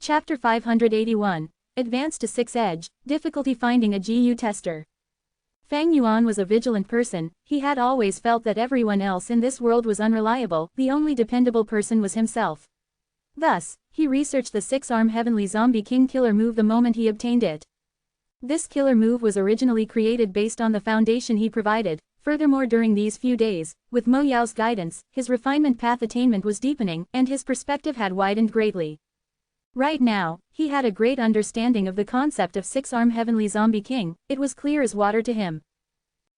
Chapter 581. Advance to 6 Edge, Difficulty Finding a GU Tester. Fang Yuan was a vigilant person. He had always felt that everyone else in this world was unreliable, the only dependable person was himself. Thus, he researched the 6-arm Heavenly Zombie King killer move the moment he obtained it. This killer move was originally created based on the foundation he provided. Furthermore, during these few days, with Mo Yao's guidance, his refinement path attainment was deepening and his perspective had widened greatly. Right now, he had a great understanding of the concept of 6-arm Heavenly Zombie King. It was clear as water to him.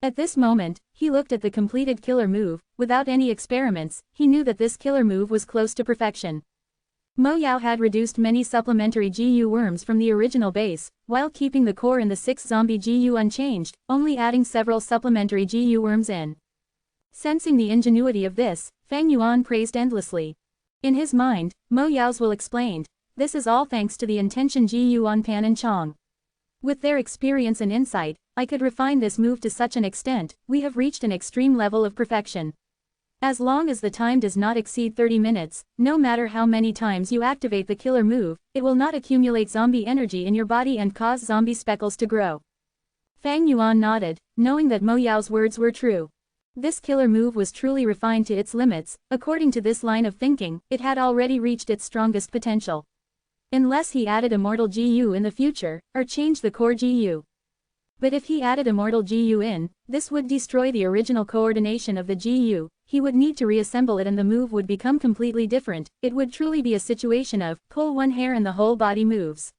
At this moment, he looked at the completed killer move. Without any experiments, he knew that this killer move was close to perfection. Mo Yao had reduced many supplementary GU worms from the original base, while keeping the core in the 6 zombie GU unchanged, only adding several supplementary GU worms in. Sensing the ingenuity of this, Fang Yuan praised endlessly. In his mind, Mo Yao's will explained, this is all thanks to the intention GU on Pan and Chong. With their experience and insight, I could refine this move to such an extent, we have reached an extreme level of perfection. As long as the time does not exceed 30 minutes, no matter how many times you activate the killer move, it will not accumulate zombie energy in your body and cause zombie speckles to grow. Fang Yuan nodded, knowing that Mo Yao's words were true. This killer move was truly refined to its limits. According to this line of thinking, it had already reached its strongest potential. Unless he added Immortal GU in the future, or changed the core GU. But if he added Immortal GU in, this would destroy the original coordination of the GU, he would need to reassemble it and the move would become completely different. It would truly be a situation of, pull one hair and the whole body moves.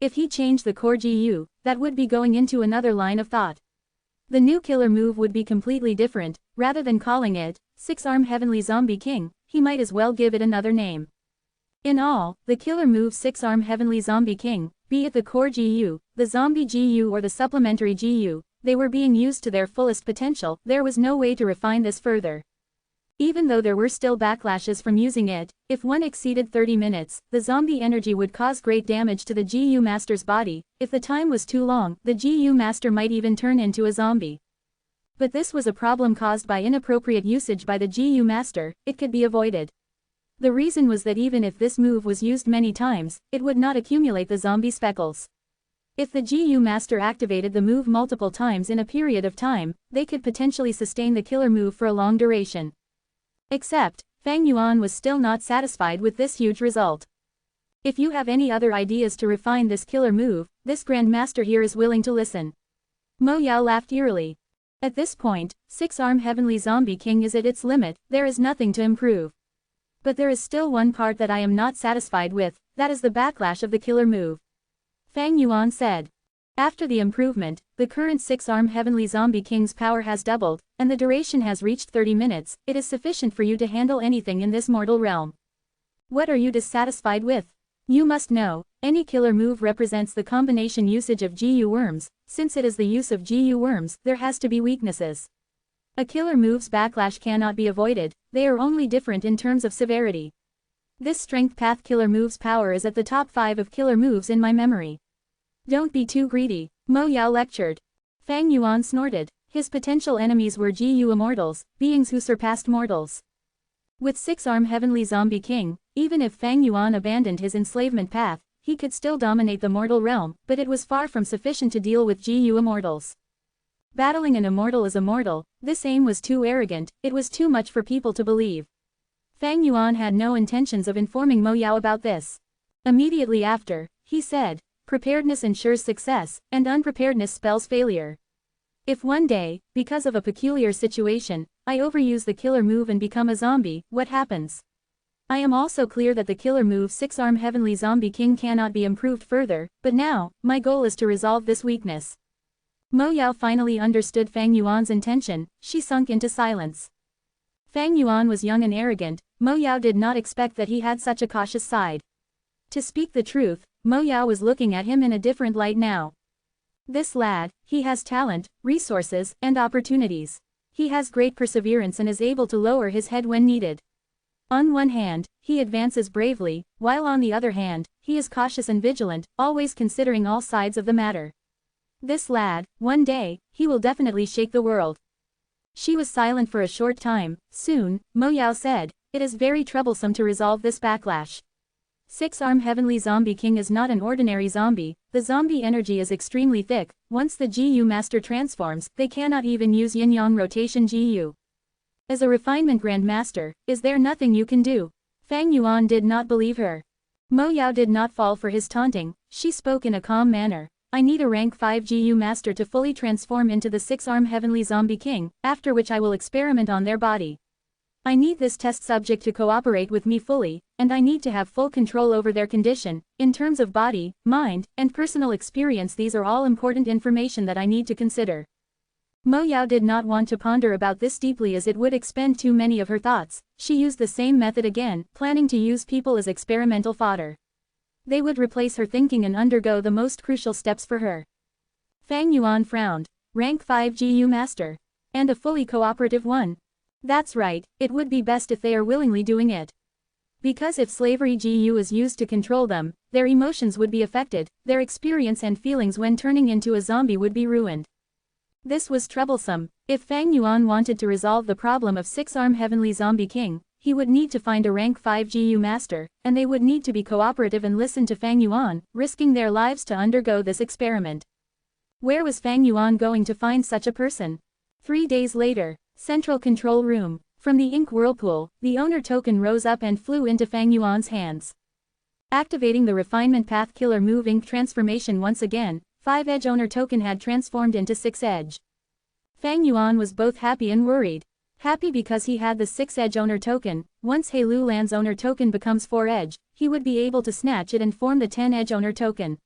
If he changed the core GU, that would be going into another line of thought. The new killer move would be completely different. Rather than calling it 6-arm Heavenly Zombie King, he might as well give it another name. In all, the killer move 6-arm Heavenly Zombie King, be it the core GU, the zombie GU or the supplementary GU, they were being used to their fullest potential. There was no way to refine this further. Even though there were still backlashes from using it, if one exceeded 30 minutes, the zombie energy would cause great damage to the GU master's body. If the time was too long, the GU master might even turn into a zombie. But this was a problem caused by inappropriate usage by the GU master. It could be avoided. The reason was that even if this move was used many times, it would not accumulate the zombie speckles. If the GU master activated the move multiple times in a period of time, they could potentially sustain the killer move for a long duration. Except, Fang Yuan was still not satisfied with this huge result. If you have any other ideas to refine this killer move, this Grand Master here is willing to listen. Mo Yao laughed eerily. At this point, 6-arm Heavenly Zombie King is at its limit. There is nothing to improve. But there is still one part that I am not satisfied with, that is the backlash of the killer move. Fang Yuan said. After the improvement, the current 6-arm Heavenly Zombie King's power has doubled, and the duration has reached 30 minutes, it is sufficient for you to handle anything in this mortal realm. What are you dissatisfied with? You must know, any killer move represents the combination usage of GU worms. Since it is the use of GU worms, there has to be weaknesses. A killer move's backlash cannot be avoided, they are only different in terms of severity. This strength path killer move's power is at the top 5 of killer moves in my memory. Don't be too greedy, Mo Yao lectured. Fang Yuan snorted. His potential enemies were GU immortals, beings who surpassed mortals. With 6-arm Heavenly Zombie King, even if Fang Yuan abandoned his enslavement path, he could still dominate the mortal realm, but it was far from sufficient to deal with GU immortals. Battling an immortal as a mortal, this aim was too arrogant, it was too much for people to believe. Fang Yuan had no intentions of informing Mo Yao about this. Immediately after, he said, preparedness ensures success, and unpreparedness spells failure. If one day, because of a peculiar situation, I overuse the killer move and become a zombie, what happens? I am also clear that the killer move 6-arm Heavenly Zombie King cannot be improved further, but now, my goal is to resolve this weakness. Mo Yao finally understood Fang Yuan's intention. She sunk into silence. Fang Yuan was young and arrogant. Mo Yao did not expect that he had such a cautious side. To speak the truth, Mo Yao was looking at him in a different light now. This lad, he has talent, resources, and opportunities. He has great perseverance and is able to lower his head when needed. On one hand, he advances bravely, while on the other hand, he is cautious and vigilant, always considering all sides of the matter. This lad, one day, he will definitely shake the world. She was silent for a short time. Soon, Mo Yao said, it is very troublesome to resolve this backlash. Six-arm heavenly zombie king is not an ordinary zombie, the zombie energy is extremely thick, once the GU master transforms, they cannot even use yin-yang rotation GU. As a refinement grandmaster, is there nothing you can do? Fang Yuan did not believe her. Mo Yao did not fall for his taunting, she spoke in a calm manner. I need a rank 5 GU master to fully transform into the six-arm heavenly zombie king, after which I will experiment on their body. I need this test subject to cooperate with me fully, and I need to have full control over their condition, in terms of body, mind, and personal experience. These are all important information that I need to consider. Mo Yao did not want to ponder about this deeply as it would expend too many of her thoughts. She used the same method again, planning to use people as experimental fodder. They would replace her thinking and undergo the most crucial steps for her. Fang Yuan frowned. Rank 5 GU master. And a fully cooperative one. That's right, it would be best if they are willingly doing it. Because if slavery GU is used to control them, their emotions would be affected, their experience and feelings when turning into a zombie would be ruined. This was troublesome. If Fang Yuan wanted to resolve the problem of six-arm heavenly zombie king, he would need to find a rank 5 GU master, and they would need to be cooperative and listen to Fang Yuan, risking their lives to undergo this experiment. Where was Fang Yuan going to find such a person? 3 days later, Central Control Room. From the ink whirlpool, the owner token rose up and flew into Fang Yuan's hands. Activating the refinement path killer move ink transformation once again, 5-edge owner token had transformed into 6-edge. Fang Yuan was both happy and worried. Happy because he had the 6-edge owner token. Once He Lu Lan's owner token becomes 4-edge, he would be able to snatch it and form the 10-edge owner token.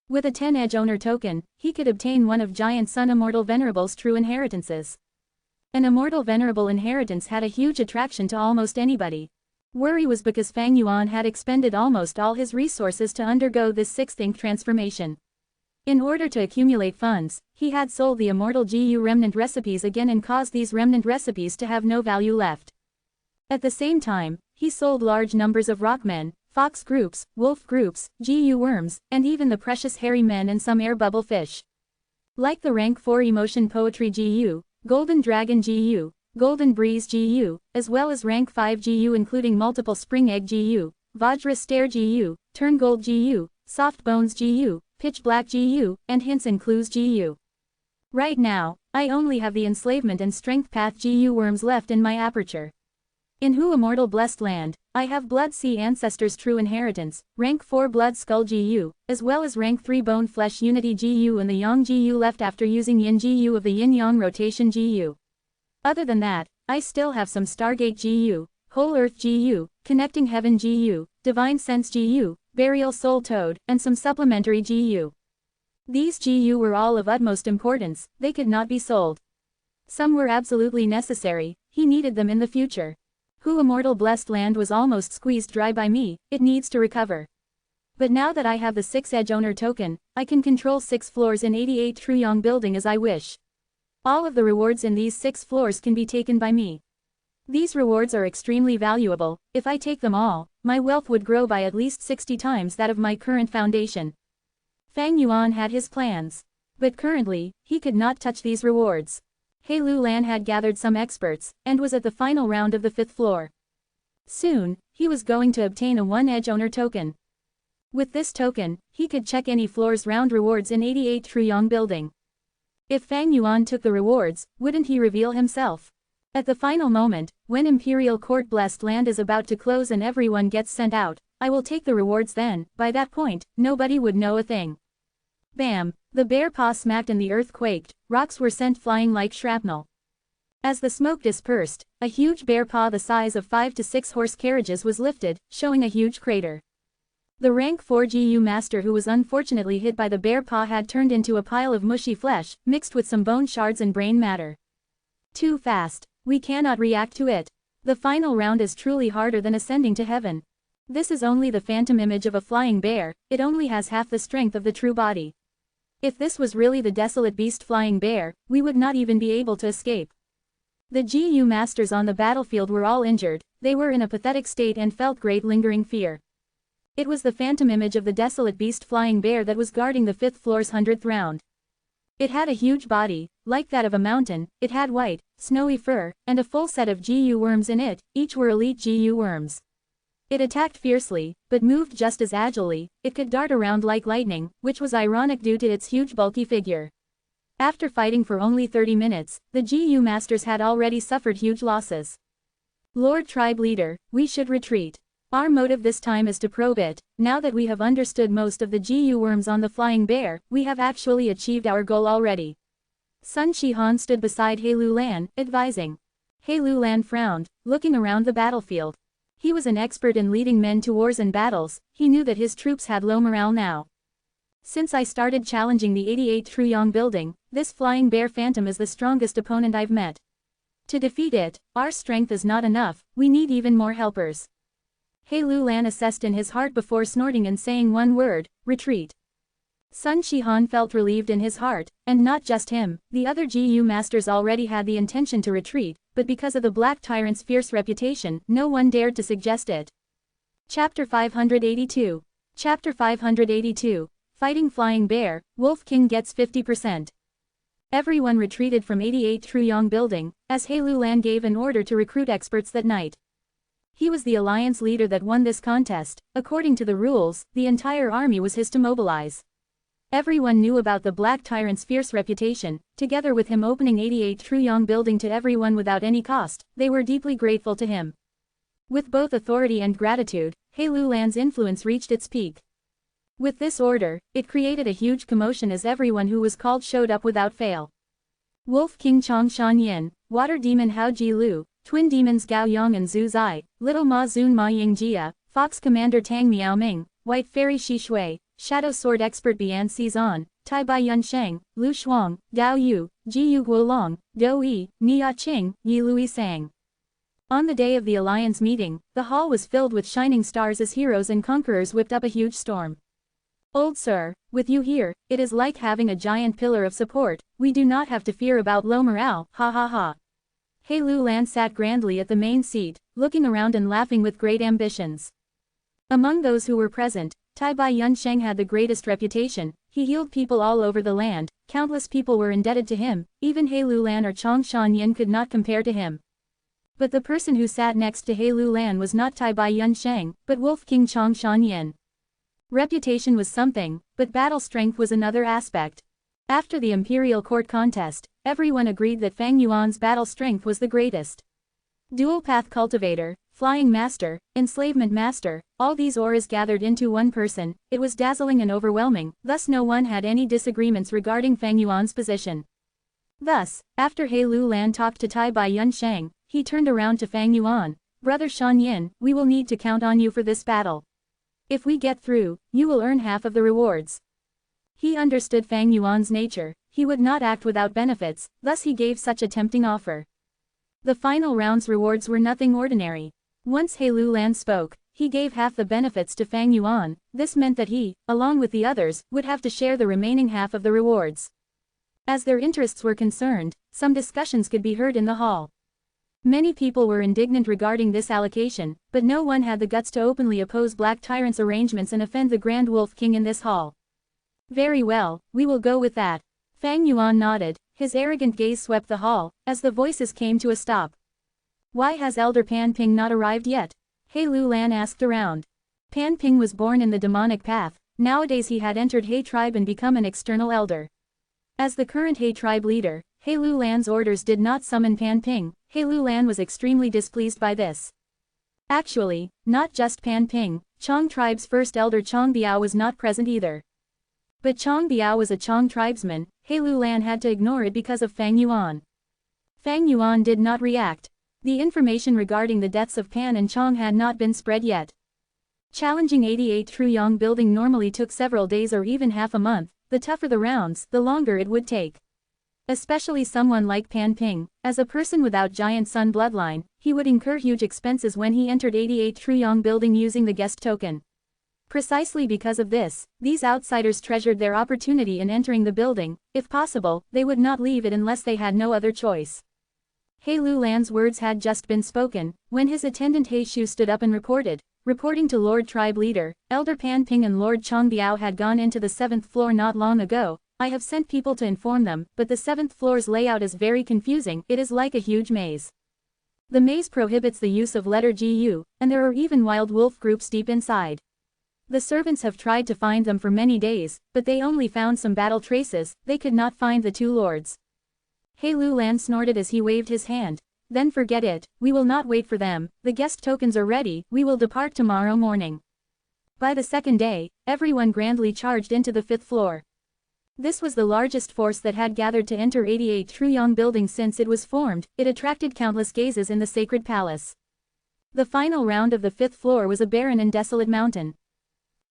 With a 10-edge owner token, he could obtain one of Giant Sun Immortal Venerable's true inheritances. An Immortal Venerable inheritance had a huge attraction to almost anybody. Worry was because Fang Yuan had expended almost all his resources to undergo this 6th ink transformation. In order to accumulate funds, he had sold the Immortal GU remnant recipes again and caused these remnant recipes to have no value left. At the same time, he sold large numbers of rockmen, fox groups, wolf groups, GU worms, and even the precious hairy men and some air bubble fish. Like the rank 4 emotion poetry GU, Golden Dragon GU, Golden Breeze GU, as well as rank 5 GU including multiple Spring Egg GU, Vajra Stare GU, Turn Gold GU, Soft Bones GU, Pitch Black GU, and Hints and Clues GU. Right now, I only have the Enslavement and Strength Path GU worms left in my aperture. In Hu Immortal Blessed Land, I have Blood Sea Ancestors True Inheritance, rank 4 Blood Skull GU, as well as rank 3 Bone Flesh Unity GU and the Yang GU left after using Yin GU of the Yin-Yang Rotation GU. Other than that, I still have some Stargate GU, Whole Earth GU, Connecting Heaven GU, Divine Sense GU, Burial Soul Toad, and some supplementary GU. These GU were all of utmost importance, they could not be sold. Some were absolutely necessary, he needed them in the future. Hu Immortal Blessed Land was almost squeezed dry by me, it needs to recover. But now that I have the 6-edge owner token, I can control 6 floors in 88 Truyong building as I wish. All of the rewards in these 6 floors can be taken by me. These rewards are extremely valuable. If I take them all, my wealth would grow by at least 60 times that of my current foundation. Fang Yuan had his plans. But currently, he could not touch these rewards. He Lu Lan had gathered some experts, and was at the final round of the 5th floor. Soon, he was going to obtain a 1-edge owner token. With this token, he could check any floor's round rewards in 88 Truyong building. If Fang Yuan took the rewards, wouldn't he reveal himself? At the final moment, when Imperial Court Blessed Land is about to close and everyone gets sent out, I will take the rewards then. By that point, nobody would know a thing. Bam! The bear paw smacked and the earth quaked, rocks were sent flying like shrapnel. As the smoke dispersed, a huge bear paw the size of 5 to 6 horse carriages was lifted, showing a huge crater. The rank 4 GU master who was unfortunately hit by the bear paw had turned into a pile of mushy flesh, mixed with some bone shards and brain matter. Too fast. We cannot react to it. The final round is truly harder than ascending to heaven. This is only the phantom image of a flying bear, it only has half the strength of the true body. If this was really the desolate beast flying bear, we would not even be able to escape. The GU masters on the battlefield were all injured, they were in a pathetic state and felt great lingering fear. It was the phantom image of the desolate beast flying bear that was guarding the 5th floor's 100th round. It had a huge body, like that of a mountain, it had white, snowy fur, and a full set of GU worms in it, each were elite GU worms. It attacked fiercely, but moved just as agilely. It could dart around like lightning, which was ironic due to its huge bulky figure. After fighting for only 30 minutes, the GU masters had already suffered huge losses. Lord Tribe Leader, we should retreat. Our motive this time is to probe it. Now that we have understood most of the GU worms on the flying bear, we have actually achieved our goal already. Sun Shihan stood beside He Lulan, advising. He Lulan frowned, looking around the battlefield. He was an expert in leading men to wars and battles. He knew that his troops had low morale now. Since I started challenging the 88 Truyong building, this flying bear phantom is the strongest opponent I've met. To defeat it, our strength is not enough, we need even more helpers. He Lulan assessed in his heart before snorting and saying one word, retreat. Sun Shihan felt relieved in his heart, and not just him, the other GU masters already had the intention to retreat, but because of the Black Tyrant's fierce reputation, no one dared to suggest it. Chapter 582. Chapter 582. Fighting Flying Bear, Wolf King gets 50%. Everyone retreated from 88 Truyong building, as He Lulan gave an order to recruit experts that night. He was the alliance leader that won this contest. According to the rules, the entire army was his to mobilize. Everyone knew about the Black Tyrant's fierce reputation. Together with him opening 88 Truyong building to everyone without any cost, they were deeply grateful to him. With both authority and gratitude, He Lulan's influence reached its peak. With this order, it created a huge commotion as everyone who was called showed up without fail. Wolf King Chong Shan Yin, Water Demon Hao Ji Lu, Twin Demons Gao Yong and Zhu Zai, Little Ma Zun Ma Ying Jia, Fox Commander Tang Miao Ming, White Fairy Shi Shui, Shadow Sword Expert Bian Xizan, Tai Bai Yun Sheng, Lu Shuang, Gao Yu, Ji Yu Guolong, Do Yi, Nia Qing, Yi Lui Sang. On the day of the alliance meeting, the hall was filled with shining stars as heroes and conquerors whipped up a huge storm. Old sir, with you here, it is like having a giant pillar of support. We do not have to fear about low morale, ha ha ha. He Lulan sat grandly at the main seat, looking around and laughing with great ambitions. Among those who were present, Tai Bai Yun Sheng had the greatest reputation. He healed people all over the land, countless people were indebted to him, even He Lulan or Chong Shan Yin could not compare to him. But the person who sat next to He Lulan was not Tai Bai Yun Sheng, but Wolf King Chong Shan Yin. Reputation was something, but battle strength was another aspect. After the Imperial Court contest, everyone agreed that Fang Yuan's battle strength was the greatest. Dual Path Cultivator, Flying Master, Enslavement Master, all these auras gathered into one person. It was dazzling and overwhelming, thus no one had any disagreements regarding Fang Yuan's position. Thus, after He Lulan talked to Tai Bai Yun Sheng, he turned around to Fang Yuan. Brother Shan Yin, we will need to count on you for this battle. If we get through, you will earn half of the rewards. He understood Fang Yuan's nature. He would not act without benefits, thus he gave such a tempting offer. The final round's rewards were nothing ordinary. Once He Lulan spoke, he gave half the benefits to Fang Yuan. This meant that he, along with the others, would have to share the remaining half of the rewards. As their interests were concerned, some discussions could be heard in the hall. Many people were indignant regarding this allocation, but no one had the guts to openly oppose Black Tyrant's arrangements and offend the Grand Wolf King in this hall. Very well, we will go with that. Fang Yuan nodded, his arrogant gaze swept the hall, as the voices came to a stop. Why has Elder Pan Ping not arrived yet? He Lulan asked around. Pan Ping was born in the demonic path. Nowadays he had entered He tribe and become an external elder. As the current He tribe leader, He Lulan's orders did not summon Pan Ping. He Lulan was extremely displeased by this. Actually, not just Pan Ping, Chong tribe's first elder Chong Biao was not present either. But Chong Biao was a Chong tribesman. He Lulan had to ignore it because of Fang Yuan. Fang Yuan did not react. The information regarding the deaths of Pan and Chong had not been spread yet. Challenging 88 Truyong building normally took several days or even half a month. The tougher the rounds, the longer it would take. Especially someone like Pan Ping, as a person without giant sun bloodline, he would incur huge expenses when he entered 88 Truyong building using the guest token. Precisely because of this, these outsiders treasured their opportunity in entering the building. If possible, they would not leave it unless they had no other choice. He Lulan's words had just been spoken, when his attendant He Shu stood up and reporting to Lord Tribe Leader, Elder Pan Ping and Lord Chong Biao had gone into the 7th floor not long ago. I have sent people to inform them, but the 7th floor's layout is very confusing. It is like a huge maze. The maze prohibits the use of letter GU, and there are even wild wolf groups deep inside. The servants have tried to find them for many days, but they only found some battle traces. They could not find the two lords. He Lu Lan snorted as he waved his hand. Then forget it, we will not wait for them, the guest tokens are ready, we will depart tomorrow morning. By the second day, everyone grandly charged into the 5th floor. This was the largest force that had gathered to enter 88 Truyong building since it was formed. It attracted countless gazes in the sacred palace. The final round of the 5th floor was a barren and desolate mountain.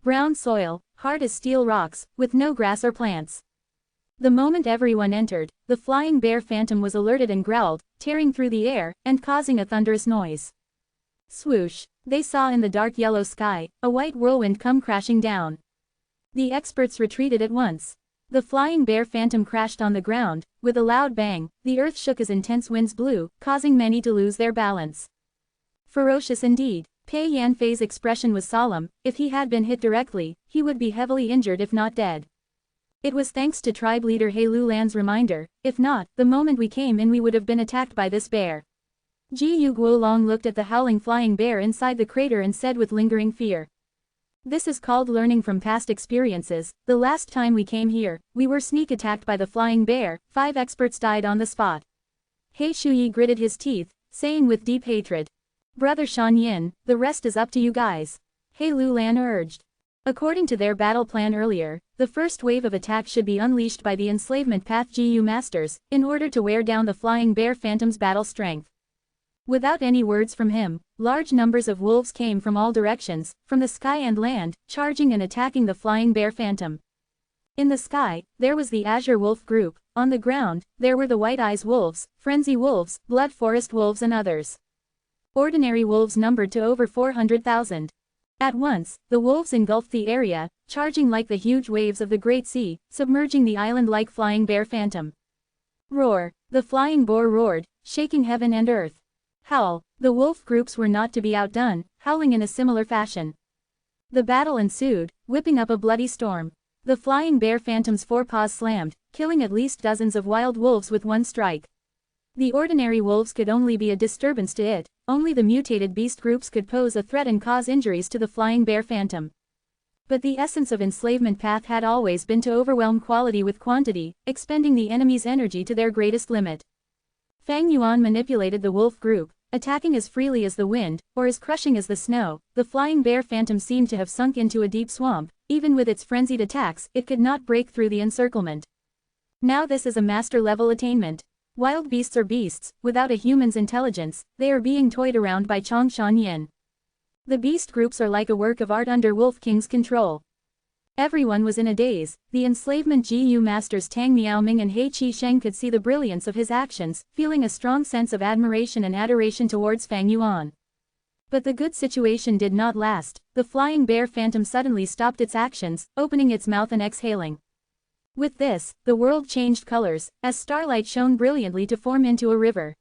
Brown soil, hard as steel rocks, with no grass or plants. The moment everyone entered, the flying bear phantom was alerted and growled, tearing through the air, and causing a thunderous noise. Swoosh! They saw in the dark yellow sky, a white whirlwind come crashing down. The experts retreated at once. The flying bear phantom crashed on the ground. With a loud bang, the earth shook as intense winds blew, causing many to lose their balance. Ferocious indeed. Pei Yanfei's expression was solemn. If he had been hit directly, he would be heavily injured if not dead. It was thanks to tribe leader He Lu Lan's reminder. If not, the moment we came in we would have been attacked by this bear. Ji Yu Guolong looked at the howling flying bear inside the crater and said with lingering fear. This is called learning from past experiences. The last time we came here, we were sneak attacked by the flying bear. 5 experts died on the spot. He Shuyi gritted his teeth, saying with deep hatred. Brother Shan Yin, the rest is up to you guys. He Lu Lan urged. According to their battle plan earlier, the first wave of attack should be unleashed by the enslavement path GU masters, in order to wear down the flying bear phantom's battle strength. Without any words from him, large numbers of wolves came from all directions, from the sky and land, charging and attacking the flying bear phantom. In the sky, there was the azure wolf group. On the ground, there were the white eyes wolves, frenzy wolves, blood forest wolves and others. Ordinary wolves numbered to over 400,000. At once, the wolves engulfed the area, charging like the huge waves of the Great Sea, submerging the island like flying bear phantom. Roar! The flying boar roared, shaking heaven and earth. Howl! The wolf groups were not to be outdone, howling in a similar fashion. The battle ensued, whipping up a bloody storm. The flying bear phantom's forepaws slammed, killing at least dozens of wild wolves with one strike. The ordinary wolves could only be a disturbance to it. Only the mutated beast groups could pose a threat and cause injuries to the flying bear phantom. But the essence of enslavement path had always been to overwhelm quality with quantity, expending the enemy's energy to their greatest limit. Fang Yuan manipulated the wolf group, attacking as freely as the wind, or as crushing as the snow. The flying bear phantom seemed to have sunk into a deep swamp. Even with its frenzied attacks, it could not break through the encirclement. Now this is a master-level attainment. Wild beasts are beasts, without a human's intelligence. They are being toyed around by Chong Shan Yin. The beast groups are like a work of art under Wolf King's control. Everyone was in a daze. The enslavement GU masters Tang Miaoming and He Qi Sheng could see the brilliance of his actions, feeling a strong sense of admiration and adoration towards Fang Yuan. But the good situation did not last. The flying bear phantom suddenly stopped its actions, opening its mouth and exhaling. With this, the world changed colors, as starlight shone brilliantly to form into a river.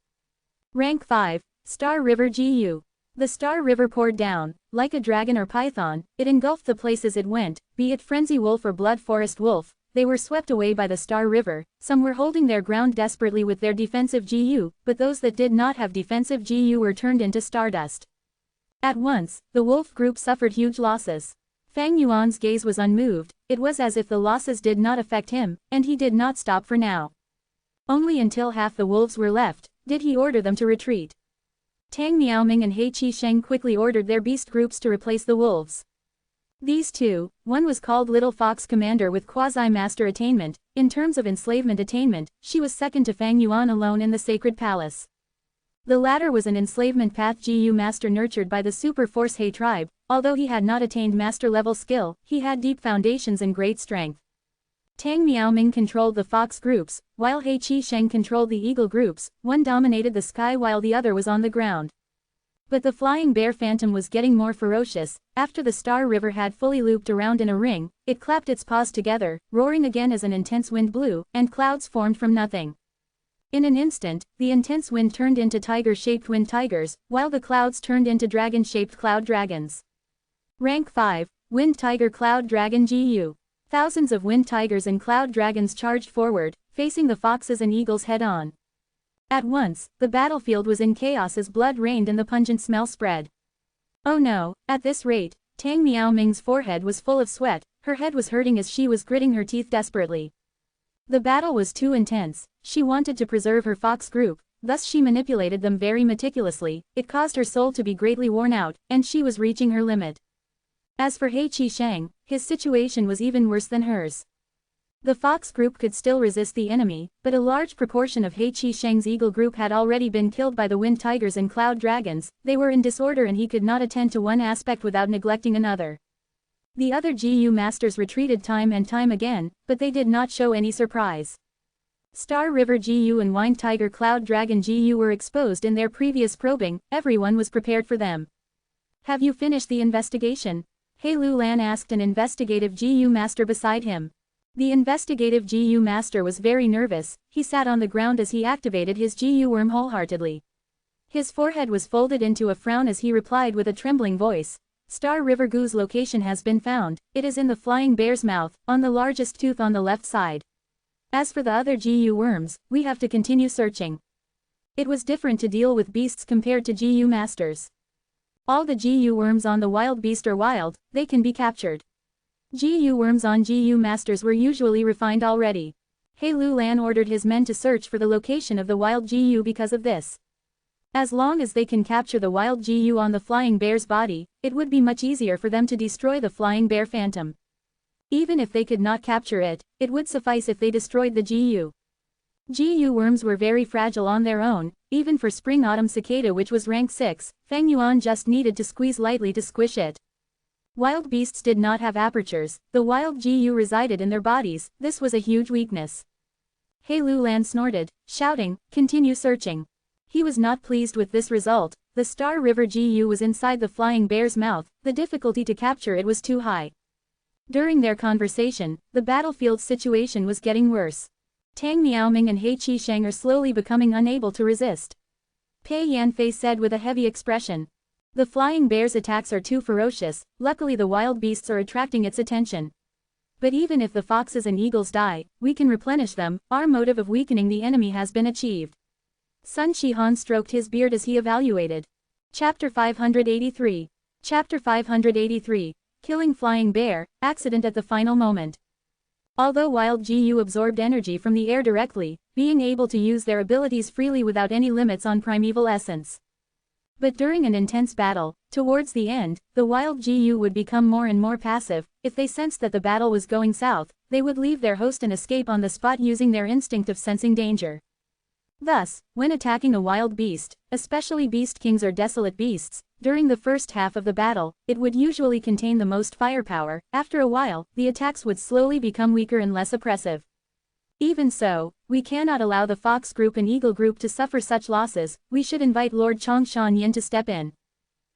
Rank 5, Star River GU. The Star River poured down, like a dragon or python. It engulfed the places it went, be it frenzy wolf or blood forest wolf. They were swept away by the Star River. Some were holding their ground desperately with their defensive GU, but those that did not have defensive GU were turned into stardust. At once, the wolf group suffered huge losses. Fang Yuan's gaze was unmoved. It was as if the losses did not affect him, and he did not stop for now. Only until half the wolves were left, did he order them to retreat. Tang Miaoming and He Qi Sheng quickly ordered their beast groups to replace the wolves. These two, one was called Little Fox Commander with quasi-master attainment. In terms of enslavement attainment, she was second to Fang Yuan alone in the sacred palace. The latter was an enslavement path GU master nurtured by the super force He tribe. Although he had not attained master-level skill, he had deep foundations and great strength. Tang Miaoming controlled the fox groups, while He Qi Sheng controlled the eagle groups. One dominated the sky while the other was on the ground. But the flying bear phantom was getting more ferocious. After the Star River had fully looped around in a ring, it clapped its paws together, roaring again as an intense wind blew, and clouds formed from nothing. In an instant, the intense wind turned into tiger-shaped wind tigers, while the clouds turned into dragon-shaped cloud dragons. Rank 5, Wind Tiger Cloud Dragon GU. Thousands of wind tigers and cloud dragons charged forward, facing the foxes and eagles head-on. At once, the battlefield was in chaos as blood rained and the pungent smell spread. Oh no, at this rate, Tang Miaoming's forehead was full of sweat, her head was hurting as she was gritting her teeth desperately. The battle was too intense, she wanted to preserve her fox group, thus she manipulated them very meticulously, it caused her soul to be greatly worn out, and she was reaching her limit. As for He Qi Shang, his situation was even worse than hers. The fox group could still resist the enemy, but a large proportion of He Qi Shang's eagle group had already been killed by the wind tigers and cloud dragons, they were in disorder and he could not attend to one aspect without neglecting another. The other GU masters retreated time and time again, but they did not show any surprise. Star River GU and Wind Tiger Cloud Dragon GU were exposed in their previous probing, everyone was prepared for them. Have you finished the investigation? He Lulan asked an investigative GU master beside him. The investigative GU master was very nervous, he sat on the ground as he activated his GU worm wholeheartedly. His forehead was folded into a frown as he replied with a trembling voice. Star River Gu's location has been found, it is in the flying bear's mouth, on the largest tooth on the left side. As for the other GU worms, we have to continue searching. It was different to deal with beasts compared to GU masters. All the GU worms on the wild beast are wild, they can be captured. GU worms on GU masters were usually refined already. He Lulan ordered his men to search for the location of the wild GU because of this. As long as they can capture the wild GU on the flying bear's body, it would be much easier for them to destroy the flying bear phantom. Even if they could not capture it, it would suffice if they destroyed the GU. GU worms were very fragile on their own, even for spring autumn cicada which was rank 6, Feng Yuan just needed to squeeze lightly to squish it. Wild beasts did not have apertures, the wild GU resided in their bodies, this was a huge weakness. He Lulan snorted, shouting, continue searching. He was not pleased with this result, the Star River GU was inside the flying bear's mouth, the difficulty to capture it was too high. During their conversation, the battlefield situation was getting worse. Tang Miaoming and He Qi Shang are slowly becoming unable to resist. Pei Yanfei said with a heavy expression. The flying bear's attacks are too ferocious, luckily the wild beasts are attracting its attention. But even if the foxes and eagles die, we can replenish them, our motive of weakening the enemy has been achieved. Sun Shihan stroked his beard as he evaluated. Chapter 583. Chapter 583. Killing Flying Bear, Accident at the Final Moment. Although wild GU absorbed energy from the air directly, being able to use their abilities freely without any limits on primeval essence. But during an intense battle, towards the end, the wild GU would become more and more passive. If they sensed that the battle was going south, they would leave their host and escape on the spot using their instinct of sensing danger. Thus, when attacking a wild beast, especially beast kings or desolate beasts, during the first half of the battle, it would usually contain the most firepower. After a while, the attacks would slowly become weaker and less oppressive. Even so, we cannot allow the Fox group and Eagle group to suffer such losses, we should invite Lord Chongshan Yin to step in.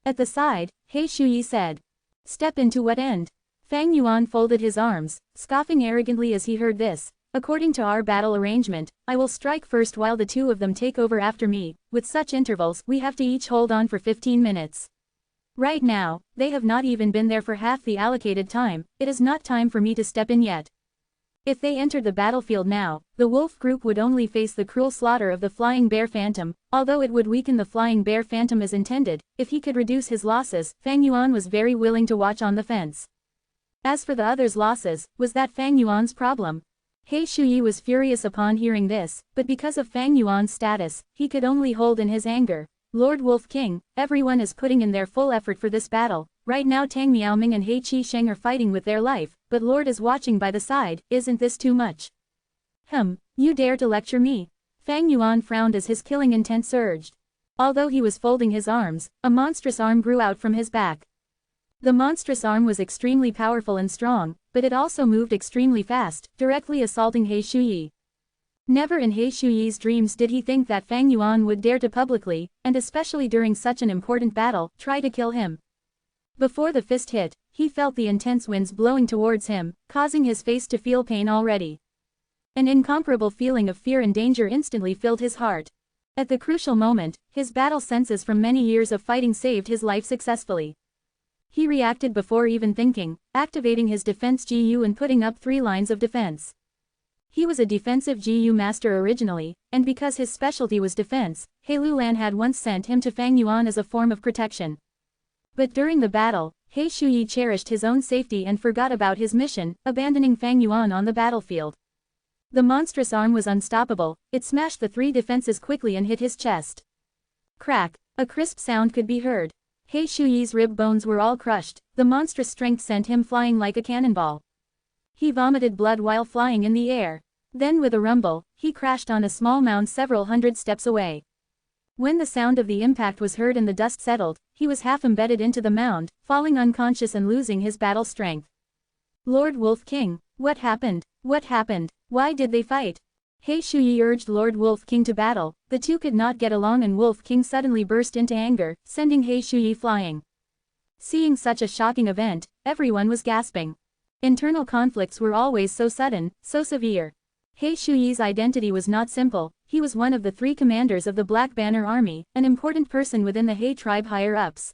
At the side, He Shuyi said. Step into what end? Fang Yuan folded his arms, scoffing arrogantly as he heard this. According to our battle arrangement, I will strike first while the two of them take over after me. With such intervals, we have to each hold on for 15 minutes. Right now, they have not even been there for half the allocated time, it is not time for me to step in yet. If they entered the battlefield now, the wolf group would only face the cruel slaughter of the flying bear phantom, although it would weaken the flying bear phantom as intended. If he could reduce his losses, Fang Yuan was very willing to watch on the fence. As for the others' losses, was that Fang Yuan's problem? He Shuyi was furious upon hearing this, but because of Fang Yuan's status, he could only hold in his anger. Lord Wolf King, everyone is putting in their full effort for this battle. Right now Tang Miaoming and He Qi Shang are fighting with their life, but Lord is watching by the side, isn't this too much? You dare to lecture me? Fang Yuan frowned as his killing intent surged. Although he was folding his arms, a monstrous arm grew out from his back. The monstrous arm was extremely powerful and strong, but it also moved extremely fast, directly assaulting He Shuyi. Never in He Shuyi's dreams did he think that Fang Yuan would dare to publicly, and especially during such an important battle, try to kill him. Before the fist hit, he felt the intense winds blowing towards him, causing his face to feel pain already. An incomparable feeling of fear and danger instantly filled his heart. At the crucial moment, his battle senses from many years of fighting saved his life successfully. He reacted before even thinking, activating his defense GU and putting up 3 lines of defense. He was a defensive GU master originally, and because his specialty was defense, He Lulan had once sent him to Fang Yuan as a form of protection. But during the battle, He Shuyi cherished his own safety and forgot about his mission, abandoning Fang Yuan on the battlefield. The monstrous arm was unstoppable, it smashed the 3 defenses quickly and hit his chest. Crack, a crisp sound could be heard. He Shuyi's rib bones were all crushed, the monstrous strength sent him flying like a cannonball. He vomited blood while flying in the air. Then with a rumble, he crashed on a small mound several hundred steps away. When the sound of the impact was heard and the dust settled, he was half embedded into the mound, falling unconscious and losing his battle strength. Lord Wolf King, what happened? What happened? Why did they fight? He Shuyi urged Lord Wolf King to battle, the two could not get along and Wolf King suddenly burst into anger, sending He Shuyi flying. Seeing such a shocking event, everyone was gasping. Internal conflicts were always so sudden, so severe. He Shuyi's identity was not simple, he was one of the 3 commanders of the Black Banner Army, an important person within the He tribe higher-ups.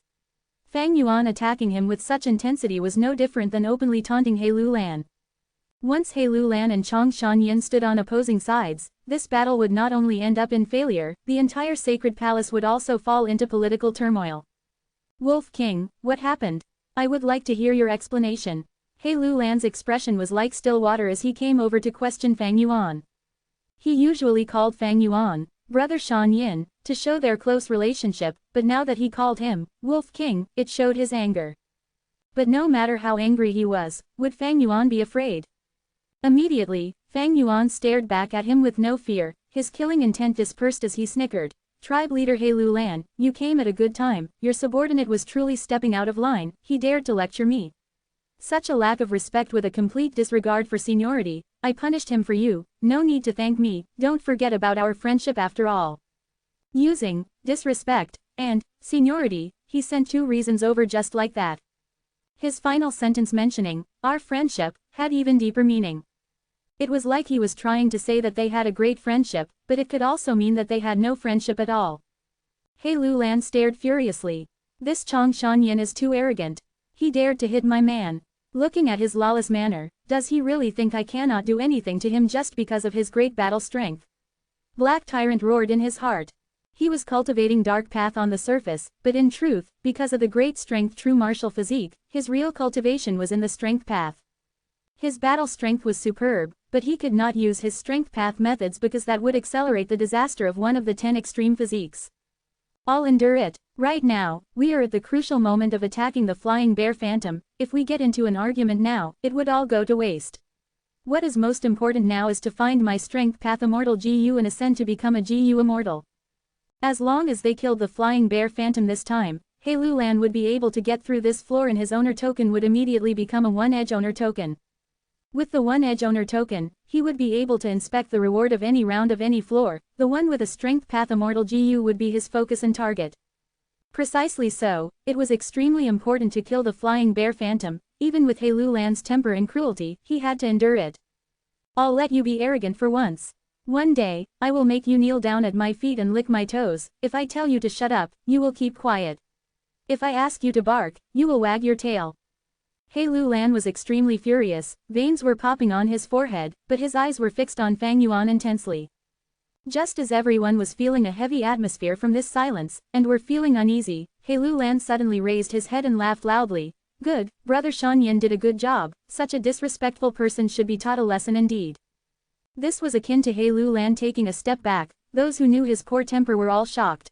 Fang Yuan attacking him with such intensity was no different than openly taunting He Lulan. Once He Lulan and Chang Shanyin stood on opposing sides, this battle would not only end up in failure, the entire sacred palace would also fall into political turmoil. Wolf King, what happened? I would like to hear your explanation. He Lulan's expression was like still water as he came over to question Fang Yuan. He usually called Fang Yuan, brother Shan Yin, to show their close relationship, but now that he called him, Wolf King, it showed his anger. But no matter how angry he was, would Fang Yuan be afraid? Immediately, Fang Yuan stared back at him with no fear, his killing intent dispersed as he snickered. Tribe leader He Lulan, you came at a good time, your subordinate was truly stepping out of line, he dared to lecture me. Such a lack of respect with a complete disregard for seniority, I punished him for you, no need to thank me, don't forget about our friendship after all. Using disrespect and seniority, he sent 2 reasons over just like that. His final sentence mentioning our friendship had even deeper meaning. It was like he was trying to say that they had a great friendship, but it could also mean that they had no friendship at all. He Lulan stared furiously. This Chang Shanyin is too arrogant. He dared to hit my man. Looking at his lawless manner, does he really think I cannot do anything to him just because of his great battle strength? Black Tyrant roared in his heart. He was cultivating dark path on the surface, but in truth, because of the great strength true martial physique, his real cultivation was in the strength path. His battle strength was superb, but he could not use his strength path methods because that would accelerate the disaster of one of the 10 extreme physiques. I'll endure it. Right now, we are at the crucial moment of attacking the flying bear phantom, if we get into an argument now, it would all go to waste. What is most important now is to find my strength path immortal GU and ascend to become a GU immortal. As long as they killed the flying bear phantom this time, He Lulan would be able to get through this floor and his owner token would immediately become a 1-edge owner token. With the 1-edge owner token, he would be able to inspect the reward of any round of any floor, the one with a strength path immortal GU would be his focus and target. Precisely so, it was extremely important to kill the flying bear phantom, even with He Lulan's temper and cruelty, he had to endure it. I'll let you be arrogant for once. One day, I will make you kneel down at my feet and lick my toes, if I tell you to shut up, you will keep quiet. If I ask you to bark, you will wag your tail. He Lulan was extremely furious, veins were popping on his forehead, but his eyes were fixed on Fang Yuan intensely. Just as everyone was feeling a heavy atmosphere from this silence, and were feeling uneasy, He Lulan suddenly raised his head and laughed loudly. Good, brother Shan Yin did a good job, such a disrespectful person should be taught a lesson indeed. This was akin to He Lulan taking a step back, those who knew his poor temper were all shocked.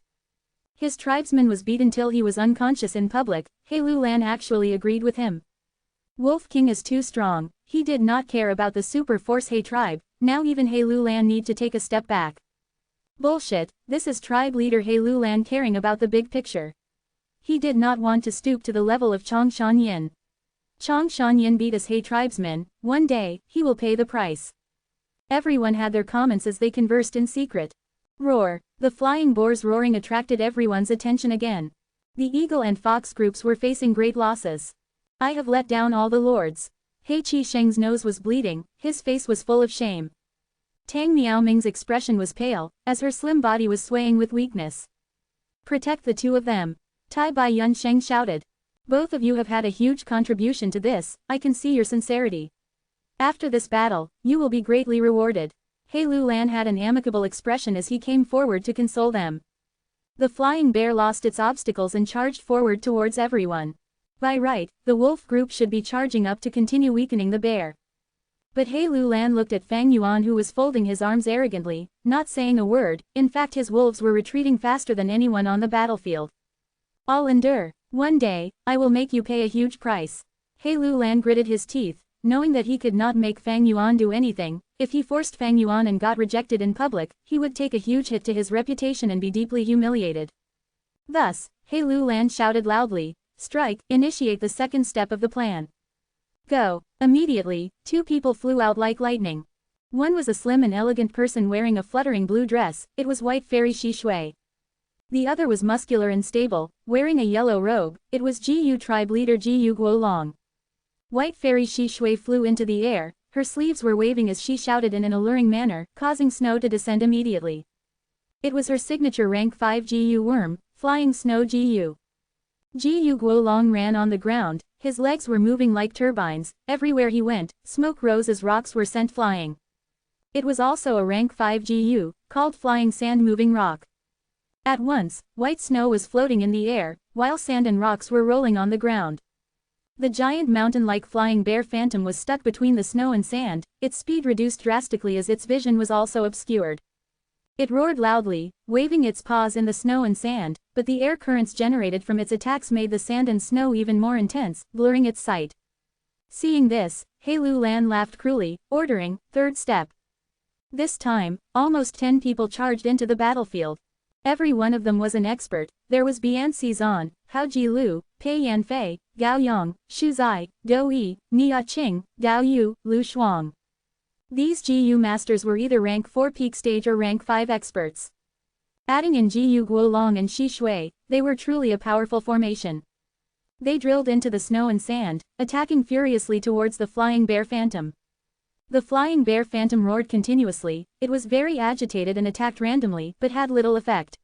His tribesman was beaten till he was unconscious in public, He Lulan actually agreed with him. Wolf King is too strong, he did not care about the super force He tribe, now even He Lulan need to take a step back. Bullshit, this is tribe leader He Lulan caring about the big picture. He did not want to stoop to the level of Chang Shanyin. Chang Shanyin beat us He tribesmen, one day, he will pay the price. Everyone had their comments as they conversed in secret. Roar, the flying boar's roaring attracted everyone's attention again. The eagle and fox groups were facing great losses. I have let down all the lords. He Qi Sheng's nose was bleeding, his face was full of shame. Tang Miaoming's expression was pale, as her slim body was swaying with weakness. Protect the 2 of them. Tai Bai Yun Sheng shouted. Both of you have had a huge contribution to this, I can see your sincerity. After this battle, you will be greatly rewarded. He Lu Lan had an amicable expression as he came forward to console them. The flying bear lost its obstacles and charged forward towards everyone. By right, the wolf group should be charging up to continue weakening the bear. But He Lu Lan looked at Fang Yuan, who was folding his arms arrogantly, not saying a word. In fact, his wolves were retreating faster than anyone on the battlefield. I'll endure. One day, I will make you pay a huge price. He Lu Lan gritted his teeth, knowing that he could not make Fang Yuan do anything. If he forced Fang Yuan and got rejected in public, he would take a huge hit to his reputation and be deeply humiliated. Thus, He Lu Lan shouted loudly, "Strike, initiate the second step of the plan. Go." Immediately, two people flew out like lightning. One was a slim and elegant person wearing a fluttering blue dress. It was White Fairy Shi Shui. The other was muscular and stable, wearing a yellow robe. It was Jiyu tribe leader Jiyu Guolong. White Fairy Shi Shui flew into the air. Her sleeves were waving as she shouted in an alluring manner, causing snow to descend immediately. It was her signature rank 5 Jiyu worm, Flying Snow Jiyu. Jiyu Guolong ran on the ground. His legs were moving like turbines. Everywhere he went, smoke rose as rocks were sent flying. It was also a rank 5 GU, called Flying Sand Moving Rock. At once, white snow was floating in the air, while sand and rocks were rolling on the ground. The giant mountain-like flying bear phantom was stuck between the snow and sand. Its speed reduced drastically as its vision was also obscured. It roared loudly, waving its paws in the snow and sand, but the air currents generated from its attacks made the sand and snow even more intense, blurring its sight. Seeing this, He Lu Lan laughed cruelly, ordering, "Third step." This time, almost 10 people charged into the battlefield. Every one of them was an expert. There was vansh .saran, Hao Ji Lu, Pei Yanfei, Gao Yang, Shu Zai, Dou Yi, Nia Qing, Dao Yu, Lu Shuang. These GU masters were either rank 4 peak stage or rank 5 experts. Adding in GU Guolong and Shi Shui, they were truly a powerful formation. They drilled into the snow and sand, attacking furiously towards the flying bear phantom. The flying bear phantom roared continuously. It was very agitated and attacked randomly, but had little effect.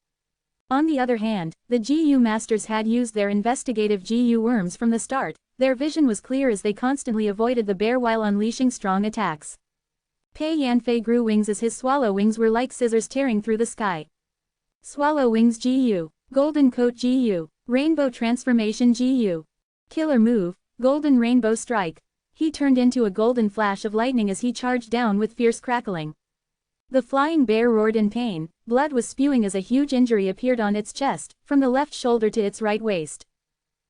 On the other hand, the GU masters had used their investigative GU worms from the start. Their vision was clear as they constantly avoided the bear while unleashing strong attacks. Pei Yanfei grew wings as his swallow wings were like scissors tearing through the sky. Swallow wings GU, golden coat GU, rainbow transformation GU. Killer move, golden rainbow strike. He turned into a golden flash of lightning as he charged down with fierce crackling. The flying bear roared in pain. Blood was spewing as a huge injury appeared on its chest, from the left shoulder to its right waist.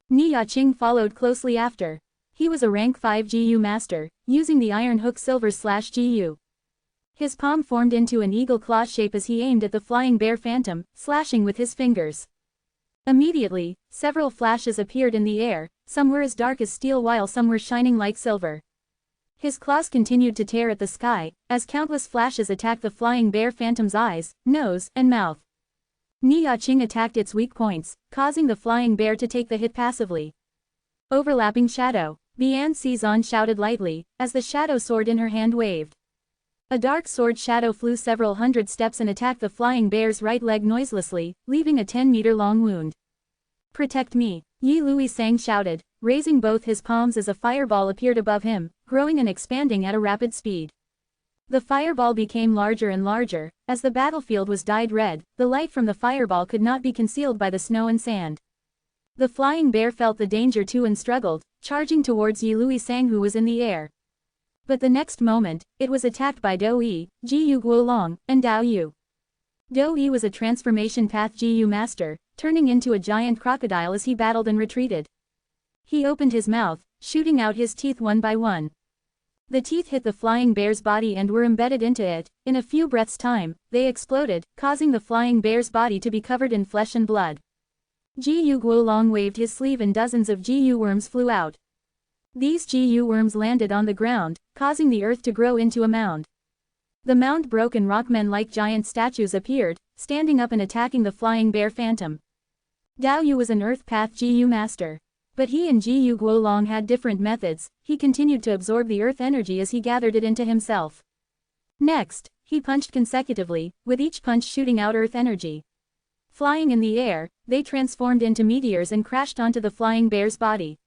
Nia Qing followed closely after. He was a rank 5 GU master, using the iron hook silver/GU. His palm formed into an eagle claw shape as he aimed at the flying bear phantom, slashing with his fingers. Immediately, several flashes appeared in the air. Some were as dark as steel while some were shining like silver. His claws continued to tear at the sky, as countless flashes attacked the flying bear phantom's eyes, nose, and mouth. Nia Qing attacked its weak points, causing the flying bear to take the hit passively. Overlapping shadow. vansh .saran shouted lightly, as the shadow sword in her hand waved. A dark sword shadow flew several hundred steps and attacked the flying bear's right leg noiselessly, leaving a 10-meter-long wound. "Protect me," Yi Lui Sang shouted, raising both his palms as a fireball appeared above him, growing and expanding at a rapid speed. The fireball became larger and larger. As the battlefield was dyed red, the light from the fireball could not be concealed by the snow and sand. The flying bear felt the danger too and struggled, charging towards Yi Lui Sang, who was in the air. But the next moment, it was attacked by Dou Yi, Jiyu Guolong, and Dao Yu. Dou Yi was a transformation path GU master, turning into a giant crocodile as he battled and retreated. He opened his mouth, shooting out his teeth one by one. The teeth hit the flying bear's body and were embedded into it. In a few breaths' time, they exploded, causing the flying bear's body to be covered in flesh and blood. Jiyu Guolong waved his sleeve and dozens of GU worms flew out. These GU worms landed on the ground, causing the earth to grow into a mound. The mound broke and rockmen-like giant statues appeared, standing up and attacking the flying bear phantom. Dao Yu was an earth path GU master. But he and Jiyu Guolong had different methods. He continued to absorb the earth energy as he gathered it into himself. Next, he punched consecutively, with each punch shooting out earth energy. Flying in the air, they transformed into meteors and crashed onto the flying bear's body.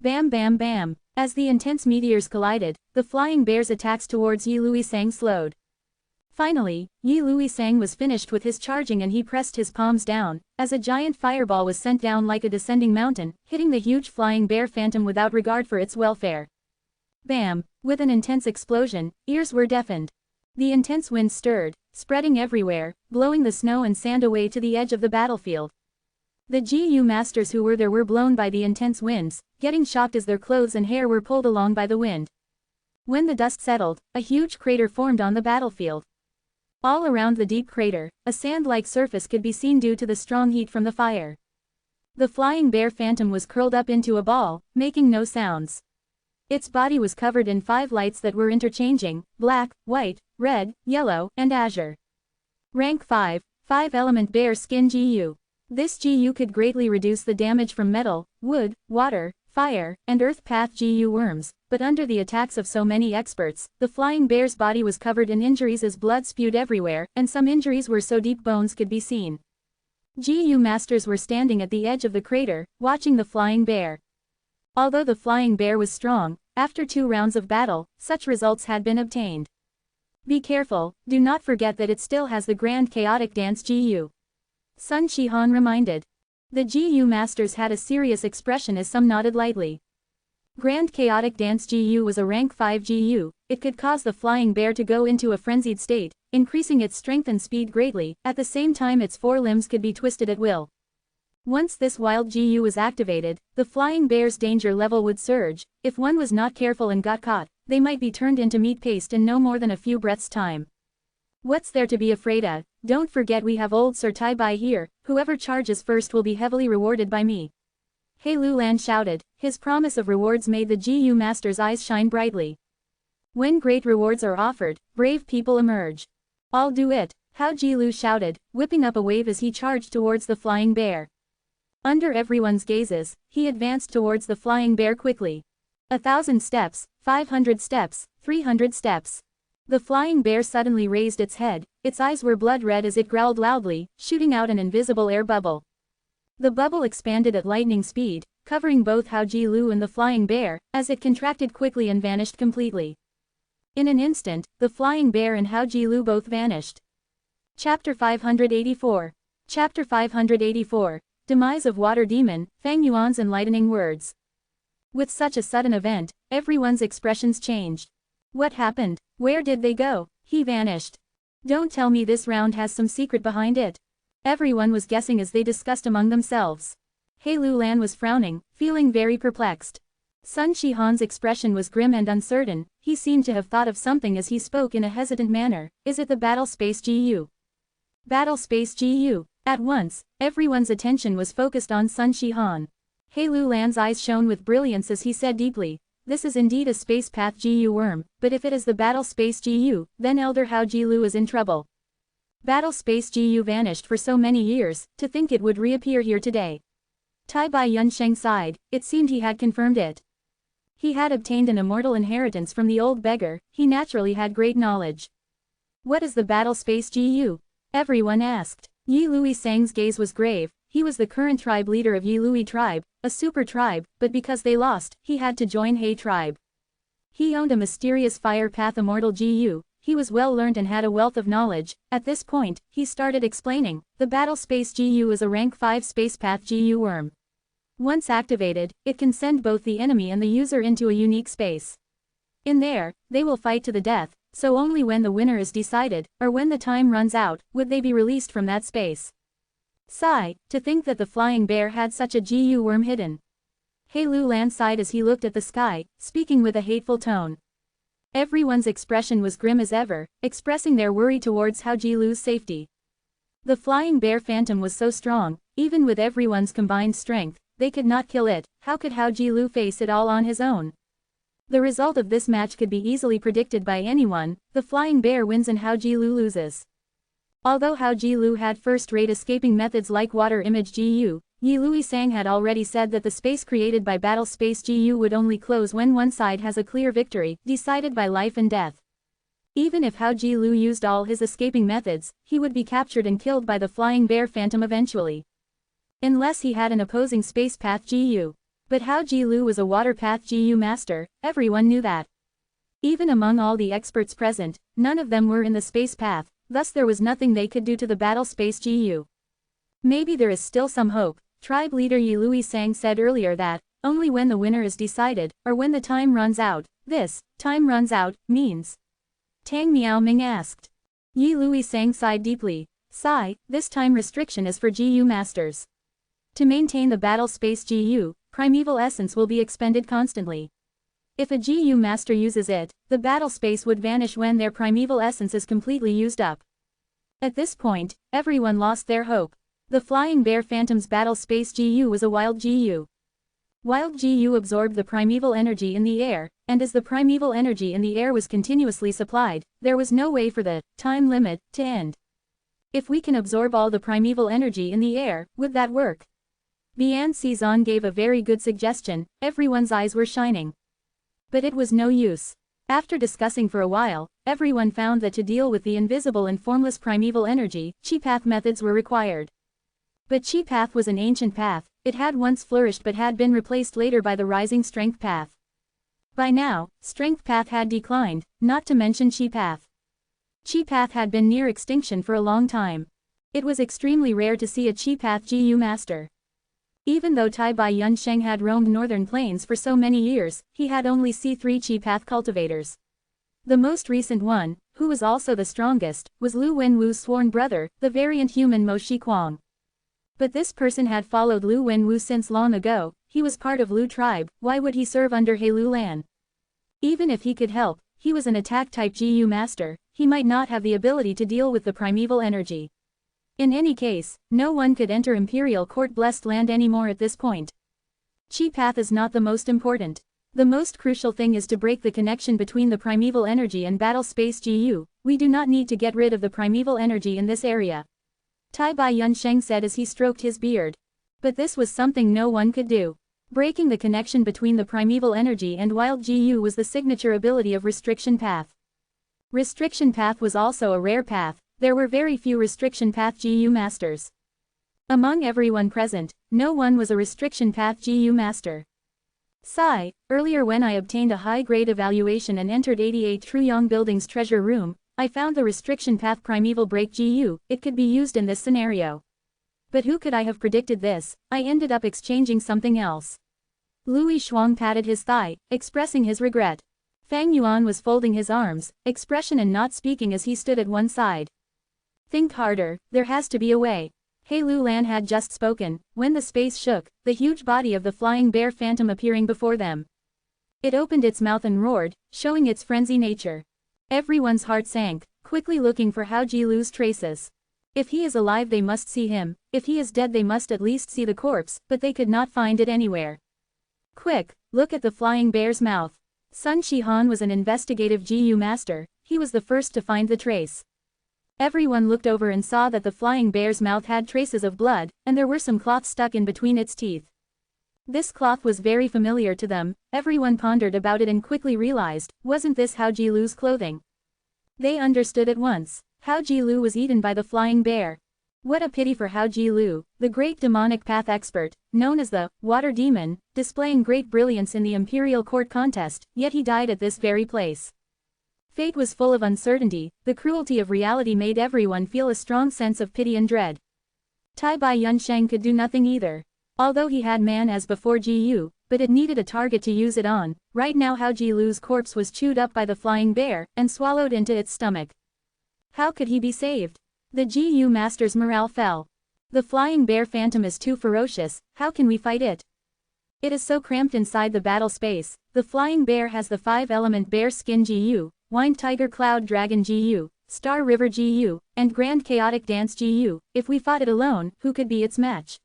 Bam bam bam. As the intense meteors collided, the flying bear's attacks towards Yi Luisang slowed. Finally, Yi Luisang was finished with his charging and he pressed his palms down, as a giant fireball was sent down like a descending mountain, hitting the huge flying bear phantom without regard for its welfare. Bam! With an intense explosion, ears were deafened. The intense wind stirred, spreading everywhere, blowing the snow and sand away to the edge of the battlefield. The GU masters who were there were blown by the intense winds, getting shocked as their clothes and hair were pulled along by the wind. When the dust settled, a huge crater formed on the battlefield. All around the deep crater, a sand-like surface could be seen due to the strong heat from the fire. The flying bear phantom was curled up into a ball, making no sounds. Its body was covered in 5 lights that were interchanging: black, white, red, yellow, and azure. Rank 5, 5-element bear skin GU. This GU could greatly reduce the damage from metal, wood, water, fire, and earth path GU worms, but under the attacks of so many experts, the flying bear's body was covered in injuries as blood spewed everywhere, and some injuries were so deep bones could be seen. GU masters were standing at the edge of the crater, watching the flying bear. Although the flying bear was strong, after 2 rounds of battle, such results had been obtained. Be careful, do not forget that it still has the Grand Chaotic Dance GU. Sun Shihan reminded. The GU masters had a serious expression as some nodded lightly. Grand Chaotic Dance GU was a rank 5 GU, it could cause the flying bear to go into a frenzied state, increasing its strength and speed greatly, at the same time its 4 limbs could be twisted at will. Once this wild GU was activated, the flying bear's danger level would surge. If one was not careful and got caught, they might be turned into meat paste in no more than a few breaths' time. What's there to be afraid of? Don't forget we have old Sir Tai Bai here, whoever charges first will be heavily rewarded by me. He Lulan shouted, his promise of rewards made the GU master's eyes shine brightly. When great rewards are offered, brave people emerge. I'll do it, Hao Ji Lu shouted, whipping up a wave as he charged towards the flying bear. Under everyone's gazes, he advanced towards the flying bear quickly. 1,000 steps, 500 steps, 300 steps. The flying bear suddenly raised its head, its eyes were blood red as it growled loudly, shooting out an invisible air bubble. The bubble expanded at lightning speed, covering both Hao Ji Lu and the flying bear, as it contracted quickly and vanished completely. In an instant, the flying bear and Hao Ji Lu both vanished. Chapter 584. Chapter 584. Demise of Water Demon, Fang Yuan's enlightening words. With such a sudden event, everyone's expressions changed. What happened? Where did they go? He vanished. Don't tell me this round has some secret behind it. Everyone was guessing as they discussed among themselves. He Lulan was frowning, feeling very perplexed. Sun Shihan's expression was grim and uncertain, he seemed to have thought of something as he spoke in a hesitant manner. Is it the Battle Space GU? Battle Space GU. At once, everyone's attention was focused on Sun Shihan. He Lulan's eyes shone with brilliance as he said deeply, this is indeed a space path GU worm, but if it is the Battle Space GU, then Elder Hao Ji Lu is in trouble. Battle Space GU vanished for so many years, to think it would reappear here today. Tai Bai Yunsheng sighed, it seemed he had confirmed it. He had obtained an immortal inheritance from the old beggar, he naturally had great knowledge. What is the Battle Space GU? Everyone asked. Yi Luisang's gaze was grave, he was the current tribe leader of Yi Lui tribe, a super tribe, but because they lost, he had to join He tribe. He owned a mysterious fire path immortal GU, he was well learned and had a wealth of knowledge. At this point, he started explaining, the Battle Space GU is a rank 5 space path GU worm. Once activated, it can send both the enemy and the user into a unique space. In there, they will fight to the death, so only when the winner is decided, or when the time runs out, would they be released from that space. Sigh, to think that the flying bear had such a GU worm hidden. He Lulan sighed as he looked at the sky, speaking with a hateful tone. Everyone's expression was grim as ever, expressing their worry towards Hao Ji Lu's safety. The flying bear phantom was so strong, even with everyone's combined strength, they could not kill it. How could Hao Ji Lu face it all on his own? The result of this match could be easily predicted by anyone, the flying bear wins and Hao Ji Lu loses. Although Hao Ji Lu had first-rate escaping methods like water image GU, Yi Luisang had already said that the space created by Battle Space GU would only close when one side has a clear victory, decided by life and death. Even if Hao Ji Lu used all his escaping methods, he would be captured and killed by the flying bear phantom eventually. Unless he had an opposing space path GU. But Hao Ji-lu was a water path GU master, everyone knew that. Even among all the experts present, none of them were in the space path, thus there was nothing they could do to the battle space GU. Maybe there is still some hope. Tribe leader Yi Lui Sang said earlier that, only when the winner is decided, or when the time runs out, this, time runs out, means. Tang Miao Ming asked. Yi Lui Sang sighed deeply. Sigh, this time restriction is for GU masters. To maintain the battle space GU, primeval essence will be expended constantly. If a GU master uses it, the battle space would vanish when their primeval essence is completely used up. At this point, everyone lost their hope. The Flying Bear Phantom's battle space GU was a wild GU. Wild GU absorbed the primeval energy in the air, and as the primeval energy in the air was continuously supplied, there was no way for the time limit to end. If we can absorb all the primeval energy in the air, would that work? Bian Cizan gave a very good suggestion, everyone's eyes were shining. But it was no use. After discussing for a while, everyone found that to deal with the invisible and formless primeval energy, chi path methods were required. But chi path was an ancient path, it had once flourished but had been replaced later by the rising strength path. By now, strength path had declined, not to mention chi path. Chi path had been near extinction for a long time. It was extremely rare to see a chi path GU master. Even though Tai Bai Yun Sheng had roamed northern plains for so many years, he had only C3 chi path cultivators. The most recent one, who was also the strongest, was Lu Wenwu's sworn brother, the variant human Mo Shi Kuang. But this person had followed Lu Wenwu since long ago, he was part of Lu tribe, why would he serve under He Lu Lan? Even if he could help, he was an attack-type GU master, he might not have the ability to deal with the primeval energy. In any case, no one could enter Imperial Court-blessed land anymore at this point. Chi path is not the most important. The most crucial thing is to break the connection between the primeval energy and battle space GU, we do not need to get rid of the primeval energy in this area. Tai Bai Yun Sheng said as he stroked his beard. But this was something no one could do. Breaking the connection between the primeval energy and wild GU was the signature ability of Restriction Path. Restriction Path was also a rare path, there were very few Restriction Path GU masters. Among everyone present, no one was a Restriction Path GU master. Sigh, earlier when I obtained a high-grade evaluation and entered 88 Truyong Building's treasure room, I found the Restriction Path Primeval Break GU, it could be used in this scenario. But who could I have predicted this? I ended up exchanging something else. Louis Shuang patted his thigh, expressing his regret. Fang Yuan was folding his arms, expression and not speaking as he stood at one side. Think harder, there has to be a way. He Lu Lan had just spoken, when the space shook, the huge body of the Flying Bear Phantom appearing before them. It opened its mouth and roared, showing its frenzy nature. Everyone's heart sank, quickly looking for Hao Ji-lu's traces. If he is alive they must see him, if he is dead they must at least see the corpse, but they could not find it anywhere. Quick, look at the flying bear's mouth. Sun Shihan was an investigative GU master, he was the first to find the trace. Everyone looked over and saw that the flying bear's mouth had traces of blood, and there were some cloths stuck in between its teeth. This cloth was very familiar to them, everyone pondered about it and quickly realized, wasn't this Hao Ji-lu's clothing? They understood at once, Hao Ji-lu was eaten by the flying bear. What a pity for Hao Ji-lu, the great demonic path expert, known as the Water Demon, displaying great brilliance in the Imperial Court contest, yet he died at this very place. Fate was full of uncertainty, the cruelty of reality made everyone feel a strong sense of pity and dread. Tai Bai Yun Sheng could do nothing either. Although he had man as before GU, but it needed a target to use it on, right now Hao Ji-lu's corpse was chewed up by the flying bear, and swallowed into its stomach. How could he be saved? The GU master's morale fell. The flying bear phantom is too ferocious, how can we fight it? It is so cramped inside the battle space, the flying bear has the 5-element bear skin GU, Wind Tiger Cloud Dragon GU, Star River GU, and Grand Chaotic Dance GU, if we fought it alone, who could be its match?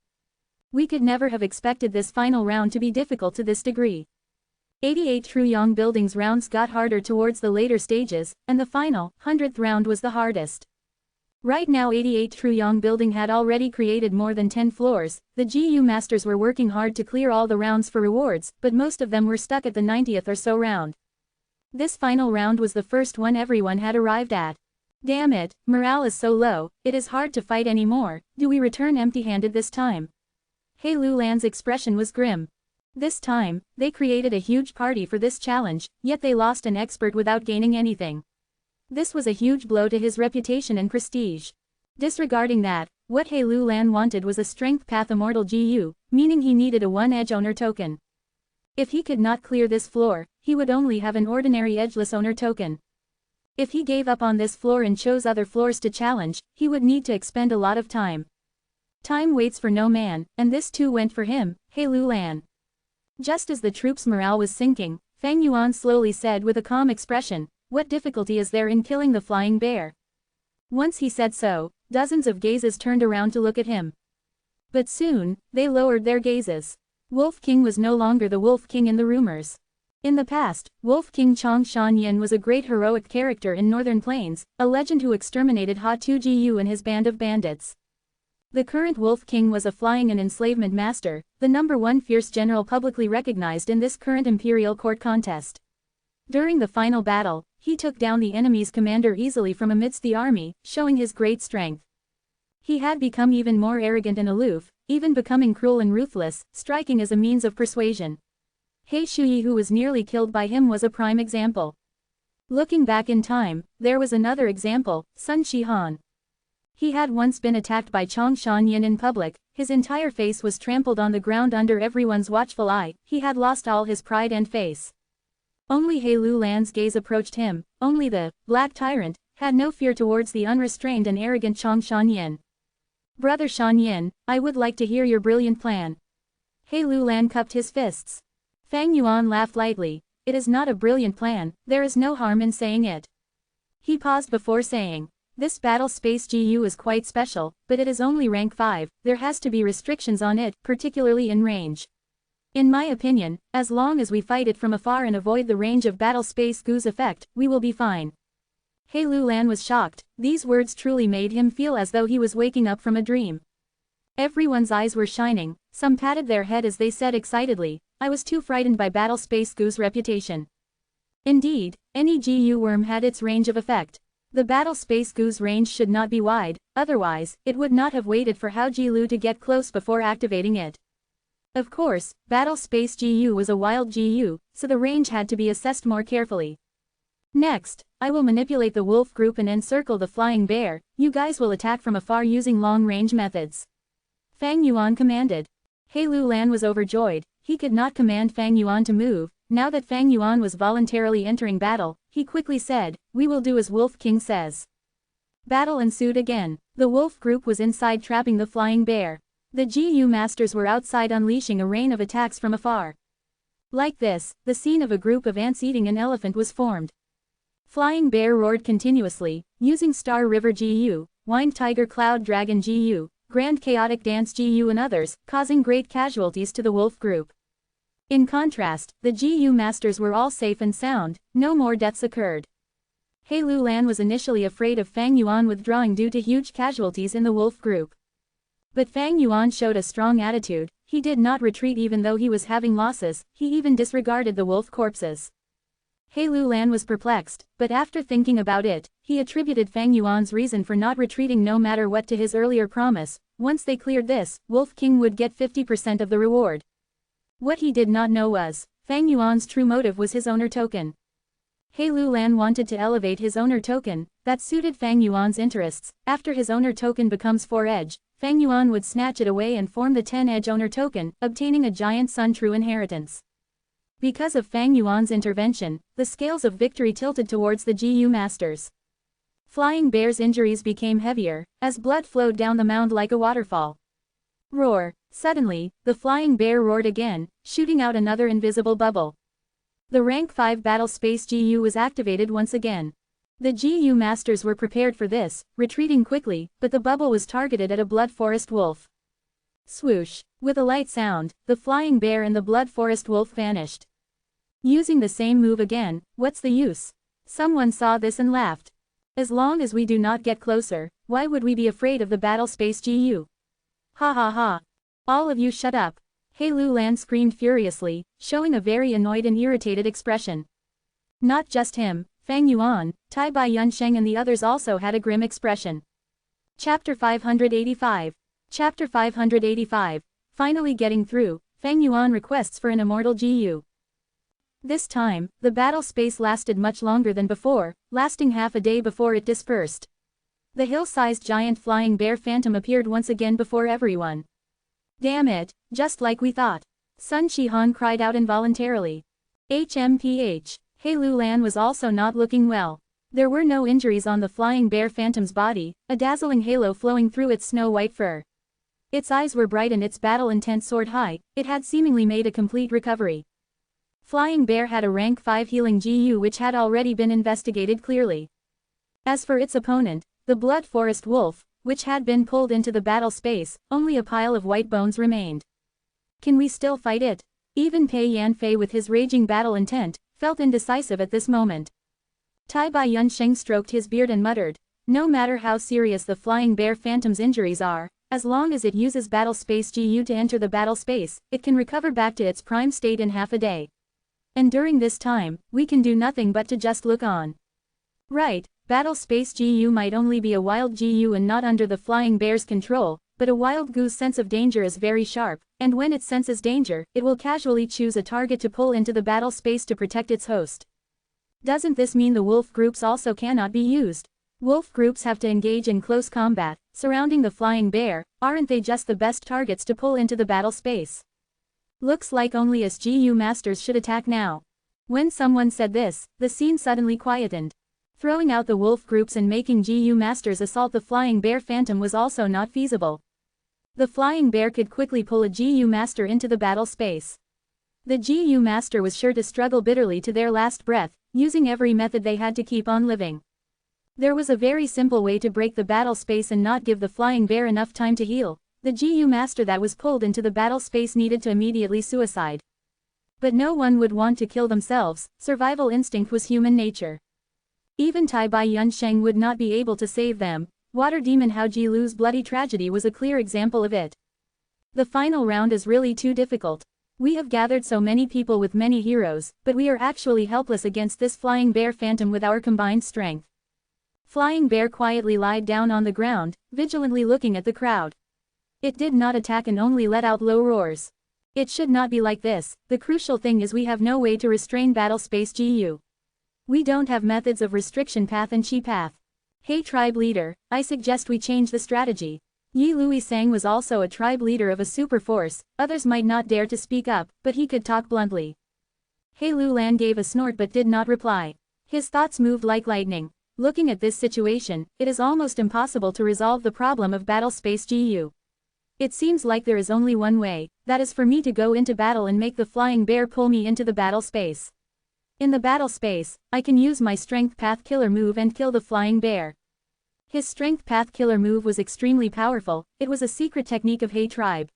We could never have expected this final round to be difficult to this degree. 88 Truyong Building's rounds got harder towards the later stages, and the final, 100th round was the hardest. Right now 88 Truyong Building had already created more than 10 floors, the GU masters were working hard to clear all the rounds for rewards, but most of them were stuck at the 90th or so round. This final round was the first one everyone had arrived at. Damn it, morale is so low, it is hard to fight anymore, do we return empty-handed this time? He Lu Lan's expression was grim. This time, they created a huge party for this challenge, yet they lost an expert without gaining anything. This was a huge blow to his reputation and prestige. Disregarding that, what He Lu Lan wanted was a strength path immortal GU, meaning he needed a one-edge owner token. If he could not clear this floor, he would only have an ordinary edgeless owner token. If he gave up on this floor and chose other floors to challenge, he would need to expend a lot of time. Time waits for no man, and this too went for him, He Lu Lan. Just as the troops' morale was sinking, Fang Yuan slowly said with a calm expression, "What difficulty is there in killing the flying bear?" Once he said so, dozens of gazes turned around to look at him. But soon, they lowered their gazes. Wolf King was no longer the Wolf King in the rumors. In the past, Wolf King Chong Shan Yin was a great heroic character in Northern Plains, a legend who exterminated Ha Tu Gu and his band of bandits. The current Wolf King was a flying and enslavement master, the #1 fierce general publicly recognized in this current imperial court contest. During the final battle, he took down the enemy's commander easily from amidst the army, showing his great strength. He had become even more arrogant and aloof, even becoming cruel and ruthless, striking as a means of persuasion. He Shuyi, who was nearly killed by him, was a prime example. Looking back in time, there was another example, Sun Shihan. He had once been attacked by Chong Shan Yin in public, his entire face was trampled on the ground under everyone's watchful eye, he had lost all his pride and face. Only He Lu Lan's gaze approached him, only the Black Tyrant had no fear towards the unrestrained and arrogant Chong Shan Yin. "Brother Shan Yin, I would like to hear your brilliant plan." He Lu Lan cupped his fists. Fang Yuan laughed lightly. "It is not a brilliant plan, there is no harm in saying it." He paused before saying, "This battle space GU is quite special, but it is only rank 5, there has to be restrictions on it, particularly in range. In my opinion, as long as we fight it from afar and avoid the range of battle space GU's effect, we will be fine." He Lu Lan was shocked, these words truly made him feel as though he was waking up from a dream. Everyone's eyes were shining, some patted their head as they said excitedly, "I was too frightened by battle space GU's reputation." Indeed, any GU worm had its range of effect. The battle space GU's range should not be wide, otherwise, it would not have waited for Hao Jilu to get close before activating it. Of course, battle space GU was a wild GU, so the range had to be assessed more carefully. "Next, I will manipulate the wolf group and encircle the flying bear, you guys will attack from afar using long-range methods." Fang Yuan commanded. He Lu Lan was overjoyed, he could not command Fang Yuan to move, now that Fang Yuan was voluntarily entering battle, he quickly said, "We will do as Wolf King says." Battle ensued again. The wolf group was inside trapping the flying bear. The GU masters were outside unleashing a rain of attacks from afar. Like this, the scene of a group of ants eating an elephant was formed. Flying bear roared continuously, using Star River GU, Winged Tiger Cloud Dragon GU, Grand Chaotic Dance GU and others, causing great casualties to the wolf group. In contrast, the GU masters were all safe and sound, no more deaths occurred. He Lu Lan was initially afraid of Fang Yuan withdrawing due to huge casualties in the wolf group. But Fang Yuan showed a strong attitude, he did not retreat even though he was having losses, he even disregarded the wolf corpses. He Lu Lan was perplexed, but after thinking about it, he attributed Fang Yuan's reason for not retreating no matter what to his earlier promise, once they cleared this, Wolf King would get 50% of the reward. What he did not know was, Fang Yuan's true motive was his owner token. He Lu Lan wanted to elevate his owner token, that suited Fang Yuan's interests. After his owner token becomes 4-edge, Fang Yuan would snatch it away and form the 10-edge owner token, obtaining a giant Sun true inheritance. Because of Fang Yuan's intervention, the scales of victory tilted towards the GU masters. Flying Bear's injuries became heavier, as blood flowed down the mound like a waterfall. Roar! Suddenly, the Flying Bear roared again, shooting out another invisible bubble. The rank 5 battle space GU was activated once again. The GU masters were prepared for this, retreating quickly, but the bubble was targeted at a blood forest wolf. Swoosh! With a light sound, the Flying Bear and the blood forest wolf vanished. Using the same move again, what's the use? Someone saw this and laughed. As long as we do not get closer, why would we be afraid of the battle space GU? Ha ha ha. All of you shut up. He Lu Lan screamed furiously, showing a very annoyed and irritated expression. Not just him, Fang Yuan, Tai Bai Yunsheng and the others also had a grim expression. Chapter 585. Chapter 585. Finally getting through, Feng Yuan requests for an immortal GU. This time, the battle space lasted much longer than before, lasting half a day before it dispersed. The hill-sized giant flying bear phantom appeared once again before everyone. Damn it, just like we thought. Sun Shihan cried out involuntarily. HMPH. He Lulan was also not looking well. There were no injuries on the flying bear phantom's body, a dazzling halo flowing through its snow-white fur. Its eyes were bright and its battle intent soared high, it had seemingly made a complete recovery. Flying bear had a rank 5 healing GU which had already been investigated clearly. As for its opponent, the blood forest wolf, which had been pulled into the battle space, only a pile of white bones remained. Can we still fight it? Even Pei Yanfei with his raging battle intent, felt indecisive at this moment. Tai Bai Yunsheng stroked his beard and muttered, no matter how serious the flying bear phantom's injuries are, as long as it uses battle space GU to enter the battle space, it can recover back to its prime state in half a day. And during this time, we can do nothing but to just look on. Right, battle space GU might only be a wild GU and not under the flying bear's control, but a wild goo's sense of danger is very sharp, and when it senses danger, it will casually choose a target to pull into the battle space to protect its host. Doesn't this mean the wolf groups also cannot be used? Wolf groups have to engage in close combat, surrounding the flying bear, aren't they just the best targets to pull into the battle space? Looks like only us GU masters should attack now. When someone said this, the scene suddenly quietened. Throwing out the wolf groups and making GU masters assault the flying bear phantom was also not feasible. The flying bear could quickly pull a GU master into the battle space. The GU master was sure to struggle bitterly to their last breath, using every method they had to keep on living. There was a very simple way to break the battle space and not give the flying bear enough time to heal. The GU master that was pulled into the battle space needed to immediately suicide. But no one would want to kill themselves, survival instinct was human nature. Even Tai Bai Yunsheng would not be able to save them. Water Demon Hao Jilu's bloody tragedy was a clear example of it. The final round is really too difficult. We have gathered so many people with many heroes, but we are actually helpless against this flying bear phantom with our combined strength. Flying bear quietly lied down on the ground, vigilantly looking at the crowd. It did not attack and only let out low roars. It should not be like this. The crucial thing is we have no way to restrain battle space GU. We don't have methods of restriction path and chi path. Hey tribe leader, I suggest we change the strategy. Yi Lui Sang was also a tribe leader of a super force, others might not dare to speak up, but he could talk bluntly. He Lulan gave a snort but did not reply. His thoughts moved like lightning. Looking at this situation, it is almost impossible to resolve the problem of battle space GU. It seems like there is only one way, that is for me to go into battle and make the flying bear pull me into the battle space. In the battle space, I can use my strength path killer move and kill the flying bear. His strength path killer move was extremely powerful, it was a secret technique of He tribe.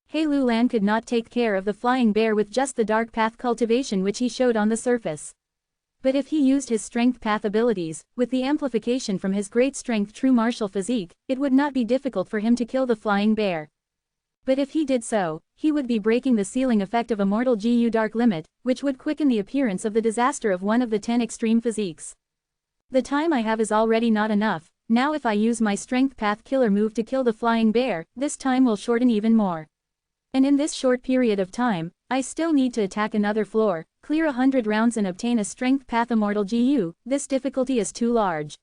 He Lulan could not take care of the flying bear with just the dark path cultivation which he showed on the surface. But if he used his strength path abilities, with the amplification from his great strength true martial physique, it would not be difficult for him to kill the flying bear. But if he did so, he would be breaking the ceiling effect of Immortal GU Dark Limit, which would quicken the appearance of the disaster of one of the 10 extreme physiques. The time I have is already not enough, now if I use my strength path killer move to kill the flying bear, this time will shorten even more. And in this short period of time, I still need to attack another floor, clear 100 rounds and obtain a strength path Immortal GU, this difficulty is too large.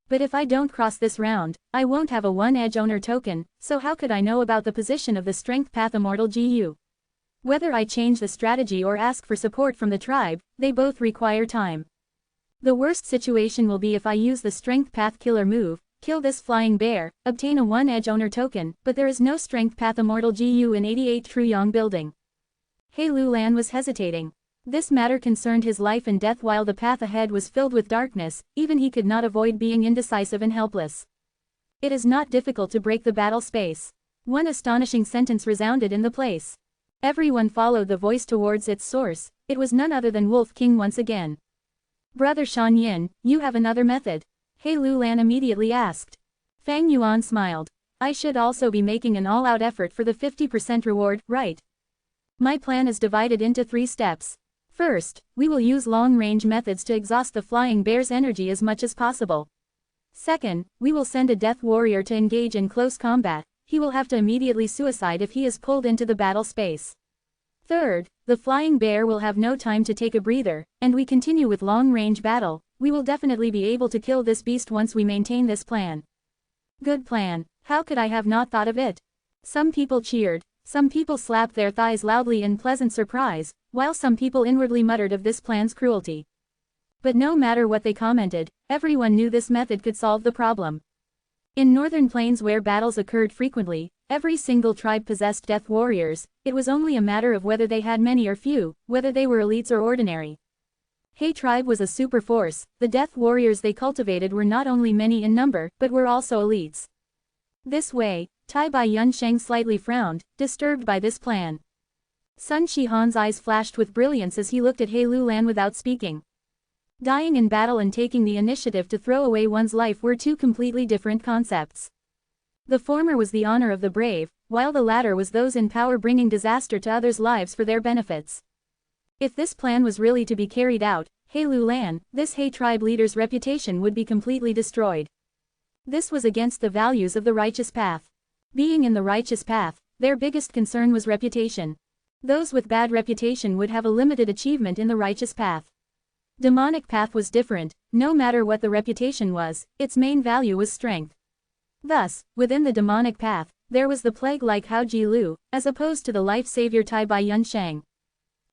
But if I don't cross this round, I won't have a 1-edge owner token, so how could I know about the position of the strength path Immortal GU? Whether I change the strategy or ask for support from the tribe, they both require time. The worst situation will be if I use the strength path killer move, kill this flying bear, obtain a 1-edge owner token, but there is no strength path Immortal GU in 88 Truyong building. He Lulan was hesitating. This matter concerned his life and death while the path ahead was filled with darkness, even he could not avoid being indecisive and helpless. It is not difficult to break the battle space. One astonishing sentence resounded in the place. Everyone followed the voice towards its source, it was none other than Wolf King once again. Brother Shan Yin, you have another method? He Lulan immediately asked. Feng Yuan smiled. I should also be making an all-out effort for the 50% reward, right? My plan is divided into 3 steps. First, we will use long-range methods to exhaust the flying bear's energy as much as possible. Second, we will send a death warrior to engage in close combat, he will have to immediately suicide if he is pulled into the battle space. Third, the flying bear will have no time to take a breather, and we continue with long-range battle. We will definitely be able to kill this beast once we maintain this plan. Good plan. How could I have not thought of it? Some people cheered, some people slapped their thighs loudly in pleasant surprise, while some people inwardly muttered of this plan's cruelty. But no matter what they commented, everyone knew this method could solve the problem. In northern plains where battles occurred frequently, every single tribe possessed death warriors. It was only a matter of whether they had many or few, whether they were elites or ordinary. He tribe was a super force. The death warriors they cultivated were not only many in number, but were also elites. This way, Tai Bai Yunsheng slightly frowned, disturbed by this plan. Sun Shihan's eyes flashed with brilliance as he looked at He Lulan without speaking. Dying in battle and taking the initiative to throw away one's life were two completely different concepts. The former was the honor of the brave, while the latter was those in power bringing disaster to others' lives for their benefits. If this plan was really to be carried out, He Lulan, this He tribe leader's reputation would be completely destroyed. This was against the values of the righteous path. Being in the righteous path, their biggest concern was reputation. Those with bad reputation would have a limited achievement in the righteous path. Demonic path was different. No matter what the reputation was, its main value was strength. Thus, within the demonic path, there was the plague like Hao Ji Lu, as opposed to the life-savior Tai Bai Yunsheng.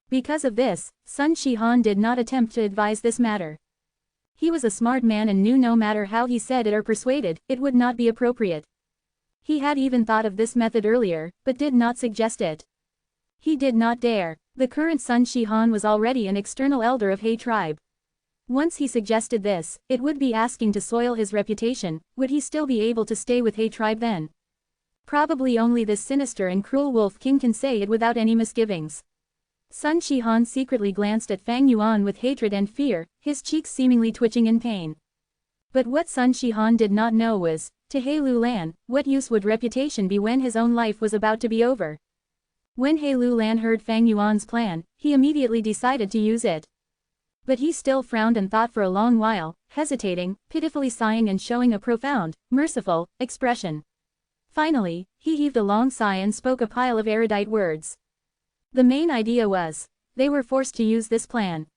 Because of this, Sun Shihan did not attempt to advise this matter. He was a smart man and knew no matter how he said it or persuaded, it would not be appropriate. He had even thought of this method earlier, but did not suggest it. He did not dare. The current Sun Shihan was already an external elder of He tribe. Once he suggested this, it would be asking to soil his reputation. Would he still be able to stay with He tribe then? Probably only this sinister and cruel Wolf King can say it without any misgivings. Sun Shihan secretly glanced at Fang Yuan with hatred and fear, his cheeks seemingly twitching in pain. But what Sun Shihan did not know was, to He Lulan, what use would reputation be when his own life was about to be over? When He Lulan heard Fang Yuan's plan, he immediately decided to use it. But he still frowned and thought for a long while, hesitating, pitifully sighing and showing a profound, merciful, expression. Finally, he heaved a long sigh and spoke a pile of erudite words. The main idea was, they were forced to use this plan.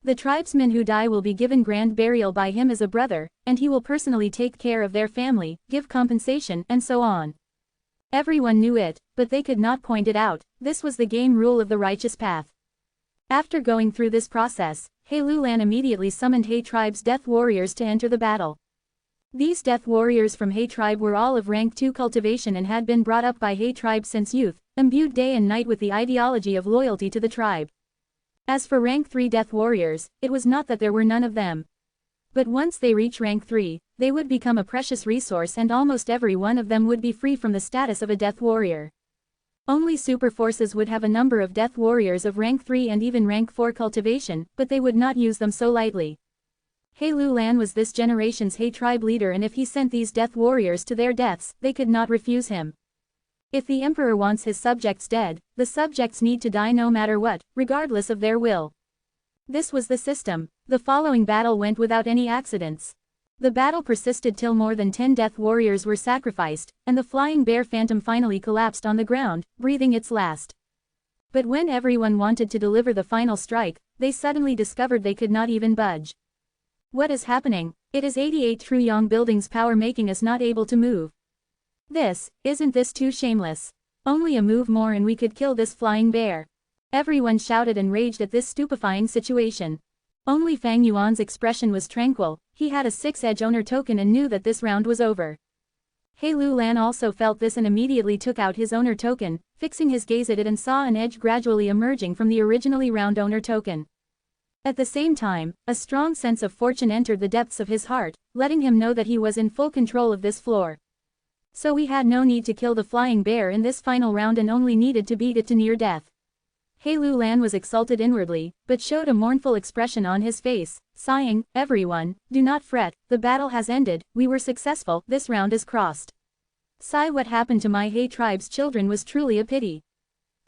The tribesmen who die will be given grand burial by him as a brother, and he will personally take care of their family, give compensation, and so on. Everyone knew it, but they could not point it out. This was the game rule of the righteous path. After going through this process, He Lulan immediately summoned He tribe's death warriors to enter the battle. These death warriors from He tribe were all of rank 2 cultivation and had been brought up by He tribe since youth, imbued day and night with the ideology of loyalty to the tribe. As for rank 3 death warriors, it was not that there were none of them. But once they reach rank 3, they would become a precious resource and almost every one of them would be free from the status of a death warrior. Only super forces would have a number of death warriors of rank 3 and even rank 4 cultivation, but they would not use them so lightly. He Lulan was this generation's He tribe leader, and if he sent these death warriors to their deaths, they could not refuse him. If the emperor wants his subjects dead, the subjects need to die no matter what, regardless of their will. This was the system. The following battle went without any accidents. The battle persisted till more than 10 death warriors were sacrificed, and the flying bear phantom finally collapsed on the ground, breathing its last. But when everyone wanted to deliver the final strike, they suddenly discovered they could not even budge. What is happening? It is 88 Truyong buildings power making us not able to move. Isn't this too shameless? Only a move more and we could kill this flying bear. Everyone shouted and raged at this stupefying situation. Only Fang Yuan's expression was tranquil. He had a 6-edge owner token and knew that this round was over. He Lulan also felt this and immediately took out his owner token, fixing his gaze at it and saw an edge gradually emerging from the originally round owner token. At the same time, a strong sense of fortune entered the depths of his heart, letting him know that he was in full control of this floor. So he had no need to kill the flying bear in this final round and only needed to beat it to near death. He Lulan was exalted inwardly, but showed a mournful expression on his face, sighing, "Everyone, do not fret, the battle has ended, we were successful, this round is crossed. Sigh, what happened to my He tribe's children was truly a pity.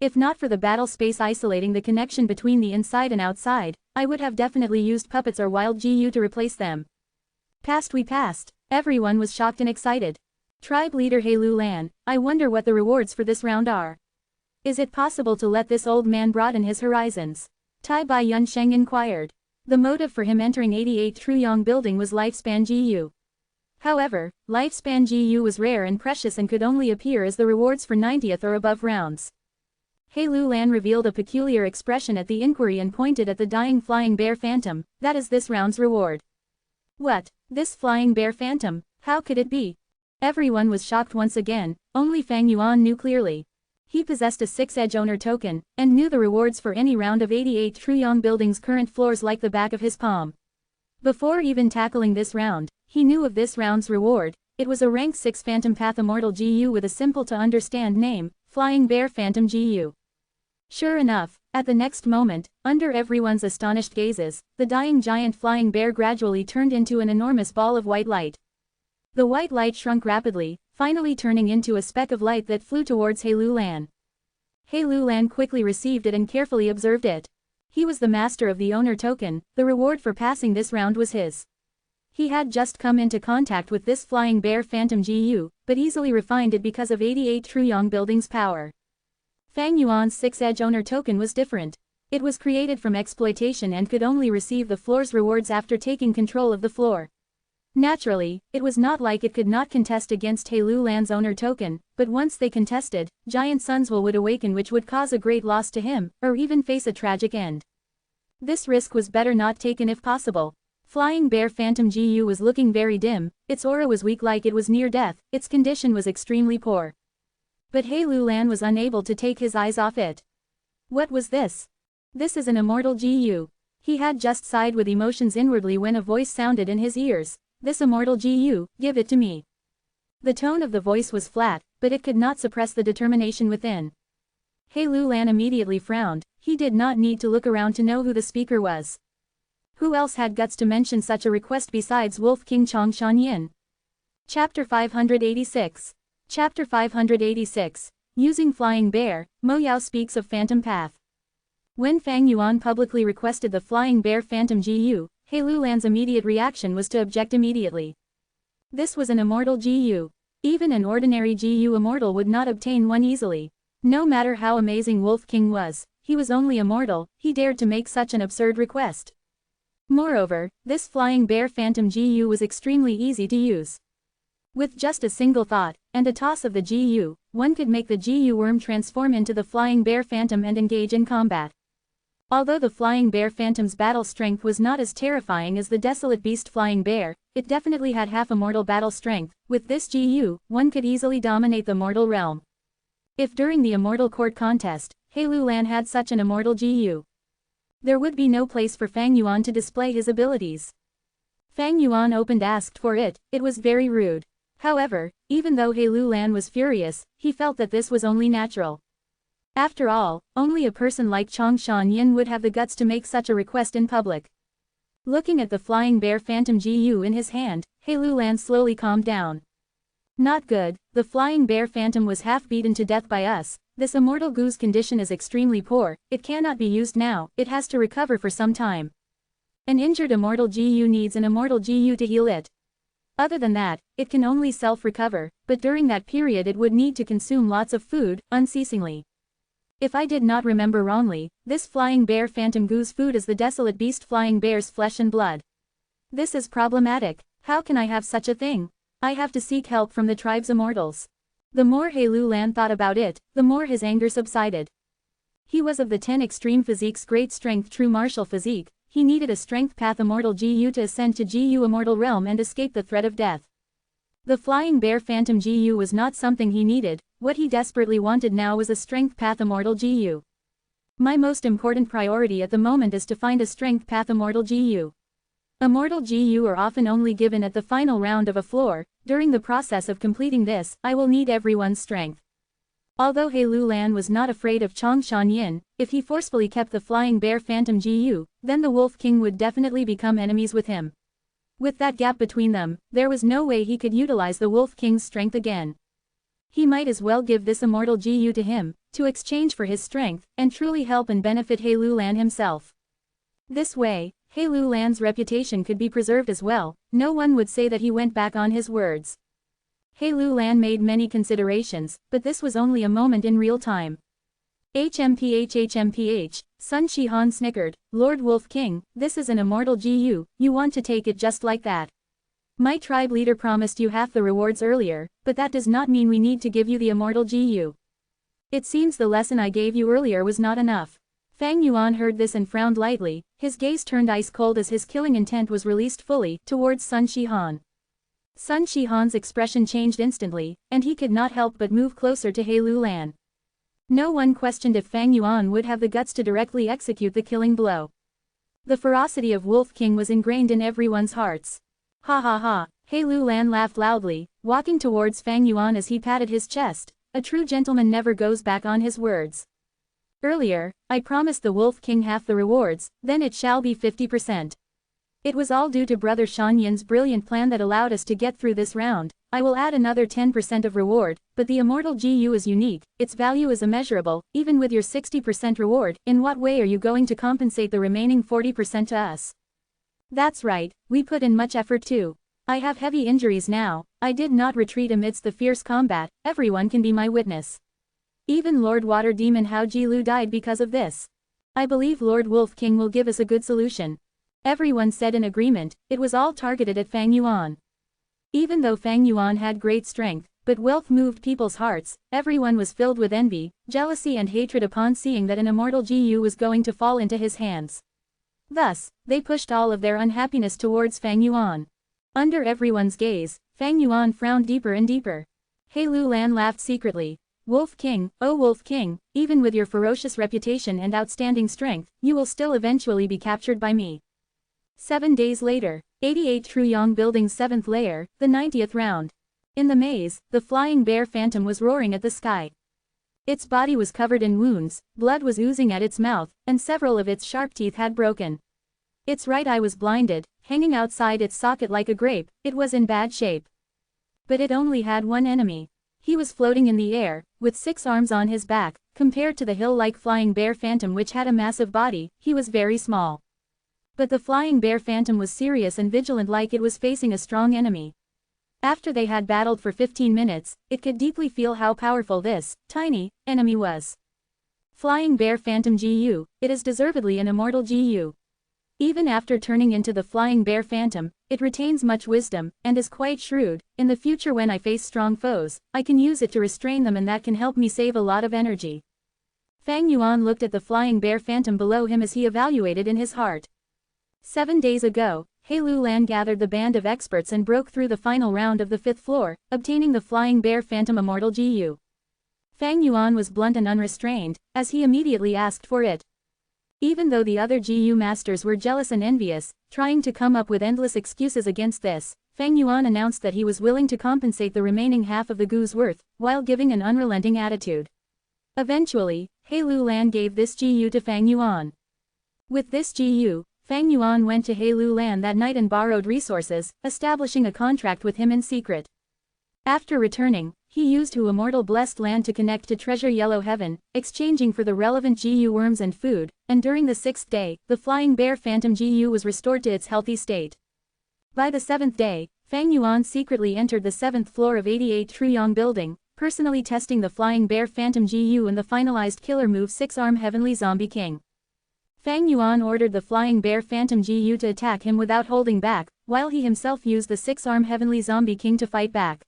If not for the battle space isolating the connection between the inside and outside, I would have definitely used puppets or wild GU to replace them." We passed. Everyone was shocked and excited. Tribe leader He Lulan, I wonder what the rewards for this round are. Is it possible to let this old man broaden his horizons? Tai Bai Yunsheng inquired. The motive for him entering 88 Truyong building was lifespan GU. However, lifespan GU was rare and precious and could only appear as the rewards for 90th or above rounds. He Lulan revealed a peculiar expression at the inquiry and pointed at the dying flying bear phantom. That is this round's reward. What? This flying bear phantom? How could it be? Everyone was shocked once again. Only Fang Yuan knew clearly. He possessed a 6-edge owner token, and knew the rewards for any round of 88 Truyong building's current floors like the back of his palm. Before even tackling this round, he knew of this round's reward. It was a rank 6 Phantom Path Immortal GU with a simple to understand name, Flying Bear Phantom GU. Sure enough, at the next moment, under everyone's astonished gazes, the dying giant flying bear gradually turned into an enormous ball of white light. The white light shrunk rapidly, finally turning into a speck of light that flew towards He Lulan. He Lulan quickly received it and carefully observed it. He was the master of the owner token, the reward for passing this round was his. He had just come into contact with this flying bear phantom GU, but easily refined it because of 88 Truyong building's power. Fang Yuan's 6-edge owner token was different. It was created from exploitation and could only receive the floor's rewards after taking control of the floor. Naturally, it was not like it could not contest against He Lulan's owner token, but once they contested, Giant Sunswell would awaken, which would cause a great loss to him, or even face a tragic end. This risk was better not taken if possible. Flying Bear Phantom GU was looking very dim, its aura was weak like it was near death, its condition was extremely poor. But He Lulan was unable to take his eyes off it. What was this? This is an immortal GU. He had just sighed with emotions inwardly when a voice sounded in his ears. This immortal GU, give it to me. The tone of the voice was flat, but it could not suppress the determination within. He Lulan immediately frowned. He did not need to look around to know who the speaker was. Who else had guts to mention such a request besides Wolf King Chongshan Yin? Chapter 586. Chapter 586. Using Flying Bear, Mo Yao speaks of Phantom Path. When Fang Yuan publicly requested the Flying Bear Phantom GU, He Lulan's immediate reaction was to object immediately. This was an immortal GU. Even an ordinary GU immortal would not obtain one easily. No matter how amazing Wolf King was, he was only immortal, he dared to make such an absurd request. Moreover, this Flying Bear Phantom GU was extremely easy to use. With just a single thought, and a toss of the GU, one could make the GU worm transform into the Flying Bear Phantom and engage in combat. Although the Flying Bear Phantom's battle strength was not as terrifying as the Desolate Beast Flying Bear, it definitely had half immortal battle strength. With this GU, one could easily dominate the mortal realm. If during the Immortal Court contest, He Lulan had such an immortal GU, there would be no place for Fang Yuan to display his abilities. Fang Yuan asked for it, it was very rude. However, even though He Lulan was furious, he felt that this was only natural. After all, only a person like Chongshan Yin would have the guts to make such a request in public. Looking at the Flying Bear Phantom GU in his hand, He Lulan slowly calmed down. Not good, the Flying Bear Phantom was half beaten to death by us. This immortal GU's condition is extremely poor, it cannot be used now, it has to recover for some time. An injured immortal GU needs an immortal GU to heal it. Other than that, it can only self-recover, but during that period it would need to consume lots of food, unceasingly. If I did not remember wrongly, this Flying Bear Phantom GU's food is the Desolate Beast Flying Bear's flesh and blood. This is problematic. How can I have such a thing? I have to seek help from the tribe's immortals. The more He Lulan thought about it, the more his anger subsided. He was of the 10 extreme physique's great strength true martial physique, he needed a strength path immortal GU to ascend to GU immortal realm and escape the threat of death. The Flying Bear Phantom GU was not something he needed, what he desperately wanted now was a strength path immortal GU. My most important priority at the moment is to find a strength path immortal GU. Immortal GU are often only given at the final round of a floor. During the process of completing this, I will need everyone's strength. Although He Lulan was not afraid of Chongshan Yin, if he forcefully kept the Flying Bear Phantom GU, then the Wolf King would definitely become enemies with him. With that gap between them, there was no way he could utilize the Wolf King's strength again. He might as well give this immortal GU to him, to exchange for his strength, and truly help and benefit He Lulan himself. This way, He Lulan's reputation could be preserved as well, no one would say that he went back on his words. He Lulan made many considerations, but this was only a moment in real time. HMPH, Sun Shihan snickered. Lord Wolf King, this is an immortal GU, you want to take it just like that. My tribe leader promised you half the rewards earlier, but that does not mean we need to give you the immortal GU. It seems the lesson I gave you earlier was not enough. Fang Yuan heard this and frowned lightly, his gaze turned ice cold as his killing intent was released fully, towards Sun Shihan. Sun Shihan's expression changed instantly, and he could not help but move closer to He Lulan. No one questioned if Fang Yuan would have the guts to directly execute the killing blow. The ferocity of Wolf King was ingrained in everyone's hearts. Ha ha ha, He Lulan laughed loudly, walking towards Fang Yuan as he patted his chest. A true gentleman never goes back on his words. Earlier, I promised the Wolf King half the rewards, then it shall be 50%. It was all due to Brother Shan Yin's brilliant plan that allowed us to get through this round. I will add another 10% of reward, but the Immortal GU is unique, its value is immeasurable, even with your 60% reward. In what way are you going to compensate the remaining 40% to us? That's right, we put in much effort too. I have heavy injuries now, I did not retreat amidst the fierce combat, everyone can be my witness. Even Lord Water Demon Hao Jilu died because of this. I believe Lord Wolf King will give us a good solution. Everyone said in agreement, it was all targeted at Fang Yuan. Even though Fang Yuan had great strength, but wealth moved people's hearts, everyone was filled with envy, jealousy and hatred upon seeing that an immortal GU was going to fall into his hands. Thus, they pushed all of their unhappiness towards Fang Yuan. Under everyone's gaze, Fang Yuan frowned deeper and deeper. He Lulan laughed secretly. Wolf King, oh Wolf King, even with your ferocious reputation and outstanding strength, you will still eventually be captured by me. 7 days later, 88 Truyong Building's 7th layer, the 90th round. In the maze, the flying bear phantom was roaring at the sky. Its body was covered in wounds, blood was oozing at its mouth, and several of its sharp teeth had broken. Its right eye was blinded, hanging outside its socket like a grape, it was in bad shape. But it only had one enemy. He was floating in the air, with 6 arms on his back. Compared to the hill-like flying bear phantom which had a massive body, he was very small. But the flying bear phantom was serious and vigilant like it was facing a strong enemy. After they had battled for 15 minutes, it could deeply feel how powerful this, tiny, enemy was. Flying bear phantom GU, it is deservedly an immortal GU. Even after turning into the flying bear phantom, it retains much wisdom, and is quite shrewd. In the future when I face strong foes, I can use it to restrain them and that can help me save a lot of energy. Fang Yuan looked at the flying bear phantom below him as he evaluated in his heart. 7 days ago, He Lulan gathered the band of experts and broke through the final round of the 5th floor, obtaining the flying bear phantom immortal GU. Fang Yuan was blunt and unrestrained, as he immediately asked for it. Even though the other GU masters were jealous and envious, trying to come up with endless excuses against this, Fang Yuan announced that he was willing to compensate the remaining half of the GU's worth, while giving an unrelenting attitude. Eventually, He Lulan gave this GU to Fang Yuan. With this GU, Fang Yuan went to He Lulan that night and borrowed resources, establishing a contract with him in secret. After returning, he used Hu Immortal Blessed Land to connect to Treasure Yellow Heaven, exchanging for the relevant GU worms and food, and during the 6th day, the Flying Bear Phantom GU was restored to its healthy state. By the 7th day, Fang Yuan secretly entered the 7th floor of 88 Truyong Building, personally testing the Flying Bear Phantom GU and the finalized killer move 6-arm Heavenly Zombie King. Fang Yuan ordered the Flying Bear Phantom GU to attack him without holding back, while he himself used the 6-arm Heavenly Zombie King to fight back.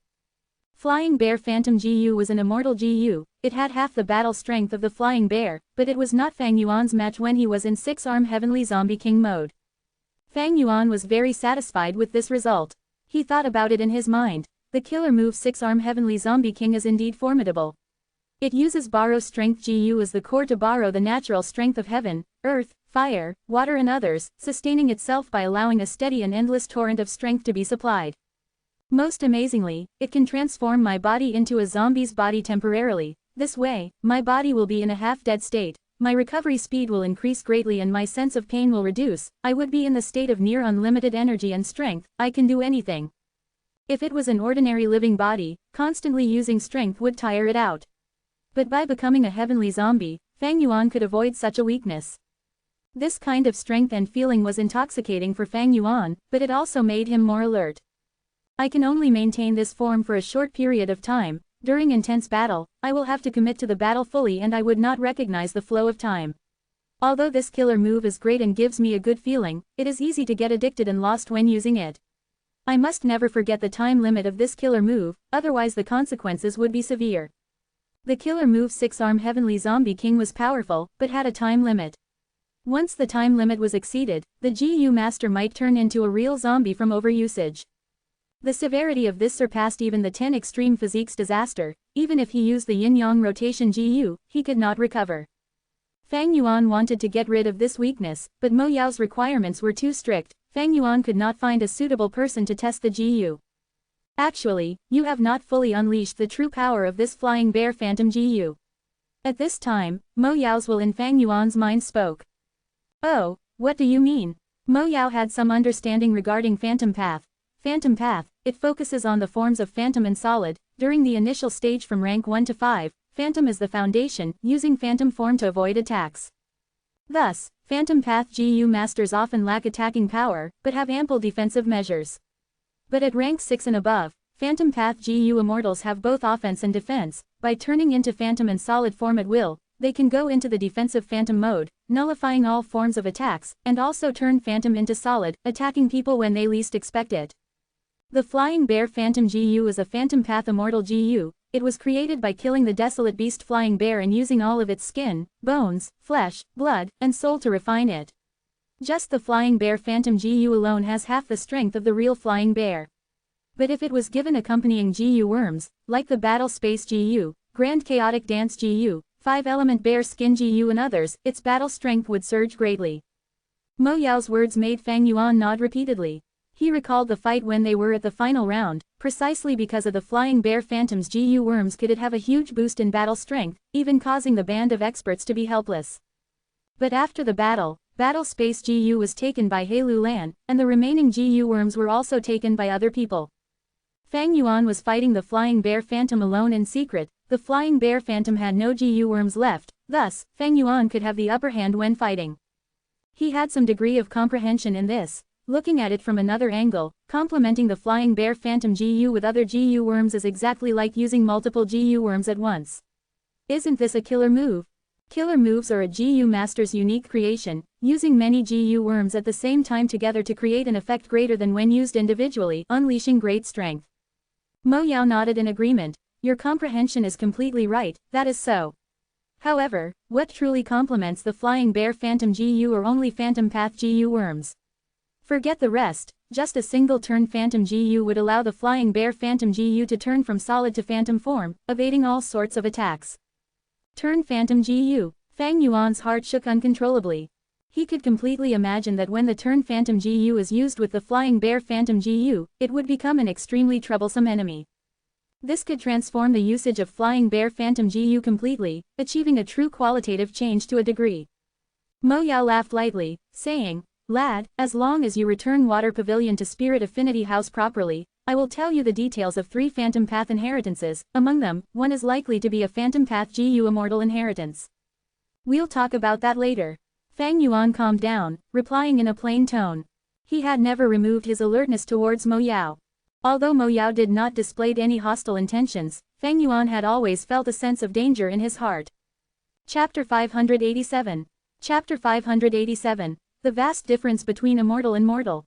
Flying Bear Phantom GU was an immortal GU, it had half the battle strength of the Flying Bear, but it was not Fang Yuan's match when he was in 6-arm Heavenly Zombie King mode. Fang Yuan was very satisfied with this result. He thought about it in his mind. The killer move 6-arm Heavenly Zombie King is indeed formidable. It uses borrow strength GU as the core to borrow the natural strength of heaven, earth, fire, water and others, sustaining itself by allowing a steady and endless torrent of strength to be supplied. Most amazingly, it can transform my body into a zombie's body temporarily. This way, my body will be in a half-dead state, my recovery speed will increase greatly and my sense of pain will reduce, I would be in the state of near unlimited energy and strength, I can do anything. If it was an ordinary living body, constantly using strength would tire it out. But by becoming a heavenly zombie, Fang Yuan could avoid such a weakness. This kind of strength and feeling was intoxicating for Fang Yuan, but it also made him more alert. I can only maintain this form for a short period of time, During intense battle, I will have to commit to the battle fully and I would not recognize the flow of time. Although this killer move is great and gives me a good feeling, it is easy to get addicted and lost when using it. I must never forget the time limit of this killer move, otherwise the consequences would be severe. The killer move 6-arm Heavenly Zombie King was powerful, but had a time limit. Once the time limit was exceeded, the GU Master might turn into a real zombie from overusage. The severity of this surpassed even the 10 extreme physiques disaster. Even if he used the yin-yang rotation GU, he could not recover. Fang Yuan wanted to get rid of this weakness, but Mo Yao's requirements were too strict. Fang Yuan could not find a suitable person to test the GU. Actually, you have not fully unleashed the true power of this flying bear phantom GU. At this time, Mo Yao's will in Fang Yuan's mind spoke. Oh, what do you mean? Mo Yao had some understanding regarding Phantom Path. Phantom Path, it focuses on the forms of Phantom and Solid. During the initial stage from rank 1 to 5, Phantom is the foundation, using Phantom form to avoid attacks. Thus, Phantom Path GU Masters often lack attacking power, but have ample defensive measures. But at rank 6 and above, Phantom Path GU Immortals have both offense and defense. By turning into Phantom and Solid form at will, they can go into the defensive Phantom mode, nullifying all forms of attacks, and also turn Phantom into Solid, attacking people when they least expect it. The Flying Bear Phantom GU is a Phantom Path Immortal GU. It was created by killing the desolate beast Flying Bear and using all of its skin, bones, flesh, blood, and soul to refine it. Just the Flying Bear Phantom GU alone has half the strength of the real Flying Bear. But if it was given accompanying GU worms, like the Battle Space GU, Grand Chaotic Dance GU, 5-Element Bear Skin GU and others, its battle strength would surge greatly. Mo Yao's words made Fang Yuan nod repeatedly. He recalled the fight when they were at the final round. Precisely because of the Flying Bear Phantom's GU worms could it have a huge boost in battle strength, even causing the band of experts to be helpless. But after the battle, Battle Space GU was taken by He Lu Lan, and the remaining GU worms were also taken by other people. Fang Yuan was fighting the Flying Bear Phantom alone in secret. The Flying Bear Phantom had no GU worms left, thus, Fang Yuan could have the upper hand when fighting. He had some degree of comprehension in this. Looking at it from another angle, complementing the Flying Bear Phantom GU with other GU worms is exactly like using multiple GU worms at once. Isn't this a killer move? Killer moves are a GU Master's unique creation, using many GU worms at the same time together to create an effect greater than when used individually, unleashing great strength. Mo Yao nodded in agreement. Your comprehension is completely right, that is so. However, what truly complements the Flying Bear Phantom GU are only Phantom Path GU worms. Forget the rest, just a single turn Phantom GU would allow the Flying Bear Phantom GU to turn from solid to Phantom form, evading all sorts of attacks. Turn Phantom GU. Fang Yuan's heart shook uncontrollably. He could completely imagine that when the turn Phantom GU is used with the Flying Bear Phantom GU, it would become an extremely troublesome enemy. This could transform the usage of Flying Bear Phantom GU completely, achieving a true qualitative change to a degree. Mo Yao laughed lightly, saying, Lad, as long as you return Water Pavilion to Spirit Affinity House properly, I will tell you the details of 3 Phantom Path inheritances. Among them, one is likely to be a Phantom Path GU Immortal inheritance. We'll talk about that later. Fang Yuan calmed down, replying in a plain tone. He had never removed his alertness towards Mo Yao. Although Mo Yao did not display any hostile intentions, Fang Yuan had always felt a sense of danger in his heart. Chapter 587. Chapter 587. The vast difference between immortal and mortal.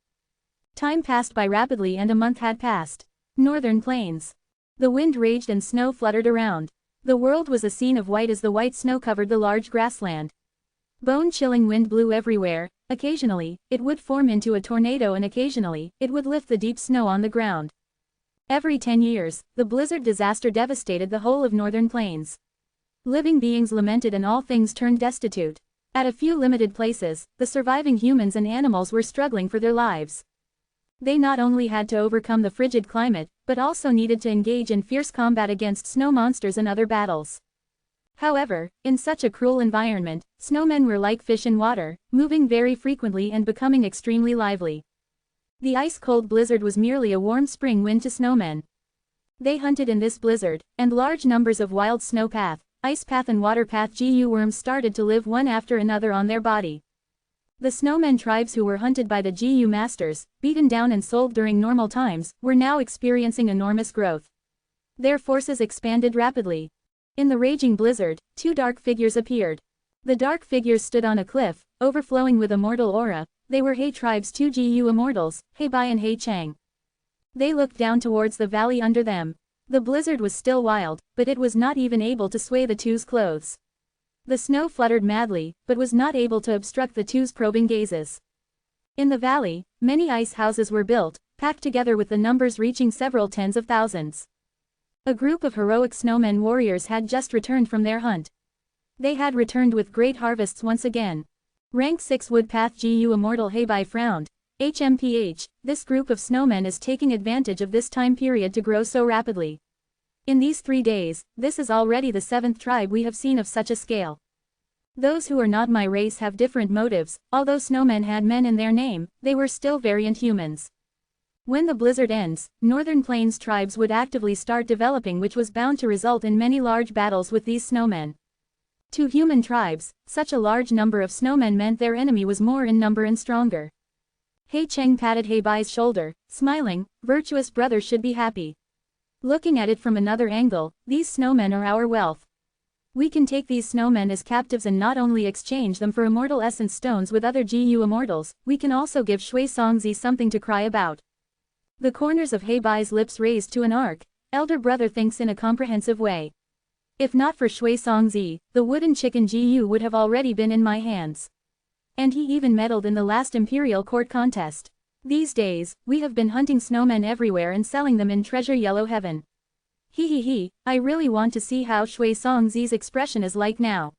Time passed by rapidly and a month had passed. Northern Plains. The wind raged and snow fluttered around. The world was a scene of white as the white snow covered the large grassland. Bone-chilling wind blew everywhere. Occasionally, it would form into a tornado and occasionally, it would lift the deep snow on the ground. Every 10 years, the blizzard disaster devastated the whole of Northern Plains. Living beings lamented and all things turned destitute. At a few limited places, the surviving humans and animals were struggling for their lives. They not only had to overcome the frigid climate, but also needed to engage in fierce combat against snow monsters and other battles. However, in such a cruel environment, snowmen were like fish in water, moving very frequently and becoming extremely lively. The ice-cold blizzard was merely a warm spring wind to snowmen. They hunted in this blizzard, and large numbers of wild snowpath, Ice Path and Water Path GU worms started to live one after another on their body. The snowmen tribes who were hunted by the GU Masters, beaten down and sold during normal times, were now experiencing enormous growth. Their forces expanded rapidly. In the raging blizzard, two dark figures appeared. The dark figures stood on a cliff, overflowing with immortal aura. They were He tribe's two GU immortals, He Bai and He Cheng. They looked down towards the valley under them. The blizzard was still wild, but it was not even able to sway the two's clothes. The snow fluttered madly, but was not able to obstruct the two's probing gazes. In the valley, many ice houses were built, packed together with the numbers reaching several tens of thousands. A group of heroic snowmen warriors had just returned from their hunt. They had returned with great harvests once again. Rank 6 Woodpath GU Immortal He Bai frowned. HMPH, this group of snowmen is taking advantage of this time period to grow so rapidly. In these 3 days, this is already the 7th tribe we have seen of such a scale. Those who are not my race have different motives. Although snowmen had men in their name, they were still variant humans. When the blizzard ends, Northern Plains tribes would actively start developing, which was bound to result in many large battles with these snowmen. To human tribes, such a large number of snowmen meant their enemy was more in number and stronger. He Cheng patted He Bai's shoulder, smiling. Virtuous brother should be happy. Looking at it from another angle, these snowmen are our wealth. We can take these snowmen as captives and not only exchange them for immortal essence stones with other GU immortals, we can also give Shui Songzi something to cry about. The corners of He Bai's lips raised to an arc. Elder brother thinks in a comprehensive way. If not for Shui Songzi, the wooden chicken GU would have already been in my hands. And he even meddled in the last Imperial Court contest. These days, we have been hunting snowmen everywhere and selling them in Treasure Yellow Heaven. I really want to see how Shui Songzi's expression is like now.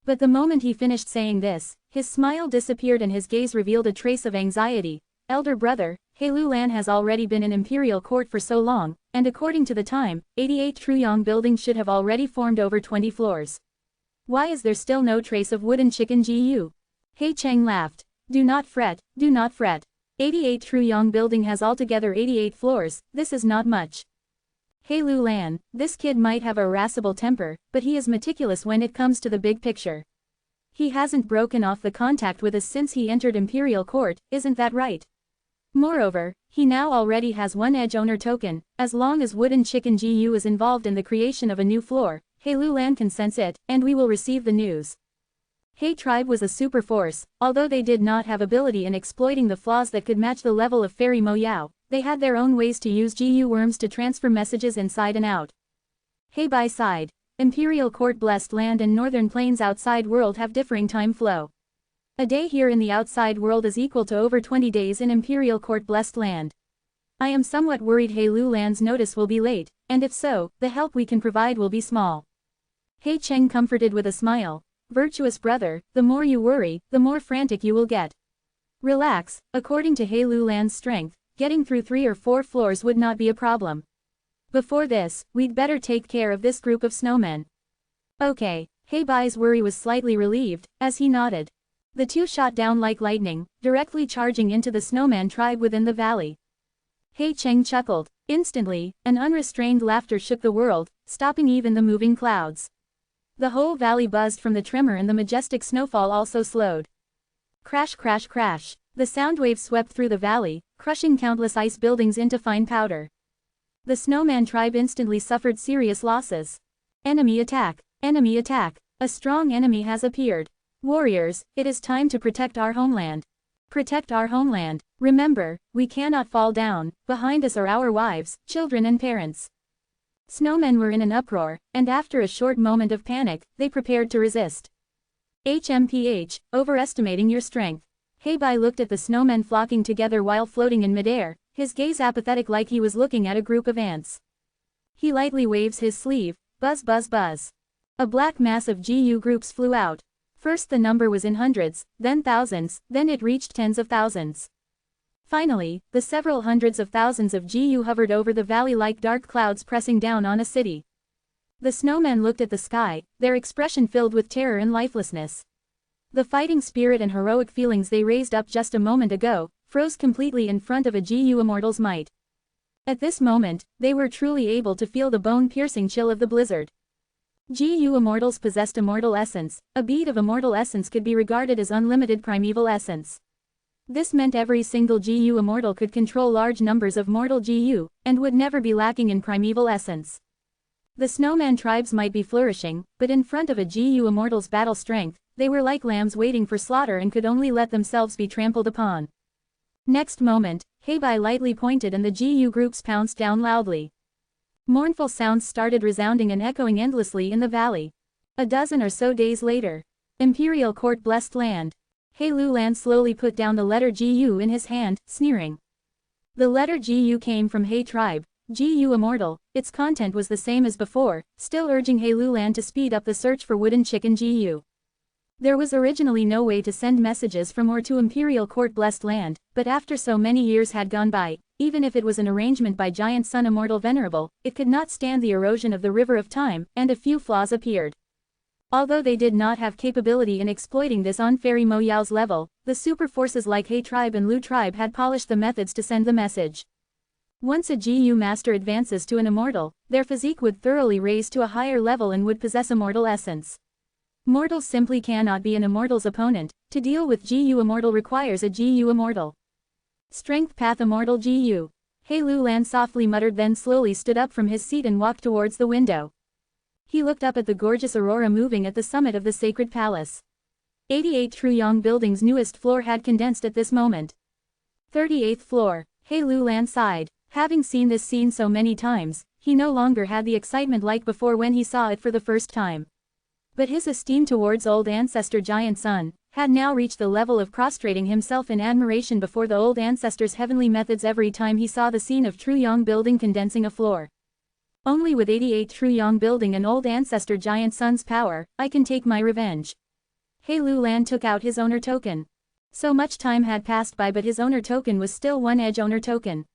But the moment he finished saying this, his smile disappeared and his gaze revealed a trace of anxiety. Elder brother, He Lulan has already been in Imperial Court for so long, and according to the time, 88 Truyong buildings should have already formed over 20 floors. Why is there still no trace of wooden chicken GU? He Cheng laughed. Do not fret, do not fret. 88 Truyong building has altogether 88 floors, this is not much. He Lulan, this kid might have a irascible temper, but he is meticulous when it comes to the big picture. He hasn't broken off the contact with us since he entered Imperial Court, isn't that right? Moreover, he now already has one edge owner token. As long as wooden chicken GU is involved in the creation of a new floor, He Lulan can sense it, and we will receive the news. He tribe was a super force. Although they did not have ability in exploiting the flaws that could match the level of Fairy Mo Yao, they had their own ways to use GU worms to transfer messages inside and out. He Bai sighed. Imperial Court blessed land and Northern Plains outside world have differing time flow. A day here in the outside world is equal to over 20 days in Imperial Court blessed land. I am somewhat worried He Lulan's notice will be late, and if so, the help we can provide will be small. He Cheng comforted with a smile. Virtuous brother, the more you worry, the more frantic you will get. Relax. According to He Lulan's strength, getting through 3 or 4 floors would not be a problem. Before this, we'd better take care of this group of snowmen. Okay. He Bai's worry was slightly relieved, as he nodded. The two shot down like lightning, directly charging into the snowman tribe within the valley. He Cheng chuckled. Instantly, an unrestrained laughter shook the world, stopping even the moving clouds. The whole valley buzzed from the tremor and the majestic snowfall also slowed. Crash crash crash. The sound wave swept through the valley, crushing countless ice buildings into fine powder. The snowman tribe instantly suffered serious losses. Enemy attack! Enemy attack! A strong enemy has appeared. Warriors, it is time to protect our homeland. Protect our homeland. Remember, we cannot fall down. Behind us are our wives, children and parents. Snowmen were in an uproar, and after a short moment of panic, they prepared to resist. HMPH, overestimating your strength. He Bai looked at the snowmen flocking together while floating in midair, his gaze apathetic like he was looking at a group of ants. He lightly waves his sleeve. Buzz buzz buzz. A black mass of GU groups flew out. First the number was in hundreds, then thousands, then it reached tens of thousands. Finally, the several hundreds of thousands of GU hovered over the valley like dark clouds pressing down on a city. The snowmen looked at the sky, their expression filled with terror and lifelessness. The fighting spirit and heroic feelings they raised up just a moment ago, froze completely in front of a GU immortal's might. At this moment, they were truly able to feel the bone-piercing chill of the blizzard. GU immortals possessed immortal essence. A bead of immortal essence could be regarded as unlimited primeval essence. This meant every single GU Immortal could control large numbers of mortal GU, and would never be lacking in primeval essence. The snowman tribes might be flourishing, but in front of a GU Immortal's battle strength, they were like lambs waiting for slaughter and could only let themselves be trampled upon. Next moment, Heibai lightly pointed and the GU groups pounced down loudly. Mournful sounds started resounding and echoing endlessly in the valley. A dozen or so days later. Imperial Court blessed land. He Lulan slowly put down the letter GU in his hand, sneering. The letter GU came from He tribe, GU Immortal. Its content was the same as before, still urging He Lulan to speed up the search for wooden chicken GU. There was originally no way to send messages from or to Imperial Court blessed land, but after so many years had gone by, even if it was an arrangement by Giant Sun Immortal Venerable, it could not stand the erosion of the river of time, and a few flaws appeared. Although they did not have capability in exploiting this on Fairy Mo Yao's level, the super forces like He tribe and Lu tribe had polished the methods to send the message. Once a GU master advances to an immortal, their physique would thoroughly raise to a higher level and would possess immortal essence. Mortals simply cannot be an immortal's opponent. To deal with GU Immortal requires a GU Immortal. Strength Path Immortal GU. He Lulan softly muttered, then slowly stood up from his seat and walked towards the window. He looked up at the gorgeous aurora moving at the summit of the sacred palace. 88 Truyong Building's newest floor had condensed at this moment. 38th floor. He Lulan sighed. Having seen this scene so many times, he no longer had the excitement like before when he saw it for the first time. But his esteem towards old ancestor Giant Sun had now reached the level of prostrating himself in admiration before the old ancestor's heavenly methods every time he saw the scene of Truyong Building condensing a floor. Only with 88 Truyong Building and old ancestor Giant Sun's power, I can take my revenge. He Lulan took out his owner token. So much time had passed by, but his owner token was still one edge owner token.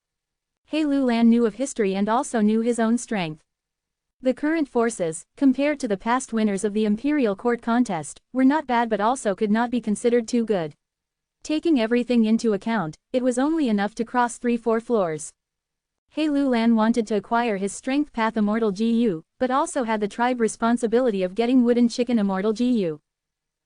He Lulan knew of history and also knew his own strength. The current forces, compared to the past winners of the Imperial Court contest, were not bad but also could not be considered too good. Taking everything into account, it was only enough to cross 3-4 floors. He Lulan wanted to acquire his Strength Path Immortal GU, but also had the tribe responsibility of getting Wooden Chicken Immortal GU.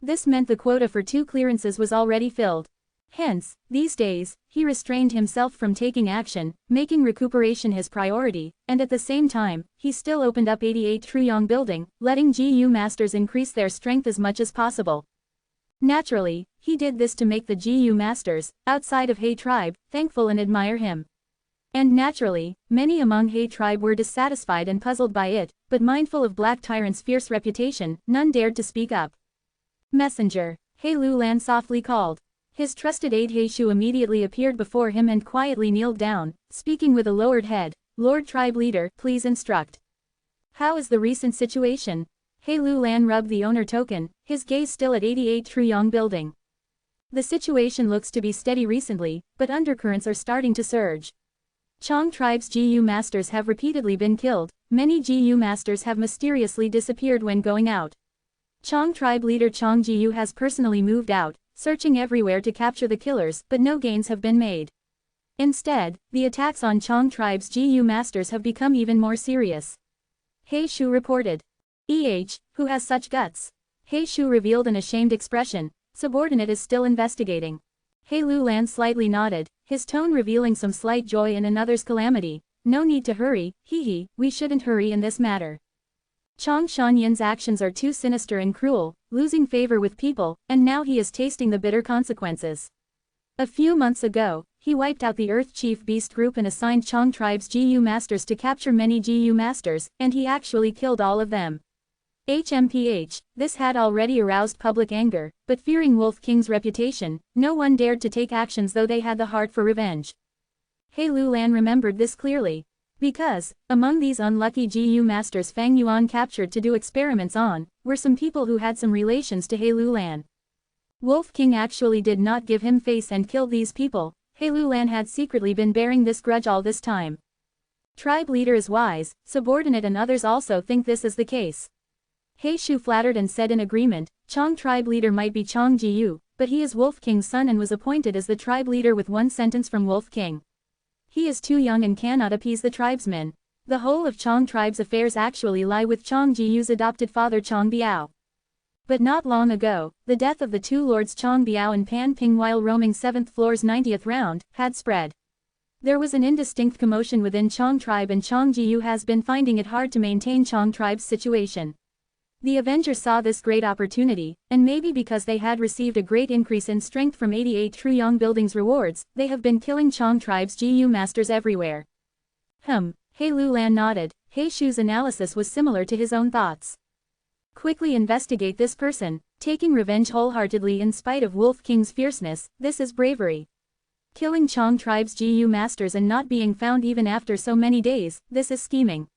This meant the quota for 2 clearances was already filled. Hence, these days, he restrained himself from taking action, making recuperation his priority, and at the same time, he still opened up 88 Truyong Building, letting GU masters increase their strength as much as possible. Naturally, he did this to make the GU masters, outside of He tribe, thankful and admire him. And naturally, many among He tribe were dissatisfied and puzzled by it, but mindful of Black Tyrant's fierce reputation, none dared to speak up. Messenger. He Lulan softly called. His trusted aide He Shu immediately appeared before him and quietly kneeled down, speaking with a lowered head. Lord Tribe Leader, please instruct. How is the recent situation? He Lulan rubbed the owner token, his gaze still at 88 Truyong Building. The situation looks to be steady recently, but undercurrents are starting to surge. Chong tribe's GU masters have repeatedly been killed, many GU masters have mysteriously disappeared when going out. Chong tribe leader Chong GU has personally moved out, searching everywhere to capture the killers, but no gains have been made. Instead, the attacks on Chong tribe's GU masters have become even more serious. He Shu reported. Who has such guts? He Shu revealed an ashamed expression. Subordinate is still investigating. He Lulan slightly nodded, his tone revealing some slight joy in another's calamity. No need to hurry, we shouldn't hurry in this matter. Chong Shanyan's actions are too sinister and cruel, losing favor with people, and now he is tasting the bitter consequences. A few months ago, he wiped out the Earth Chief Beast Group and assigned Chong tribe's GU masters to capture many GU masters, and he actually killed all of them. This had already aroused public anger, but fearing Wolf King's reputation, no one dared to take actions though they had the heart for revenge. He Lulan remembered this clearly. Because, among these unlucky GU masters Fang Yuan captured to do experiments on, were some people who had some relations to He Lulan. Wolf King actually did not give him face and killed these people. He Lulan had secretly been bearing this grudge all this time. Tribe leader is wise, subordinate and others also think this is the case. He Shu flattered and said in agreement, Chong tribe leader might be Chong Jiu, but he is Wolf King's son and was appointed as the tribe leader with one sentence from Wolf King. He is too young and cannot appease the tribesmen. The whole of Chong tribe's affairs actually lie with Chong Jiu's adopted father Chong Biao. But not long ago, the death of the two lords Chong Biao and Pan Ping while roaming 7th floor's 90th round, had spread. There was an indistinct commotion within Chong tribe, and Chong Jiyu has been finding it hard to maintain Chong tribe's situation. The Avengers saw this great opportunity, and maybe because they had received a great increase in strength from 88 Truyong Building's rewards, they have been killing Chong tribe's GU masters everywhere. He Lulan nodded. He Shu's analysis was similar to his own thoughts. Quickly investigate this person, taking revenge wholeheartedly in spite of Wolf King's fierceness, this is bravery. Killing Chong tribe's GU masters and not being found even after so many days, this is scheming.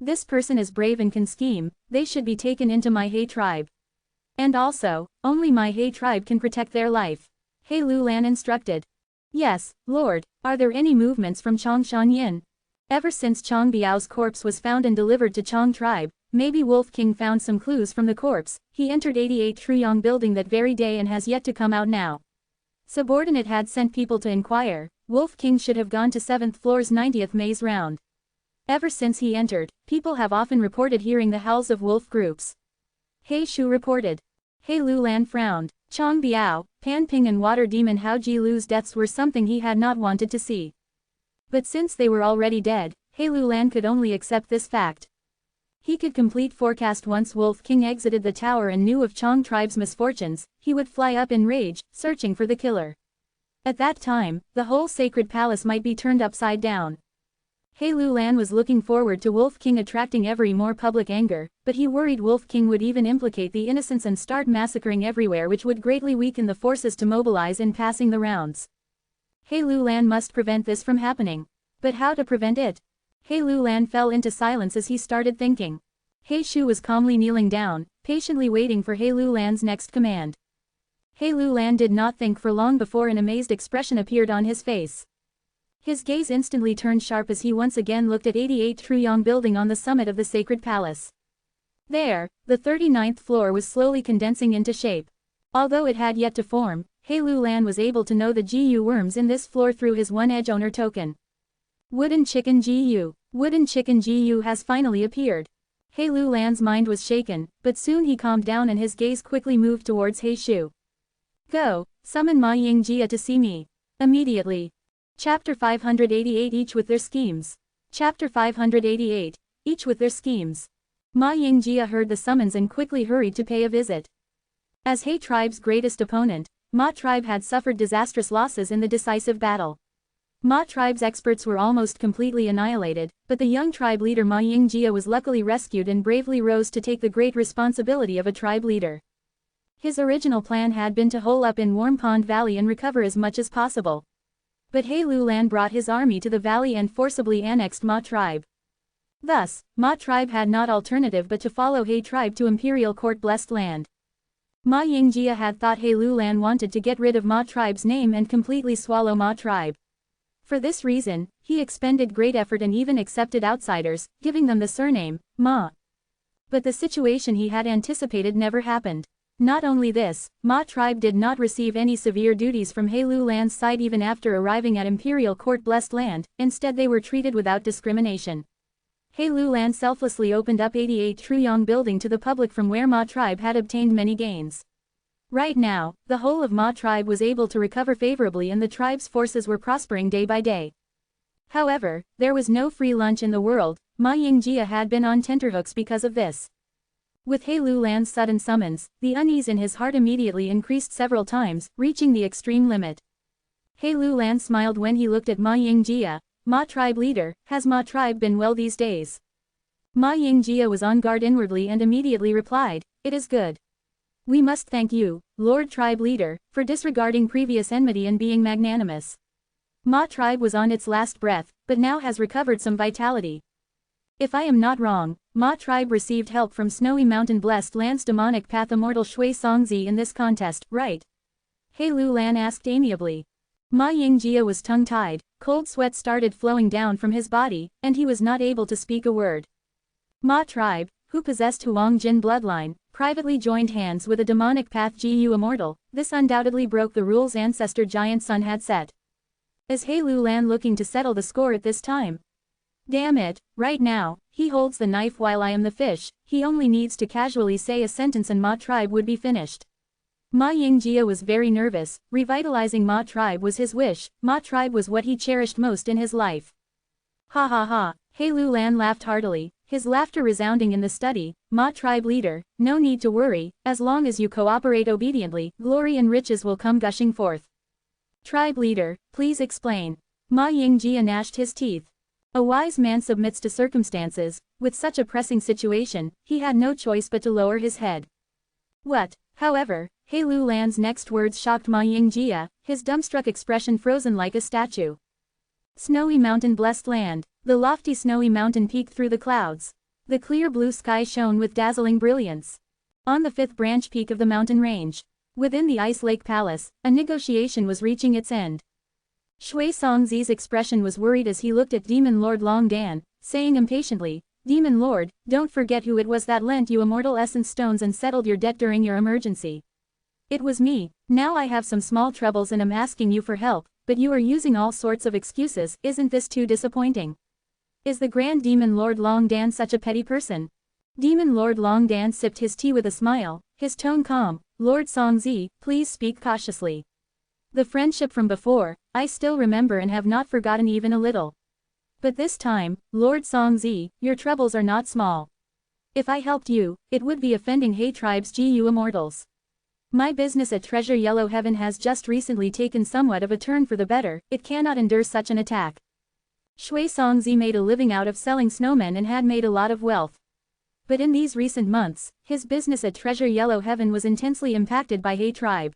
This person is brave and can scheme, they should be taken into my He tribe. And also, only my He tribe can protect their life. He Lulan instructed. Yes, Lord, are there any movements from Chong Shanyin? Ever since Chong Biao's corpse was found and delivered to Chong tribe, maybe Wolf King found some clues from the corpse. He entered 88 Truyong Building that very day and has yet to come out now. Subordinate had sent people to inquire. Wolf King should have gone to 7th floor's 90th maze round. Ever since he entered, people have often reported hearing the howls of wolf groups. He Shu reported. He Lulan frowned. Chong Biao, Pan Ping and Water Demon Hao Ji Lu's deaths were something he had not wanted to see. But since they were already dead, He Lulan could only accept this fact. He could complete forecast once Wolf King exited the tower and knew of Chong tribe's misfortunes, he would fly up in rage, searching for the killer. At that time, the whole sacred palace might be turned upside down. He Lulan was looking forward to Wolf King attracting every more public anger, but he worried Wolf King would even implicate the innocents and start massacring everywhere, which would greatly weaken the forces to mobilize in passing the rounds. He Lulan must prevent this from happening. But how to prevent it? He Lulan fell into silence as he started thinking. He Shu was calmly kneeling down, patiently waiting for He Lulan's next command. He Lulan did not think for long before an amazed expression appeared on his face. His gaze instantly turned sharp as he once again looked at 88 Truyong Building on the summit of the sacred palace. There, the 39th floor was slowly condensing into shape. Although it had yet to form, He Lulan was able to know the GU worms in this floor through his one-edge owner token. Wooden Chicken GU. Wooden Chicken GU has finally appeared. He Lulan's mind was shaken, but soon he calmed down and his gaze quickly moved towards He Shu. Go, summon Ma Yingjia to see me. Immediately. Chapter 588 Each with their schemes. Chapter 588. Each with their schemes. Ma Yingjia heard the summons and quickly hurried to pay a visit. As He tribe's greatest opponent, Ma tribe had suffered disastrous losses in the decisive battle. Ma tribe's experts were almost completely annihilated, but the young tribe leader Ma Yingjia was luckily rescued and bravely rose to take the great responsibility of a tribe leader. His original plan had been to hole up in Warm Pond Valley and recover as much as possible. But He Lulan brought his army to the valley and forcibly annexed Ma tribe. Thus, Ma tribe had not alternative but to follow He tribe to Imperial Court Blessed Land. Ma Yingjia had thought He Lulan wanted to get rid of Ma tribe's name and completely swallow Ma tribe. For this reason, he expended great effort and even accepted outsiders, giving them the surname, Ma. But the situation he had anticipated never happened. Not only this, Ma tribe did not receive any severe duties from He Lulan's side even after arriving at Imperial Court Blessed Land, instead they were treated without discrimination. He Lulan selflessly opened up 88 Truyong Building to the public from where Ma tribe had obtained many gains. Right now, the whole of Ma tribe was able to recover favorably and the tribe's forces were prospering day by day. However, there was no free lunch in the world. Ma Yingjia had been on tenterhooks because of this. With He Lulan's sudden summons, the unease in his heart immediately increased several times, reaching the extreme limit. He Lulan smiled when he looked at Ma Yingjia. Ma tribe leader, has Ma tribe been well these days? Ma Yingjia was on guard inwardly and immediately replied, it is good. We must thank you, Lord Tribe Leader, for disregarding previous enmity and being magnanimous. Ma tribe was on its last breath, but now has recovered some vitality. If I am not wrong, Ma tribe received help from Snowy Mountain Blessed Land's demonic path Immortal Shui Songzi in this contest, right? He Lulan asked amiably. Ma Yingjia was tongue-tied, cold sweat started flowing down from his body, and he was not able to speak a word. Ma tribe, who possessed Huang Jin bloodline, privately joined hands with a demonic path Gu Immortal. This undoubtedly broke the rules ancestor Giant Sun had set. Is He Lulan looking to settle the score at this time? Damn it, right now, he holds the knife while I am the fish, he only needs to casually say a sentence and Ma tribe would be finished. Ma Yingjia was very nervous, revitalizing Ma tribe was his wish, Ma tribe was what he cherished most in his life. Ha ha ha, He Lulan laughed heartily, his laughter resounding in the study. Ma tribe leader, no need to worry, as long as you cooperate obediently, glory and riches will come gushing forth. Tribe leader, please explain. Ma Yingjia gnashed his teeth. A wise man submits to circumstances, with such a pressing situation, he had no choice but to lower his head. What, however, He Lulan's next words shocked Ma Yingjia, his dumbstruck expression frozen like a statue. Snowy mountain blessed land, the lofty snowy mountain peaked through the clouds. The clear blue sky shone with dazzling brilliance. On the fifth branch peak of the mountain range, within the Ice Lake Palace, a negotiation was reaching its end. Shui Songzi's expression was worried as he looked at Demon Lord Long Dan, saying impatiently, Demon Lord, don't forget who it was that lent you immortal essence stones and settled your debt during your emergency. It was me. Now I have some small troubles and am asking you for help, but you are using all sorts of excuses. Isn't this too disappointing? Is the Grand Demon Lord Long Dan such a petty person? Demon Lord Long Dan sipped his tea with a smile, his tone calm. Lord Songzi, please speak cautiously. The friendship from before, I still remember and have not forgotten even a little. But this time, Lord Songzi, your troubles are not small. If I helped you, it would be offending He Tribe's GU Immortals. My business at Treasure Yellow Heaven has just recently taken somewhat of a turn for the better, it cannot endure such an attack. Shui Songzi made a living out of selling snowmen and had made a lot of wealth. But in these recent months, his business at Treasure Yellow Heaven was intensely impacted by He Tribe.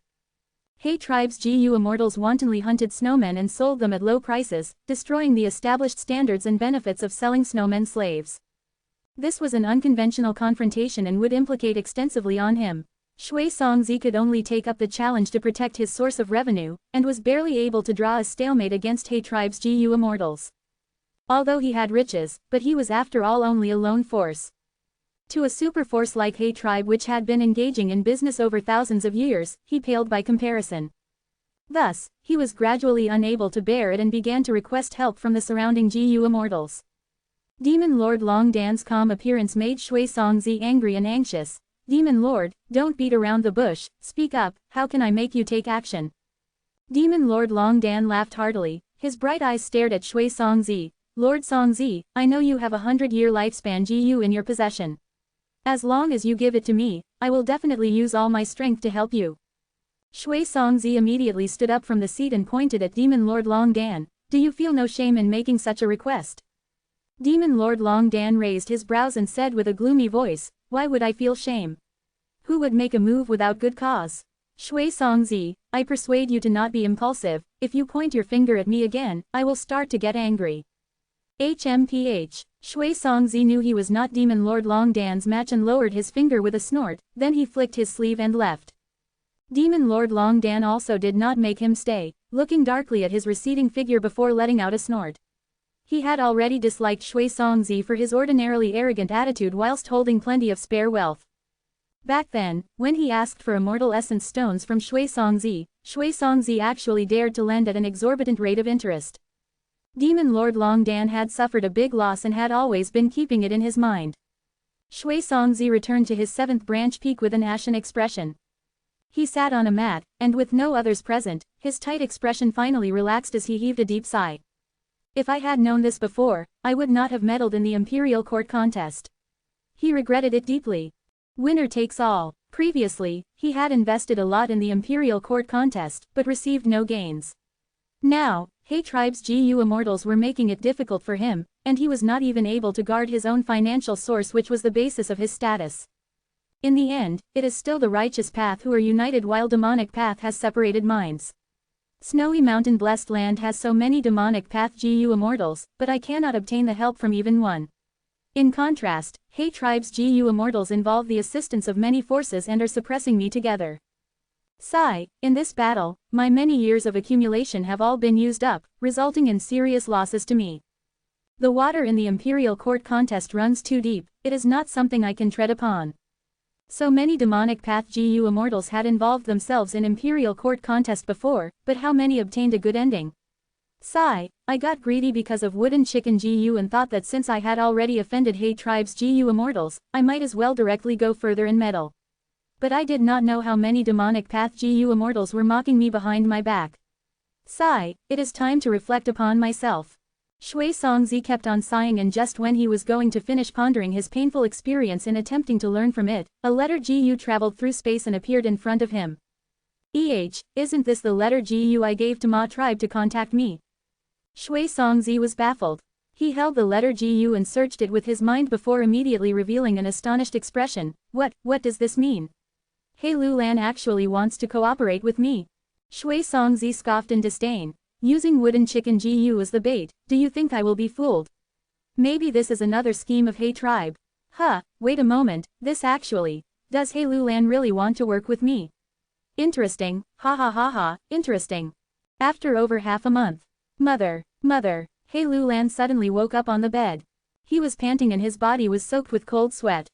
He Tribe's GU Immortals wantonly hunted snowmen and sold them at low prices, destroying the established standards and benefits of selling snowmen slaves. This was an unconventional confrontation and would implicate extensively on him. Shui Songzi could only take up the challenge to protect his source of revenue, and was barely able to draw a stalemate against He Tribe's GU Immortals. Although he had riches, but he was after all only a lone force. To a superforce like He Tribe which had been engaging in business over thousands of years, he paled by comparison. Thus, he was gradually unable to bear it and began to request help from the surrounding GU Immortals. Demon Lord Long Dan's calm appearance made Shui Songzi angry and anxious. Demon Lord, don't beat around the bush, speak up, how can I make you take action? Demon Lord Long Dan laughed heartily, his bright eyes stared at Shui Songzi. Lord Songzi, I know you have 100-year lifespan GU in your possession. As long as you give it to me, I will definitely use all my strength to help you. Shui Songzi immediately stood up from the seat and pointed at Demon Lord Long Dan. Do you feel no shame in making such a request? Demon Lord Long Dan raised his brows and said with a gloomy voice, why would I feel shame? Who would make a move without good cause? Shui Songzi, I persuade you to not be impulsive. If you point your finger at me again, I will start to get angry. HMPH. Shui Songzi knew he was not Demon Lord Long Dan's match and lowered his finger with a snort, then he flicked his sleeve and left. Demon Lord Long Dan also did not make him stay, looking darkly at his receding figure before letting out a snort. He had already disliked Shui Songzi for his ordinarily arrogant attitude whilst holding plenty of spare wealth. Back then, when he asked for immortal essence stones from Shui Songzi actually dared to lend at an exorbitant rate of interest. Demon Lord Long Dan had suffered a big loss and had always been keeping it in his mind. Shui Songzi returned to his 7th branch peak with an ashen expression. He sat on a mat, and with no others present, his tight expression finally relaxed as he heaved a deep sigh. If I had known this before, I would not have meddled in the Imperial Court contest. He regretted it deeply. Winner takes all. Previously, he had invested a lot in the Imperial Court contest, but received no gains. Now, He Tribe's GU Immortals were making it difficult for him, and he was not even able to guard his own financial source which was the basis of his status. In the end, it is still the righteous path who are united while demonic path has separated minds. Snowy Mountain Blessed Land has so many demonic path GU Immortals, but I cannot obtain the help from even one. In contrast, He Tribe's GU Immortals involve the assistance of many forces and are suppressing me together. Sigh, in this battle, my many years of accumulation have all been used up, resulting in serious losses to me. The water in the Imperial Court contest runs too deep, it is not something I can tread upon. So many demonic path GU Immortals had involved themselves in Imperial Court contest before, but how many obtained a good ending? Sigh, I got greedy because of wooden chicken GU and thought that since I had already offended Hay Tribe's GU Immortals, I might as well directly go further in metal. But I did not know how many demonic path GU Immortals were mocking me behind my back. Sigh, it is time to reflect upon myself. Shui Songzi kept on sighing, and just when he was going to finish pondering his painful experience in attempting to learn from it, a letter GU traveled through space and appeared in front of him. Isn't this the letter GU I gave to Ma Tribe to contact me? Shui Songzi was baffled. He held the letter GU and searched it with his mind before immediately revealing an astonished expression. What does this mean? He Lulan actually wants to cooperate with me. Shui Songzi scoffed in disdain. Using wooden chicken GU as the bait, do you think I will be fooled? Maybe this is another scheme of Hay Tribe. Wait a moment, does He Lulan really want to work with me? Interesting, interesting. After over half a month. Mother, He Lulan suddenly woke up on the bed. He was panting and his body was soaked with cold sweat.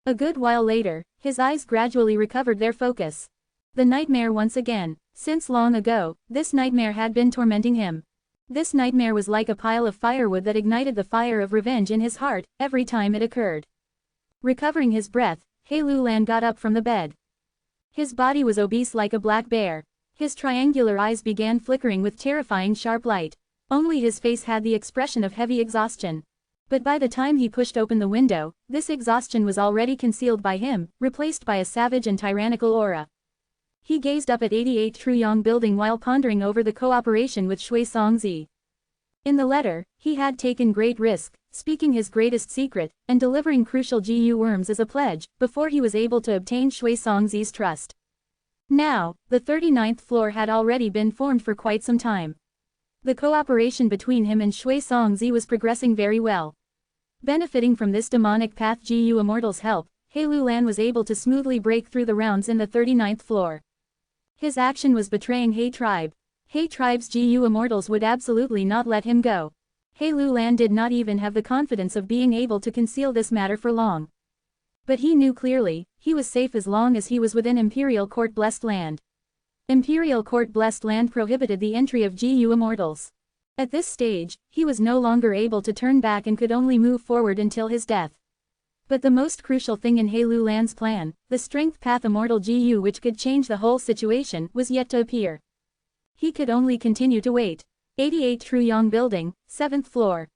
A good while later, his eyes gradually recovered their focus. The nightmare once again. Since long ago, this nightmare had been tormenting him. This nightmare was like a pile of firewood that ignited the fire of revenge in his heart every time it occurred. Recovering his breath, He Lulan got up from the bed. His body was obese like a black bear. His triangular eyes began flickering with terrifying sharp light. Only his face had the expression of heavy exhaustion. But by the time he pushed open the window, this exhaustion was already concealed by him, replaced by a savage and tyrannical aura. He gazed up at 88 Truyong Building while pondering over the cooperation with Shui Songzi. In the letter, he had taken great risk, speaking his greatest secret, and delivering crucial GU worms as a pledge, before he was able to obtain Shui Songzi's trust. Now, the 39th floor had already been formed for quite some time. The cooperation between him and Shui Songzi was progressing very well. Benefiting from this demonic path GU Immortal's help, He Lulan was able to smoothly break through the rounds in the 39th floor. His action was betraying Hay Tribe. Hay Tribe's GU Immortals would absolutely not let him go. He Lulan did not even have the confidence of being able to conceal this matter for long. But he knew clearly, he was safe as long as he was within Imperial Court Blessed Land. Imperial Court Blessed Land prohibited the entry of GU Immortals. At this stage, he was no longer able to turn back and could only move forward until his death. But the most crucial thing in He Lulan's plan, the Strength Path Immortal GU which could change the whole situation, was yet to appear. He could only continue to wait. 88 Truyong Building, 7th floor.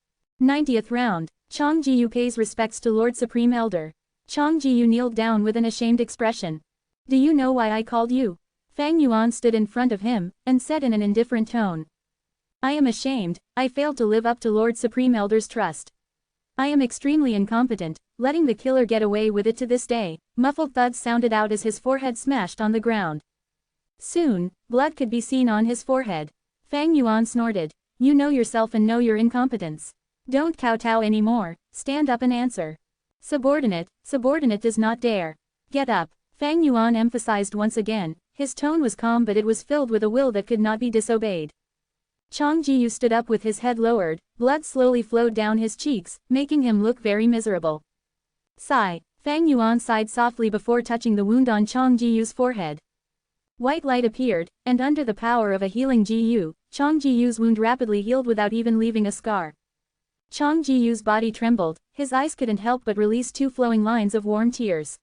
90th round. Chong Jiu pays respects to Lord Supreme Elder. Chong Jiu kneeled down with an ashamed expression. Do you know why I called you? Fang Yuan stood in front of him, and said in an indifferent tone. I am ashamed, I failed to live up to Lord Supreme Elder's trust. I am extremely incompetent, letting the killer get away with it to this day. Muffled thuds sounded out as his forehead smashed on the ground. Soon, blood could be seen on his forehead. Fang Yuan snorted. You know yourself and know your incompetence. Don't kowtow anymore, stand up and answer. Subordinate does not dare. Get up, Fang Yuan emphasized once again. His tone was calm but it was filled with a will that could not be disobeyed. Chong Jiu stood up with his head lowered, blood slowly flowed down his cheeks, making him look very miserable. Sigh, Fang Yuan sighed softly before touching the wound on Chong Jiu's forehead. White light appeared, and under the power of a healing GU, Chong Jiu's wound rapidly healed without even leaving a scar. Chong Jiu's body trembled, his eyes couldn't help but release two flowing lines of warm tears.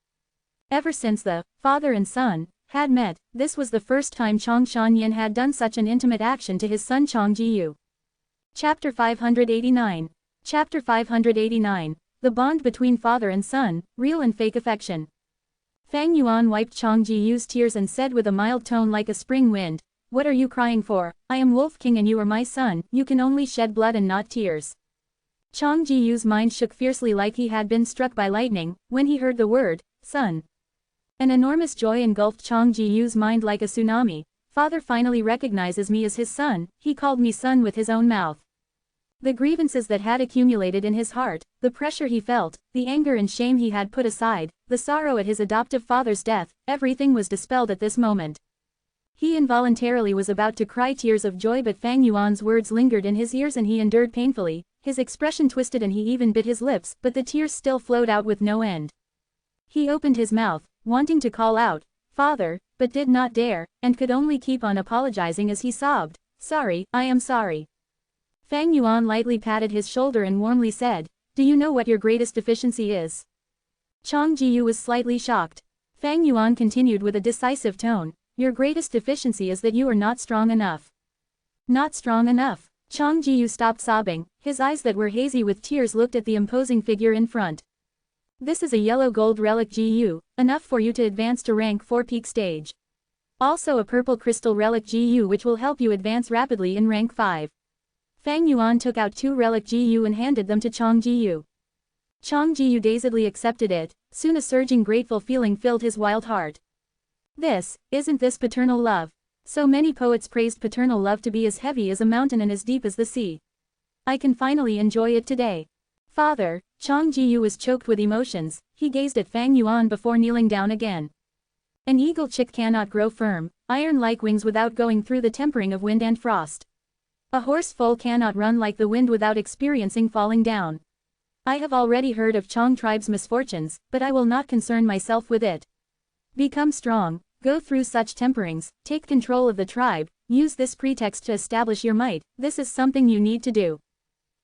Ever since the father and son had met, this was the first time Chong Shanyan had done such an intimate action to his son Chong Jiu. Chapter 589. Chapter 589. The bond between father and son, real and fake affection. Fang Yuan wiped Chong Jiu's tears and said with a mild tone like a spring wind, What are you crying for? I am Wolf King and you are my son, you can only shed blood and not tears. Chong Jiu's mind shook fiercely like he had been struck by lightning, when he heard the word, son. An enormous joy engulfed Chong Jiu's mind like a tsunami. Father finally recognizes me as his son, he called me son with his own mouth. The grievances that had accumulated in his heart, the pressure he felt, the anger and shame he had put aside, the sorrow at his adoptive father's death, everything was dispelled at this moment. He involuntarily was about to cry tears of joy but Fang Yuan's words lingered in his ears and he endured painfully, his expression twisted and he even bit his lips, but the tears still flowed out with no end. He opened his mouth, wanting to call out, Father, but did not dare, and could only keep on apologizing as he sobbed, Sorry, I am sorry. Fang Yuan lightly patted his shoulder and warmly said, "Do you know what your greatest deficiency is?" Chang Jiyu was slightly shocked. Fang Yuan continued with a decisive tone, "Your greatest deficiency is that you are not strong enough." Not strong enough. Chang Jiyu stopped sobbing, his eyes that were hazy with tears looked at the imposing figure in front. "This is a yellow gold relic GU, enough for you to advance to rank 4 peak stage. Also a purple crystal relic GU which will help you advance rapidly in rank 5. Fang Yuan took out 2 relic GU and handed them to Chang Jiyu. Chang Jiyu dazedly accepted it, soon a surging grateful feeling filled his wild heart. Isn't this paternal love? So many poets praised paternal love to be as heavy as a mountain and as deep as the sea. I can finally enjoy it today. Father." Chang Jiyu was choked with emotions, he gazed at Fang Yuan before kneeling down again. An eagle chick cannot grow firm, iron-like wings without going through the tempering of wind and frost. A horse foal cannot run like the wind without experiencing falling down. I have already heard of Chang tribe's misfortunes, but I will not concern myself with it. Become strong, go through such temperings, take control of the tribe, use this pretext to establish your might, this is something you need to do.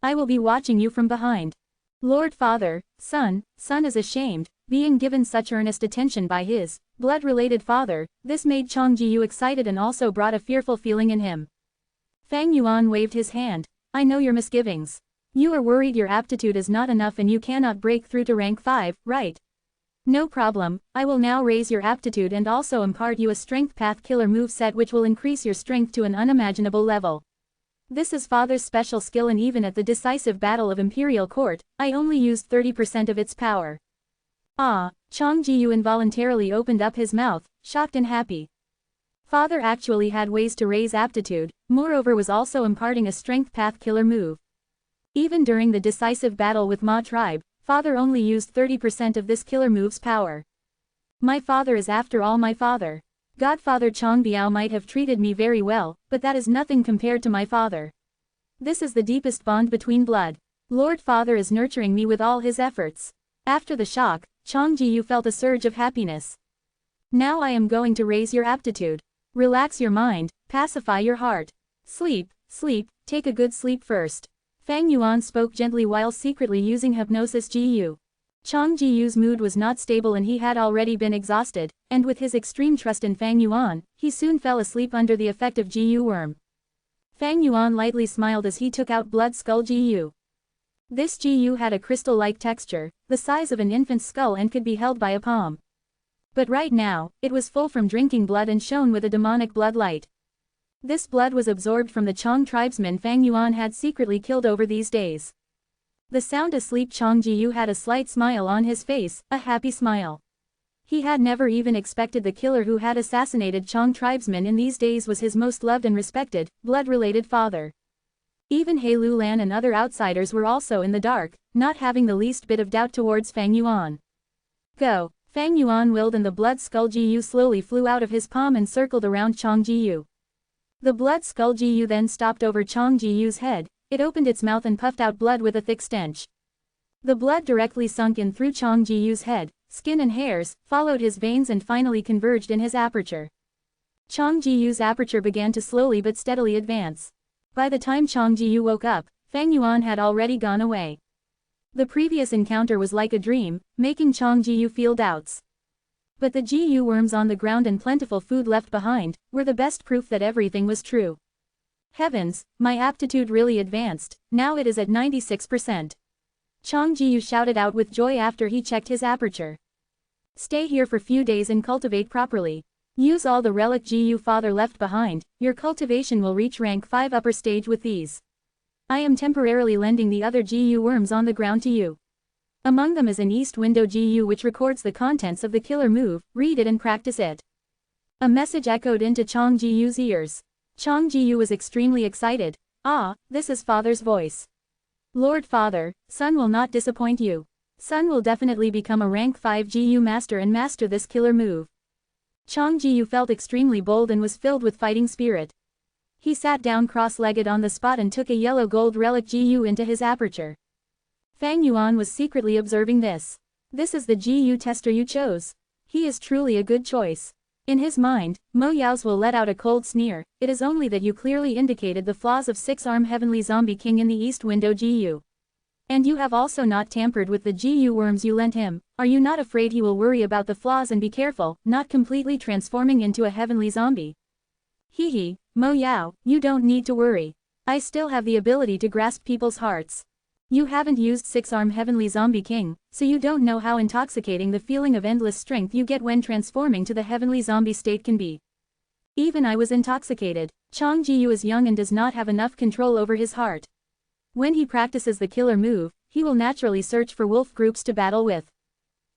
I will be watching you from behind. Lord Father, son is ashamed, being given such earnest attention by his blood-related father, this made Chang Jiyu excited and also brought a fearful feeling in him. Fang Yuan waved his hand, I know your misgivings. You are worried your aptitude is not enough and you cannot break through to rank 5, right? No problem, I will now raise your aptitude and also impart you a strength path killer move set which will increase your strength to an unimaginable level. This is Father's special skill and even at the decisive battle of Imperial Court, I only used 30% of its power. Ah, Chang Jiyu involuntarily opened up his mouth, shocked and happy. Father actually had ways to raise aptitude, moreover was also imparting a strength path killer move. Even during the decisive battle with Ma tribe, Father only used 30% of this killer move's power. My father is after all my father. Godfather Chang Biao might have treated me very well, but that is nothing compared to my father. This is the deepest bond between blood. Lord Father is nurturing me with all his efforts. After the shock, Chang Jiyu felt a surge of happiness. Now I am going to raise your aptitude. Relax your mind, pacify your heart. Sleep, take a good sleep first. Fang Yuan spoke gently while secretly using hypnosis Jiyu. Chang Jiyu's mood was not stable and he had already been exhausted, and with his extreme trust in Fang Yuan, he soon fell asleep under the effect of Jiyu worm. Fang Yuan lightly smiled as he took out blood skull Jiyu. This Jiyu had a crystal-like texture, the size of an infant's skull and could be held by a palm. But right now, it was full from drinking blood and shone with a demonic blood light. This blood was absorbed from the Chang tribesmen Fang Yuan had secretly killed over these days. The sound asleep Chang Jiyu had a slight smile on his face, a happy smile. He had never even expected the killer who had assassinated Chang tribesmen in these days was his most loved and respected, blood-related father. Even He Lulan and other outsiders were also in the dark, not having the least bit of doubt towards Fang Yuan. Go! Fang Yuan willed and the blood skull Jiyu slowly flew out of his palm and circled around Chang Jiyu. The blood skull Jiyu then stopped over Chang Jiyu's head, it opened its mouth and puffed out blood with a thick stench. The blood directly sunk in through Chang Jiyu's head, skin and hairs, followed his veins and finally converged in his aperture. Chang Jiyu's aperture began to slowly but steadily advance. By the time Chang Jiyu woke up, Fang Yuan had already gone away. The previous encounter was like a dream, making Chang Jiyu feel doubts. But the Jiyu worms on the ground and plentiful food left behind, were the best proof that everything was true. Heavens, my aptitude really advanced, now it is at 96%. Chang Jiyu shouted out with joy after he checked his aperture. Stay here for few days and cultivate properly. Use all the relic Jiyu father left behind, your cultivation will reach rank 5 upper stage with ease. I am temporarily lending the other Jiyu worms on the ground to you. Among them is an east window Jiyu which records the contents of the killer move, read it and practice it. A message echoed into Chang Jiyu's ears. Chang Jiyu was extremely excited. Ah, this is father's voice. Lord Father, son will not disappoint you. Son will definitely become a rank 5 Jiyu master and master this killer move. Chang Jiyu felt extremely bold and was filled with fighting spirit. He sat down cross-legged on the spot and took a yellow gold relic Jiyu into his aperture. Fang Yuan was secretly observing this. This is the Jiyu tester you chose. He is truly a good choice. In his mind, Mo Yao's will let out a cold sneer, it is only that you clearly indicated the flaws of six-arm heavenly zombie king in the east window GU. And you have also not tampered with the GU worms you lent him, are you not afraid he will worry about the flaws and be careful, not completely transforming into a heavenly zombie? Hee, Mo Yao, you don't need to worry. I still have the ability to grasp people's hearts. You haven't used six-arm heavenly zombie king, so you don't know how intoxicating the feeling of endless strength you get when transforming to the heavenly zombie state can be. Even I was intoxicated. Chang Jiyu is young and does not have enough control over his heart. When he practices the killer move, he will naturally search for wolf groups to battle with.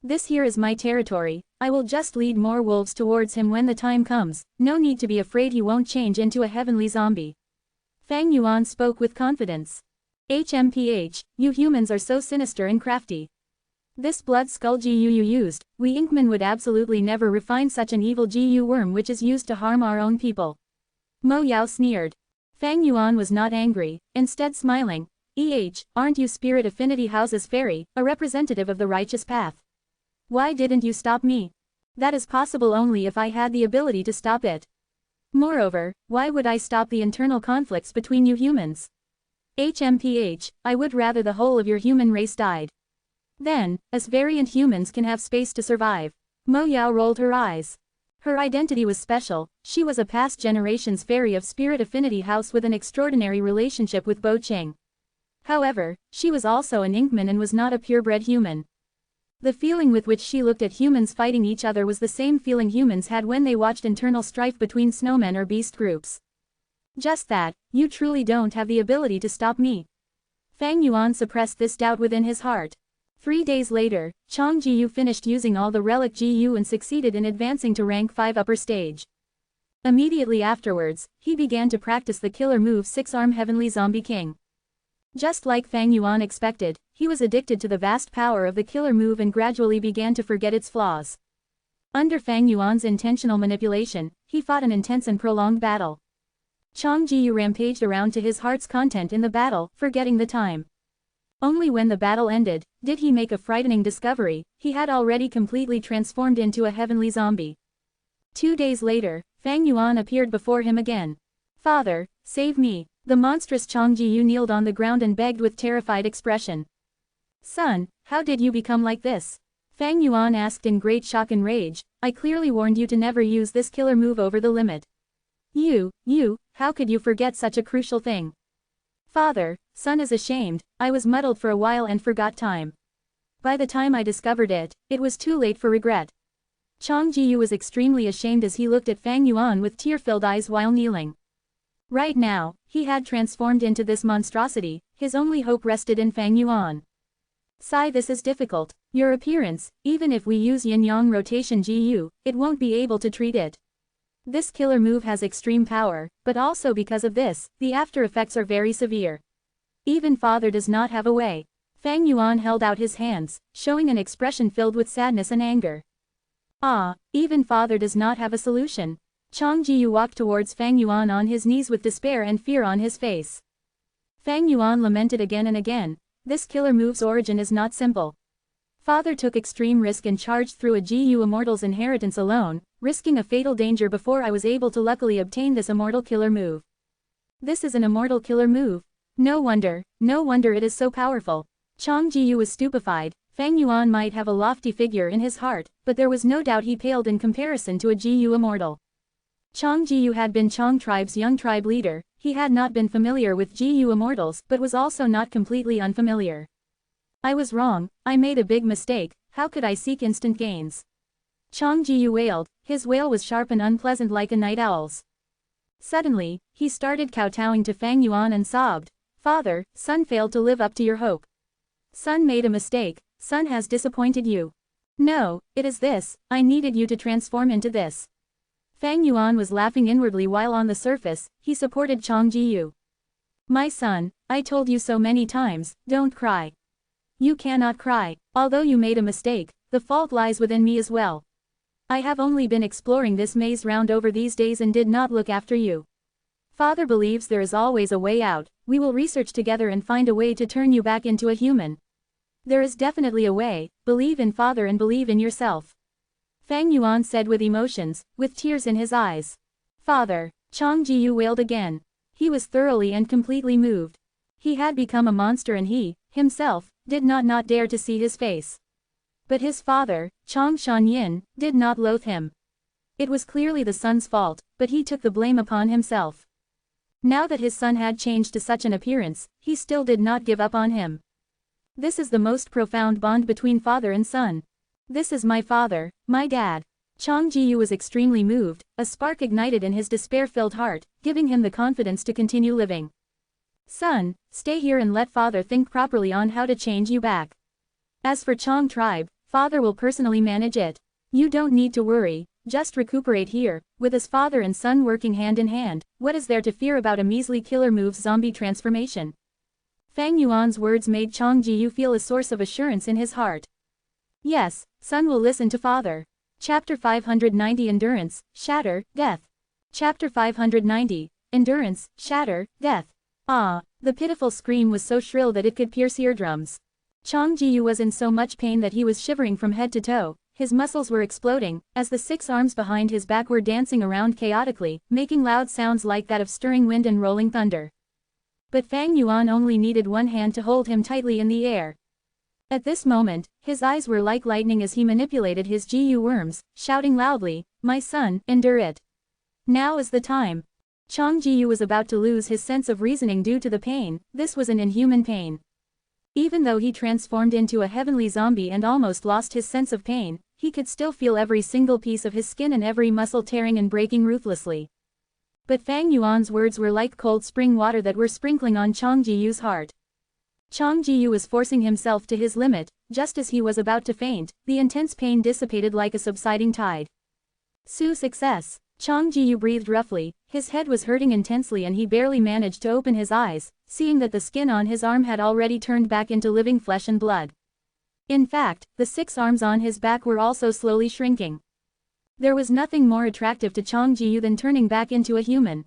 This here is my territory, I will just lead more wolves towards him when the time comes, no need to be afraid he won't change into a heavenly zombie. Fang Yuan spoke with confidence. HMPH, you humans are so sinister and crafty. This blood skull GU you used, we Inkmen would absolutely never refine such an evil GU worm which is used to harm our own people. Mo Yao sneered. Fang Yuan was not angry, instead smiling. Aren't you Spirit Affinity House's fairy, a representative of the righteous path? Why didn't you stop me? That is possible only if I had the ability to stop it. Moreover, why would I stop the internal conflicts between you humans? HMPH, I would rather the whole of your human race died. Then, as variant humans can have space to survive. Mo Yao rolled her eyes. Her identity was special, she was a past generation's fairy of Spirit Affinity House with an extraordinary relationship with Bo Cheng. However, she was also an Inkman and was not a purebred human. The feeling with which she looked at humans fighting each other was the same feeling humans had when they watched internal strife between snowmen or beast groups. Just that, you truly don't have the ability to stop me. Fang Yuan suppressed this doubt within his heart. 3 days later, Chang Jiyu finished using all the relic GU and succeeded in advancing to rank 5 upper stage. Immediately afterwards, he began to practice the killer move 6-arm Heavenly Zombie King. Just like Fang Yuan expected, he was addicted to the vast power of the killer move and gradually began to forget its flaws. Under Fang Yuan's intentional manipulation, he fought an intense and prolonged battle. Chang Jiyu rampaged around to his heart's content in the battle, forgetting the time. Only when the battle ended, did he make a frightening discovery, he had already completely transformed into a heavenly zombie. 2 days later, Fang Yuan appeared before him again. Father, save me. The monstrous Chang Jiyu kneeled on the ground and begged with terrified expression. Son, how did you become like this? Fang Yuan asked in great shock and rage, I clearly warned you to never use this killer move over the limit. How could you forget such a crucial thing? Father, son is ashamed, I was muddled for a while and forgot time. By the time I discovered it, it was too late for regret. Chang Jiyu was extremely ashamed as he looked at Fang Yuan with tear-filled eyes while kneeling. Right now, he had transformed into this monstrosity, his only hope rested in Fang Yuan. Sigh, this is difficult. Your appearance, even if we use yin-yang rotation GU, it won't be able to treat it. This killer move has extreme power, but also because of this, the after effects are very severe. Even father does not have a way. Fang Yuan held out his hands, showing an expression filled with sadness and anger. Even father does not have a solution. Chang Jiyu walked towards Fang Yuan on his knees with despair and fear on his face. Fang Yuan lamented again and again, this killer move's origin is not simple. Father took extreme risk and charged through a GU Immortal's inheritance alone, risking a fatal danger before I was able to luckily obtain this immortal killer move. This is an immortal killer move. No wonder it is so powerful. Chang Jiyu was stupefied. Fang Yuan might have a lofty figure in his heart, but there was no doubt he paled in comparison to a GU Immortal. Chang Jiyu had been Chang tribe's young tribe leader, he had not been familiar with GU Immortals but was also not completely unfamiliar. I was wrong, I made a big mistake, how could I seek instant gains? Chang Jiyu wailed, his wail was sharp and unpleasant like a night owl's. Suddenly, he started kowtowing to Fang Yuan and sobbed, Father, son failed to live up to your hope. Son made a mistake, son has disappointed you. No, it is this, I needed you to transform into this. Fang Yuan was laughing inwardly while on the surface, he supported Chang Jiyu. My son, I told you so many times, don't cry. You cannot cry, although you made a mistake, the fault lies within me as well. I have only been exploring this maze round over these days and did not look after you. Father believes there is always a way out, we will research together and find a way to turn you back into a human. There is definitely a way, believe in Father and believe in yourself. Fang Yuan said with emotions, with tears in his eyes. Father, Chang Jiyu wailed again. He was thoroughly and completely moved. He had become a monster and he, himself, did not dare to see his face. But his father, Chang Shanyin, did not loathe him. It was clearly the son's fault, but he took the blame upon himself. Now that his son had changed to such an appearance, he still did not give up on him. This is the most profound bond between father and son. This is my father, my dad. Chang Jiyu was extremely moved, a spark ignited in his despair-filled heart, giving him the confidence to continue living. Son, stay here and let father think properly on how to change you back. As for Chang tribe, father will personally manage it. You don't need to worry, just recuperate here. With his father and son working hand in hand, what is there to fear about a measly killer move's zombie transformation? Fang Yuan's words made Chang Jiyu feel a source of assurance in his heart. Yes, son will listen to father. Chapter 590 Endurance, Shatter, Death. Chapter 590, Endurance, Shatter, Death. Ah, the pitiful scream was so shrill that it could pierce eardrums. Chang Jiyu was in so much pain that he was shivering from head to toe, his muscles were exploding, as the 6 arms behind his back were dancing around chaotically, making loud sounds like that of stirring wind and rolling thunder. But Fang Yuan only needed one hand to hold him tightly in the air. At this moment, his eyes were like lightning as he manipulated his GU worms, shouting loudly, "My son, endure it. Now is the time." Chang Jiyu was about to lose his sense of reasoning due to the pain. This was an inhuman pain. Even though he transformed into a heavenly zombie and almost lost his sense of pain, he could still feel every single piece of his skin and every muscle tearing and breaking ruthlessly. But Fang Yuan's words were like cold spring water that were sprinkling on Chang Jiyu's heart. Chang Jiyu was forcing himself to his limit. Just as he was about to faint, the intense pain dissipated like a subsiding tide. Success. Chang Jiyu breathed roughly, his head was hurting intensely and he barely managed to open his eyes, seeing that the skin on his arm had already turned back into living flesh and blood. In fact, the 6 arms on his back were also slowly shrinking. There was nothing more attractive to Chang Jiyu than turning back into a human.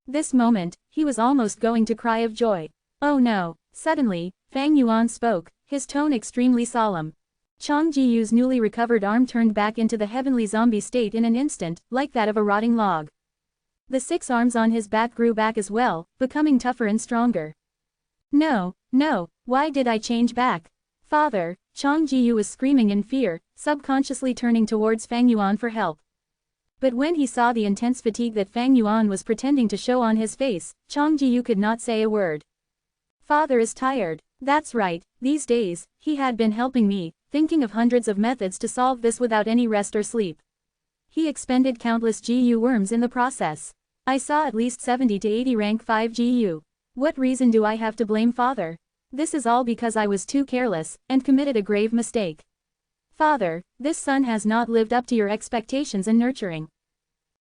This moment, he was almost going to cry of joy. Oh no! Suddenly, Fang Yuan spoke, his tone extremely solemn. Chang Jiyu's newly recovered arm turned back into the heavenly zombie state in an instant, like that of a rotting log. The 6 arms on his back grew back as well, becoming tougher and stronger. No, why did I change back? Father, Chang Jiyu was screaming in fear, subconsciously turning towards Fang Yuan for help. But when he saw the intense fatigue that Fang Yuan was pretending to show on his face, Chang Jiyu could not say a word. Father is tired. That's right, these days, he had been helping me, thinking of hundreds of methods to solve this without any rest or sleep. He expended countless GU worms in the process. I saw at least 70 to 80 rank 5 GU. What reason do I have to blame father? This is all because I was too careless, and committed a grave mistake. Father, this son has not lived up to your expectations and nurturing.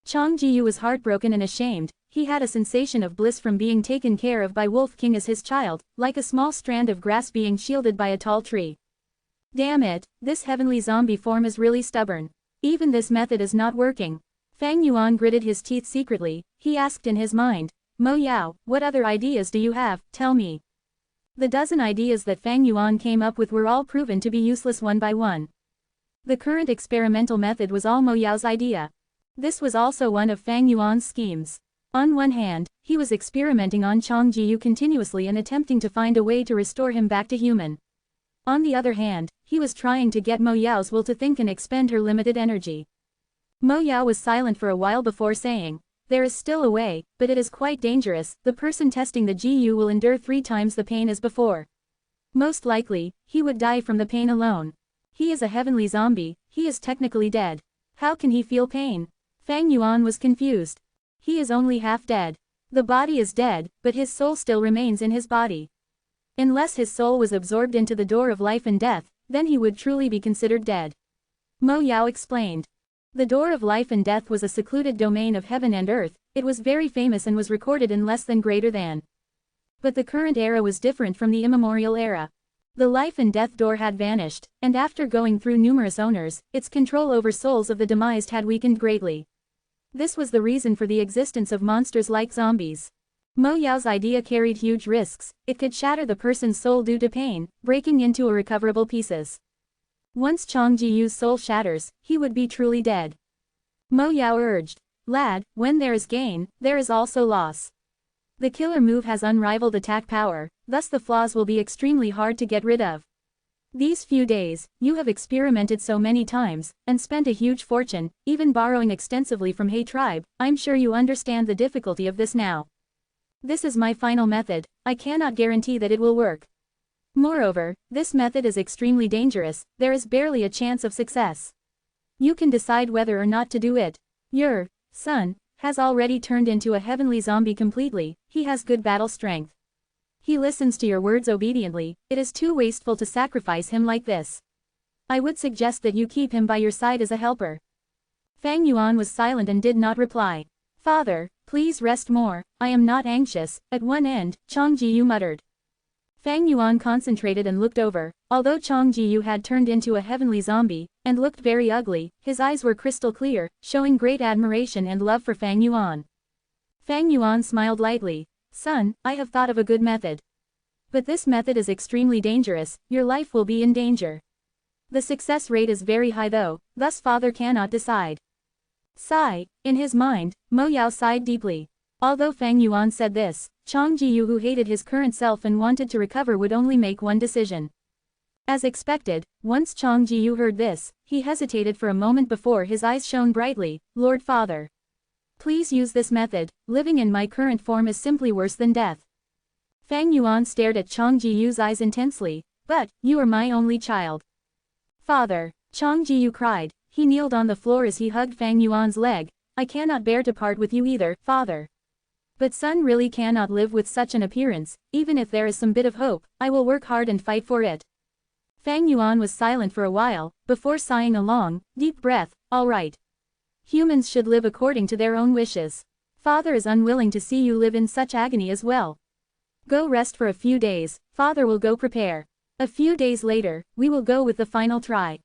Chang Jiyu was heartbroken and ashamed. He had a sensation of bliss from being taken care of by Wolf King as his child, like a small strand of grass being shielded by a tall tree. Damn it, this heavenly zombie form is really stubborn. Even this method is not working. Fang Yuan gritted his teeth secretly. He asked in his mind, Mo Yao, what other ideas do you have, tell me. The dozen ideas that Fang Yuan came up with were all proven to be useless one by one. The current experimental method was all Mo Yao's idea. This was also one of Fang Yuan's schemes. On one hand, he was experimenting on Chang Jiyu continuously and attempting to find a way to restore him back to human. On the other hand, he was trying to get Mo Yao's will to think and expend her limited energy. Mo Yao was silent for a while before saying, there is still a way, but it is quite dangerous. The person testing the GU will endure 3 times the pain as before. Most likely, he would die from the pain alone. He is a heavenly zombie, he is technically dead. How can he feel pain? Fang Yuan was confused. He is only half dead. The body is dead, but his soul still remains in his body. Unless his soul was absorbed into the door of life and death, then he would truly be considered dead. Mo Yao explained. The door of life and death was a secluded domain of heaven and earth. It was very famous and was recorded in less than greater than. But the current era was different from the immemorial era. The life and death door had vanished, and after going through numerous owners, its control over souls of the demised had weakened greatly. This was the reason for the existence of monsters like zombies. Mo Yao's idea carried huge risks. It could shatter the person's soul due to pain, breaking into irrecoverable pieces. Once Chang Jiyu's soul shatters, he would be truly dead. Mo Yao urged. Lad, when there is gain, there is also loss. The killer move has unrivaled attack power, thus the flaws will be extremely hard to get rid of. These few days, you have experimented so many times, and spent a huge fortune, even borrowing extensively from He tribe. I'm sure you understand the difficulty of this now. This is my final method, I cannot guarantee that it will work. Moreover, this method is extremely dangerous, there is barely a chance of success. You can decide whether or not to do it. Your son has already turned into a heavenly zombie completely, he has good battle strength. He listens to your words obediently, it is too wasteful to sacrifice him like this. I would suggest that you keep him by your side as a helper. Fang Yuan was silent and did not reply. Father, please rest more, I am not anxious, at one end, Chang Jiyu muttered. Fang Yuan concentrated and looked over, although Chang Jiyu had turned into a heavenly zombie, and looked very ugly, his eyes were crystal clear, showing great admiration and love for Fang Yuan. Fang Yuan smiled lightly. Son, I have thought of a good method. But this method is extremely dangerous, your life will be in danger. The success rate is very high though, thus father cannot decide. Sigh, in his mind, Mo Yao sighed deeply. Although Fang Yuan said this, Chang Jiyu who hated his current self and wanted to recover would only make one decision. As expected, once Chang Jiyu heard this, he hesitated for a moment before his eyes shone brightly. Lord Father, please use this method, living in my current form is simply worse than death. Fang Yuan stared at Chang Jiyu's eyes intensely. But, you are my only child. Father, Chang Jiyu cried, he kneeled on the floor as he hugged Fang Yuan's leg. I cannot bear to part with you either, father. But son really cannot live with such an appearance, even if there is some bit of hope, I will work hard and fight for it. Fang Yuan was silent for a while, before sighing a long, deep breath. All right. Humans should live according to their own wishes. Father is unwilling to see you live in such agony as well. Go rest for a few days, father will go prepare. A few days later, we will go with the final try.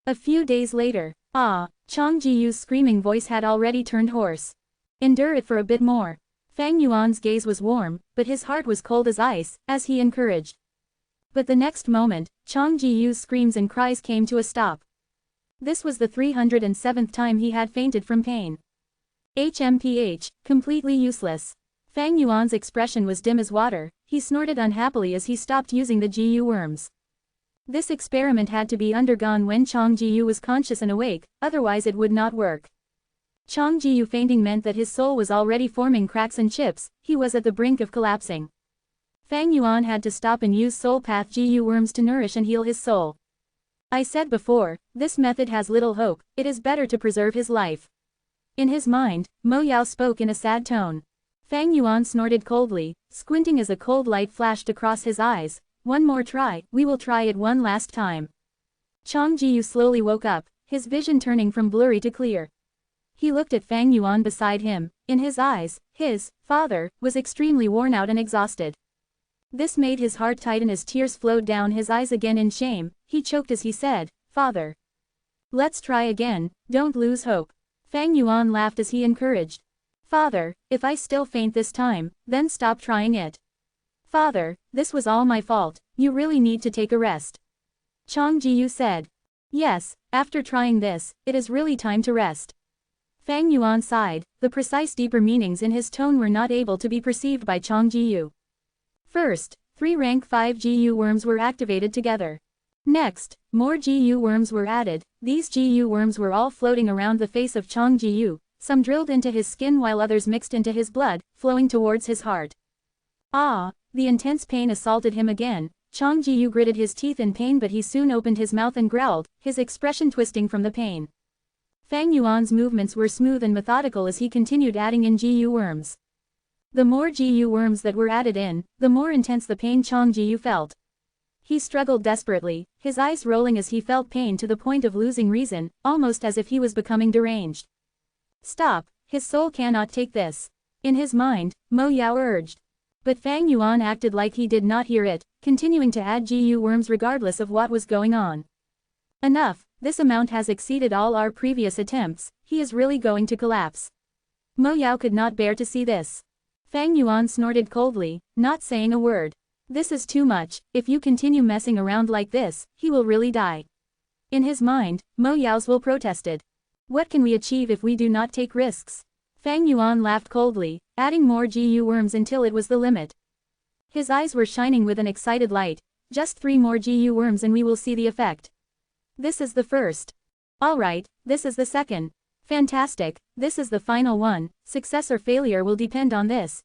A few days later, Chang Jiyu's screaming voice had already turned hoarse. Endure it for a bit more. Fang Yuan's gaze was warm, but his heart was cold as ice, as he encouraged. But the next moment, Chang Jiyu's screams and cries came to a stop. This was the 307th time he had fainted from pain. HMPH, completely useless. Fang Yuan's expression was dim as water, he snorted unhappily as he stopped using the Jiyu worms. This experiment had to be undergone when Chang Jiyu was conscious and awake, otherwise it would not work. Chang Jiyu fainting meant that his soul was already forming cracks and chips, he was at the brink of collapsing. Fang Yuan had to stop and use soul path Jiyu worms to nourish and heal his soul. I said before, this method has little hope, it is better to preserve his life. In his mind, Mo Yao spoke in a sad tone. Fang Yuan snorted coldly, squinting as a cold light flashed across his eyes. One more try, we will try it one last time. Chang Jiyu slowly woke up, his vision turning from blurry to clear. He looked at Fang Yuan beside him, in his eyes, his father was extremely worn out and exhausted. This made his heart tighten as tears flowed down his eyes again in shame, he choked as he said, Father. Let's try again, don't lose hope. Fang Yuan laughed as he encouraged. Father, if I still faint this time, then stop trying it. Father, this was all my fault, you really need to take a rest. Chang Jiyu said. Yes, after trying this, it is really time to rest. Fang Yuan sighed, the precise deeper meanings in his tone were not able to be perceived by Chang Jiyu. First, 3 rank 5 GU worms were activated together. Next, more GU worms were added, these GU worms were all floating around the face of Chang Jiyu, some drilled into his skin while others mixed into his blood, flowing towards his heart. The intense pain assaulted him again, Chang Jiyu gritted his teeth in pain but he soon opened his mouth and growled, his expression twisting from the pain. Fang Yuan's movements were smooth and methodical as he continued adding in GU worms. The more GU worms that were added in, the more intense the pain Chang Jiyu felt. He struggled desperately, his eyes rolling as he felt pain to the point of losing reason, almost as if he was becoming deranged. Stop, his soul cannot take this. In his mind, Mo Yao urged. But Fang Yuan acted like he did not hear it, continuing to add GU worms regardless of what was going on. Enough, this amount has exceeded all our previous attempts, he is really going to collapse. Mo Yao could not bear to see this. Fang Yuan snorted coldly, not saying a word. This is too much, if you continue messing around like this, he will really die. In his mind, Mo Yao's will protested. What can we achieve if we do not take risks? Fang Yuan laughed coldly, adding more GU worms until it was the limit. His eyes were shining with an excited light. Just 3 more GU worms and we will see the effect. This is the first. Alright, this is the second. Fantastic, this is the final one. Success or failure will depend on this.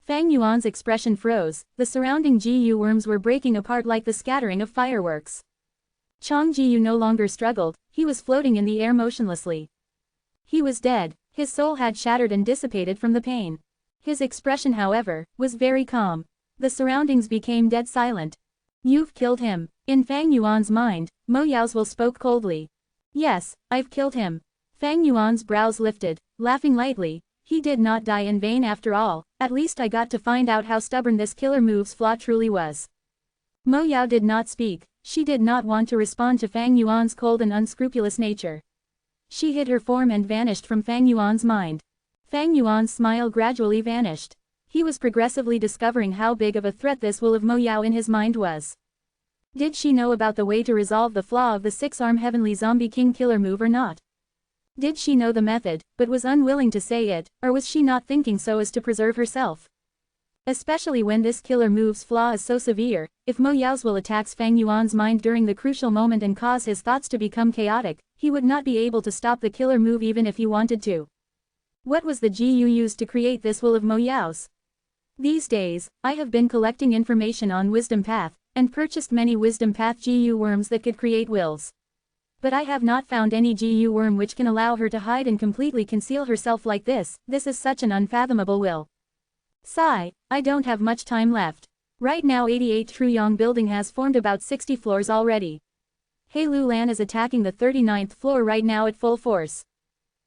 Fang Yuan's expression froze, the surrounding GU worms were breaking apart like the scattering of fireworks. Chong Jiu no longer struggled, he was floating in the air motionlessly. He was dead, his soul had shattered and dissipated from the pain. His expression, however, was very calm. The surroundings became dead silent. You've killed him. In Fang Yuan's mind, Mo Yao's will spoke coldly. Yes, I've killed him. Fang Yuan's brows lifted, laughing lightly. He did not die in vain after all, at least I got to find out how stubborn this killer move's flaw truly was. Mo Yao did not speak, she did not want to respond to Fang Yuan's cold and unscrupulous nature. She hid her form and vanished from Fang Yuan's mind. Fang Yuan's smile gradually vanished. He was progressively discovering how big of a threat this will of Mo Yao in his mind was. Did she know about the way to resolve the flaw of the 6-arm heavenly zombie king killer move or not? Did she know the method, but was unwilling to say it, or was she not thinking so as to preserve herself? Especially when this killer move's flaw is so severe, if Mo Yao's will attacks Fang Yuan's mind during the crucial moment and cause his thoughts to become chaotic, he would not be able to stop the killer move even if he wanted to. What was the GU used to create this will of Mo Yao's? These days, I have been collecting information on Wisdom Path, and purchased many Wisdom Path GU worms that could create wills. But I have not found any GU worm which can allow her to hide and completely conceal herself like this. This is such an unfathomable will. Sigh, I don't have much time left. Right now 88 Truyong building has formed about 60 floors already. He Lu Lan is attacking the 39th floor right now at full force.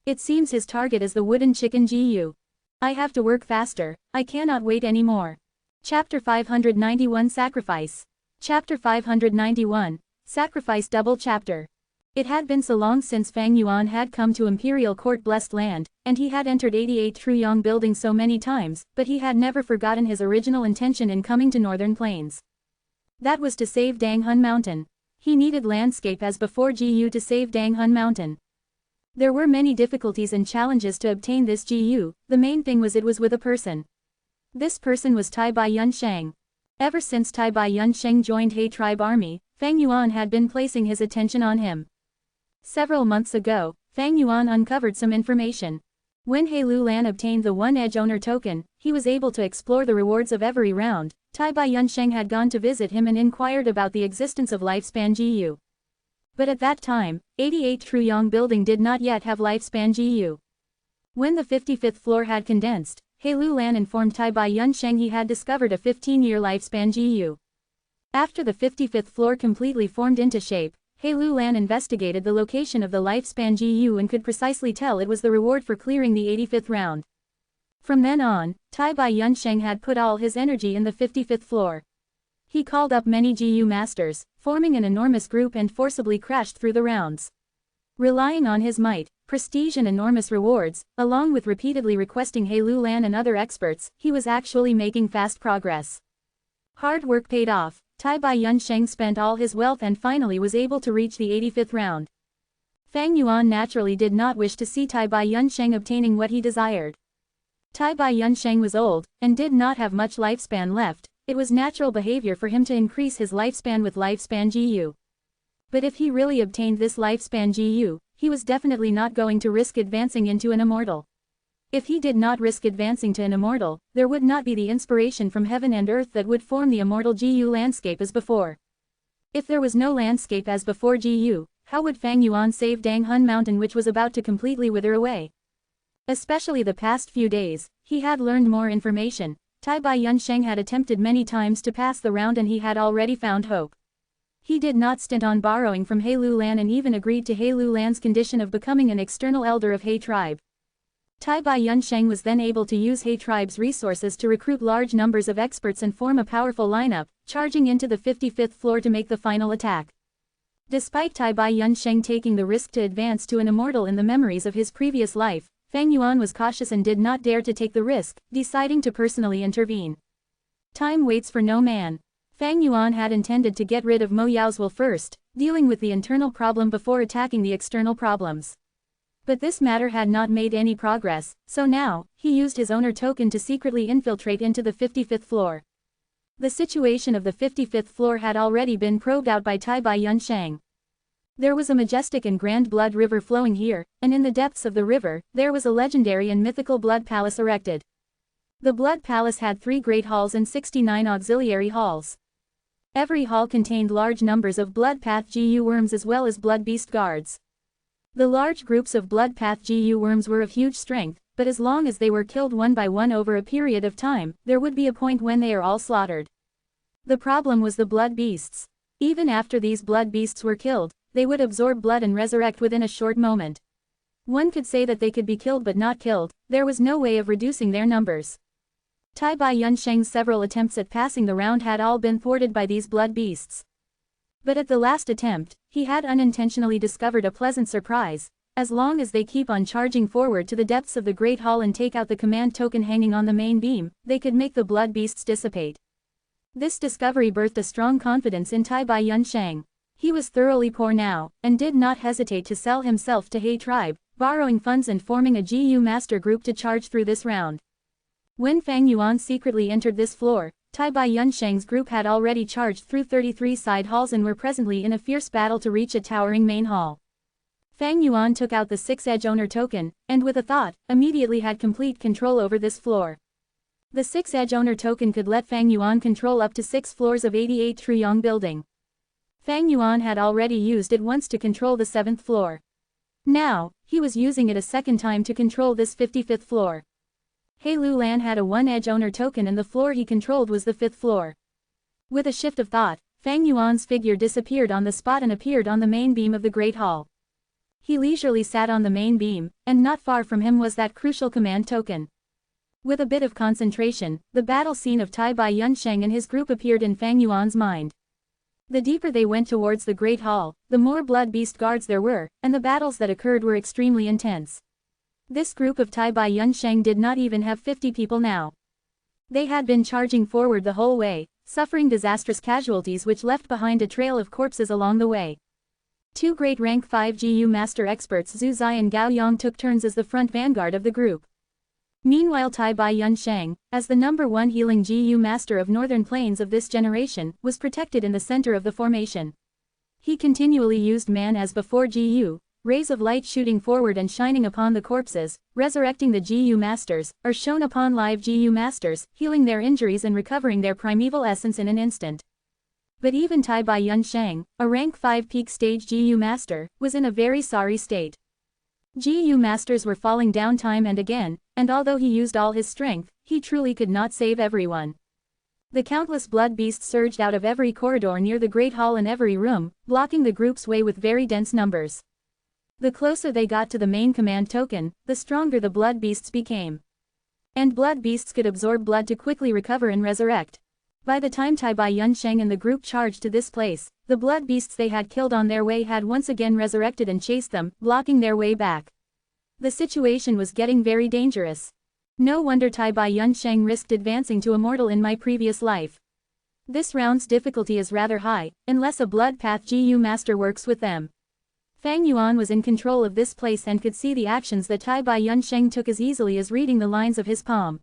It seems his target is the wooden chicken GU. I have to work faster, I cannot wait anymore. Chapter 591 Sacrifice. Chapter 591, Sacrifice Double Chapter. It had been so long since Fang Yuan had come to Imperial Court Blessed Land, and he had entered 88 Truyong building so many times, but he had never forgotten his original intention in coming to Northern Plains. That was to save Dang Hun Mountain. He needed landscape as before GU to save Dang Hun Mountain. There were many difficulties and challenges to obtain this GU, the main thing was it was with a person. This person was Tai Bai Yun Sheng. Ever since Tai Bai Yun Sheng joined He Tribe Army, Fang Yuan had been placing his attention on him. Several months ago, Fang Yuan uncovered some information. When He Lu Lan obtained the One Edge Owner token, he was able to explore the rewards of every round. Tai Bai Yun Sheng had gone to visit him and inquired about the existence of Lifespan GU. But at that time, 88 Truyong building did not yet have Lifespan GU. When the 55th floor had condensed, He Lu Lan informed Tai Bai Yun Sheng he had discovered a 15-year Lifespan GU. After the 55th floor completely formed into shape, He Lu Lan investigated the location of the Lifespan GU and could precisely tell it was the reward for clearing the 85th round. From then on, Tai Bai Yun Sheng had put all his energy in the 55th floor. He called up many GU masters, forming an enormous group and forcibly crashed through the rounds. Relying on his might, prestige and enormous rewards, along with repeatedly requesting He Lu Lan and other experts, he was actually making fast progress. Hard work paid off. Tai Bai Yun Sheng spent all his wealth and finally was able to reach the 85th round. Fang Yuan naturally did not wish to see Tai Bai Yun Sheng obtaining what he desired. Tai Bai Yun Sheng was old, and did not have much lifespan left. It was natural behavior for him to increase his lifespan with Lifespan GU. But if he really obtained this Lifespan GU, he was definitely not going to risk advancing into an Immortal. If he did not risk advancing to an Immortal, there would not be the inspiration from heaven and earth that would form the Immortal GU landscape as before. If there was no landscape as before GU, how would Fang Yuan save Dang Hun Mountain which was about to completely wither away? Especially the past few days, he had learned more information. Tai Bai Yun Sheng had attempted many times to pass the round and he had already found hope. He did not stint on borrowing from He Lu Lan and even agreed to He Lu Lan's condition of becoming an external elder of He Tribe. Tai Bai Yun Sheng was then able to use He Tribe's resources to recruit large numbers of experts and form a powerful lineup, charging into the 55th floor to make the final attack. Despite Tai Bai Yun Sheng taking the risk to advance to an Immortal in the memories of his previous life, Fang Yuan was cautious and did not dare to take the risk, deciding to personally intervene. Time waits for no man. Fang Yuan had intended to get rid of Mo Yao's will first, dealing with the internal problem before attacking the external problems. But this matter had not made any progress, so now, he used his owner token to secretly infiltrate into the 55th floor. The situation of the 55th floor had already been probed out by Tai Bai Yun Shang. There was a majestic and grand blood river flowing here, and in the depths of the river, there was a legendary and mythical blood palace erected. The blood palace had 3 great halls and 69 auxiliary halls. Every hall contained large numbers of blood path GU worms as well as blood beast guards. The large groups of blood path GU worms were of huge strength, but as long as they were killed one by one over a period of time, there would be a point when they are all slaughtered. The problem was the blood beasts. Even after these blood beasts were killed, they would absorb blood and resurrect within a short moment. One could say that they could be killed but not killed, there was no way of reducing their numbers. Tai Bai Yun Shang's several attempts at passing the round had all been thwarted by these blood beasts. But at the last attempt, he had unintentionally discovered a pleasant surprise. As long as they keep on charging forward to the depths of the Great Hall and take out the command token hanging on the main beam, they could make the blood beasts dissipate. This discovery birthed a strong confidence in Tai Bai Yun Shang. He was thoroughly poor now, and did not hesitate to sell himself to He tribe, borrowing funds and forming a GU master group to charge through this round. When Fang Yuan secretly entered this floor, Tai Bai Yun Shang's group had already charged through 33 side halls and were presently in a fierce battle to reach a towering main hall. Fang Yuan took out the 6-edge owner token, and with a thought, immediately had complete control over this floor. The 6-edge owner token could let Fang Yuan control up to 6 floors of 88 Truyong building. Fang Yuan had already used it once to control the 7th floor. Now, he was using it a second time to control this 55th floor. He Lulan had a 1-edge owner token and the floor he controlled was the 5th floor. With a shift of thought, Fang Yuan's figure disappeared on the spot and appeared on the main beam of the Great Hall. He leisurely sat on the main beam, and not far from him was that crucial command token. With a bit of concentration, the battle scene of Tai Bai Yun Shang and his group appeared in Fang Yuan's mind. The deeper they went towards the Great Hall, the more blood beast guards there were, and the battles that occurred were extremely intense. This group of Tai Bai Yun Shang did not even have 50 people now. They had been charging forward the whole way, suffering disastrous casualties which left behind a trail of corpses along the way. 2 great rank 5 GU master experts Zhu Zai and Gao Yong took turns as the front vanguard of the group. Meanwhile Tai Bai Yun Shang, as the #1 healing GU master of northern plains of this generation, was protected in the center of the formation. He continually used man as before GU, rays of light shooting forward and shining upon the corpses, resurrecting the GU masters, or shone upon live GU masters, healing their injuries and recovering their primeval essence in an instant. But even Tai Bai Yun Shang, a rank 5 peak stage GU master, was in a very sorry state. GU masters were falling down time and again, and although he used all his strength, he truly could not save everyone. The countless blood beasts surged out of every corridor near the Great Hall and every room, blocking the group's way with very dense numbers. The closer they got to the main command token, the stronger the blood beasts became. And blood beasts could absorb blood to quickly recover and resurrect. By the time Tai Bai Yun Shang and the group charged to this place, the blood beasts they had killed on their way had once again resurrected and chased them, blocking their way back. The situation was getting very dangerous. No wonder Tai Bai Yun Shang risked advancing to Immortal in my previous life. This round's difficulty is rather high, unless a blood path GU master works with them. Fang Yuan was in control of this place and could see the actions that Tai Bai Yun Shang took as easily as reading the lines of his palm.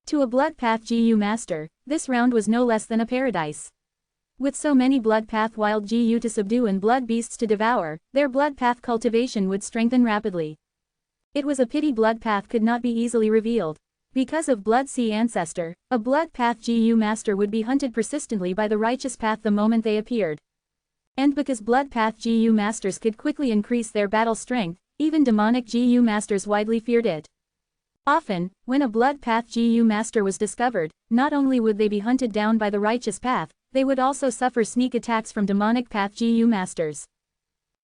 To a blood path GU master, this round was no less than a paradise. With so many blood path wild GU to subdue and blood beasts to devour, their blood path cultivation would strengthen rapidly. It was a pity blood path could not be easily revealed. Because of Blood Sea Ancestor, a blood path GU master would be hunted persistently by the righteous path the moment they appeared. And because blood path GU masters could quickly increase their battle strength, even demonic GU masters widely feared it. Often, when a blood path GU master was discovered, not only would they be hunted down by the righteous path, they would also suffer sneak attacks from demonic path GU masters.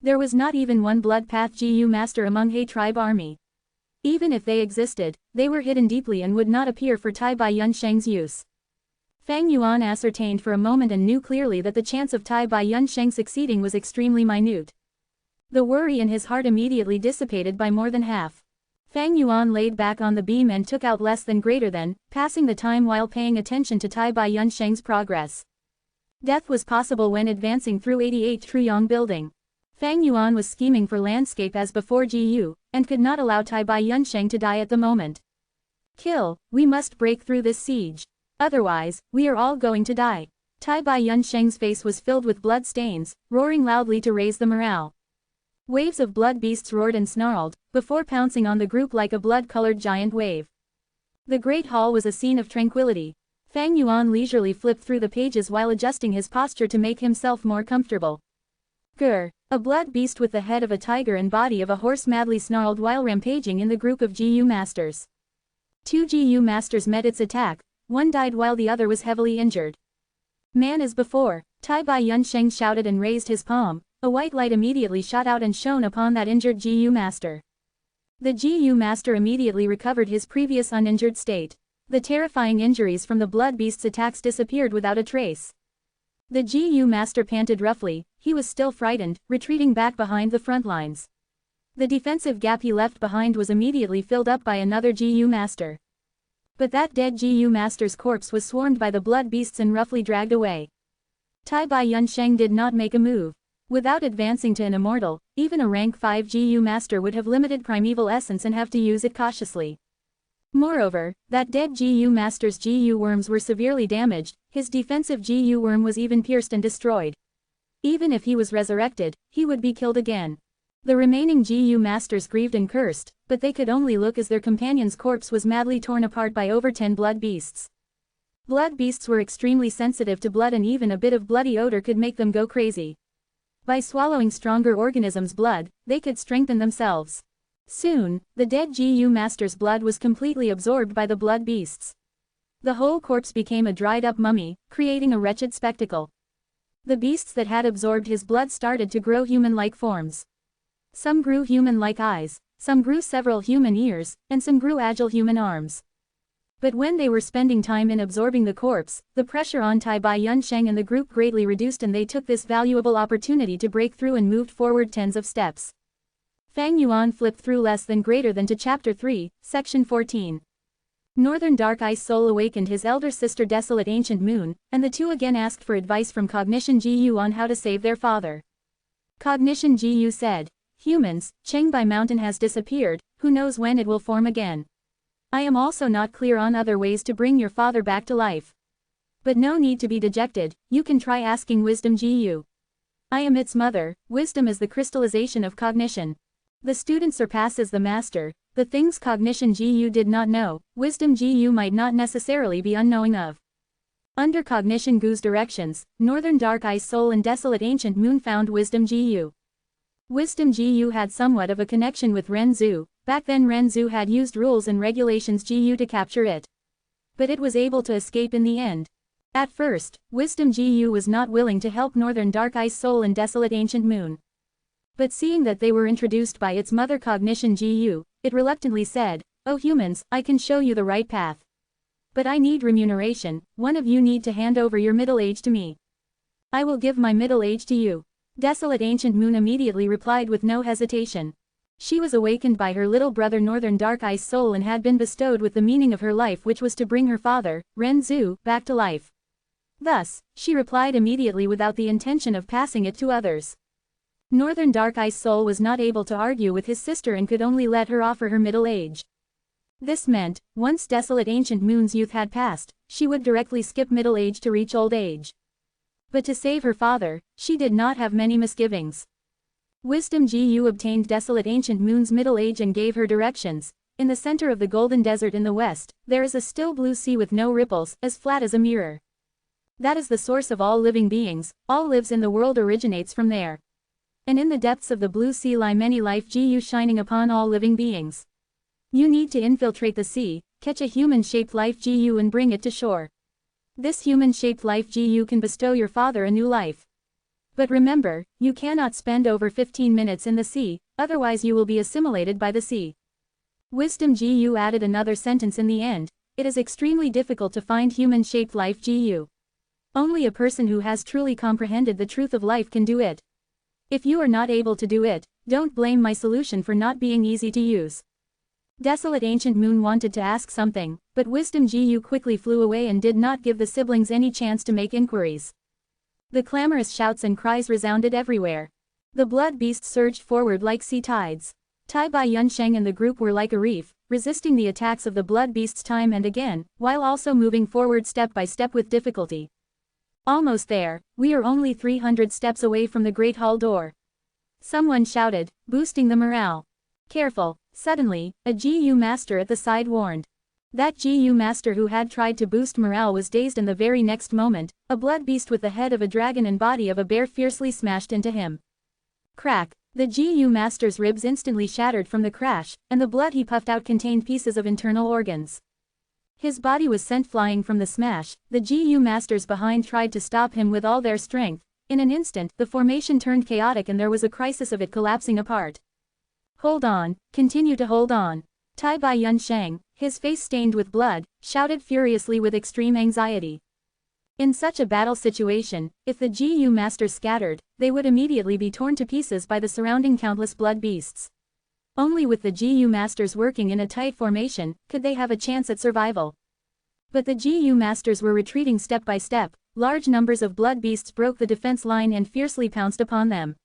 There was not even one blood path GU master among He tribe army. Even if they existed, they were hidden deeply and would not appear for Tai Bai Yun Shang's use. Fang Yuan ascertained for a moment and knew clearly that the chance of Tai Bai Yun Shang succeeding was extremely minute. The worry in his heart immediately dissipated by more than half. Fang Yuan laid back on the beam and took out less than greater than, passing the time while paying attention to Tai Bai Yun Shang's progress. Death was possible when advancing through 88 Truyong building. Fang Yuan was scheming for landscape as before Ji and could not allow Tai Bai Yunsheng to die at the moment. Kill, we must break through this siege. Otherwise, we are all going to die. Tai Bai Yunsheng's face was filled with blood stains, roaring loudly to raise the morale. Waves of blood beasts roared and snarled, before pouncing on the group like a blood-colored giant wave. The Great Hall was a scene of tranquility. Fang Yuan leisurely flipped through the pages while adjusting his posture to make himself more comfortable. Grr! A blood beast with the head of a tiger and body of a horse madly snarled while rampaging in the group of GU masters. 2 GU masters met its attack, one died while the other was heavily injured. Man as before, Tai Bai Yunsheng shouted and raised his palm. A white light immediately shot out and shone upon that injured GU master. The GU master immediately recovered his previous uninjured state. The terrifying injuries from the blood beast's attacks disappeared without a trace. The GU master panted roughly, he was still frightened, retreating back behind the front lines. The defensive gap he left behind was immediately filled up by another GU master. But that dead GU master's corpse was swarmed by the blood beasts and roughly dragged away. Tai Bai Yunsheng did not make a move. Without advancing to an immortal, even a rank 5 GU master would have limited primeval essence and have to use it cautiously. Moreover, that dead GU master's GU worms were severely damaged, his defensive GU worm was even pierced and destroyed. Even if he was resurrected, he would be killed again. The remaining GU masters grieved and cursed, but they could only look as their companion's corpse was madly torn apart by over 10 blood beasts. Blood beasts were extremely sensitive to blood and even a bit of bloody odor could make them go crazy. By swallowing stronger organisms' blood, they could strengthen themselves. Soon, the dead GU master's blood was completely absorbed by the blood beasts. The whole corpse became a dried-up mummy, creating a wretched spectacle. The beasts that had absorbed his blood started to grow human-like forms. Some grew human-like eyes, some grew several human ears, and some grew agile human arms. But when they were spending time in absorbing the corpse, the pressure on Tai Bai Yunsheng and the group greatly reduced and they took this valuable opportunity to break through and moved forward tens of steps. Fang Yuan flipped through less than greater than to Chapter 3, Section 14. Northern Dark Ice Soul awakened his elder sister Desolate Ancient Moon, and the two again asked for advice from Cognition GU on how to save their father. Cognition GU said, "Humans, Chengbai Mountain has disappeared, who knows when it will form again. I am also not clear on other ways to bring your father back to life. But no need to be dejected, you can try asking Wisdom GU. I am its mother, wisdom is the crystallization of cognition. The student surpasses the master, the things Cognition GU did not know, Wisdom GU might not necessarily be unknowing of." Under Cognition GU's directions, Northern Dark Ice Soul and Desolate Ancient Moon found Wisdom GU. Wisdom GU had somewhat of a connection with Ren Zhu. Back then Ren Zhu had used rules and regulations GU to capture it. But it was able to escape in the end. At first, Wisdom GU was not willing to help Northern Dark Ice Soul and Desolate Ancient Moon. But seeing that they were introduced by its mother Cognition GU, it reluctantly said, "Oh humans, I can show you the right path. But I need remuneration, one of you need to hand over your middle age to me. I will give my middle age to you." Desolate Ancient Moon immediately replied with no hesitation. She was awakened by her little brother Northern Dark Ice Soul and had been bestowed with the meaning of her life, which was to bring her father, Ren Zhu, back to life. Thus, she replied immediately without the intention of passing it to others. Northern Dark Ice Soul was not able to argue with his sister and could only let her offer her middle age. This meant, once Desolate Ancient Moon's youth had passed, she would directly skip middle age to reach old age. But to save her father, she did not have many misgivings. Wisdom GU obtained Desolate Ancient Moon's middle age and gave her directions. In the center of the Golden Desert in the west, there is a still blue sea with no ripples, as flat as a mirror. That is the source of all living beings, all lives in the world originates from there. And in the depths of the blue sea lie many life GU shining upon all living beings. You need to infiltrate the sea, catch a human-shaped life GU and bring it to shore. This human-shaped life GU can bestow your father a new life. But remember, you cannot spend over 15 minutes in the sea, otherwise you will be assimilated by the sea. Wisdom GU added another sentence in the end, it is extremely difficult to find human-shaped life GU. Only a person who has truly comprehended the truth of life can do it. If you are not able to do it, don't blame my solution for not being easy to use. Desolate Ancient Moon wanted to ask something, but Wisdom GU quickly flew away and did not give the siblings any chance to make inquiries. The clamorous shouts and cries resounded everywhere. The blood beasts surged forward like sea tides. Tai Bai Yunsheng and the group were like a reef, resisting the attacks of the blood beasts time and again, while also moving forward step by step with difficulty. Almost there, we are only 300 steps away from the Great Hall door. Someone shouted, boosting the morale. Careful, suddenly, a GU master at the side warned. That GU master who had tried to boost morale was dazed, and the very next moment, a blood beast with the head of a dragon and body of a bear fiercely smashed into him. Crack! The GU master's ribs instantly shattered from the crash, and the blood he puffed out contained pieces of internal organs. His body was sent flying from the smash. The GU masters behind tried to stop him with all their strength. In an instant, the formation turned chaotic and there was a crisis of it collapsing apart. Hold on, continue to hold on. Tai Bai Yunsheng, his face stained with blood, shouted furiously with extreme anxiety. In such a battle situation, if the GU masters scattered, they would immediately be torn to pieces by the surrounding countless blood beasts. Only with the GU masters working in a tight formation, could they have a chance at survival. But the GU masters were retreating step by step. Large numbers of blood beasts broke the defense line and fiercely pounced upon them.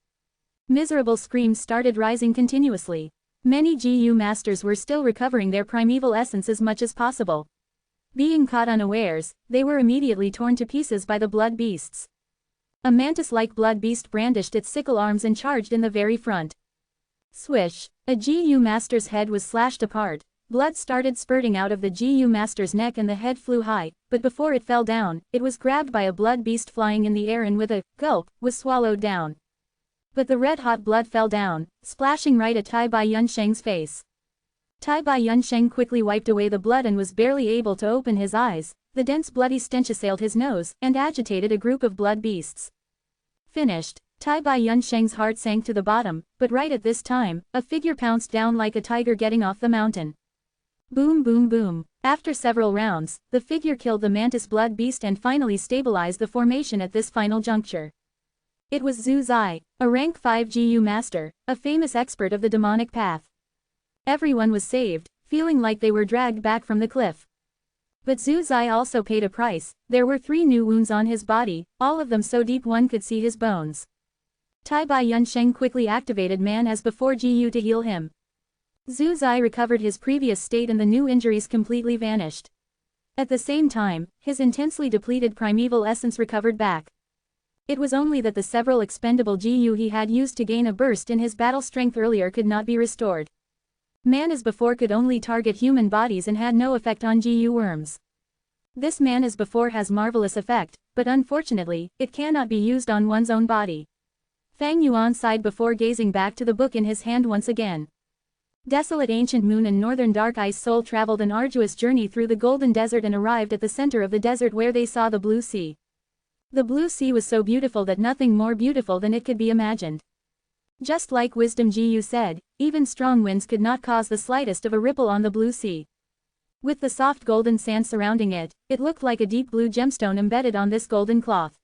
Miserable screams started rising continuously. Many GU masters were still recovering their primeval essence as much as possible. Being caught unawares, they were immediately torn to pieces by the blood beasts. A mantis-like blood beast brandished its sickle arms and charged in the very front. Swish! A GU master's head was slashed apart. Blood started spurting out of the GU master's neck and the head flew high, but before it fell down, it was grabbed by a blood beast flying in the air and with a gulp, was swallowed down. But the red-hot blood fell down, splashing right at Tai Bai Yunsheng's face. Tai Bai Yunsheng quickly wiped away the blood and was barely able to open his eyes. The dense bloody stench assailed his nose, and agitated a group of blood beasts. Finished. Tai Bai Yunsheng's heart sank to the bottom, but right at this time, a figure pounced down like a tiger getting off the mountain. Boom boom boom. After several rounds, the figure killed the mantis blood beast and finally stabilized the formation at this final juncture. It was Zhu Zai, a rank 5 GU master, a famous expert of the demonic path. Everyone was saved, feeling like they were dragged back from the cliff. But Zhu Zai also paid a price. There were 3 new wounds on his body, all of them so deep one could see his bones. Tai Bai Yunsheng quickly activated Man as before GU to heal him. Zhu Zai recovered his previous state and the new injuries completely vanished. At the same time, his intensely depleted primeval essence recovered back. It was only that the several expendable GU he had used to gain a burst in his battle strength earlier could not be restored. Man as before could only target human bodies and had no effect on GU worms. This Man as before has marvelous effect, but unfortunately, it cannot be used on one's own body. Fang Yuan sighed before gazing back to the book in his hand once again. Desolate Ancient Moon and Northern Dark Ice Soul traveled an arduous journey through the Golden Desert and arrived at the center of the desert where they saw the blue sea. The blue sea was so beautiful that nothing more beautiful than it could be imagined. Just like Wisdom GU said, even strong winds could not cause the slightest of a ripple on the blue sea. With the soft golden sand surrounding it, it looked like a deep blue gemstone embedded on this golden cloth.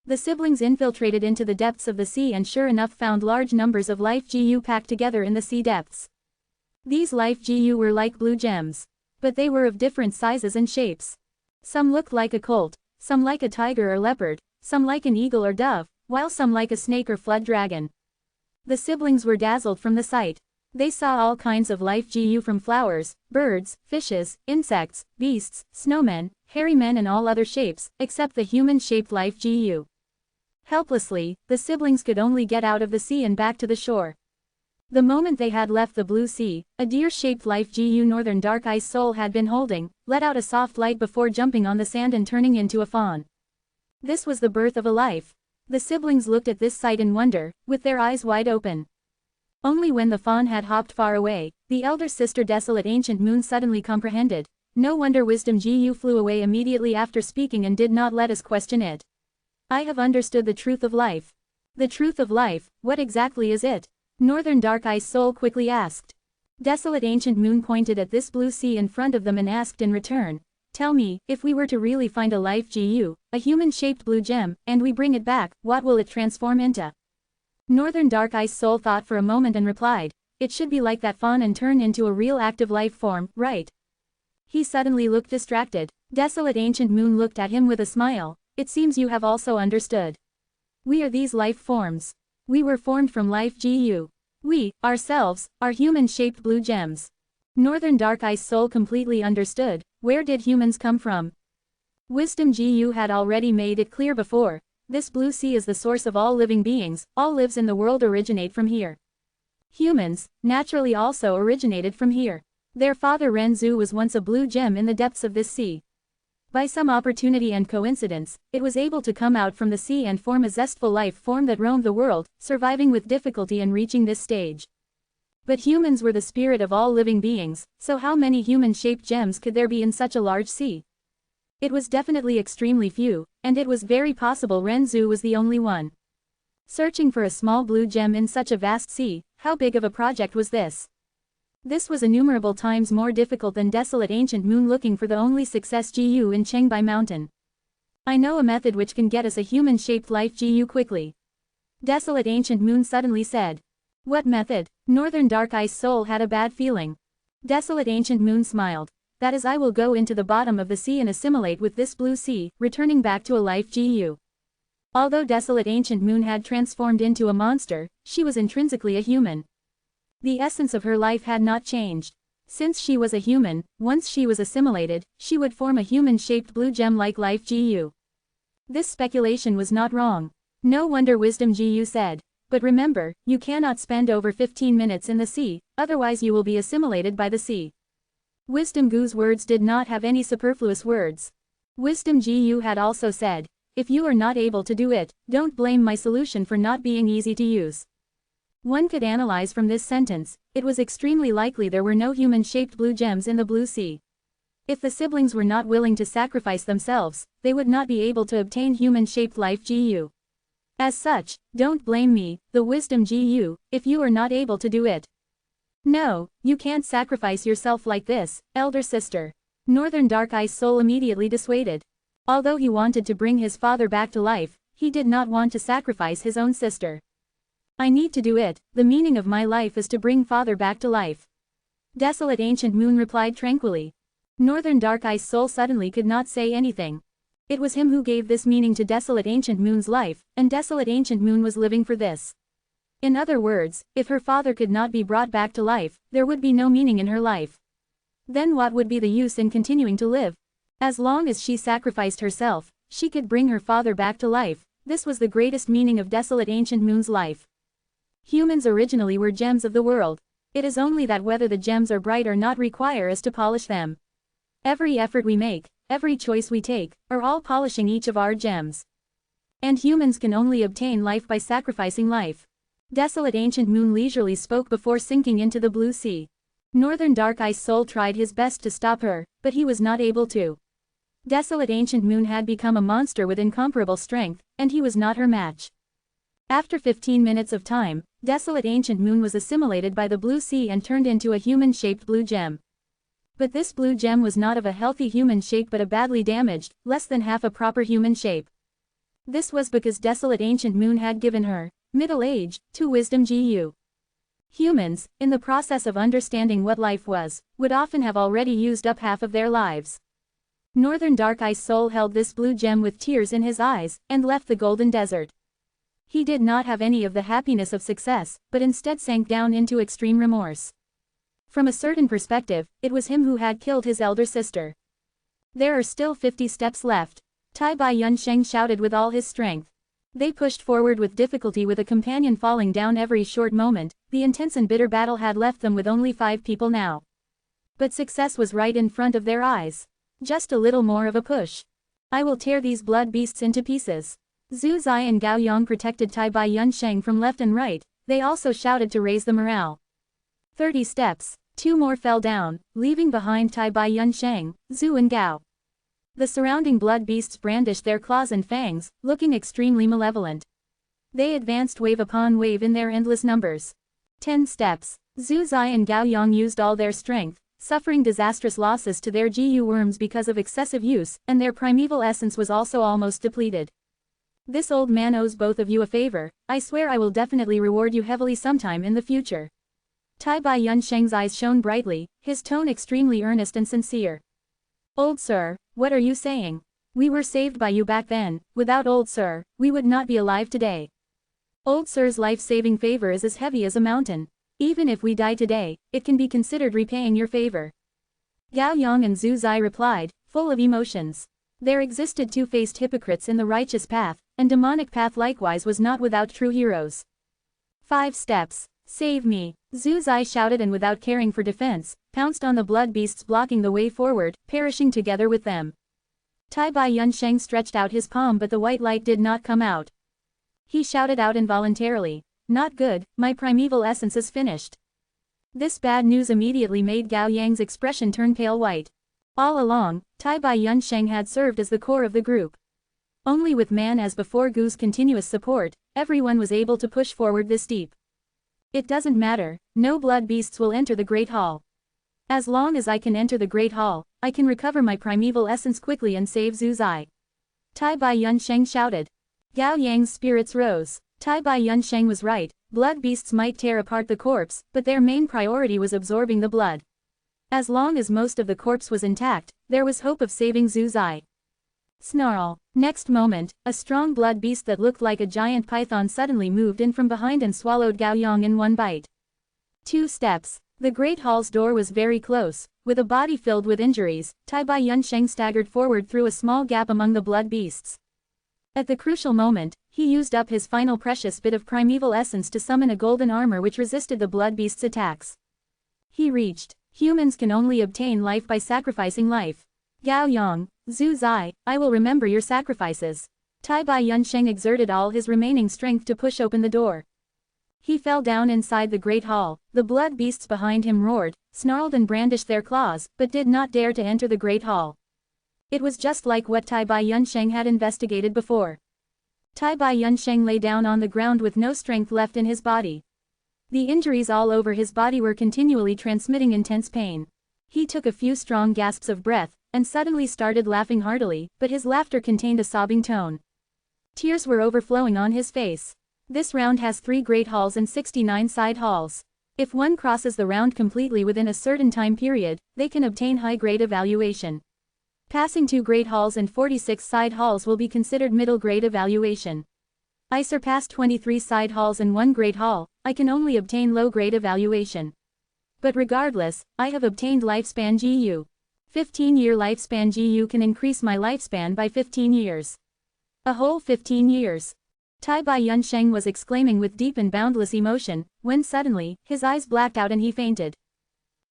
The siblings infiltrated into the depths of the sea and sure enough found large numbers of life GU packed together in the sea depths. These life GU were like blue gems. But they were of different sizes and shapes. Some looked like a colt, some like a tiger or leopard, some like an eagle or dove, while some like a snake or flood dragon. The siblings were dazzled from the sight. They saw all kinds of life GU from flowers, birds, fishes, insects, beasts, snowmen, hairy men and all other shapes, except the human-shaped life GU. Helplessly, the siblings could only get out of the sea and back to the shore. The moment they had left the blue sea, a deer-shaped life GU Northern Dark Ice Soul had been holding, let out a soft light before jumping on the sand and turning into a fawn. This was the birth of a life. The siblings looked at this sight in wonder, with their eyes wide open. Only when the fawn had hopped far away, the elder sister Desolate Ancient Moon suddenly comprehended. No wonder Wisdom GU flew away immediately after speaking and did not let us question it. I have understood the truth of life. The truth of life, what exactly is it? Northern Dark Ice Soul quickly asked. Desolate Ancient Moon pointed at this blue sea in front of them and asked in return, tell me, if we were to really find a life GU, a human-shaped blue gem, and we bring it back, what will it transform into? Northern Dark Ice Soul thought for a moment and replied, it should be like that fawn and turn into a real active life form, right? He suddenly looked distracted. Desolate Ancient Moon looked at him with a smile. It seems you have also understood. We are these life forms. We were formed from life Gu. We, ourselves, are human-shaped blue gems. Northern Dark Ice Soul completely understood. Where did humans come from? Wisdom Gu had already made it clear before. This blue sea is the source of all living beings, all lives in the world originate from here. Humans, naturally also originated from here. Their father Renzu was once a blue gem in the depths of this sea. By some opportunity and coincidence, it was able to come out from the sea and form a zestful life form that roamed the world, surviving with difficulty and reaching this stage. But humans were the spirit of all living beings, so how many human-shaped gems could there be in such a large sea? It was definitely extremely few, and it was very possible Renzu was the only one. Searching for a small blue gem in such a vast sea, how big of a project was this? This was innumerable times more difficult than desolate ancient moon looking for the only success Gu in Chengbai Mountain. I know a method which can get us a human-shaped life Gu quickly. Desolate ancient moon suddenly said. What method? Northern Dark Ice Soul had a bad feeling. Desolate ancient moon smiled. That is, I will go into the bottom of the sea and assimilate with this blue sea, returning back to a life Gu. Although Desolate Ancient Moon had transformed into a monster, she was intrinsically a human. The essence of her life had not changed. Since she was a human, once she was assimilated, she would form a human-shaped blue gem-like life Gu. This speculation was not wrong. No wonder Wisdom Gu said. But remember, you cannot spend over 15 minutes in the sea, otherwise you will be assimilated by the sea. Wisdom Gu's words did not have any superfluous words. Wisdom Gu had also said, if you are not able to do it, don't blame my solution for not being easy to use. One could analyze from this sentence, it was extremely likely there were no human-shaped blue gems in the blue sea. If the siblings were not willing to sacrifice themselves, they would not be able to obtain human-shaped life Gu. As such, don't blame me, the Wisdom Gu, if you are not able to do it. No, you can't sacrifice yourself like this, elder sister. Northern Dark Ice Soul immediately dissuaded. Although he wanted to bring his father back to life, he did not want to sacrifice his own sister. I need to do it, the meaning of my life is to bring father back to life. Desolate Ancient Moon replied tranquilly. Northern Dark Ice Soul suddenly could not say anything. It was him who gave this meaning to Desolate Ancient Moon's life, and Desolate Ancient Moon was living for this. In other words, if her father could not be brought back to life, there would be no meaning in her life. Then what would be the use in continuing to live? As long as she sacrificed herself, she could bring her father back to life. This was the greatest meaning of Desolate Ancient Moon's life. Humans originally were gems of the world. It is only that whether the gems are bright or not require us to polish them. Every effort we make, every choice we take, are all polishing each of our gems. And humans can only obtain life by sacrificing life. Desolate Ancient Moon leisurely spoke before sinking into the blue sea. Northern Dark Ice Soul tried his best to stop her, but he was not able to. Desolate Ancient Moon had become a monster with incomparable strength, and he was not her match. After 15 minutes of time, Desolate Ancient Moon was assimilated by the blue sea and turned into a human-shaped blue gem. But this blue gem was not of a healthy human shape but a badly damaged, less than half a proper human shape. This was because Desolate Ancient Moon had given her, middle age, to Wisdom Gu. Humans, in the process of understanding what life was, would often have already used up half of their lives. Northern Dark Ice Soul held this blue gem with tears in his eyes, and left the golden desert. He did not have any of the happiness of success, but instead sank down into extreme remorse. From a certain perspective, it was him who had killed his elder sister. There are still 50 steps left. Tai Bai Yunsheng shouted with all his strength. They pushed forward with difficulty with a companion falling down every short moment. The intense and bitter battle had left them with only 5 people now. But success was right in front of their eyes. Just a little more of a push. I will tear these blood beasts into pieces. Zhu Zai and Gao Yong protected Tai Bai Yunsheng from left and right. They also shouted to raise the morale. 30 steps. 2 more fell down, leaving behind Tai Bai Yunsheng, Zhu and Gao. The surrounding blood beasts brandished their claws and fangs, looking extremely malevolent. They advanced wave upon wave in their endless numbers. 10 steps. Zhu Zai and Gao Yong used all their strength, suffering disastrous losses to their Gu worms because of excessive use, and their primeval essence was also almost depleted. This old man owes both of you a favor. I swear I will definitely reward you heavily sometime in the future. Tai Bai Yunsheng's eyes shone brightly, his tone extremely earnest and sincere. Old sir, what are you saying? We were saved by you back then. Without old sir, we would not be alive today. Old sir's life-saving favor is as heavy as a mountain. Even if we die today, it can be considered repaying your favor. Gao Yang and Zhu Zai replied, full of emotions. There existed two-faced hypocrites in the righteous path, and demonic path likewise was not without true heroes. 5 steps. Save me. Zhu Zai shouted and without caring for defense, pounced on the blood beasts blocking the way forward, perishing together with them. Tai Bai Yunsheng stretched out his palm but the white light did not come out. He shouted out involuntarily, not good, my primeval essence is finished. This bad news immediately made Gao Yang's expression turn pale white. All along, Tai Bai Yunsheng had served as the core of the group. Only with man as before Gu's continuous support, everyone was able to push forward this deep. It doesn't matter, no blood beasts will enter the Great Hall. As long as I can enter the Great Hall, I can recover my primeval essence quickly and save Zhu Zai. Tai Bai Yunsheng shouted. Gao Yang's spirits rose. Tai Bai Yunsheng was right, blood beasts might tear apart the corpse, but their main priority was absorbing the blood. As long as most of the corpse was intact, there was hope of saving Zhu Zai. Snarl. Next moment, a strong blood beast that looked like a giant python suddenly moved in from behind and swallowed Gao Yang in one bite. 2 steps. The Great Hall's door was very close. With a body filled with injuries, Tai Bai Yunsheng staggered forward through a small gap among the blood beasts. At the crucial moment, he used up his final precious bit of primeval essence to summon a golden armor which resisted the blood beast's attacks. He reached. Humans can only obtain life by sacrificing life. Gao Yang, Zhu Zai, I will remember your sacrifices. Tai Bai Yunsheng exerted all his remaining strength to push open the door. He fell down inside the Great Hall. The blood beasts behind him roared, snarled and brandished their claws, but did not dare to enter the Great Hall. It was just like what Tai Bai Yunsheng had investigated before. Tai Bai Yunsheng lay down on the ground with no strength left in his body. The injuries all over his body were continually transmitting intense pain. He took a few strong gasps of breath, and suddenly started laughing heartily, but his laughter contained a sobbing tone. Tears were overflowing on his face. This round has 3 great halls and 69 side halls. If one crosses the round completely within a certain time period, they can obtain high-grade evaluation. Passing 2 great halls and 46 side halls will be considered middle-grade evaluation. I surpassed 23 side halls and 1 great hall, I can only obtain low-grade evaluation. But regardless, I have obtained lifespan GU. 15-year lifespan GU can increase my lifespan by 15 years. A whole 15 years. Tai Bai Yunsheng was exclaiming with deep and boundless emotion, when suddenly, his eyes blacked out and he fainted.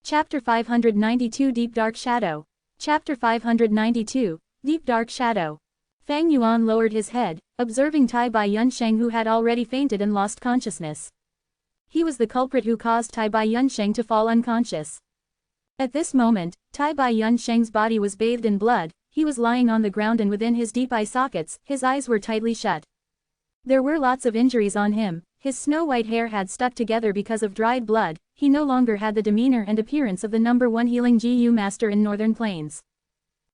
Chapter 592 Deep Dark Shadow. Chapter 592, Deep Dark Shadow. Fang Yuan lowered his head, observing Tai Bai Yunsheng who had already fainted and lost consciousness. He was the culprit who caused Tai Bai Yunsheng to fall unconscious. At this moment, Tai Bai Yunsheng's body was bathed in blood, he was lying on the ground and within his deep eye sockets, his eyes were tightly shut. There were lots of injuries on him, his snow-white hair had stuck together because of dried blood, he no longer had the demeanor and appearance of the number 1 healing GU master in Northern Plains.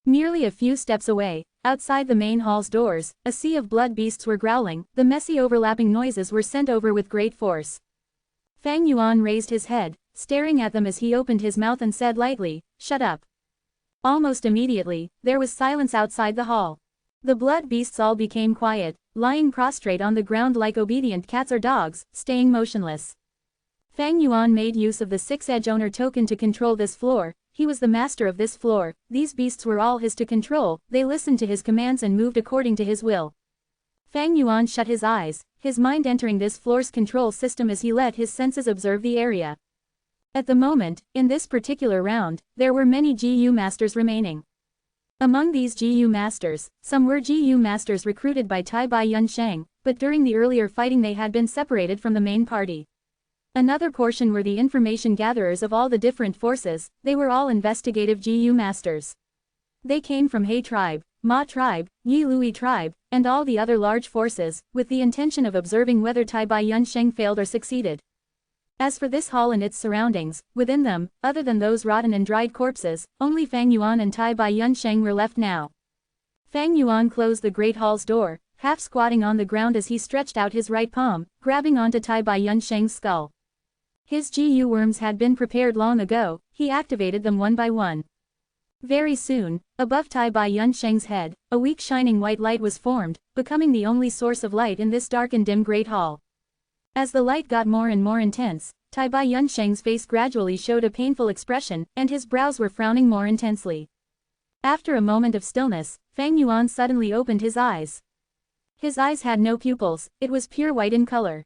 Merely a few steps away, outside the main hall's doors, a sea of blood beasts were growling, the messy overlapping noises were sent over with great force. Fang Yuan raised his head, staring at them as he opened his mouth and said lightly, "Shut up." Almost immediately, there was silence outside the hall. The blood beasts all became quiet, lying prostrate on the ground like obedient cats or dogs, staying motionless. Fang Yuan made use of the 6-edge owner token to control this floor, he was the master of this floor, these beasts were all his to control, they listened to his commands and moved according to his will. Fang Yuan shut his eyes, his mind entering this floor's control system as he let his senses observe the area. At the moment, in this particular round, there were many GU masters remaining. Among these GU masters, some were GU masters recruited by Tai Bai Yunsheng, but during the earlier fighting they had been separated from the main party. Another portion were the information gatherers of all the different forces, they were all investigative GU masters. They came from He tribe, Ma tribe, Yi Lui tribe, and all the other large forces, with the intention of observing whether Tai Bai Yunsheng failed or succeeded. As for this hall and its surroundings, within them, other than those rotten and dried corpses, only Fang Yuan and Tai Bai Yunsheng were left now. Fang Yuan closed the great hall's door, half squatting on the ground as he stretched out his right palm, grabbing onto Tai Bai Yunsheng's skull. His GU worms had been prepared long ago, he activated them one by one. Very soon, above Tai Bai Yunsheng's head, a weak shining white light was formed, becoming the only source of light in this dark and dim great hall. As the light got more and more intense, Tai Bai Yunsheng's face gradually showed a painful expression, and his brows were frowning more intensely. After a moment of stillness, Fang Yuan suddenly opened his eyes. His eyes had no pupils, it was pure white in color.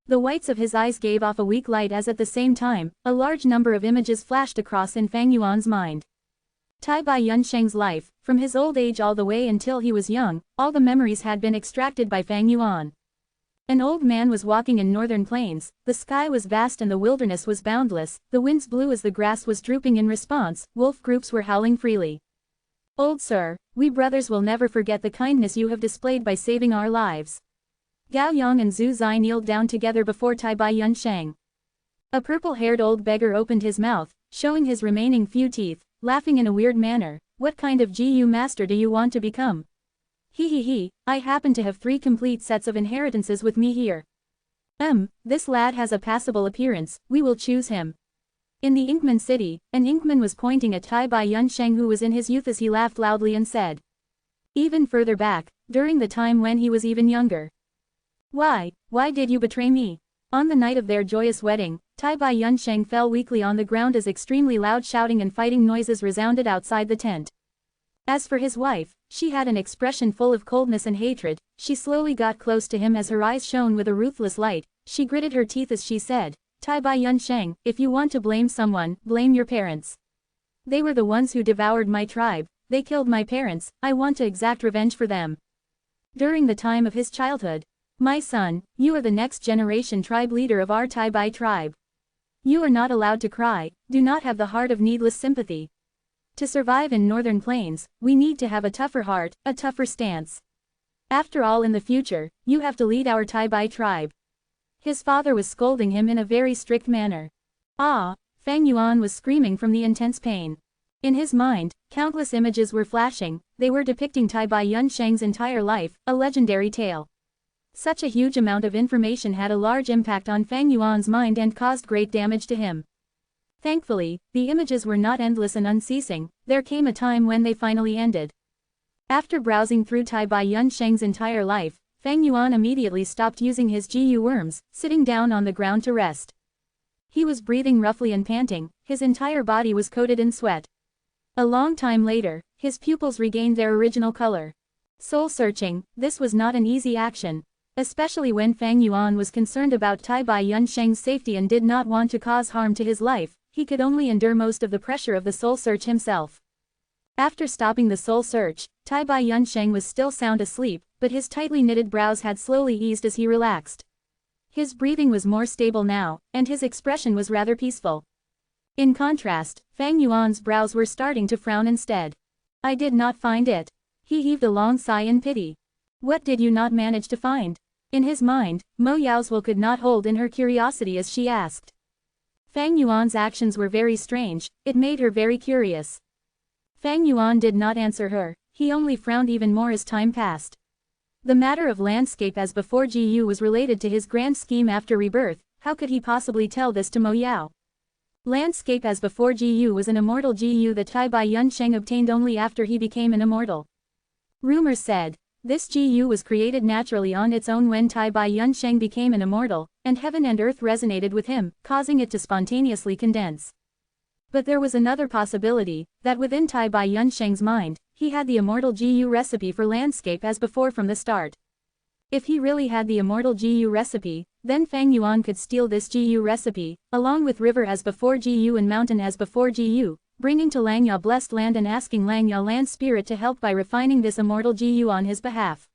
The whites of his eyes gave off a weak light as at the same time, a large number of images flashed across in Fang Yuan's mind. Tai Bai Yunsheng's life, from his old age all the way until he was young, all the memories had been extracted by Fang Yuan. An old man was walking in northern plains, the sky was vast and the wilderness was boundless, the winds blew as the grass was drooping in response, wolf groups were howling freely. Old sir, we brothers will never forget the kindness you have displayed by saving our lives. Gao Yang and Zhu Zai kneeled down together before Tai Bai Yunsheng. A purple-haired old beggar opened his mouth, showing his remaining few teeth, laughing in a weird manner. What kind of GU master do you want to become? He, I happen to have 3 complete sets of inheritances with me here. This lad has a passable appearance, we will choose him. In the Inkman city, an Inkman was pointing at Tai Bai Yunsheng who was in his youth as he laughed loudly and said. Even further back, during the time when he was even younger. Why did you betray me? On the night of their joyous wedding, Tai Bai Yunsheng fell weakly on the ground as extremely loud shouting and fighting noises resounded outside the tent. As for his wife, she had an expression full of coldness and hatred. She slowly got close to him as her eyes shone with a ruthless light. She gritted her teeth as she said, Tai Bai Yunsheng, if you want to blame someone, blame your parents. They were the ones who devoured my tribe, they killed my parents, I want to exact revenge for them. During the time of his childhood. My son, you are the next generation tribe leader of our Tai Bai tribe. You are not allowed to cry, do not have the heart of needless sympathy. To survive in northern plains, we need to have a tougher heart, a tougher stance. After all, in the future, you have to lead our Tai Bai tribe. His father was scolding him in a very strict manner. Ah! Fang Yuan was screaming from the intense pain. In his mind, countless images were flashing, they were depicting Tai Bai Yunsheng's entire life, a legendary tale. Such a huge amount of information had a large impact on Fang Yuan's mind and caused great damage to him. Thankfully, the images were not endless and unceasing, there came a time when they finally ended. After browsing through Tai Bai Yunsheng's entire life, Fang Yuan immediately stopped using his GU worms, sitting down on the ground to rest. He was breathing roughly and panting, his entire body was coated in sweat. A long time later, his pupils regained their original color. Soul-searching, this was not an easy action. Especially when Fang Yuan was concerned about Tai Bai Yunsheng's safety and did not want to cause harm to his life, he could only endure most of the pressure of the soul search himself. After stopping the soul search, Tai Bai Yunsheng was still sound asleep, but his tightly knitted brows had slowly eased as he relaxed. His breathing was more stable now, and his expression was rather peaceful. In contrast, Fang Yuan's brows were starting to frown instead. I did not find it. He heaved a long sigh in pity. What did you not manage to find? In his mind, Mo Yaozhuo could not hold in her curiosity as she asked. Fang Yuan's actions were very strange, it made her very curious. Fang Yuan did not answer her, he only frowned even more as time passed. The matter of landscape as before GU was related to his grand scheme after rebirth, how could he possibly tell this to Mo Yao? Landscape as before GU was an immortal GU that Tai Bai Yunsheng obtained only after he became an immortal. Rumors said, this GU was created naturally on its own when Tai Bai Yunsheng became an immortal, and heaven and earth resonated with him, causing it to spontaneously condense. But there was another possibility, that within Tai Bai Yunsheng's mind, he had the immortal GU recipe for landscape as before from the start. If he really had the immortal GU recipe, then Fang Yuan could steal this GU recipe, along with river as before GU and mountain as before GU, bringing to Langya blessed land and asking Langya land spirit to help by refining this immortal GU on his behalf.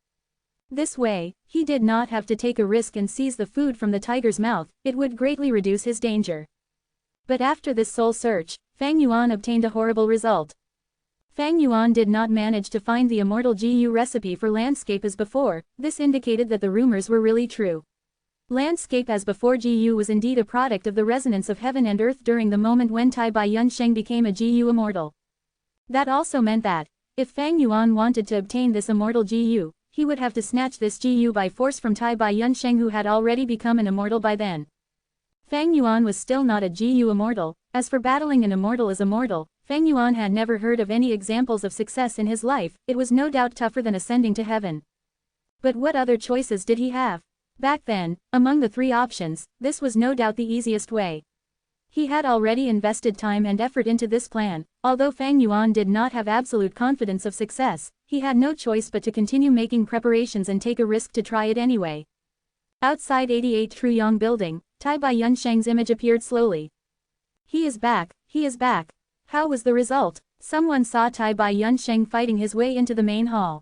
This way, he did not have to take a risk and seize the food from the tiger's mouth, it would greatly reduce his danger. But after this soul search, Fang Yuan obtained a horrible result. Fang Yuan did not manage to find the immortal GU recipe for landscape as before, this indicated that the rumors were really true. Landscape as before GU was indeed a product of the resonance of heaven and earth during the moment when Tai Bai Yunsheng became a GU immortal. That also meant that, if Fang Yuan wanted to obtain this immortal GU, he would have to snatch this GU by force from Tai Bai Yunsheng who had already become an immortal by then. Fang Yuan was still not a GU immortal, as for battling an immortal as immortal, Feng Yuan had never heard of any examples of success in his life, it was no doubt tougher than ascending to heaven. But what other choices did he have? Back then, among the three options, this was no doubt the easiest way. He had already invested time and effort into this plan. Although Feng Yuan did not have absolute confidence of success, he had no choice but to continue making preparations and take a risk to try it anyway. Outside 88 Truyong Building, Tai Bai Yunsheng's image appeared slowly. He is back, he is back. How was the result? Someone saw Tai Bai Yunsheng fighting his way into the main hall.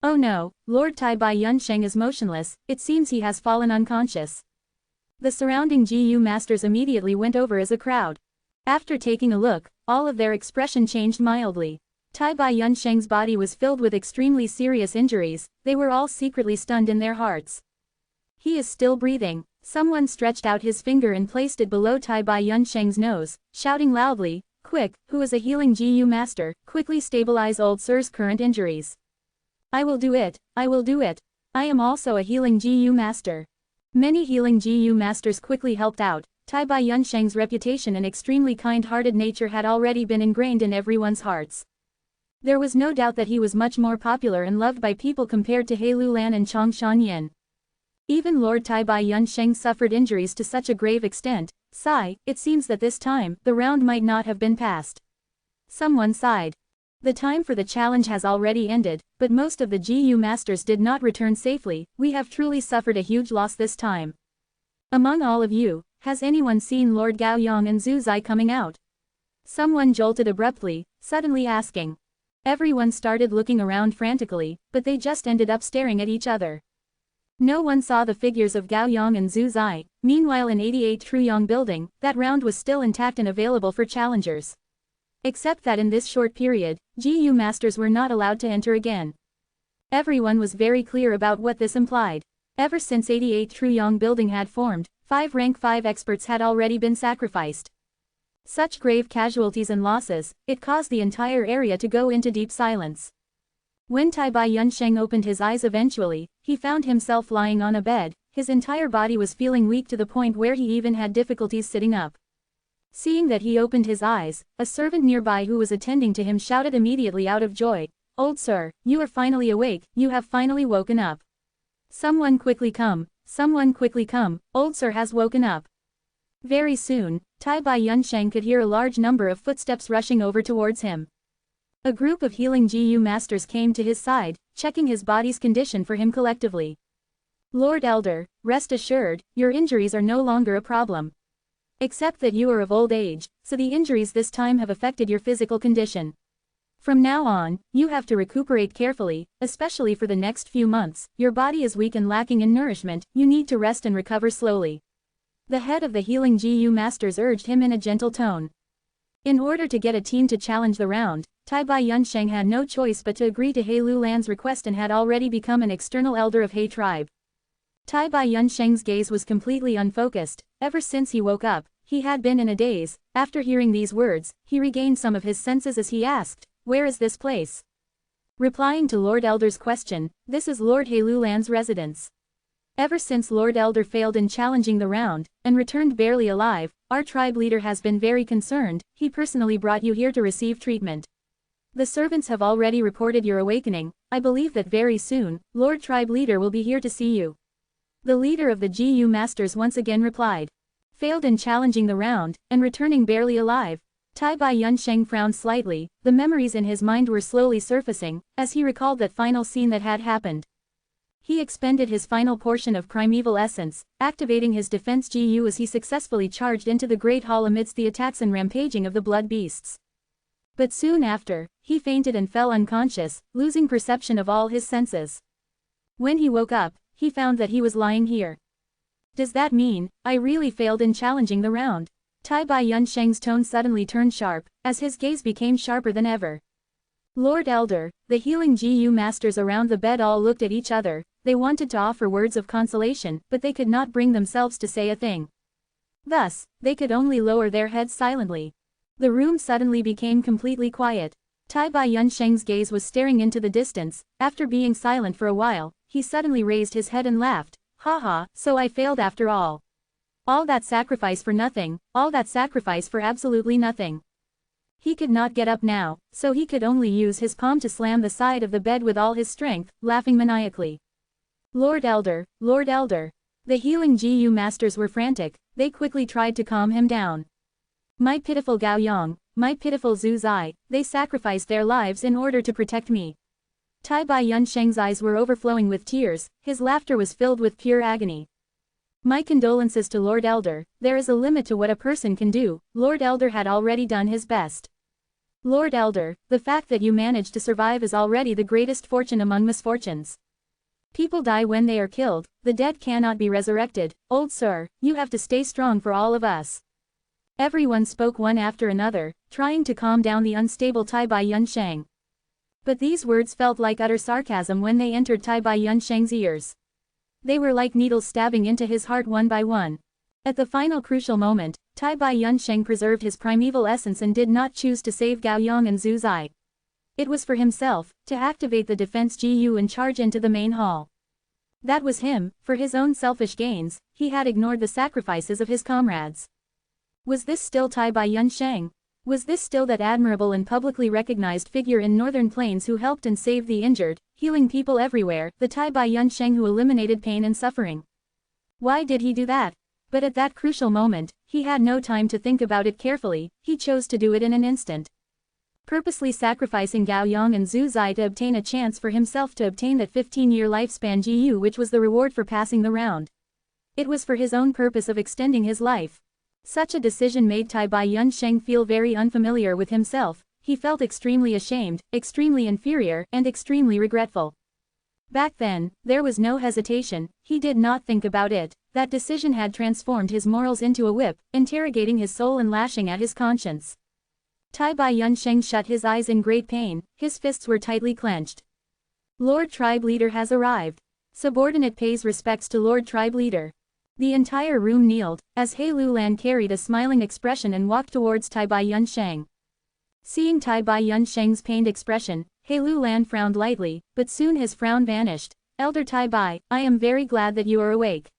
Oh no, Lord Tai Bai Yunsheng is motionless, it seems he has fallen unconscious. The surrounding GU masters immediately went over as a crowd. After taking a look, all of their expression changed mildly. Tai Bai Yunsheng's body was filled with extremely serious injuries, they were all secretly stunned in their hearts. He is still breathing. Someone stretched out his finger and placed it below Tai Bai Yunsheng's nose, shouting loudly, "Quick, who is a healing GU master, quickly stabilize old sir's current injuries." "I will do it, I will do it. I am also a healing GU master." Many healing GU masters quickly helped out. Tai Bai Yunsheng's reputation and extremely kind-hearted nature had already been ingrained in everyone's hearts. There was no doubt that he was much more popular and loved by people compared to He Lulan and Chang Shanyan. Even Lord Tai Bai Yunsheng suffered injuries to such a grave extent. Sigh, it seems that this time, the round might not have been passed. Someone sighed. The time for the challenge has already ended, but most of the GU masters did not return safely. We have truly suffered a huge loss this time. Among all of you, has anyone seen Lord Gao Yong and Zhu Zai coming out? Someone jolted abruptly, suddenly asking. Everyone started looking around frantically, but they just ended up staring at each other. No one saw the figures of Gao Yong and Zhu Zai. Meanwhile in 88 Truyong Building, that round was still intact and available for challengers. Except that in this short period, GU masters were not allowed to enter again. Everyone was very clear about what this implied. Ever since 88 Truyong Building had formed, 5 rank 5 experts had already been sacrificed. Such grave casualties and losses, it caused the entire area to go into deep silence. When Tai Bai Yunsheng opened his eyes eventually, he found himself lying on a bed. His entire body was feeling weak to the point where he even had difficulties sitting up. Seeing that he opened his eyes, a servant nearby who was attending to him shouted immediately out of joy, "Old sir, you are finally awake, you have finally woken up. Someone quickly come, old sir has woken up." Very soon, Tai Bai Yunsheng could hear a large number of footsteps rushing over towards him. A group of healing GU masters came to his side, checking his body's condition for him collectively. "Lord Elder, rest assured, your injuries are no longer a problem. Except that you are of old age, so the injuries this time have affected your physical condition. From now on, you have to recuperate carefully, especially for the next few months. Your body is weak and lacking in nourishment, you need to rest and recover slowly." The head of the healing GU masters urged him in a gentle tone. In order to get a team to challenge the round, Tai Bai Yunsheng had no choice but to agree to He Lulan's request and had already become an external elder of He tribe. Tai Bai Yunsheng's gaze was completely unfocused. Ever since he woke up, he had been in a daze. After hearing these words, he regained some of his senses as he asked, "Where is this place?" Replying to Lord Elder's question, "This is Lord He Lulan's residence. Ever since Lord Elder failed in challenging the round, and returned barely alive, our tribe leader has been very concerned. He personally brought you here to receive treatment. The servants have already reported your awakening. I believe that very soon, Lord Tribe Leader will be here to see you." The leader of the GU Masters once again replied. Failed in challenging the round, and returning barely alive. Tai Bai Yunsheng frowned slightly. The memories in his mind were slowly surfacing, as he recalled that final scene that had happened. He expended his final portion of primeval essence, activating his defense GU as he successfully charged into the Great Hall amidst the attacks and rampaging of the blood beasts. But soon after, he fainted and fell unconscious, losing perception of all his senses. When he woke up, he found that he was lying here. Does that mean, I really failed in challenging the round? Tai Bai Yunsheng's tone suddenly turned sharp, as his gaze became sharper than ever. Lord Elder, the healing GU masters around the bed all looked at each other. They wanted to offer words of consolation, but they could not bring themselves to say a thing. Thus, they could only lower their heads silently. The room suddenly became completely quiet. Tai Bai Yunsheng's gaze was staring into the distance. After being silent for a while, he suddenly raised his head and laughed. "Haha, so I failed after all. All that sacrifice for nothing, all that sacrifice for absolutely nothing." He could not get up now, so he could only use his palm to slam the side of the bed with all his strength, laughing maniacally. Lord Elder, Lord Elder. The healing Gu masters were frantic, they quickly tried to calm him down. My pitiful Gao Yang, my pitiful Zhu Zai, they sacrificed their lives in order to protect me. Tai Bai Yunsheng's eyes were overflowing with tears, his laughter was filled with pure agony. My condolences to Lord Elder, there is a limit to what a person can do, Lord Elder had already done his best. Lord Elder, the fact that you managed to survive is already the greatest fortune among misfortunes. People die when they are killed, the dead cannot be resurrected, old sir, you have to stay strong for all of us. Everyone spoke one after another, trying to calm down the unstable Tai Bai Yunsheng. But these words felt like utter sarcasm when they entered Tai Bai Yunsheng's ears. They were like needles stabbing into his heart one by one. At the final crucial moment, Tai Bai Yunsheng preserved his primeval essence and did not choose to save Gao Yang and Zhu Zai. It was for himself, to activate the defense GU and charge into the main hall. That was him, for his own selfish gains, he had ignored the sacrifices of his comrades. Was this still Tai Bai Yunsheng? Was this still that admirable and publicly recognized figure in Northern Plains who helped and saved the injured, healing people everywhere, the Tai Bai Yunsheng who eliminated pain and suffering? Why did he do that? But at that crucial moment, he had no time to think about it carefully, he chose to do it in an instant. Purposely sacrificing Gao Yang and Zhu Zai to obtain a chance for himself to obtain that 15-year lifespan GU which was the reward for passing the round. It was for his own purpose of extending his life. Such a decision made Tai Bai Yunsheng feel very unfamiliar with himself, he felt extremely ashamed, extremely inferior, and extremely regretful. Back then, there was no hesitation, he did not think about it, that decision had transformed his morals into a whip, interrogating his soul and lashing at his conscience. Tai Bai Yunsheng shut his eyes in great pain, his fists were tightly clenched. Lord Tribe Leader has arrived. Subordinate pays respects to Lord Tribe Leader. The entire room kneeled, as He Lulan carried a smiling expression and walked towards Tai Bai Yunsheng. Seeing Tai Bai Yunsheng's pained expression, He Lulan frowned lightly, but soon his frown vanished. Elder Tai Bai, I am very glad that you are awake.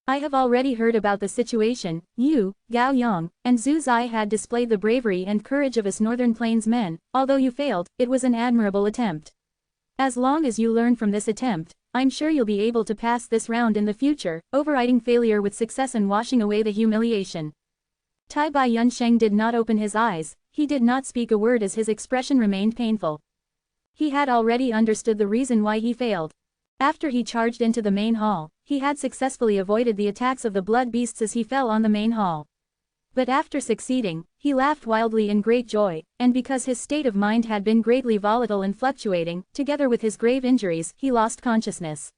I have already heard about the situation, you, Gao Yang, and Zhu Zai had displayed the bravery and courage of us Northern Plains men, although you failed, it was an admirable attempt. As long as you learn from this attempt, I'm sure you'll be able to pass this round in the future, overriding failure with success and washing away the humiliation. Tai Bai Yunsheng did not open his eyes, he did not speak a word as his expression remained painful. He had already understood the reason why he failed. After he charged into the main hall, he had successfully avoided the attacks of the blood beasts as he fell on the main hall. But after succeeding, he laughed wildly in great joy, and because his state of mind had been greatly volatile and fluctuating, together with his grave injuries, he lost consciousness.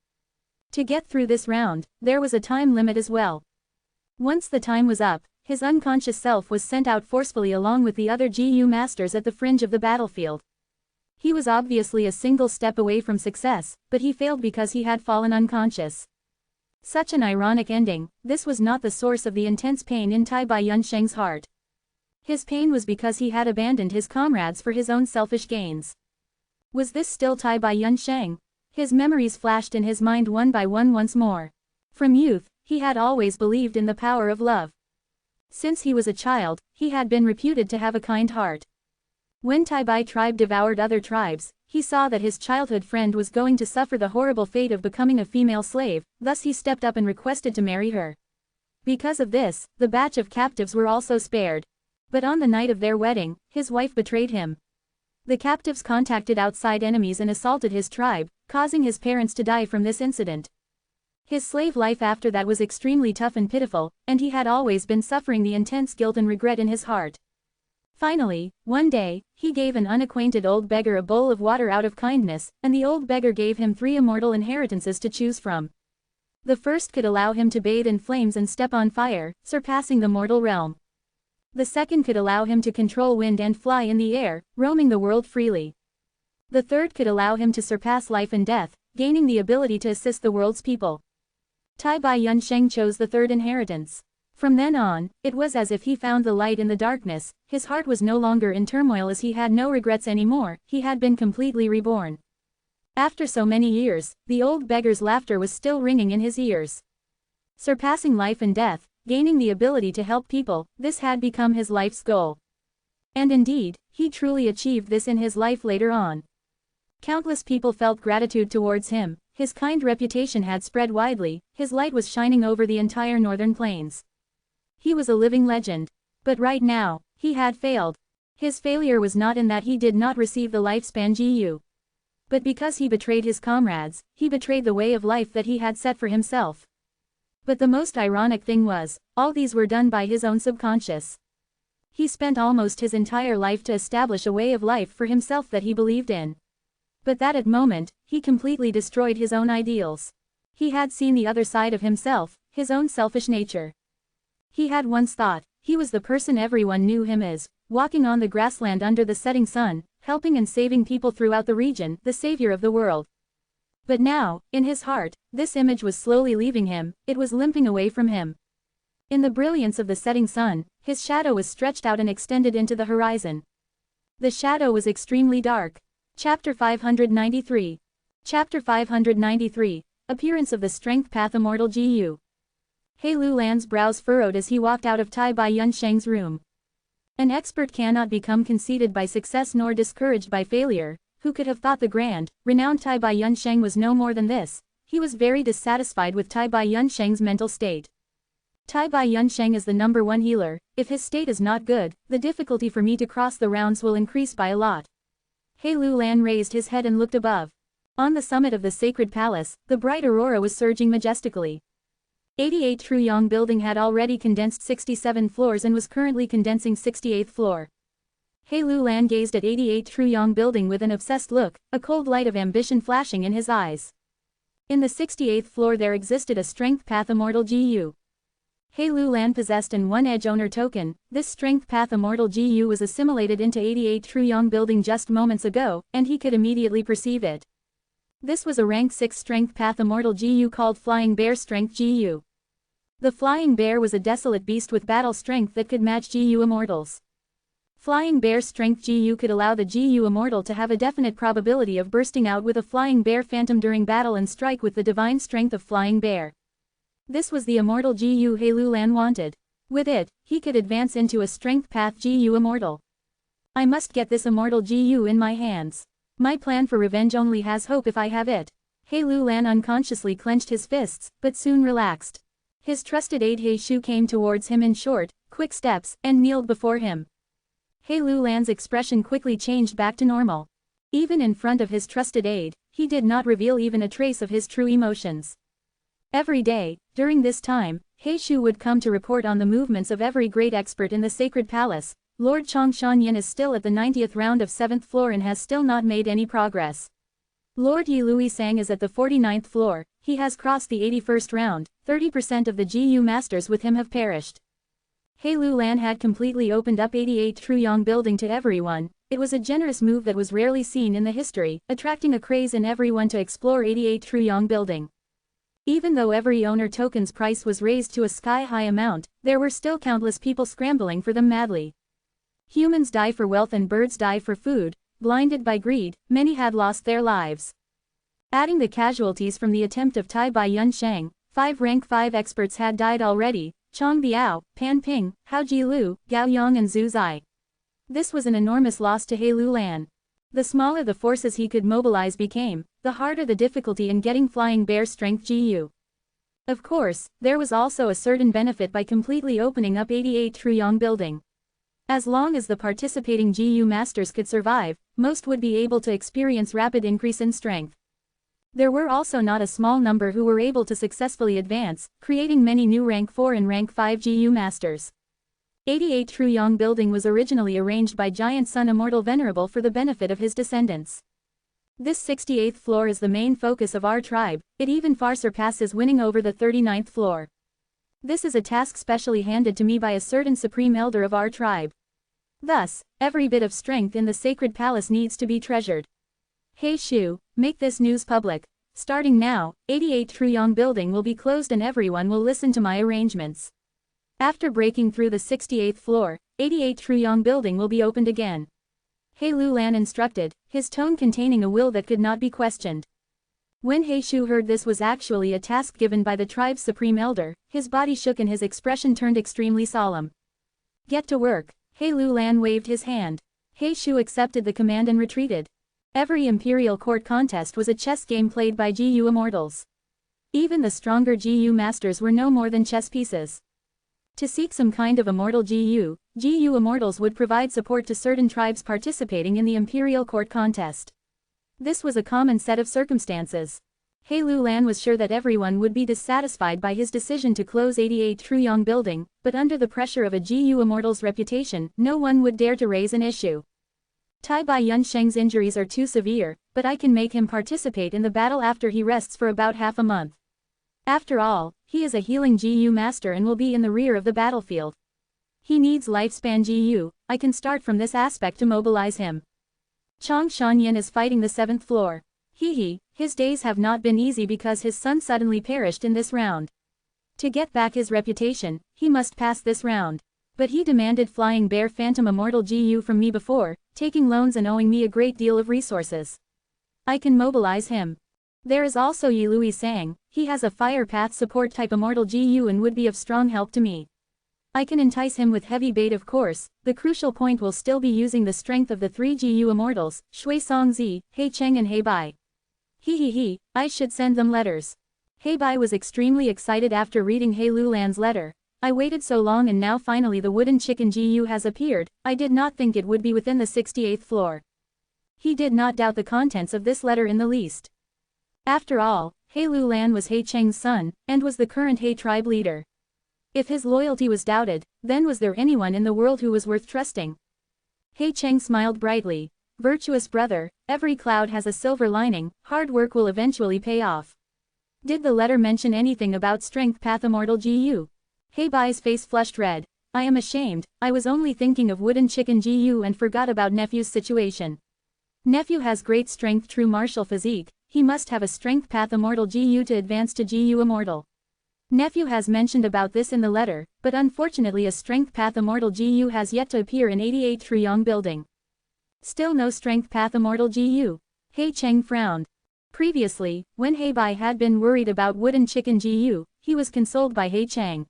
To get through this round, there was a time limit as well. Once the time was up, his unconscious self was sent out forcefully along with the other GU masters at the fringe of the battlefield. He was obviously a single step away from success, but he failed because he had fallen unconscious. Such an ironic ending, this was not the source of the intense pain in Tai Bai Yunsheng's heart. His pain was because he had abandoned his comrades for his own selfish gains. Was this still Tai Bai Yunsheng? His memories flashed in his mind one by one once more. From youth, he had always believed in the power of love. Since he was a child, he had been reputed to have a kind heart. When Tai Bai tribe devoured other tribes, he saw that his childhood friend was going to suffer the horrible fate of becoming a female slave, thus he stepped up and requested to marry her. Because of this, the batch of captives were also spared. But on the night of their wedding, his wife betrayed him. The captives contacted outside enemies and assaulted his tribe, causing his parents to die from this incident. His slave life after that was extremely tough and pitiful, and he had always been suffering the intense guilt and regret in his heart. Finally, one day, he gave an unacquainted old beggar a bowl of water out of kindness, and the old beggar gave him 3 immortal inheritances to choose from. The first could allow him to bathe in flames and step on fire, surpassing the mortal realm. The second could allow him to control wind and fly in the air, roaming the world freely. The third could allow him to surpass life and death, gaining the ability to assist the world's people. Tai Bai Yunsheng chose the third inheritance. From then on, it was as if he found the light in the darkness, his heart was no longer in turmoil as he had no regrets anymore, he had been completely reborn. After so many years, the old beggar's laughter was still ringing in his ears. Surpassing life and death, gaining the ability to help people, this had become his life's goal. And indeed, he truly achieved this in his life later on. Countless people felt gratitude towards him, his kind reputation had spread widely, his light was shining over the entire northern plains. He was a living legend. But right now, he had failed. His failure was not in that he did not receive the lifespan GU. But because he betrayed his comrades, he betrayed the way of life that he had set for himself. But the most ironic thing was, all these were done by his own subconscious. He spent almost his entire life to establish a way of life for himself that he believed in. But that moment, he completely destroyed his own ideals. He had seen the other side of himself, his own selfish nature. He had once thought, he was the person everyone knew him as, walking on the grassland under the setting sun, helping and saving people throughout the region, the savior of the world. But now, in his heart, this image was slowly leaving him, it was limping away from him. In the brilliance of the setting sun, his shadow was stretched out and extended into the horizon. The shadow was extremely dark. Chapter 593. Chapter 593. Appearance of the Strength Path Immortal GU. He Lulan's brows furrowed as he walked out of Tai Bai Yunsheng's room. An expert cannot become conceited by success nor discouraged by failure. Who could have thought the grand, renowned Tai Bai Yunsheng was no more than this? He was very dissatisfied with Tai Bai Yunsheng's mental state. Tai Bai Yunsheng is the #1 healer. If his state is not good, the difficulty for me to cross the rounds will increase by a lot. He Lulan raised his head and looked above. On the summit of the sacred palace, the bright aurora was surging majestically. 88 Truyong building had already condensed 67 floors and was currently condensing 68th floor. He Lulan gazed at 88 Truyong building with an obsessed look, a cold light of ambition flashing in his eyes. In the 68th floor there existed a Strength Path Immortal GU. He Lulan possessed an 1-edge owner token. This Strength Path Immortal GU was assimilated into 88 Truyong building just moments ago, and he could immediately perceive it. This was a rank 6 Strength Path Immortal GU called Flying Bear Strength GU. The Flying Bear was a desolate beast with battle strength that could match GU Immortals. Flying Bear Strength GU could allow the GU Immortal to have a definite probability of bursting out with a Flying Bear Phantom during battle and strike with the divine strength of Flying Bear. This was the Immortal GU He Lulan wanted. With it, he could advance into a Strength Path GU Immortal. I must get this Immortal GU in my hands. My plan for revenge only has hope if I have it. He Lulan unconsciously clenched his fists, but soon relaxed. His trusted aide He Shu came towards him in short, quick steps, and kneeled before him. He Lulan's expression quickly changed back to normal. Even in front of his trusted aide, he did not reveal even a trace of his true emotions. Every day, during this time, He Shu would come to report on the movements of every great expert in the sacred palace. Lord Chongshan Yin is still at the 90th round of 7th floor and has still not made any progress. Lord Yi Lui Sang is at the 49th floor, he has crossed the 81st round, 30% of the GU masters with him have perished. He Lulan had completely opened up 88 Truyong building to everyone. It was a generous move that was rarely seen in the history, attracting a craze in everyone to explore 88 Truyong building. Even though every owner token's price was raised to a sky-high amount, there were still countless people scrambling for them madly. Humans die for wealth and birds die for food. Blinded by greed, many had lost their lives. Adding the casualties from the attempt of Tai Bai Yunsheng, 5 rank 5 experts had died already: Chong Biao, Pan Ping, Hao Jilu, Gao Yong and Zhu Zai. This was an enormous loss to He Lulan. The smaller the forces he could mobilize became, the harder the difficulty in getting Flying Bear Strength GU. Of course, there was also a certain benefit by completely opening up 88 Truyong building. As long as the participating GU masters could survive, most would be able to experience rapid increase in strength. There were also not a small number who were able to successfully advance, creating many new rank 4 and rank 5 GU masters. 88 Truyong building was originally arranged by Giant Sun Immortal Venerable for the benefit of his descendants. This 68th floor is the main focus of our tribe, it even far surpasses winning over the 39th floor. This is a task specially handed to me by a certain supreme elder of our tribe. Thus, every bit of strength in the sacred palace needs to be treasured. He Shu, make this news public. Starting now, 88 Truyong building will be closed and everyone will listen to my arrangements. After breaking through the 68th floor, 88 Truyong building will be opened again. He Lulan instructed, his tone containing a will that could not be questioned. When He Shu heard this was actually a task given by the tribe's supreme elder, his body shook and his expression turned extremely solemn. Get to work. He Lulan waved his hand. He Shu accepted the command and retreated. Every Imperial Court contest was a chess game played by GU Immortals. Even the stronger GU masters were no more than chess pieces. To seek some kind of immortal GU Immortals would provide support to certain tribes participating in the Imperial Court contest. This was a common set of circumstances. He Lulan was sure that everyone would be dissatisfied by his decision to close 88 Truyong building, but under the pressure of a GU Immortal's reputation, no one would dare to raise an issue. Tai Bai Yunsheng's injuries are too severe, but I can make him participate in the battle after he rests for about half a month. After all, he is a healing GU master and will be in the rear of the battlefield. He needs lifespan GU, I can start from this aspect to mobilize him. Chang Shanyan is fighting the 7th floor. His days have not been easy because his son suddenly perished in this round. To get back his reputation, he must pass this round. But he demanded Flying Bear Phantom Immortal GU from me before, taking loans and owing me a great deal of resources. I can mobilize him. There is also Yi Lui Sang, he has a Fire Path support type Immortal GU and would be of strong help to me. I can entice him with heavy bait of course, the crucial point will still be using the strength of the 3 GU Immortals, Shui Songzi, He Cheng and He Bai. I should send them letters. He Bai was extremely excited after reading He Lulan's letter. I waited so long and now finally the wooden chicken GU has appeared, I did not think it would be within the 68th floor. He did not doubt the contents of this letter in the least. After all, He Lulan was He Cheng's son, and was the current He tribe leader. If his loyalty was doubted, then was there anyone in the world who was worth trusting? He Cheng smiled brightly. Virtuous brother, every cloud has a silver lining, hard work will eventually pay off. Did the letter mention anything about Strength Path Immortal GU? He Bai's face flushed red. I am ashamed, I was only thinking of wooden chicken GU and forgot about nephew's situation. Nephew has great strength true martial physique, he must have a Strength Path Immortal GU to advance to GU Immortal. Nephew has mentioned about this in the letter, but unfortunately a Strength Path Immortal GU has yet to appear in 88 Truyong building. Still no Strength Path Immortal GU. He Cheng frowned. Previously, when He Bai had been worried about wooden chicken GU, he was consoled by He Cheng.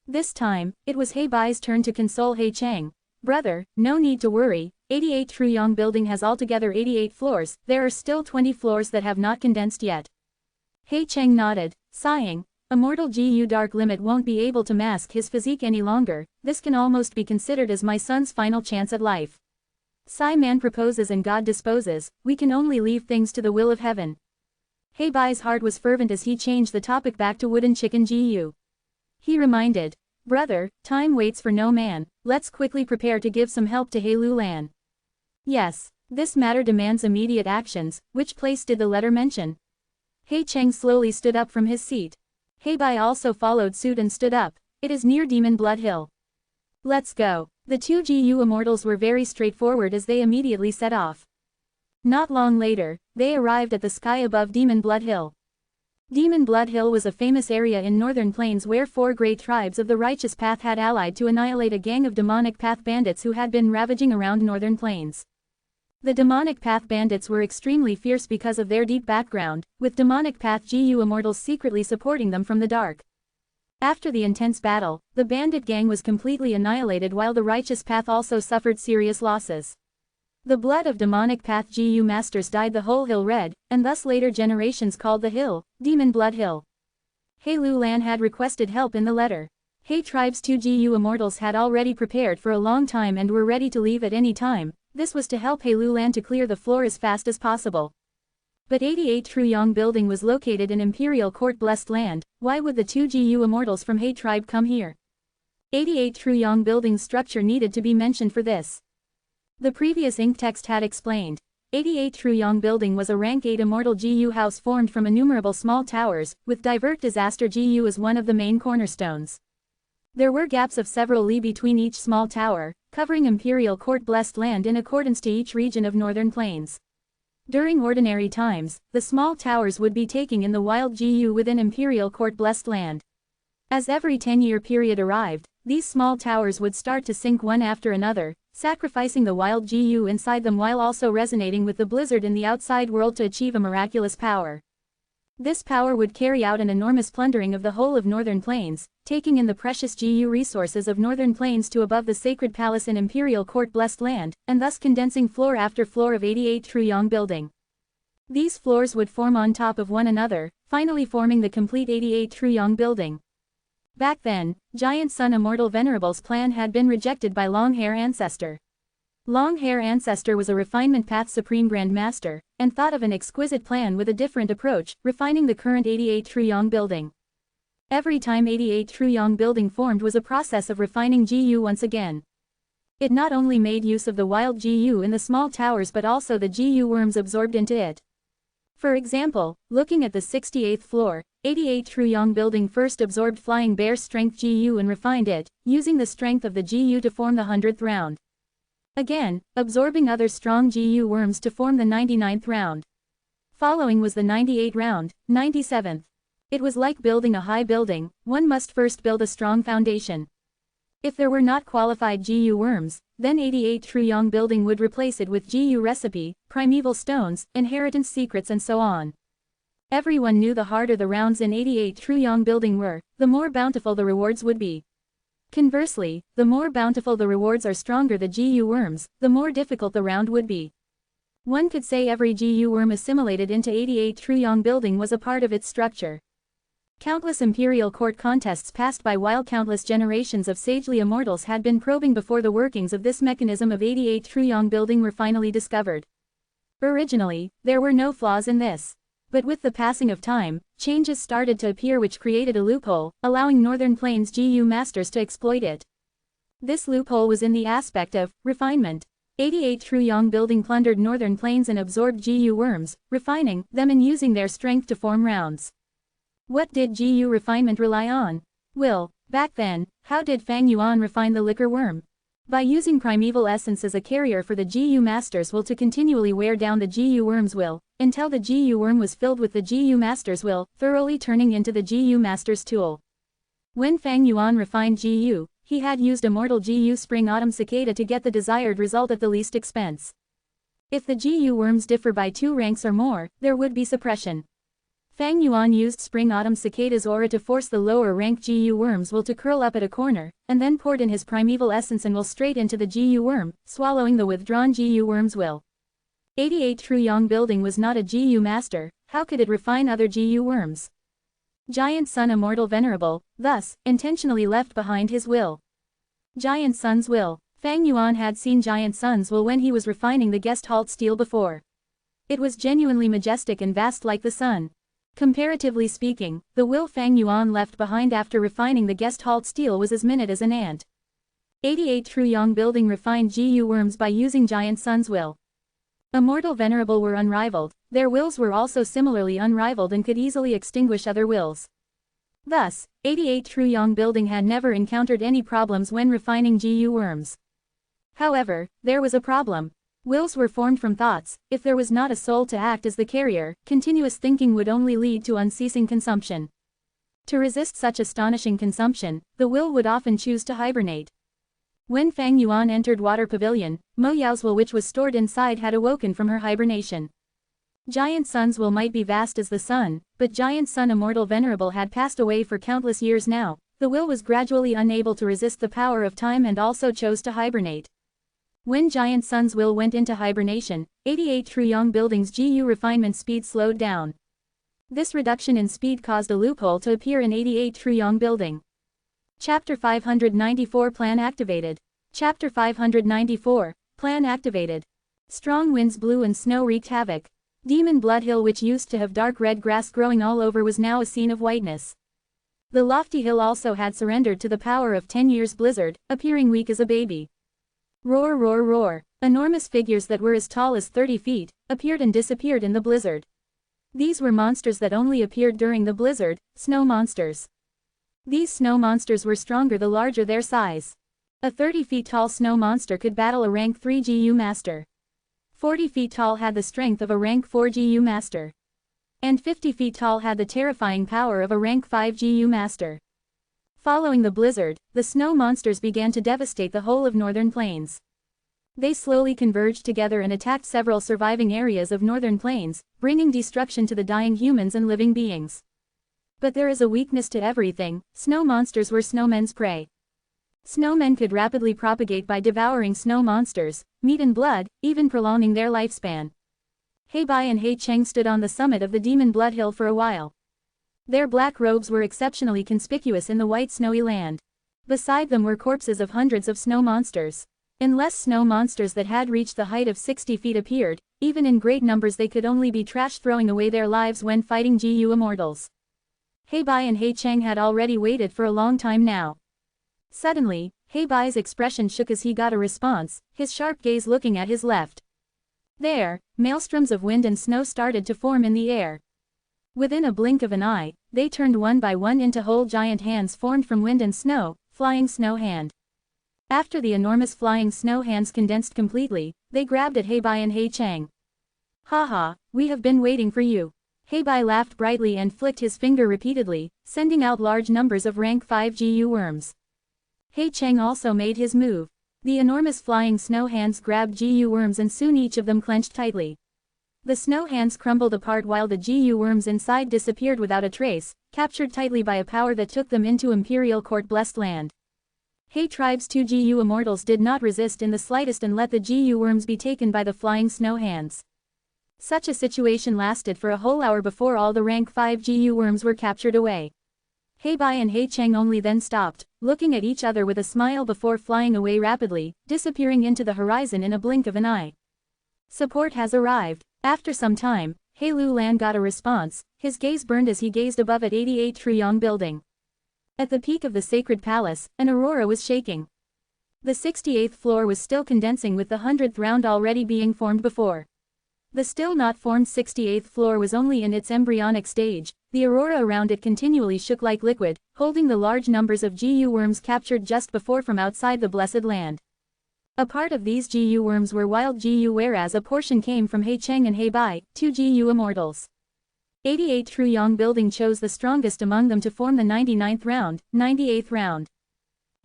This time, it was He Bai's turn to console He Cheng. Brother, no need to worry, 88 Truyong building has altogether 88 floors, there are still 20 floors that have not condensed yet. He Cheng nodded, sighing. Immortal GU Dark Limit won't be able to mask his physique any longer, this can almost be considered as my son's final chance at life. Sai man proposes and God disposes, we can only leave things to the will of heaven. He Bai's heart was fervent as he changed the topic back to wooden chicken GU. He reminded, brother, time waits for no man, let's quickly prepare to give some help to He Lulan. Yes, this matter demands immediate actions, which place did the letter mention? He Cheng slowly stood up from his seat. He Bai also followed suit and stood up, it is near Demon Blood Hill. Let's go. The 2 GU Immortals were very straightforward as they immediately set off. Not long later, they arrived at the sky above Demon Blood Hill. Demon Blood Hill was a famous area in northern plains where 4 great tribes of the righteous path had allied to annihilate a gang of demonic path bandits who had been ravaging around northern plains. The demonic path bandits were extremely fierce because of their deep background, with demonic path GU Immortals secretly supporting them from the dark. After the intense battle, the bandit gang was completely annihilated while the righteous path also suffered serious losses. The blood of demonic path GU masters dyed the whole hill red, and thus later generations called the hill, Demon Blood Hill. He Lulan had requested help in the letter. He tribe's 2 GU Immortals had already prepared for a long time and were ready to leave at any time, this was to help He Lulan to clear the floor as fast as possible. But 88 Truyong building was located in Imperial Court Blessed Land, why would the 2 GU Immortals from He tribe come here? 88 Truyong building's structure needed to be mentioned for this. The previous ink text had explained. 88 Truyong building was a rank 8 immortal GU house formed from innumerable small towers, with Divert Disaster GU as one of the main cornerstones. There were gaps of several li between each small tower, covering Imperial Court Blessed Land in accordance to each region of northern plains. During ordinary times, the small towers would be taking in the wild GU within Imperial Court Blessed Land. As every 10-year period arrived, these small towers would start to sink one after another, sacrificing the wild GU inside them while also resonating with the blizzard in the outside world to achieve a miraculous power. This power would carry out an enormous plundering of the whole of Northern Plains, taking in the precious GU resources of Northern Plains to above the sacred palace and imperial court blessed land, and thus condensing floor after floor of 88 Truyong building. These floors would form on top of one another, finally forming the complete 88 Truyong building. Back then, Giant Sun Immortal Venerable's plan had been rejected by Long Hair Ancestor. Long Hair Ancestor was a refinement path supreme Grand Master, and thought of an exquisite plan with a different approach, refining the current 88 Truyong building. Every time 88 Truyong building formed was a process of refining GU once again. It not only made use of the wild GU in the small towers but also the GU worms absorbed into it. For example, looking at the 68th floor, 88 Truyong building first absorbed Flying Bear's strength GU and refined it, using the strength of the GU to form the 100th round. Again, absorbing other strong GU worms to form the 99th round. Following was the 98th round, 97th. It was like building a high building, one must first build a strong foundation. If there were not qualified GU worms, then 88 Truyong building would replace it with GU recipe, primeval stones, inheritance secrets and so on. Everyone knew the harder the rounds in 88 Truyong building were, the more bountiful the rewards would be. Conversely, the more bountiful the rewards are stronger the GU worms, the more difficult the round would be. One could say every GU worm assimilated into 88 Truyong building was a part of its structure. Countless imperial court contests passed by while countless generations of sagely immortals had been probing before the workings of this mechanism of 88 Truyong building were finally discovered. Originally, there were no flaws in this. But with the passing of time, changes started to appear which created a loophole, allowing Northern Plains GU masters to exploit it. This loophole was in the aspect of refinement. 88 Truyong building plundered Northern Plains and absorbed GU worms, refining them and using their strength to form rounds. What did GU refinement rely on? Will. Back then, how did Fang Yuan refine the liquor worm? By using primeval essence as a carrier for the GU master's will to continually wear down the GU worm's will, until the GU worm was filled with the GU master's will, thoroughly turning into the GU master's tool. When Fang Yuan refined GU, he had used Immortal GU Spring Autumn Cicada to get the desired result at the least expense. If the GU worms differ by 2 ranks or more, there would be suppression. Fang Yuan used Spring Autumn Cicada's aura to force the lower rank GU worm's will to curl up at a corner, and then poured in his primeval essence and will straight into the GU worm, swallowing the withdrawn GU worm's will. 88 Truyong building was not a GU master, how could it refine other GU worms? Giant Sun Immortal Venerable, thus, intentionally left behind his will. Giant Sun's will. Fang Yuan had seen Giant Sun's will when he was refining the guest halt steel before. It was genuinely majestic and vast like the sun. Comparatively speaking, the will Fang Yuan left behind after refining the guest halt steel was as minute as an ant. 88 Truyong building refined GU worms by using Giant Sun's will. Immortal Venerable were unrivaled, their wills were also similarly unrivaled and could easily extinguish other wills. Thus, 88 Truyong building had never encountered any problems when refining GU worms. However, there was a problem. Wills were formed from thoughts. If there was not a soul to act as the carrier, continuous thinking would only lead to unceasing consumption. To resist such astonishing consumption, the will would often choose to hibernate. When Fang Yuan entered Water Pavilion, Mo Yao's will which was stored inside had awoken from her hibernation. Giant Sun's will might be vast as the sun, but Giant Sun Immortal Venerable had passed away for countless years now. The will was gradually unable to resist the power of time and also chose to hibernate. When Giant Sun's will went into hibernation, 88 Truyong building's GU refinement speed slowed down. This reduction in speed caused a loophole to appear in 88 Truyong building. Chapter 594 Plan activated. Chapter 594, Plan activated. Strong winds blew and snow wreaked havoc. Demon Blood Hill which used to have dark red grass growing all over was now a scene of whiteness. The lofty hill also had surrendered to the power of 10 years blizzard, appearing weak as a baby. Roar roar roar, enormous figures that were as tall as 30 feet, appeared and disappeared in the blizzard. These were monsters that only appeared during the blizzard, snow monsters. These snow monsters were stronger the larger their size. A 30 feet tall snow monster could battle a rank 3 GU master. 40 feet tall had the strength of a rank 4 GU master. And 50 feet tall had the terrifying power of a rank 5 GU master. Following the blizzard, the snow monsters began to devastate the whole of Northern Plains. They slowly converged together and attacked several surviving areas of northern plains, bringing destruction to the dying humans and living beings. But there is a weakness to everything. Snow monsters were snowmen's prey. Snowmen could rapidly propagate by devouring snow monsters, meat and blood, even prolonging their lifespan. Heibai and Hei Cheng stood on the summit of the Demon Blood Hill for a while. Their black robes were exceptionally conspicuous in the white snowy land. Beside them were corpses of hundreds of snow monsters. Unless snow monsters that had reached the height of 60 feet appeared, even in great numbers they could only be trash, throwing away their lives when fighting GU Immortals. Heibai and Hei Cheng had already waited for a long time now. Suddenly, Heibai's expression shook as he got a response, his sharp gaze looking at his left. There, maelstroms of wind and snow started to form in the air. Within a blink of an eye, they turned one by one into whole giant hands formed from wind and snow, flying snow hand. After the enormous flying snow hands condensed completely, they grabbed at Heibai and Hei Cheng. "Haha, we have been waiting for you." Heibai laughed brightly and flicked his finger repeatedly, sending out large numbers of rank 5 GU worms. Hei Cheng also made his move. The enormous flying snow hands grabbed GU worms and soon each of them clenched tightly. The snow hands crumbled apart while the GU worms inside disappeared without a trace, captured tightly by a power that took them into Imperial Court-blessed land. Hei Tribe's 2 GU Immortals did not resist in the slightest and let the GU worms be taken by the flying snow hands. Such a situation lasted for a whole hour before all the rank 5 GU worms were captured away. Heibai and Hei Cheng only then stopped, looking at each other with a smile before flying away rapidly, disappearing into the horizon in a blink of an eye. Support has arrived. After some time, Hei Lu Lan got a response, his gaze burned as he gazed above at 88 Truyong building. At the peak of the sacred palace, an aurora was shaking. The 68th floor was still condensing with the 100th round already being formed before. The still not formed 68th floor was only in its embryonic stage. The aurora around it continually shook like liquid, holding the large numbers of GU worms captured just before from outside the blessed land. A part of these GU worms were wild GU, whereas a portion came from Hei Cheng and Heibai, 2 GU Immortals. 88 Truyong building chose the strongest among them to form the 99th round, 98th round.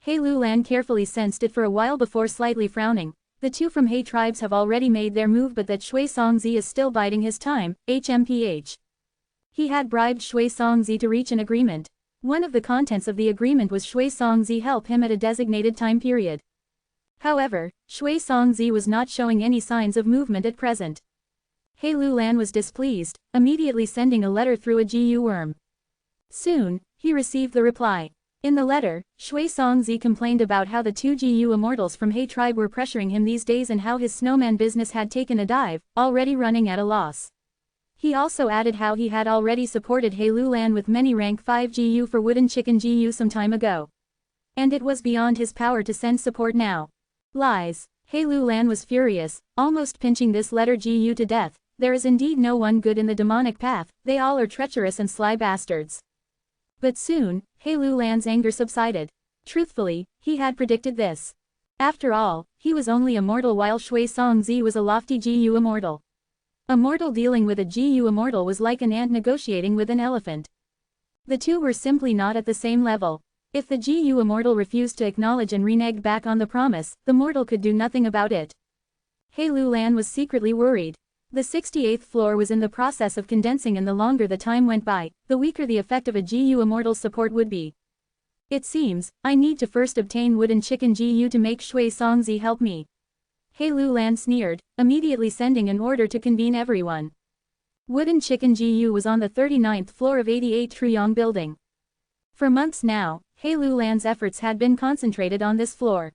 Hei Lu Lan carefully sensed it for a while before slightly frowning. The two from Hei tribes have already made their move, but that Shui Songzi is still biding his time, HMPH. He had bribed Shui Songzi to reach an agreement. One of the contents of the agreement was Shui Songzi help him at a designated time period. However, Shui Songzi was not showing any signs of movement at present. Hei Lu Lan was displeased, immediately sending a letter through a GU worm. Soon, he received the reply. In the letter, Shui Songzi complained about how the 2 GU Immortals from Hei tribe were pressuring him these days and how his snowman business had taken a dive, already running at a loss. He also added how he had already supported Hei Lu Lan with many rank 5 GU for wooden chicken GU some time ago. And it was beyond his power to send support now. Lies. Hei Lu Lan was furious, almost pinching this letter GU to death. There is indeed no one good in the demonic path, they all are treacherous and sly bastards. But soon, Hei Lu Lan's anger subsided. Truthfully, he had predicted this. After all, he was only a mortal while Shui Songzi was a lofty GU Immortal. A mortal dealing with a GU Immortal was like an ant negotiating with an elephant. The two were simply not at the same level. If the GU Immortal refused to acknowledge and reneged back on the promise, the mortal could do nothing about it. Hei Lu Lan was secretly worried. The 68th floor was in the process of condensing, and the longer the time went by, the weaker the effect of a GU Immortal's support would be. It seems, I need to first obtain wooden chicken GU to make Shui Songzi help me. Hei Lu Lan sneered, immediately sending an order to convene everyone. Wooden chicken GU was on the 39th floor of 88 Truyong building. For months now, Hei Lu Lan's efforts had been concentrated on this floor.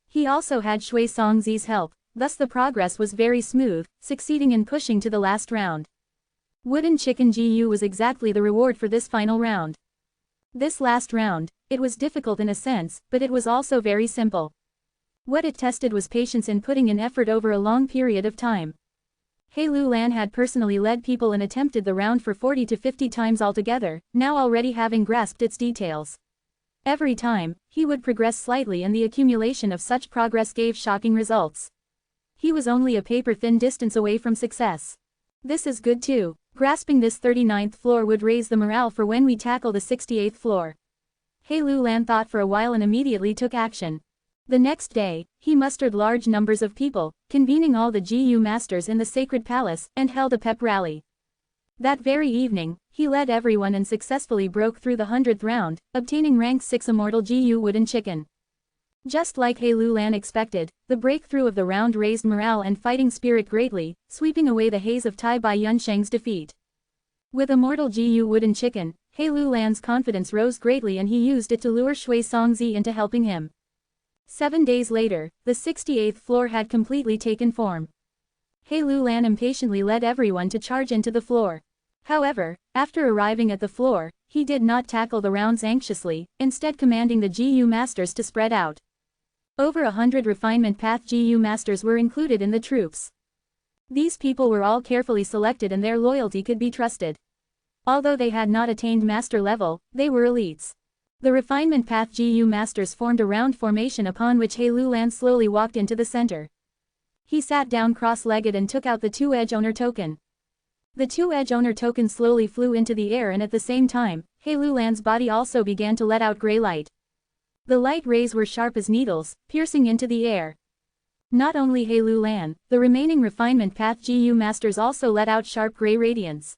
He also had Shui Songzi's help. Thus the progress was very smooth, succeeding in pushing to the last round. Wooden chicken GU was exactly the reward for this final round. This last round, it was difficult in a sense, but it was also very simple. What it tested was patience in putting in effort over a long period of time. Hei Lu Lan had personally led people and attempted the round for 40 to 50 times altogether, now already having grasped its details. Every time, he would progress slightly, and the accumulation of such progress gave shocking results. He was only a paper-thin distance away from success. This is good too. Grasping this 39th floor would raise the morale for when we tackle the 68th floor. Hei Lu Lan thought for a while and immediately took action. The next day, he mustered large numbers of people, convening all the GU masters in the sacred palace, and held a pep rally. That very evening, he led everyone and successfully broke through the 100th round, obtaining rank 6 Immortal GU Wooden Chicken. Just like He Lulan expected, the breakthrough of the round raised morale and fighting spirit greatly, sweeping away the haze of Tai Bai Yunsheng's defeat. With Immortal GU Wooden Chicken, He Lulan's confidence rose greatly and he used it to lure Shui Songzi into helping him. 7 days later, the 68th floor had completely taken form. He Lulan impatiently led everyone to charge into the floor. However, after arriving at the floor, he did not tackle the rounds anxiously, instead commanding the GU masters to spread out. Over 100 refinement path GU masters were included in the troops. These people were all carefully selected and their loyalty could be trusted. Although they had not attained master level, they were elites. The refinement path GU masters formed a round formation upon which He Lulan slowly walked into the center. He sat down cross-legged and took out the 2-edge owner token. The 2-edge owner token slowly flew into the air and at the same time, He Lulan's body also began to let out gray light. The light rays were sharp as needles, piercing into the air. Not only He Lulan, the remaining refinement path GU masters also let out sharp gray radiance.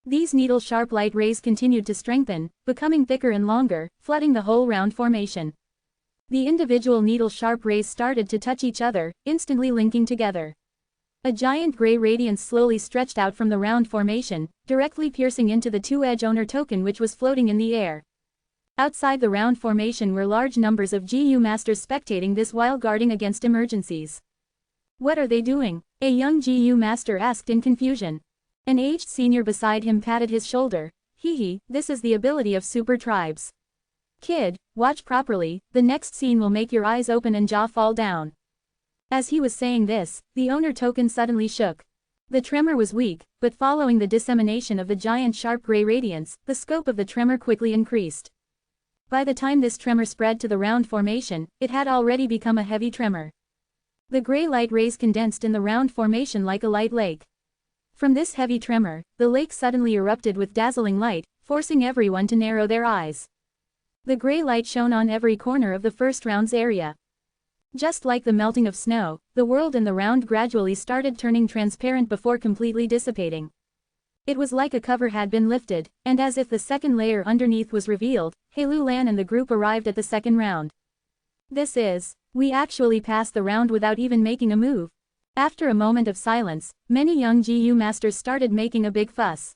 These needle-sharp light rays continued to strengthen, becoming thicker and longer, flooding the whole round formation. The individual needle-sharp rays started to touch each other, instantly linking together. A giant gray radiance slowly stretched out from the round formation, directly piercing into the 2-edge owner token which was floating in the air. Outside the round formation were large numbers of GU masters spectating this while guarding against emergencies. What are they doing? A young GU master asked in confusion. An aged senior beside him patted his shoulder. Hee, this is the ability of super tribes. Kid, watch properly, the next scene will make your eyes open and jaw fall down. As he was saying this, the owner token suddenly shook. The tremor was weak, but following the dissemination of the giant sharp gray radiance, the scope of the tremor quickly increased. By the time this tremor spread to the round formation, it had already become a heavy tremor. The gray light rays condensed in the round formation like a light lake. From this heavy tremor, the lake suddenly erupted with dazzling light, forcing everyone to narrow their eyes. The gray light shone on every corner of the first round's area. Just like the melting of snow, the world in the round gradually started turning transparent before completely dissipating. It was like a cover had been lifted, and as if the second layer underneath was revealed, He Lulan and the group arrived at the second round. We actually passed the round without even making a move. After a moment of silence, many young GU masters started making a big fuss.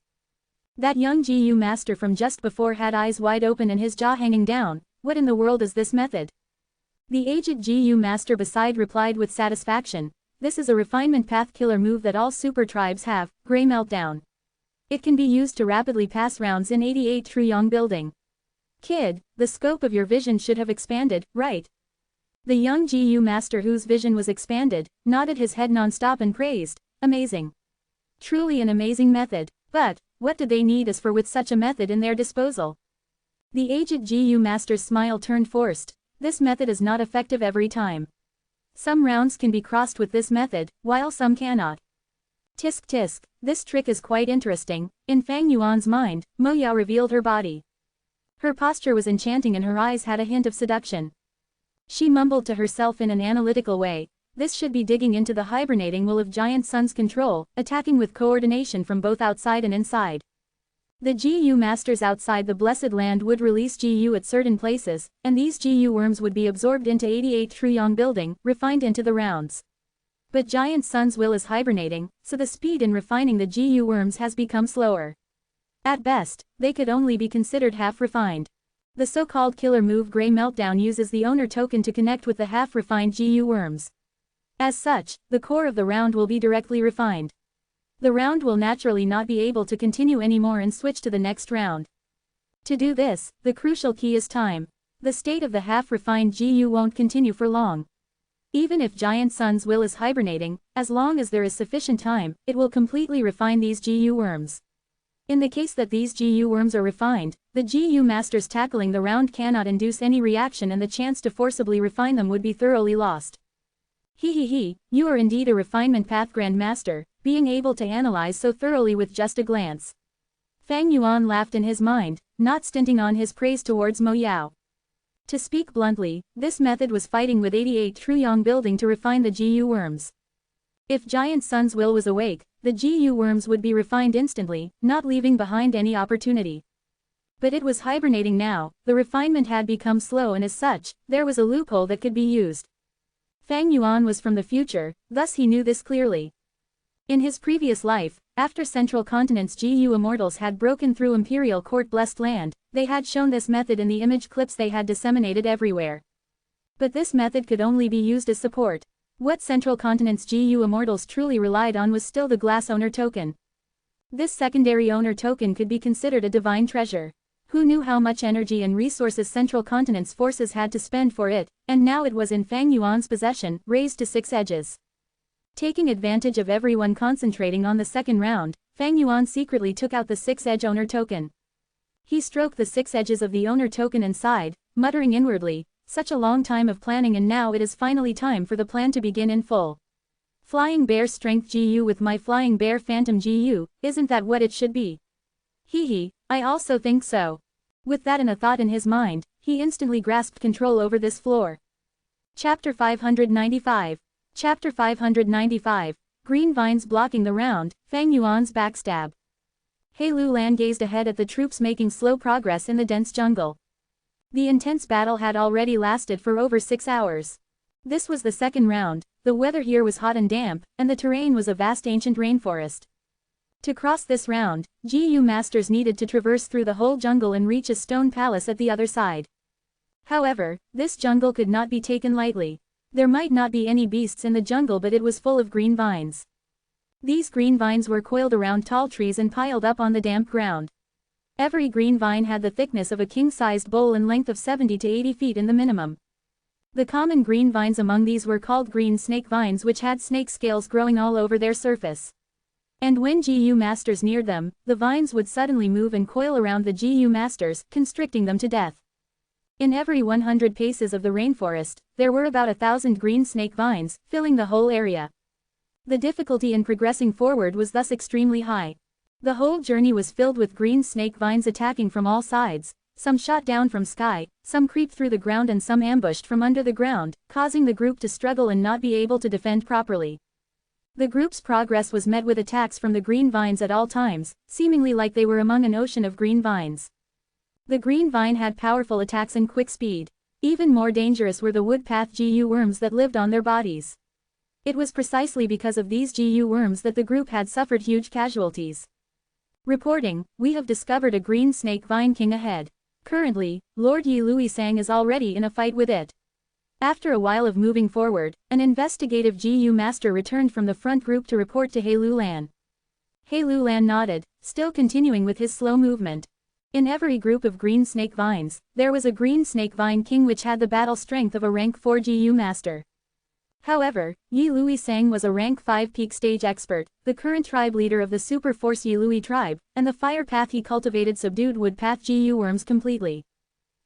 That young GU master from just before had eyes wide open and his jaw hanging down. What in the world is this method? The aged GU master beside replied with satisfaction. This is a refinement path killer move that all super tribes have, Gray Meltdown. It can be used to rapidly pass rounds in 88 Truyong building. Kid, the scope of your vision should have expanded, right? The young GU master whose vision was expanded, nodded his head non-stop and praised. Amazing. Truly an amazing method. But, what do they need as for with such a method in their disposal? The aged GU master's smile turned forced. This method is not effective every time. Some rounds can be crossed with this method, while some cannot. Tisk tisk, this trick is quite interesting. In Fang Yuan's mind, Mo Yao revealed her body. Her posture was enchanting and her eyes had a hint of seduction. She mumbled to herself in an analytical way. This should be digging into the hibernating will of Giant Sun's control, attacking with coordination from both outside and inside. The GU masters outside the Blessed Land would release GU at certain places, and these GU worms would be absorbed into 88 Truyong building, refined into the rounds. But Giant Sun's will is hibernating, so the speed in refining the GU worms has become slower. At best, they could only be considered half-refined. The so-called killer move Gray Meltdown uses the owner token to connect with the half-refined GU worms. As such, the core of the round will be directly refined. The round will naturally not be able to continue anymore and switch to the next round. To do this, the crucial key is time. The state of the half-refined GU won't continue for long. Even if Giant Sun's will is hibernating, as long as there is sufficient time, it will completely refine these GU worms. In the case that these GU worms are refined, the GU masters tackling the round cannot induce any reaction and the chance to forcibly refine them would be thoroughly lost. You are indeed a refinement path grandmaster, being able to analyze so thoroughly with just a glance. Fang Yuan laughed in his mind, not stinting on his praise towards Mo Yao. To speak bluntly, this method was fighting with 88 Truyong building to refine the GU worms. If Giant Sun's will was awake, the GU worms would be refined instantly, not leaving behind any opportunity. But it was hibernating now, the refinement had become slow and as such, there was a loophole that could be used. Fang Yuan was from the future, thus he knew this clearly. In his previous life, after Central Continent's GU immortals had broken through Imperial Court-blessed land, they had shown this method in the image clips they had disseminated everywhere. But this method could only be used as support. What Central Continent's GU immortals truly relied on was still the glass owner token. This secondary owner token could be considered a divine treasure. Who knew how much energy and resources Central Continent's forces had to spend for it, and now it was in Fang Yuan's possession, raised to 6 edges. Taking advantage of everyone concentrating on the second round, Fang Yuan secretly took out the 6-edge owner token. He stroked the 6 edges of the owner token and sighed, muttering inwardly, such a long time of planning and now it is finally time for the plan to begin in full. Flying Bear Strength GU with my Flying Bear Phantom GU, isn't that what it should be? Hee, I also think so. With that and a thought in his mind, he instantly grasped control over this floor. Chapter 595. Chapter 595. Green vines blocking the round, Fang Yuan's backstab. He Lulan gazed ahead at the troops making slow progress in the dense jungle. The intense battle had already lasted for over 6 hours. This was the second round, the weather here was hot and damp, and the terrain was a vast ancient rainforest. To cross this round, GU masters needed to traverse through the whole jungle and reach a stone palace at the other side. However, this jungle could not be taken lightly. There might not be any beasts in the jungle but it was full of green vines. These green vines were coiled around tall trees and piled up on the damp ground. Every green vine had the thickness of a king-sized bowl and length of 70 to 80 feet in the minimum. The common green vines among these were called green snake vines which had snake scales growing all over their surface. And when GU masters neared them, the vines would suddenly move and coil around the GU masters, constricting them to death. In every 100 paces of the rainforest, there were about 1,000 green snake vines, filling the whole area. The difficulty in progressing forward was thus extremely high. The whole journey was filled with green snake vines attacking from all sides, some shot down from sky, some creeped through the ground and some ambushed from under the ground, causing the group to struggle and not be able to defend properly. The group's progress was met with attacks from the green vines at all times, seemingly like they were among an ocean of green vines. The green vine had powerful attacks and quick speed. Even more dangerous were the woodpath GU worms that lived on their bodies. It was precisely because of these GU worms that the group had suffered huge casualties. Reporting, we have discovered a green snake vine king ahead. Currently, Lord Yi Lui Sang is already in a fight with it. After a while of moving forward, an investigative GU master returned from the front group to report to He Lulan. He Lulan nodded, still continuing with his slow movement. In every group of green snake vines, there was a green snake vine king which had the battle strength of a rank 4 GU master. However, Yi Lui Sang was a rank 5 peak stage expert, the current tribe leader of the super force Yi Lui tribe, and the fire path he cultivated subdued wood path GU worms completely.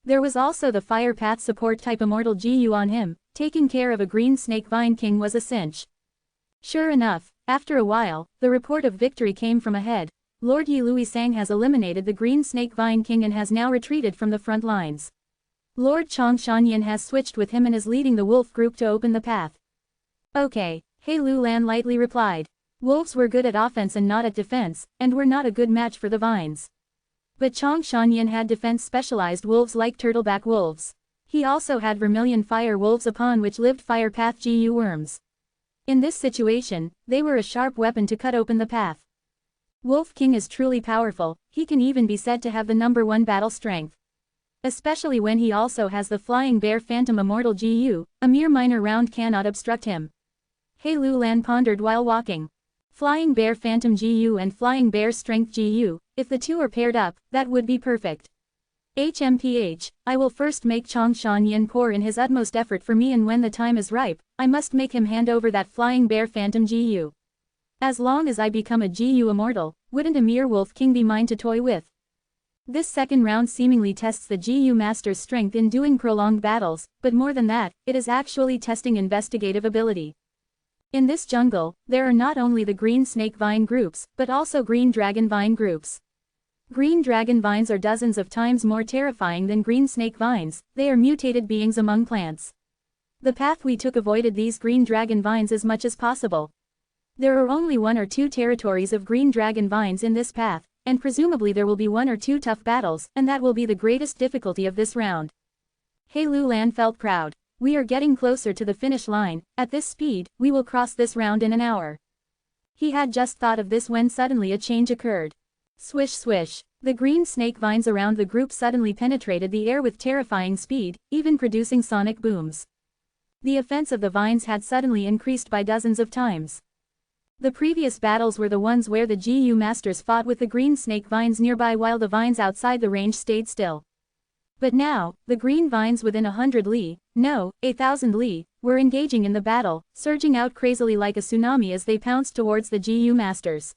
There was also the fire path support type immortal GU on him, taking care of a green snake vine king was a cinch. Sure enough, after a while, the report of victory came from ahead. Lord Yi Lui Sang has eliminated the green snake vine king and has now retreated from the front lines. Lord Chong Shanyan has switched with him and is leading the wolf group to open the path. Okay, He Lulan lightly replied. Wolves were good at offense and not at defense, and were not a good match for the vines. But Chong Shanyan had defense-specialized wolves like turtleback wolves. He also had vermilion fire wolves upon which lived fire path GU worms. In this situation, they were a sharp weapon to cut open the path. Wolf King is truly powerful, he can even be said to have the number 1 battle strength. Especially when he also has the Flying Bear Phantom Immortal GU, a mere minor round cannot obstruct him. He Lulan pondered while walking. Flying Bear Phantom GU and Flying Bear Strength GU, if the two are paired up, that would be perfect. HMPH, I will first make Chong Shanyan pour in his utmost effort for me and when the time is ripe, I must make him hand over that Flying Bear Phantom GU. As long as I become a GU immortal, wouldn't a mere Wolf King be mine to toy with? This second round seemingly tests the GU Master's strength in doing prolonged battles, but more than that, it is actually testing investigative ability. In this jungle, there are not only the green snake vine groups, but also green dragon vine groups. Green dragon vines are dozens of times more terrifying than green snake vines, they are mutated beings among plants. The path we took avoided these green dragon vines as much as possible. There are only 1 or 2 territories of green dragon vines in this path, and presumably there will be 1 or 2 tough battles, and that will be the greatest difficulty of this round. He Lulan felt proud. We are getting closer to the finish line, at this speed, we will cross this round in an hour. He had just thought of this when suddenly a change occurred. Swish swish. The green snake vines around the group suddenly penetrated the air with terrifying speed, even producing sonic booms. The offense of the vines had suddenly increased by dozens of times. The previous battles were the ones where the GU masters fought with the green snake vines nearby while the vines outside the range stayed still. But now, the green vines within 100 li, no, 1,000 li, were engaging in the battle, surging out crazily like a tsunami as they pounced towards the GU masters.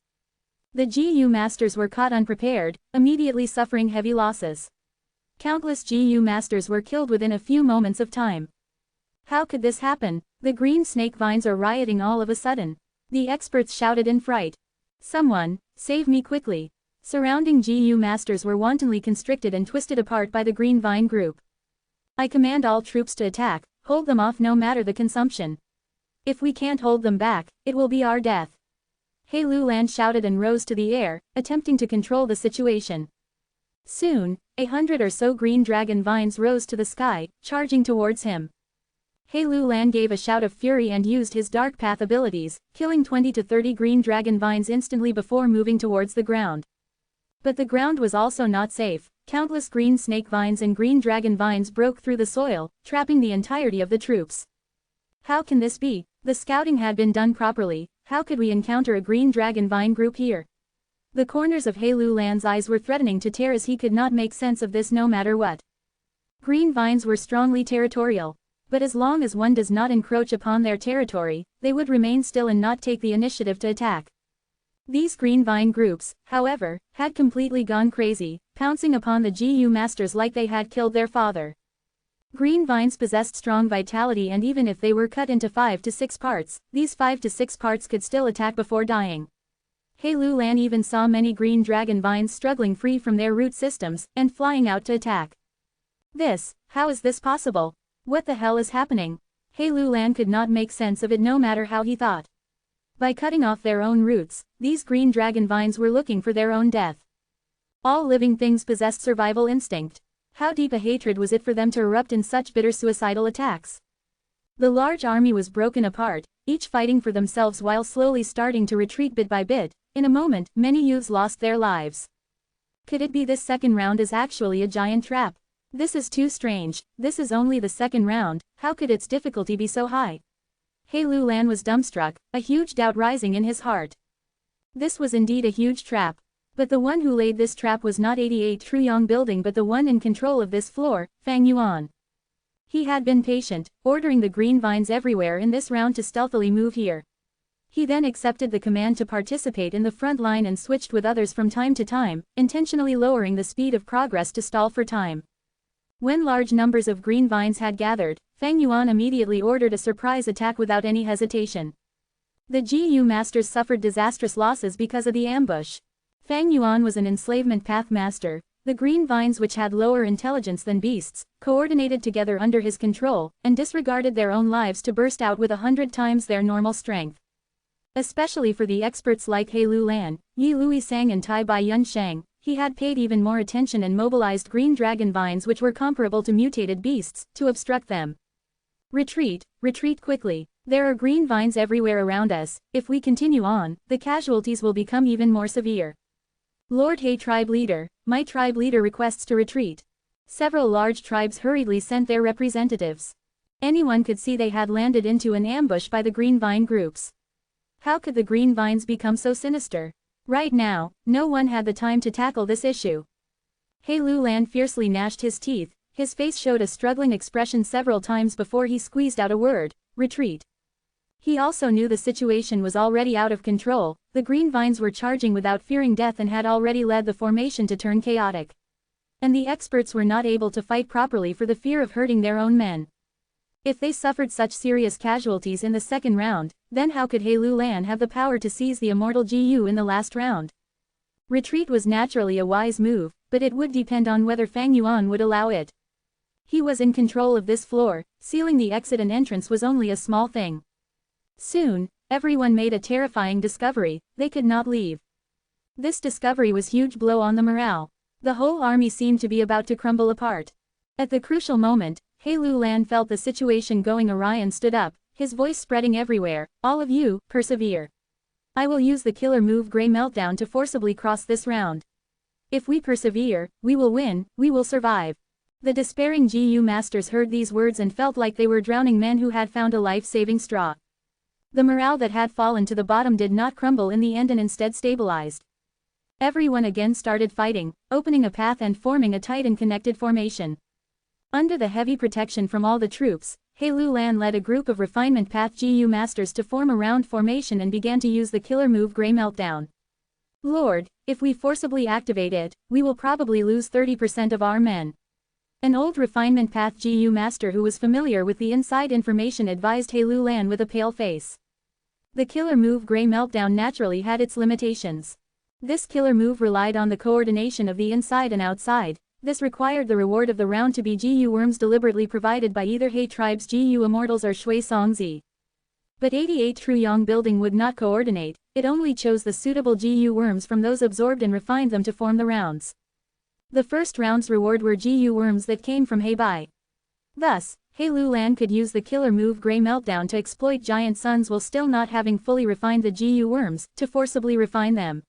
The GU masters were caught unprepared, immediately suffering heavy losses. Countless GU masters were killed within a few moments of time. How could this happen? The green snake vines are rioting all of a sudden. The experts shouted in fright. Someone, save me quickly. Surrounding GU masters were wantonly constricted and twisted apart by the green vine group. I command all troops to attack, hold them off no matter the consumption. If we can't hold them back, it will be our death. He Lulan shouted and rose to the air, attempting to control the situation. Soon, 100 or so green dragon vines rose to the sky, charging towards him. He Lulan gave a shout of fury and used his dark path abilities, killing 20 to 30 green dragon vines instantly before moving towards the ground. But the ground was also not safe. Countless green snake vines and green dragon vines broke through the soil, trapping the entirety of the troops. How can this be? The scouting had been done properly. How could we encounter a green dragon vine group here? The corners of He Lulan's eyes were threatening to tear as he could not make sense of this no matter what. Green vines were strongly territorial. But as long as one does not encroach upon their territory, they would remain still and not take the initiative to attack. These green vine groups, however, had completely gone crazy, pouncing upon the GU masters like they had killed their father. Green vines possessed strong vitality, and even if they were cut into 5 to 6 parts, these 5 to 6 parts could still attack before dying. He Lulan even saw many green dragon vines struggling free from their root systems, and flying out to attack. How is this possible? What the hell is happening? He Lulan could not make sense of it no matter how he thought. By cutting off their own roots, these green dragon vines were looking for their own death. All living things possessed survival instinct. How deep a hatred was it for them to erupt in such bitter suicidal attacks? The large army was broken apart, each fighting for themselves while slowly starting to retreat bit by bit. In a moment, many youths lost their lives. Could it be this second round is actually a giant trap? This is too strange. This is only the second round, how could its difficulty be so high? He Lulan was dumbstruck, a huge doubt rising in his heart. This was indeed a huge trap. But the one who laid this trap was not 88 Truyong building but the one in control of this floor, Fang Yuan. He had been patient, ordering the green vines everywhere in this round to stealthily move here. He then accepted the command to participate in the front line and switched with others from time to time, intentionally lowering the speed of progress to stall for time. When large numbers of green vines had gathered, Fang Yuan immediately ordered a surprise attack without any hesitation. The GU masters suffered disastrous losses because of the ambush. Fang Yuan was an enslavement path master. The green vines, which had lower intelligence than beasts, coordinated together under his control, and disregarded their own lives to burst out with 100 times their normal strength. Especially for the experts like He Lulan, Yi Luisang and Tai Bai Yunsheng, he had paid even more attention and mobilized green dragon vines which were comparable to mutated beasts, to obstruct them. Retreat, retreat quickly. There are green vines everywhere around us. If we continue on, the casualties will become even more severe. Lord He tribe leader, my tribe leader requests to retreat. Several large tribes hurriedly sent their representatives. Anyone could see they had landed into an ambush by the green vine groups. How could the green vines become so sinister? Right now, no one had the time to tackle this issue. He Lulan fiercely gnashed his teeth, his face showed a struggling expression several times before he squeezed out a word, retreat. He also knew the situation was already out of control, the green vines were charging without fearing death and had already led the formation to turn chaotic. And the experts were not able to fight properly for the fear of hurting their own men. If they suffered such serious casualties in the second round, then how could He Lulan have the power to seize the Immortal GU in the last round? Retreat was naturally a wise move, but it would depend on whether Fang Yuan would allow it. He was in control of this floor, sealing the exit and entrance was only a small thing. Soon, everyone made a terrifying discovery: they could not leave. This discovery was a huge blow on the morale. The whole army seemed to be about to crumble apart. At the crucial moment, He Lu Lan felt the situation going awry and stood up, his voice spreading everywhere. "All of you, persevere. I will use the killer move Grey Meltdown to forcibly cross this round. If we persevere, we will win, we will survive." The despairing GU masters heard these words and felt like they were drowning men who had found a life-saving straw. The morale that had fallen to the bottom did not crumble in the end and instead stabilized. Everyone again started fighting, opening a path and forming a tight and connected formation. Under the heavy protection from all the troops, He Lu Lan led a group of Refinement Path GU masters to form a round formation and began to use the killer move Grey Meltdown. "Lord, if we forcibly activate it, we will probably lose 30% of our men." An old Refinement Path GU master who was familiar with the inside information advised He Lu Lan with a pale face. The killer move Grey Meltdown naturally had its limitations. This killer move relied on the coordination of the inside and outside. This required the reward of the round to be GU worms deliberately provided by either He Tribe's GU Immortals or Shui Songzi. But 88 Truyong Building would not coordinate, it only chose the suitable GU worms from those absorbed and refined them to form the rounds. The first round's reward were GU worms that came from He Bai. Thus, He Lu Lan could use the killer move Grey Meltdown to exploit giant suns while still not having fully refined the GU worms, to forcibly refine them.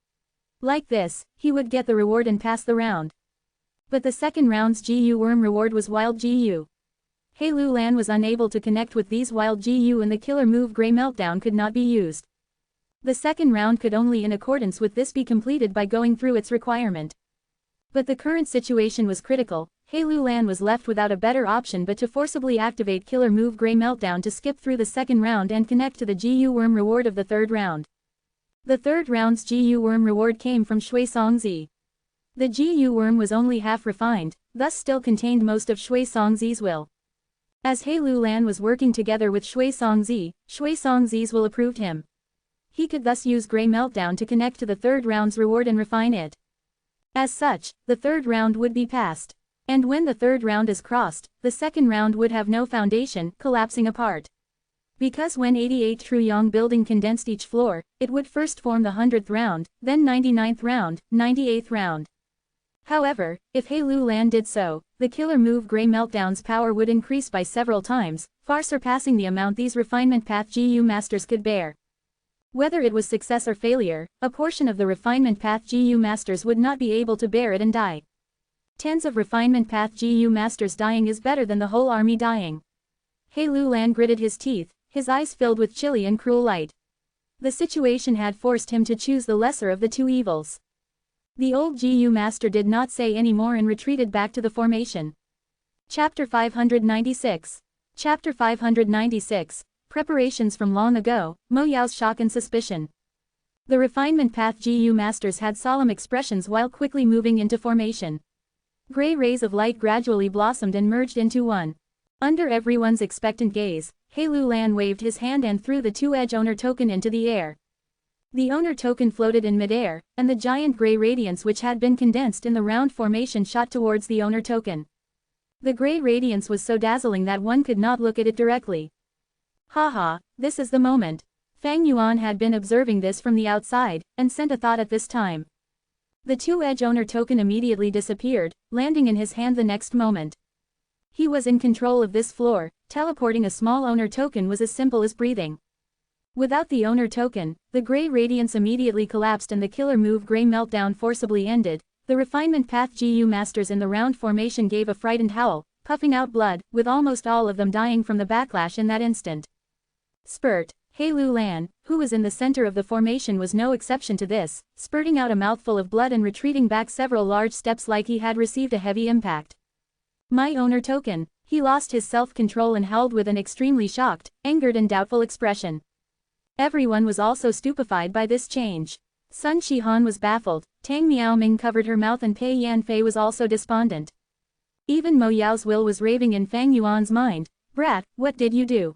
Like this, he would get the reward and pass the round. But the second round's GU worm reward was wild GU. He Lu Lan was unable to connect with these wild GU and the killer move Grey Meltdown could not be used. The second round could only in accordance with this be completed by going through its requirement. But the current situation was critical. He Lu Lan was left without a better option but to forcibly activate killer move Grey Meltdown to skip through the second round and connect to the GU worm reward of the third round. The third round's GU worm reward came from Shui Songzi. The GU worm was only half refined, thus still contained most of Shui Songzi's will. As He Lu Lan was working together with Shui Songzi's will approved him. He could thus use Grey Meltdown to connect to the third round's reward and refine it. As such, the third round would be passed. And when the third round is crossed, the second round would have no foundation, collapsing apart. Because when 88 Truyong Building condensed each floor, it would first form the 100th round, then 99th round, 98th round. However, if He Lu Lan did so, the killer move Grey Meltdown's power would increase by several times, far surpassing the amount these Refinement Path GU masters could bear. Whether it was success or failure, a portion of the Refinement Path GU masters would not be able to bear it and die. Tens of Refinement Path GU masters dying is better than the whole army dying. He Lu Lan gritted his teeth, his eyes filled with chilly and cruel light. The situation had forced him to choose the lesser of the two evils. The old GU master did not say any more and retreated back to the formation. Chapter 596. Chapter 596. Preparations from long ago, Mo Yao's shock and suspicion. The Refinement Path GU masters had solemn expressions while quickly moving into formation. Gray rays of light gradually blossomed and merged into one. Under everyone's expectant gaze, He Lu Lan waved his hand and threw the two-edge owner token into the air. The owner token floated in midair, and the giant gray radiance which had been condensed in the round formation shot towards the owner token. The gray radiance was so dazzling that one could not look at it directly. Haha, this is the moment. Fang Yuan had been observing this from the outside, and sent a thought at this time. The two-edge owner token immediately disappeared, landing in his hand the next moment. He was in control of this floor. Teleporting a small owner token was as simple as breathing. Without the owner token, the gray radiance immediately collapsed and the killer move Grey Meltdown forcibly ended. The Refinement Path GU masters in the round formation gave a frightened howl, puffing out blood, with almost all of them dying from the backlash in that instant. Spurt. He Lu Lan, who was in the center of the formation, was no exception to this, spurting out a mouthful of blood and retreating back several large steps like he had received a heavy impact. My owner token. He lost his self-control and howled with an extremely shocked, angered and doubtful expression. Everyone was also stupefied by this change. Sun Shihan was baffled, Tang Miaoming covered her mouth and Pei Yanfei was also despondent. Even Mo Yao's will was raving in Fang Yuan's mind. Brat, what did you do?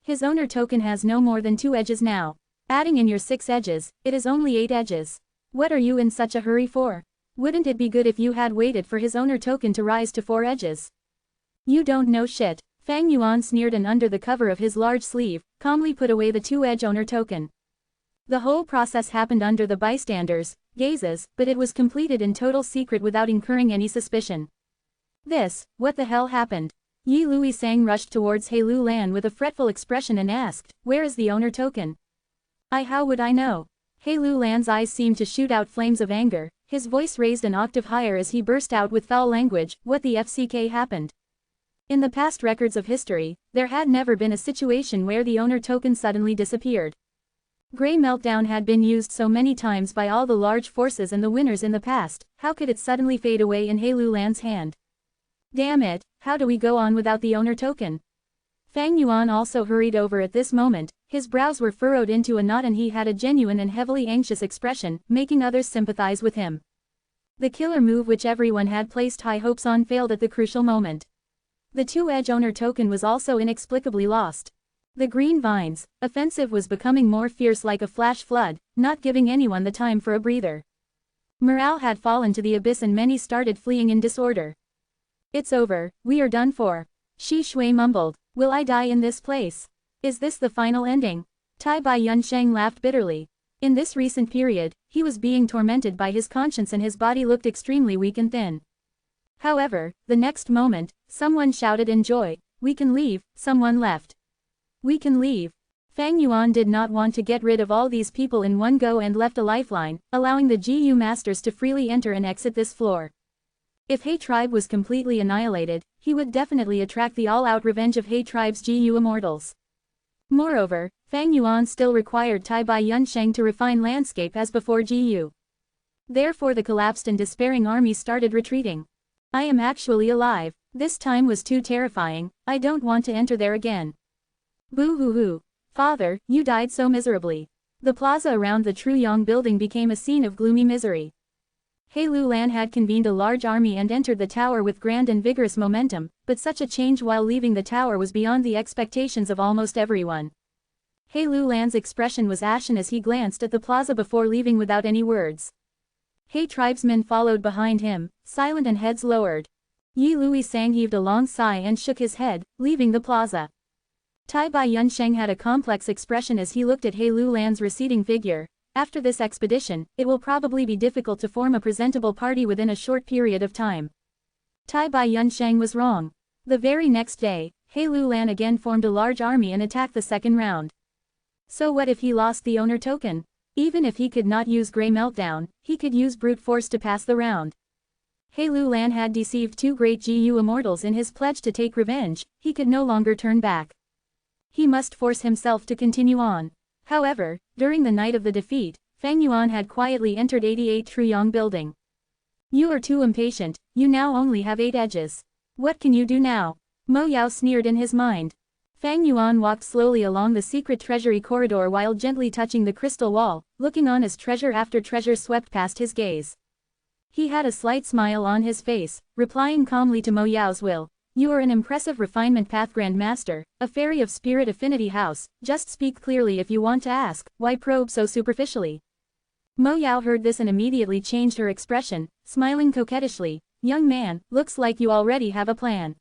His owner token has no more than 2 edges now. Adding in your 6 edges, it is only 8 edges. What are you in such a hurry for? Wouldn't it be good if you had waited for his owner token to rise to 4 edges? You don't know shit. Fang Yuan sneered and under the cover of his large sleeve, calmly put away the 2-edge owner token. The whole process happened under the bystanders' gazes, but it was completed in total secret without incurring any suspicion. What the hell happened? Yi Lui Sang rushed towards He Lu Lan with a fretful expression and asked, where is the owner token? How would I know? He Lu Lan's eyes seemed to shoot out flames of anger, his voice raised an octave higher as he burst out with foul language, what the FCK happened? In the past records of history, there had never been a situation where the owner token suddenly disappeared. Grey Meltdown had been used so many times by all the large forces and the winners in the past, how could it suddenly fade away in He Lu Lan's hand? Damn it, how do we go on without the owner token? Fang Yuan also hurried over at this moment, his brows were furrowed into a knot and he had a genuine and heavily anxious expression, making others sympathize with him. The killer move which everyone had placed high hopes on failed at the crucial moment. The 2-edge owner token was also inexplicably lost. The green vines, offensive was becoming more fierce like a flash flood, not giving anyone the time for a breather. Morale had fallen to the abyss and many started fleeing in disorder. It's over, we are done for. Shi Shui mumbled, will I die in this place? Is this the final ending? Tai Bai Yunsheng laughed bitterly. In this recent period, he was being tormented by his conscience and his body looked extremely weak and thin. However, the next moment, someone shouted in joy, we can leave, someone left. We can leave. Fang Yuan did not want to get rid of all these people in one go and left a lifeline, allowing the GU masters to freely enter and exit this floor. If He tribe was completely annihilated, he would definitely attract the all-out revenge of He tribe's GU immortals. Moreover, Fang Yuan still required Tai Bai Yunsheng to refine landscape as before GU. Therefore the collapsed and despairing army started retreating. I am actually alive. This time was too terrifying, I don't want to enter there again. Boo hoo hoo. Father, you died so miserably. The plaza around the Truyong building became a scene of gloomy misery. He Lu Lan had convened a large army and entered the tower with grand and vigorous momentum, but such a change while leaving the tower was beyond the expectations of almost everyone. He Lu Lan's expression was ashen as he glanced at the plaza before leaving without any words. He tribesmen followed behind him, silent and heads lowered. Yi Lui Sang heaved a long sigh and shook his head, leaving the plaza. Tai Bai Yunsheng had a complex expression as he looked at He Lu Lan's receding figure. After this expedition, it will probably be difficult to form a presentable party within a short period of time. Tai Bai Yunsheng was wrong. The very next day, He Lu Lan again formed a large army and attacked the second round. So what if he lost the owner token? Even if he could not use Grey Meltdown, he could use brute force to pass the round. He Lu Lan had deceived 2 great GU immortals in his pledge to take revenge, he could no longer turn back. He must force himself to continue on. However, during the night of the defeat, Fang Yuan had quietly entered 88 Truyong building. You are too impatient, you now only have 8 edges. What can you do now? Mo Yao sneered in his mind. Fang Yuan walked slowly along the secret treasury corridor while gently touching the crystal wall, looking on as treasure after treasure swept past his gaze. He had a slight smile on his face, replying calmly to Mo Yao's will. You are an impressive refinement path Grand Master, a fairy of spirit affinity house, just speak clearly if you want to ask, why probe so superficially? Mo Yao heard this and immediately changed her expression, smiling coquettishly. Young man, looks like you already have a plan.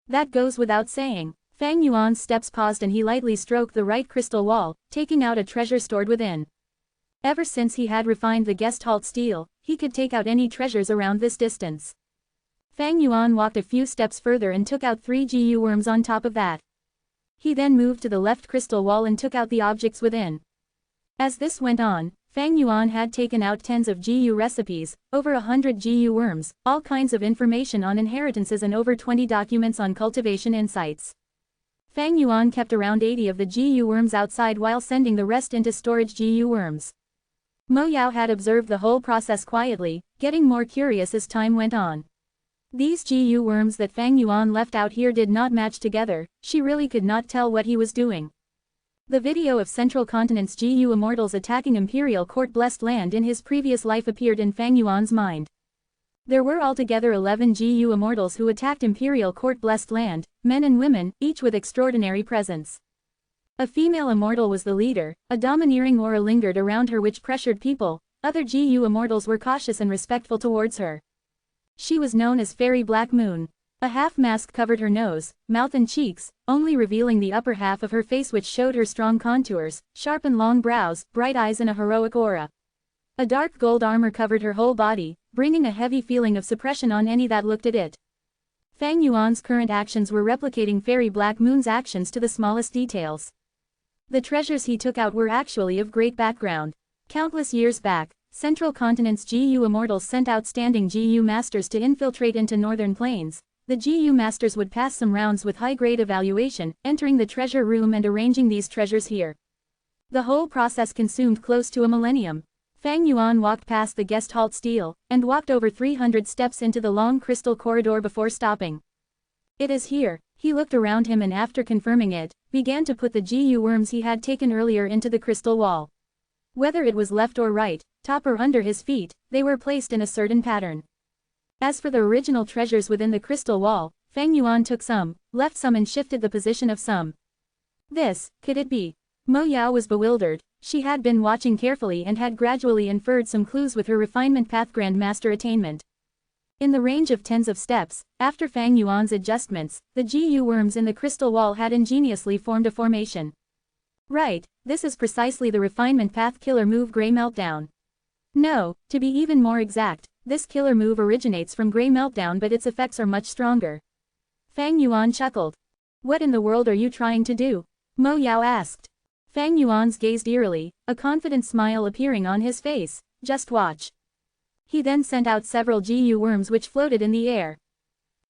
That goes without saying. Fang Yuan's steps paused and he lightly stroked the right crystal wall, taking out a treasure stored within. Ever since he had refined the guest halt steel, he could take out any treasures around this distance. Fang Yuan walked a few steps further and took out 3 GU worms on top of that. He then moved to the left crystal wall and took out the objects within. As this went on, Fang Yuan had taken out tens of GU recipes, over 100 GU worms, all kinds of information on inheritances and over 20 documents on cultivation insights. Fang Yuan kept around 80 of the GU worms outside while sending the rest into storage GU worms. Mo Yao had observed the whole process quietly, getting more curious as time went on. These GU worms that Fang Yuan left out here did not match together, she really could not tell what he was doing. The video of Central Continent's GU immortals attacking Imperial Court Blessed Land in his previous life appeared in Fang Yuan's mind. There were altogether 11 GU immortals who attacked Imperial Court Blessed Land, men and women, each with extraordinary presence. A female immortal was the leader, a domineering aura lingered around her which pressured people, other GU immortals were cautious and respectful towards her. She was known as Fairy Black Moon. A half mask covered her nose, mouth and cheeks, only revealing the upper half of her face which showed her strong contours, sharp and long brows, bright eyes and a heroic aura. A dark gold armor covered her whole body, bringing a heavy feeling of suppression on any that looked at it. Fang Yuan's current actions were replicating Fairy Black Moon's actions to the smallest details. The treasures he took out were actually of great background. Countless years back, Central Continent's GU immortals sent outstanding GU masters to infiltrate into northern plains. The GU masters would pass some rounds with high-grade evaluation, entering the treasure room and arranging these treasures here. The whole process consumed close to a millennium. Fang Yuan walked past the guest halt stele, and walked over 300 steps into the long crystal corridor before stopping. It is here. He looked around him and after confirming it, began to put the GU worms he had taken earlier into the crystal wall. Whether it was left or right, top or under his feet, they were placed in a certain pattern. As for the original treasures within the crystal wall, Fang Yuan took some, left some and shifted the position of some. This, could it be? Mo Yao was bewildered. She had been watching carefully and had gradually inferred some clues with her refinement path Grandmaster attainment. In the range of tens of steps, after Fang Yuan's adjustments, the GU worms in the crystal wall had ingeniously formed a formation. Right, this is precisely the refinement path killer move Grey Meltdown. No, to be even more exact, this killer move originates from Grey Meltdown but its effects are much stronger. Fang Yuan chuckled. What in the world are you trying to do? Mo Yao asked. Fang Yuan's gazed eerily, a confident smile appearing on his face. Just watch. He then sent out several GU worms which floated in the air.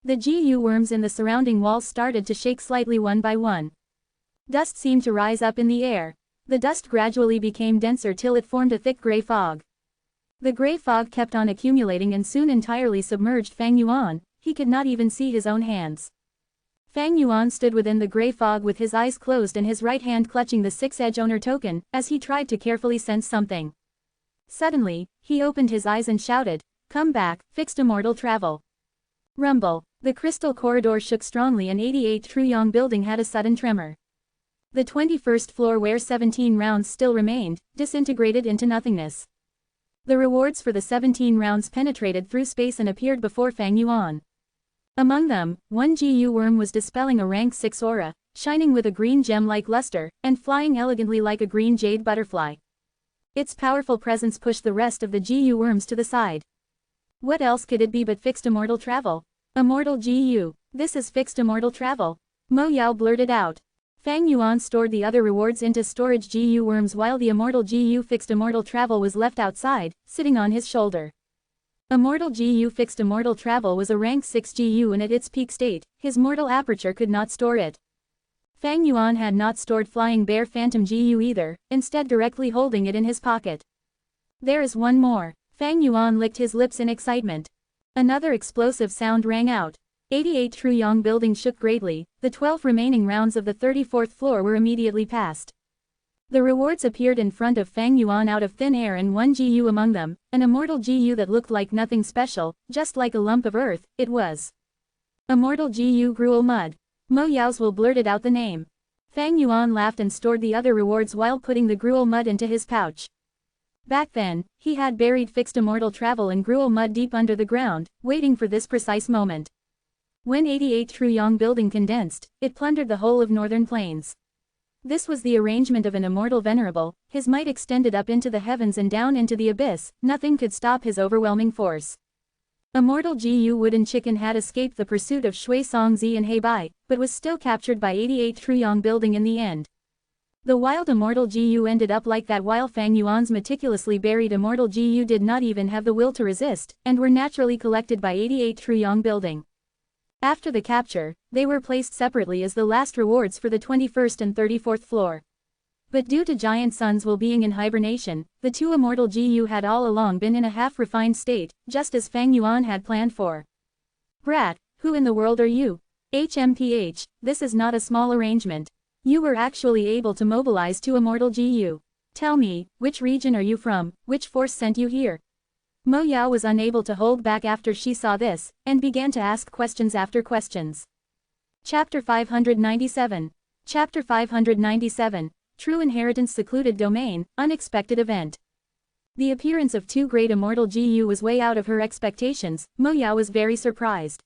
The GU worms in the surrounding walls started to shake slightly one by one. Dust seemed to rise up in the air. The dust gradually became denser till it formed a thick gray fog. The gray fog kept on accumulating and soon entirely submerged Fang Yuan. He could not even see his own hands. Fang Yuan stood within the gray fog with his eyes closed and his right hand clutching the 6-edge owner token, as he tried to carefully sense something. Suddenly, he opened his eyes and shouted, "Come back, fixed immortal travel." Rumble. The crystal corridor shook strongly and 88 Truyong building had a sudden tremor. The 21st floor where 17 rounds still remained, disintegrated into nothingness. The rewards for the 17 rounds penetrated through space and appeared before Fang Yuan. Among them, one GU worm was dispelling a rank 6 aura, shining with a green gem-like luster, and flying elegantly like a green jade butterfly. Its powerful presence pushed the rest of the GU worms to the side. What else could it be but fixed immortal travel? Immortal GU. This is fixed immortal travel. Mo Yao blurted out. Fang Yuan stored the other rewards into storage GU worms while the Immortal GU fixed immortal travel was left outside, sitting on his shoulder. Immortal GU fixed immortal travel was a rank 6 GU and at its peak state, his mortal aperture could not store it. Fang Yuan had not stored Flying Bear Phantom GU either, instead directly holding it in his pocket. There is one more. Fang Yuan licked his lips in excitement. Another explosive sound rang out. 88 Truyong building shook greatly. The 12 remaining rounds of the 34th floor were immediately passed. The rewards appeared in front of Fang Yuan out of thin air and one GU among them, an immortal GU that looked like nothing special, just like a lump of earth, it was. Immortal GU Gruel Mud. Mo Yaozwil blurted out the name. Fang Yuan laughed and stored the other rewards while putting the Gruel Mud into his pouch. Back then, he had buried fixed immortal travel and Gruel Mud deep under the ground, waiting for this precise moment. When 88 Truyong building condensed, it plundered the whole of northern plains. This was the arrangement of an immortal venerable, his might extended up into the heavens and down into the abyss, nothing could stop his overwhelming force. Immortal GU Wooden Chicken had escaped the pursuit of Shui Songzi and Heibai, but was still captured by 88 Truyong building in the end. The wild immortal GU ended up like that while Fang Yuan's meticulously buried immortal GU did not even have the will to resist, and were naturally collected by 88 Truyong building. After the capture, they were placed separately as the last rewards for the 21st and 34th floor. But due to Giant Sun's will being in hibernation, the two immortal GU had all along been in a half-refined state, just as Fang Yuan had planned for. Brat, who in the world are you? HMPH, this is not a small arrangement. You were actually able to mobilize two immortal GU. Tell me, which region are you from, which force sent you here? Mo Yao was unable to hold back after she saw this, and began to ask questions after questions. Chapter 597. Chapter 597. True Inheritance Secluded Domain, Unexpected Event. The appearance of two great immortal GU was way out of her expectations. Mo Yao was very surprised.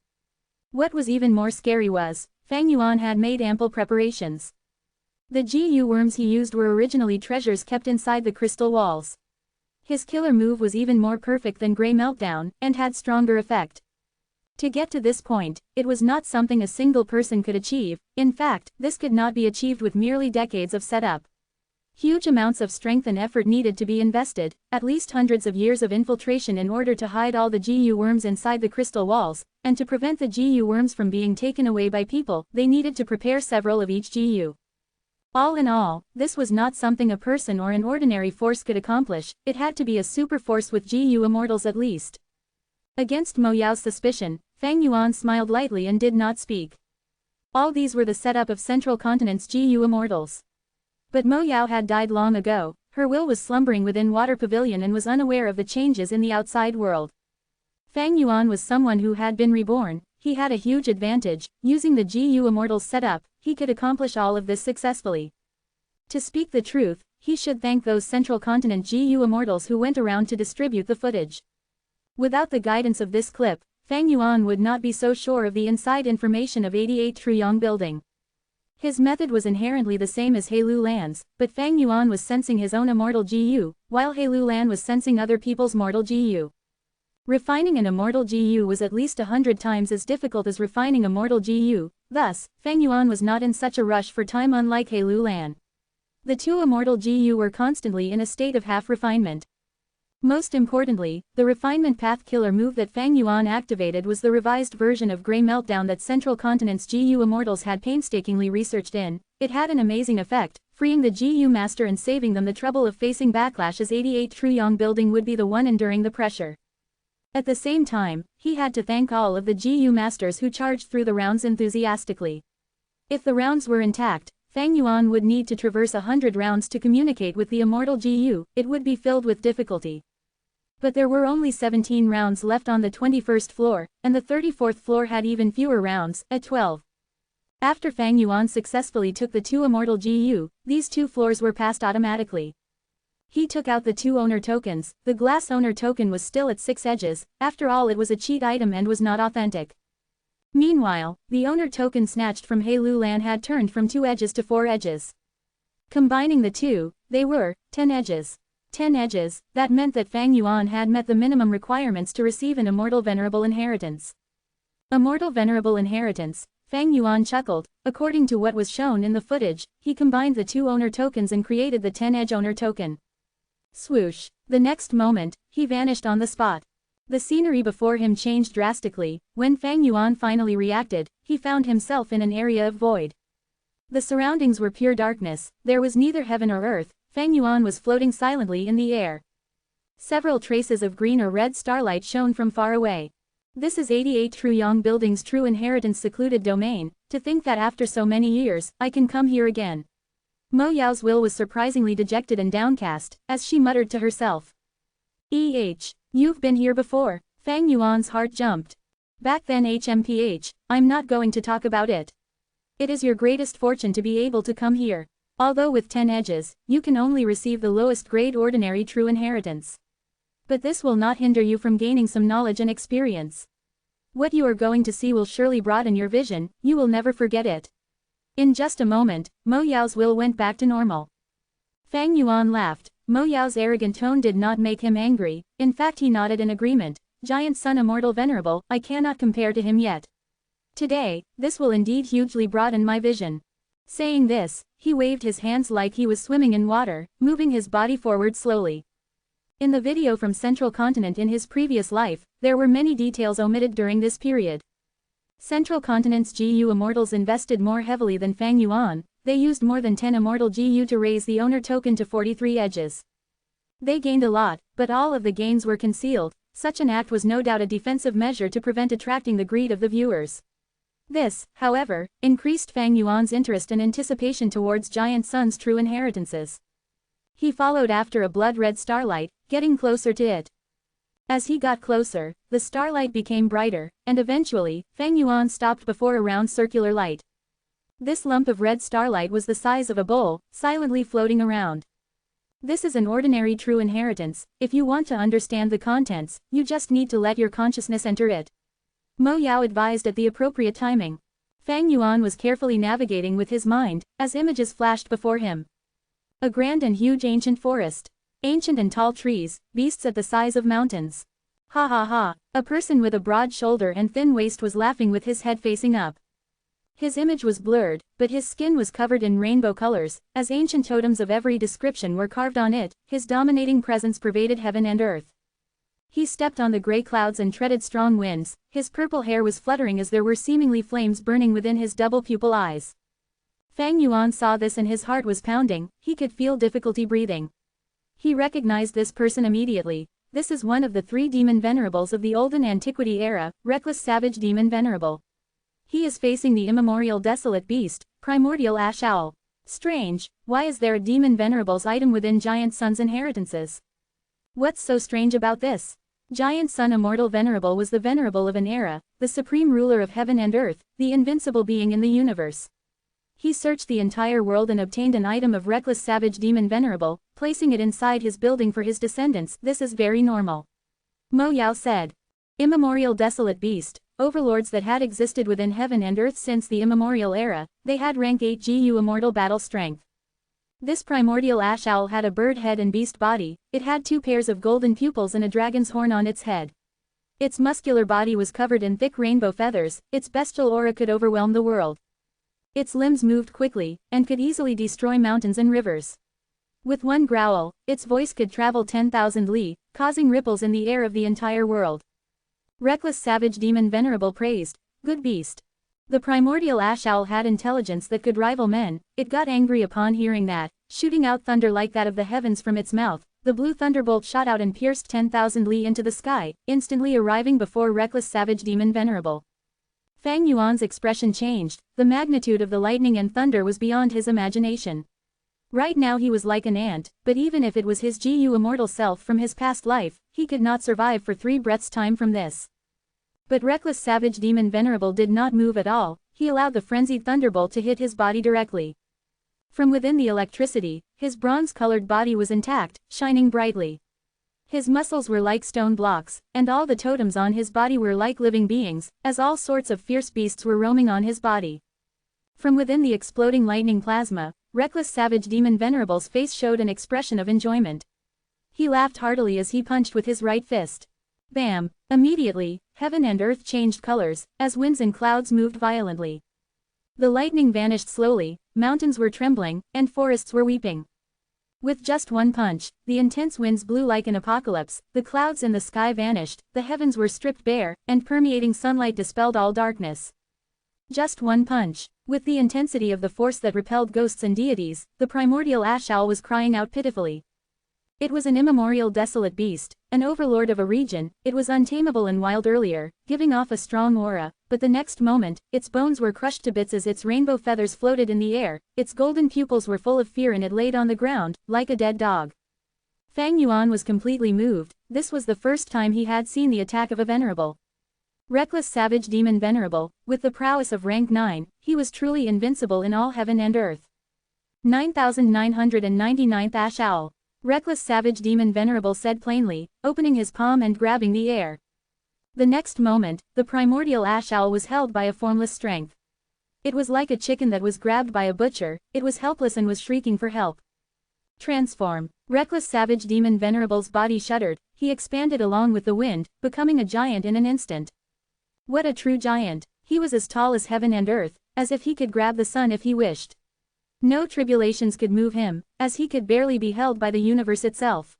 What was even more scary was, Fang Yuan had made ample preparations. The GU worms he used were originally treasures kept inside the crystal walls. His killer move was even more perfect than Grey Meltdown, and had stronger effect. To get to this point, it was not something a single person could achieve. In fact, this could not be achieved with merely decades of setup. Huge amounts of strength and effort needed to be invested, at least hundreds of years of infiltration in order to hide all the GU worms inside the crystal walls, and to prevent the GU worms from being taken away by people. They needed to prepare several of each GU. All in all, this was not something a person or an ordinary force could accomplish. It had to be a super force with GU immortals at least. Against Mo Yao's suspicion, Fang Yuan smiled lightly and did not speak. All these were the setup of Central Continent's GU immortals. But Mo Yao had died long ago. Her will was slumbering within Water Pavilion and was unaware of the changes in the outside world. Fang Yuan was someone who had been reborn. He had a huge advantage. Using the GU immortals setup, he could accomplish all of this successfully. To speak the truth, he should thank those Central Continent GU immortals who went around to distribute the footage. Without the guidance of this clip, Fang Yuan would not be so sure of the inside information of 88 Truyong building. His method was inherently the same as He Lu Lan's, but Fang Yuan was sensing his own immortal GU, while He Lu Lan was sensing other people's mortal GU. Refining an immortal GU was at least 100 times as difficult as refining a mortal GU, thus, Fang Yuan was not in such a rush for time unlike He Lu Lan. The two immortal GU were constantly in a state of half-refinement. Most importantly, the refinement path killer move that Fang Yuan activated was the revised version of Grey Meltdown that Central Continent's GU immortals had painstakingly researched in. It had an amazing effect, freeing the GU master and saving them the trouble of facing backlash, as 88 Truyong building would be the one enduring the pressure. At the same time, he had to thank all of the GU masters who charged through the rounds enthusiastically. If the rounds were intact, Fang Yuan would need to traverse 100 rounds to communicate with the immortal GU. It would be filled with difficulty. But there were only 17 rounds left on the 21st floor, and the 34th floor had even fewer rounds, at 12. After Fang Yuan successfully took the two immortal GU, these two floors were passed automatically. He took out the two owner tokens. The glass owner token was still at 6 edges. After all, it was a cheat item and was not authentic. Meanwhile, the owner token snatched from He Lu Lan had turned from 2 edges to 4 edges. Combining the two, they were 10 edges. 10 edges, that meant that Fang Yuan had met the minimum requirements to receive an Immortal Venerable inheritance. Immortal Venerable inheritance, Fang Yuan chuckled. According to what was shown in the footage, he combined the two owner tokens and created the 10-edge owner token. Swoosh. The next moment, he vanished on the spot. The scenery before him changed drastically. When Fang Yuan finally reacted, he found himself in an area of void. The surroundings were pure darkness. There was neither heaven or earth. Fang Yuan was floating silently in the air. Several traces of green or red starlight shone from far away. This is 88 Truyong building's true inheritance secluded domain. To think that after so many years, I can come here again. Mo Yao's will was surprisingly dejected and downcast, as she muttered to herself. You've been here before. Fang Yuan's heart jumped. Back then HMPH, I'm not going to talk about it. It is your greatest fortune to be able to come here. Although with 10 edges, you can only receive the lowest grade ordinary true inheritance. But this will not hinder you from gaining some knowledge and experience. What you are going to see will surely broaden your vision, you will never forget it. In just a moment, Mo Yao's will went back to normal. Fang Yuan laughed. Mo Yao's arrogant tone did not make him angry, in fact he nodded in agreement. Giant Sun Immortal Venerable, I cannot compare to him yet. Today, this will indeed hugely broaden my vision. Saying this, he waved his hands like he was swimming in water, moving his body forward slowly. In the video from Central Continent in his previous life, there were many details omitted during this period. Central Continent's GU Immortals invested more heavily than Fang Yuan. They used more than 10 Immortal GU to raise the owner token to 43 edges. They gained a lot, but all of the gains were concealed. Such an act was no doubt a defensive measure to prevent attracting the greed of the viewers. This, however, increased Fang Yuan's interest and anticipation towards Giant Sun's true inheritances. He followed after a blood-red starlight, getting closer to it. As he got closer, the starlight became brighter, and eventually, Fang Yuan stopped before a round circular light. This lump of red starlight was the size of a bowl, silently floating around. This is an ordinary true inheritance. If you want to understand the contents, you just need to let your consciousness enter it. Mo Yao advised at the appropriate timing. Fang Yuan was carefully navigating with his mind, as images flashed before him. A grand and huge ancient forest. Ancient and tall trees, beasts at the size of mountains. Ha ha ha, a person with a broad shoulder and thin waist was laughing with his head facing up. His image was blurred, but his skin was covered in rainbow colors, as ancient totems of every description were carved on it. His dominating presence pervaded heaven and earth. He stepped on the gray clouds and treaded strong winds. His purple hair was fluttering as there were seemingly flames burning within his double pupil eyes. Fang Yuan saw this and his heart was pounding. He could feel difficulty breathing. He recognized this person immediately. This is one of the 3 demon venerables of the olden antiquity era, reckless savage demon venerable. He is facing the immemorial desolate beast, primordial ash owl. Strange, why is there a demon venerable's item within Giant Sun's inheritances? What's so strange about this? Giant Sun Immortal Venerable was the venerable of an era, the supreme ruler of heaven and earth, the invincible being in the universe. He searched the entire world and obtained an item of reckless savage demon venerable, placing it inside his building for his descendants. This is very normal. Mo Yao said. Immemorial desolate beast, overlords that had existed within heaven and earth since the immemorial era, they had rank 8 GU immortal battle strength. This primordial ash owl had a bird head and beast body. It had 2 pairs of golden pupils and a dragon's horn on its head. Its muscular body was covered in thick rainbow feathers. Its bestial aura could overwhelm the world. Its limbs moved quickly, and could easily destroy mountains and rivers. With one growl, its voice could travel 10,000 li, causing ripples in the air of the entire world. Reckless savage demon venerable praised, good beast. The primordial ash owl had intelligence that could rival men. It got angry upon hearing that, shooting out thunder like that of the heavens from its mouth. The blue thunderbolt shot out and pierced 10,000 li into the sky, instantly arriving before reckless savage demon venerable. Fang Yuan's expression changed. The magnitude of the lightning and thunder was beyond his imagination. Right now he was like an ant, but even if it was his GU immortal self from his past life, he could not survive for 3 breaths' time from this. But reckless savage demon venerable did not move at all. He allowed the frenzied thunderbolt to hit his body directly. From within the electricity, his bronze-colored body was intact, shining brightly. His muscles were like stone blocks, and all the totems on his body were like living beings, as all sorts of fierce beasts were roaming on his body. From within the exploding lightning plasma, reckless savage demon venerable's face showed an expression of enjoyment. He laughed heartily as he punched with his right fist. Bam! Immediately, heaven and earth changed colors, as winds and clouds moved violently. The lightning vanished slowly, mountains were trembling, and forests were weeping. With just one punch, the intense winds blew like an apocalypse, the clouds in the sky vanished, the heavens were stripped bare, and permeating sunlight dispelled all darkness. Just one punch. With the intensity of the force that repelled ghosts and deities, the primordial ash owl was crying out pitifully. It was an immemorial desolate beast, an overlord of a region. It was untamable and wild earlier, giving off a strong aura, but the next moment, its bones were crushed to bits as its rainbow feathers floated in the air, its golden pupils were full of fear and it laid on the ground, like a dead dog. Fang Yuan was completely moved. This was the first time he had seen the attack of a venerable. Reckless savage demon venerable, with the prowess of rank 9, he was truly invincible in all heaven and earth. 9999th Ash Owl. Reckless savage demon venerable said plainly, opening his palm and grabbing the air. The next moment, the primordial ash owl was held by a formless strength. It was like a chicken that was grabbed by a butcher. It was helpless and was shrieking for help. Transform. Reckless savage demon venerable's body shuddered. He expanded along with the wind, becoming a giant in an instant. What a true giant. He was as tall as heaven and earth, as if he could grab the sun if he wished. No tribulations could move him, as he could barely be held by the universe itself.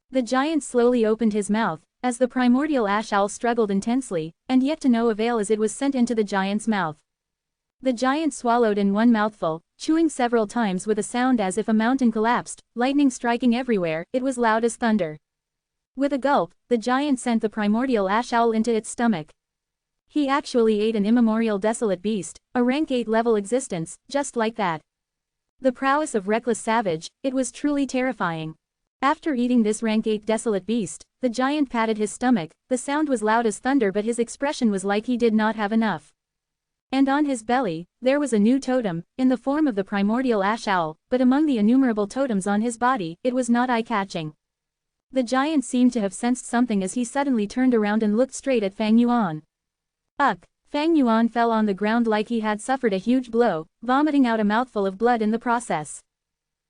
The giant slowly opened his mouth, as the primordial ash owl struggled intensely, and yet to no avail as it was sent into the giant's mouth. The giant swallowed in one mouthful, chewing several times with a sound as if a mountain collapsed, lightning striking everywhere. It was loud as thunder. With a gulp, the giant sent the primordial ash owl into its stomach. He actually ate an immemorial desolate beast, a rank 8 level existence, just like that. The prowess of reckless savage, it was truly terrifying. After eating this rank 8 desolate beast, the giant patted his stomach. The sound was loud as thunder but his expression was like he did not have enough. And on his belly, there was a new totem, in the form of the primordial ash owl, but among the innumerable totems on his body, it was not eye-catching. The giant seemed to have sensed something as he suddenly turned around and looked straight at Fang Yuan. Ugh! Fang Yuan fell on the ground like he had suffered a huge blow, vomiting out a mouthful of blood in the process.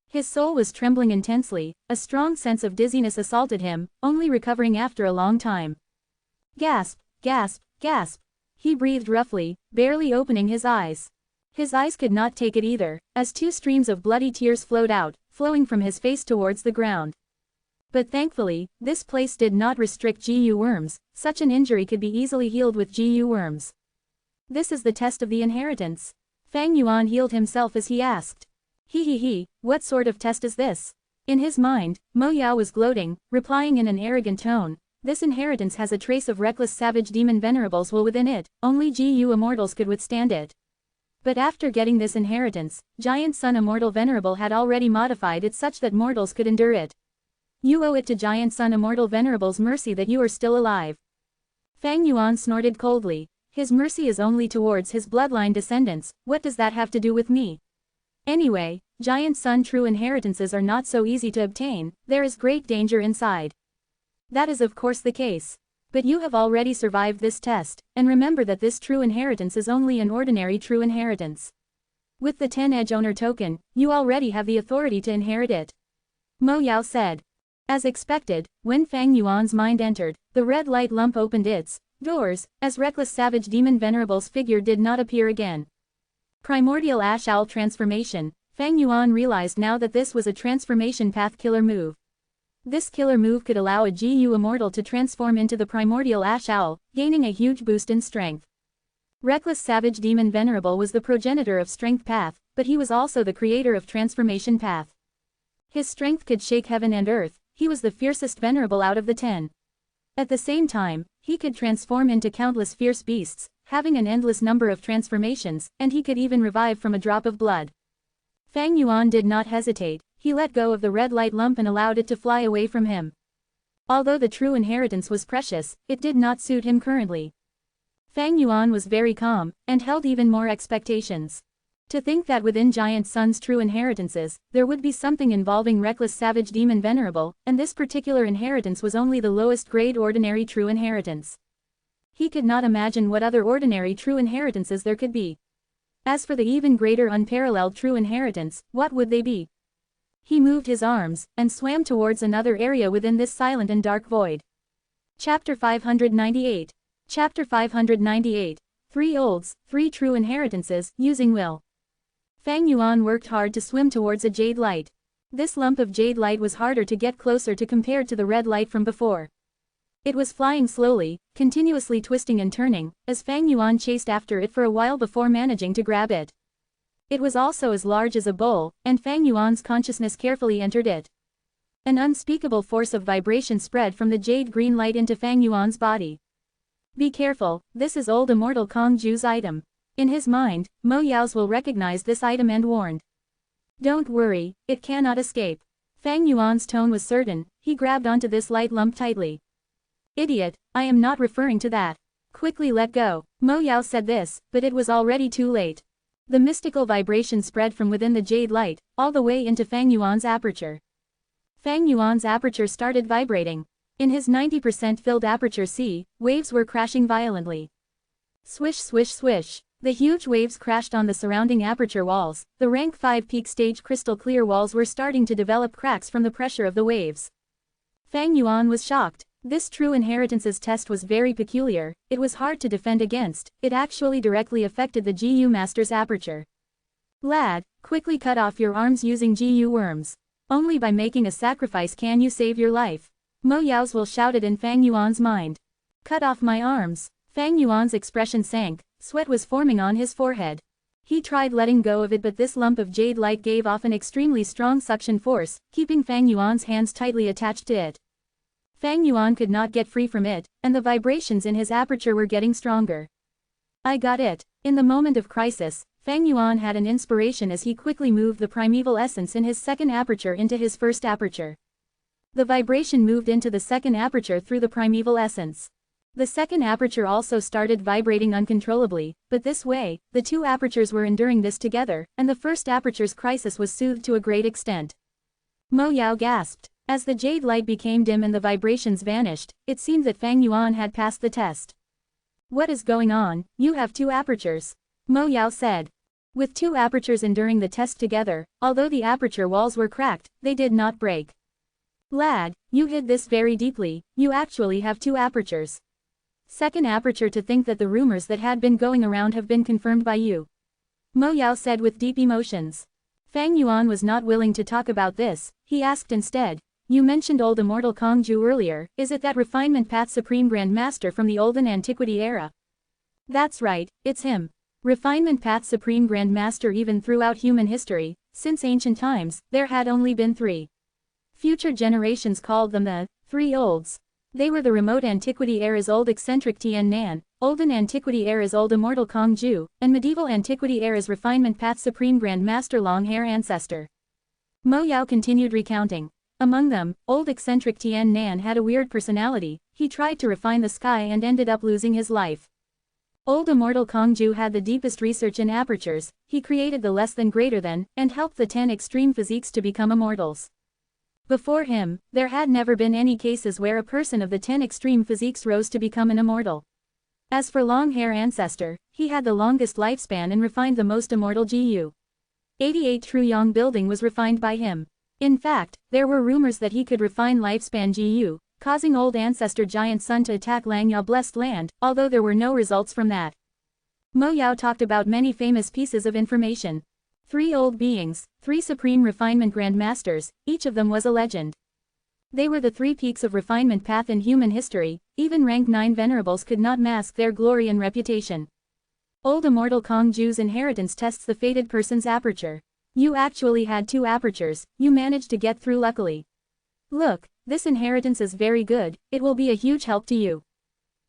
His soul was trembling intensely, a strong sense of dizziness assaulted him, only recovering after a long time. Gasp! Gasp! Gasp! He breathed roughly, barely opening his eyes. His eyes could not take it either, as two streams of bloody tears flowed out, flowing from his face towards the ground. But thankfully, this place did not restrict GU worms, such an injury could be easily healed with GU worms. This is the test of the inheritance. Fang Yuan healed himself as he asked. He, what sort of test is this? In his mind, Mo Yao was gloating, replying in an arrogant tone. This inheritance has a trace of reckless savage demon venerables will within it, only GU immortals could withstand it. But after getting this inheritance, Giant Sun Immortal Venerable had already modified it such that mortals could endure it. You owe it to Giant Sun Immortal Venerable's mercy that you are still alive. Fang Yuan snorted coldly. His mercy is only towards his bloodline descendants, what does that have to do with me? Anyway, Giant Sun true inheritances are not so easy to obtain, there is great danger inside. That is of course the case. But you have already survived this test, and remember that this true inheritance is only an ordinary true inheritance. With the 10 Edge Owner token, you already have the authority to inherit it. Mo Yao said. As expected, when Fang Yuan's mind entered, the red light lump opened its doors, as reckless savage demon venerable's figure did not appear again. Primordial Ash Owl transformation. Fang Yuan realized now that this was a transformation path killer move. This killer move could allow a GU immortal to transform into the primordial ash owl, gaining a huge boost in strength. Reckless Savage Demon Venerable was the progenitor of Strength Path, but he was also the creator of Transformation Path. His strength could shake heaven and earth, he was the fiercest Venerable out of the 10. At the same time, he could transform into countless fierce beasts, having an endless number of transformations, and he could even revive from a drop of blood. Fang Yuan did not hesitate. He let go of the red light lump and allowed it to fly away from him. Although the true inheritance was precious, it did not suit him currently. Fang Yuan was very calm, and held even more expectations. To think that within Giant Sun's true inheritances, there would be something involving Reckless Savage Demon Venerable, and this particular inheritance was only the lowest grade ordinary true inheritance. He could not imagine what other ordinary true inheritances there could be. As for the even greater unparalleled true inheritance, what would they be? He moved his arms, and swam towards another area within this silent and dark void. Chapter 598. Chapter 598. 3 olds, 3 true inheritances, using will. Fang Yuan worked hard to swim towards a jade light. This lump of jade light was harder to get closer to compared to the red light from before. It was flying slowly, continuously twisting and turning, as Fang Yuan chased after it for a while before managing to grab it. It was also as large as a bowl, and Fang Yuan's consciousness carefully entered it. An unspeakable force of vibration spread from the jade green light into Fang Yuan's body. Be careful, this is old Immortal Kong Ju's item. In his mind, Mo Yao's will recognize this item and warned. Don't worry, it cannot escape. Fang Yuan's tone was certain, he grabbed onto this light lump tightly. Idiot, I am not referring to that. Quickly let go. Mo Yao said this, but it was already too late. The mystical vibration spread from within the jade light, all the way into Fang Yuan's aperture. Fang Yuan's aperture started vibrating. In his 90% filled aperture C, waves were crashing violently. Swish swish swish. The huge waves crashed on the surrounding aperture walls. The rank 5 peak stage crystal clear walls were starting to develop cracks from the pressure of the waves. Fang Yuan was shocked. This true inheritances test was very peculiar, it was hard to defend against, it actually directly affected the GU Master's aperture. Lad, quickly cut off your arms using GU worms. Only by making a sacrifice can you save your life. Mo Yao's will shouted in Fang Yuan's mind. Cut off my arms. Fang Yuan's expression sank, sweat was forming on his forehead. He tried letting go of it but this lump of jade light gave off an extremely strong suction force, keeping Fang Yuan's hands tightly attached to it. Fang Yuan could not get free from it, and the vibrations in his aperture were getting stronger. I got it. In the moment of crisis, Fang Yuan had an inspiration as he quickly moved the primeval essence in his second aperture into his first aperture. The vibration moved into the second aperture through the primeval essence. The second aperture also started vibrating uncontrollably, but this way, the two apertures were enduring this together, and the first aperture's crisis was soothed to a great extent. Mo Yao gasped. As the jade light became dim and the vibrations vanished, it seemed that Fang Yuan had passed the test. What is going on? You have two apertures. Mo Yao said. With two apertures enduring the test together, although the aperture walls were cracked, they did not break. Lad, you hid this very deeply, you actually have two apertures. Second aperture, to think that the rumors that had been going around have been confirmed by you. Mo Yao said with deep emotions. Fang Yuan was not willing to talk about this, he asked instead, you mentioned old Immortal Kongju earlier, is it that refinement path Supreme Grand Master from the olden antiquity era? That's right, it's him. Refinement path Supreme Grand Master. Even throughout human history, since ancient times, there had only been three. Future generations called them the Three Olds. They were the remote antiquity era's old eccentric Tian Nan, olden antiquity era's old Immortal Kongju, and medieval antiquity era's refinement path Supreme Grand Master Long Hair Ancestor. Mo Yao continued recounting. Among them, old eccentric Tian Nan had a weird personality, he tried to refine the sky and ended up losing his life. Old Immortal Kongju had the deepest research in apertures, he created the less than greater than, and helped the 10 extreme physiques to become immortals. Before him, there had never been any cases where a person of the 10 extreme physiques rose to become an immortal. As for Long Hair Ancestor, he had the longest lifespan and refined the most immortal GU. 88 True Yang building was refined by him. In fact, there were rumors that he could refine lifespan GU, causing old ancestor Giant Sun to attack Langya Blessed Land, although there were no results from that. Mo Yao talked about many famous pieces of information. 3 old beings, 3 supreme refinement grand masters, each of them was a legend. They were the 3 peaks of refinement path in human history, even rank 9 venerables could not mask their glory and reputation. Old Immortal Kongju's inheritance tests the fated person's aperture. You actually had 2 apertures, you managed to get through luckily. Look, this inheritance is very good, it will be a huge help to you.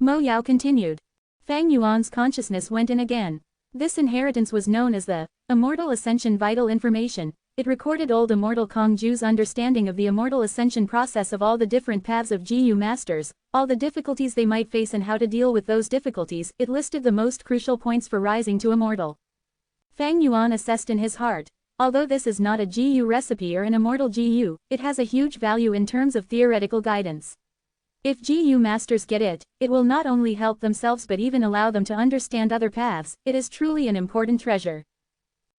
Mo Yao continued. Fang Yuan's consciousness went in again. This inheritance was known as the Immortal Ascension Vital Information. It recorded old Immortal Kongju's understanding of the immortal ascension process of all the different paths of GU masters, all the difficulties they might face and how to deal with those difficulties. It listed the most crucial points for rising to immortal. Fang Yuan assessed in his heart. Although this is not a GU recipe or an immortal GU, it has a huge value in terms of theoretical guidance. If GU masters get it, it will not only help themselves but even allow them to understand other paths. It is truly an important treasure.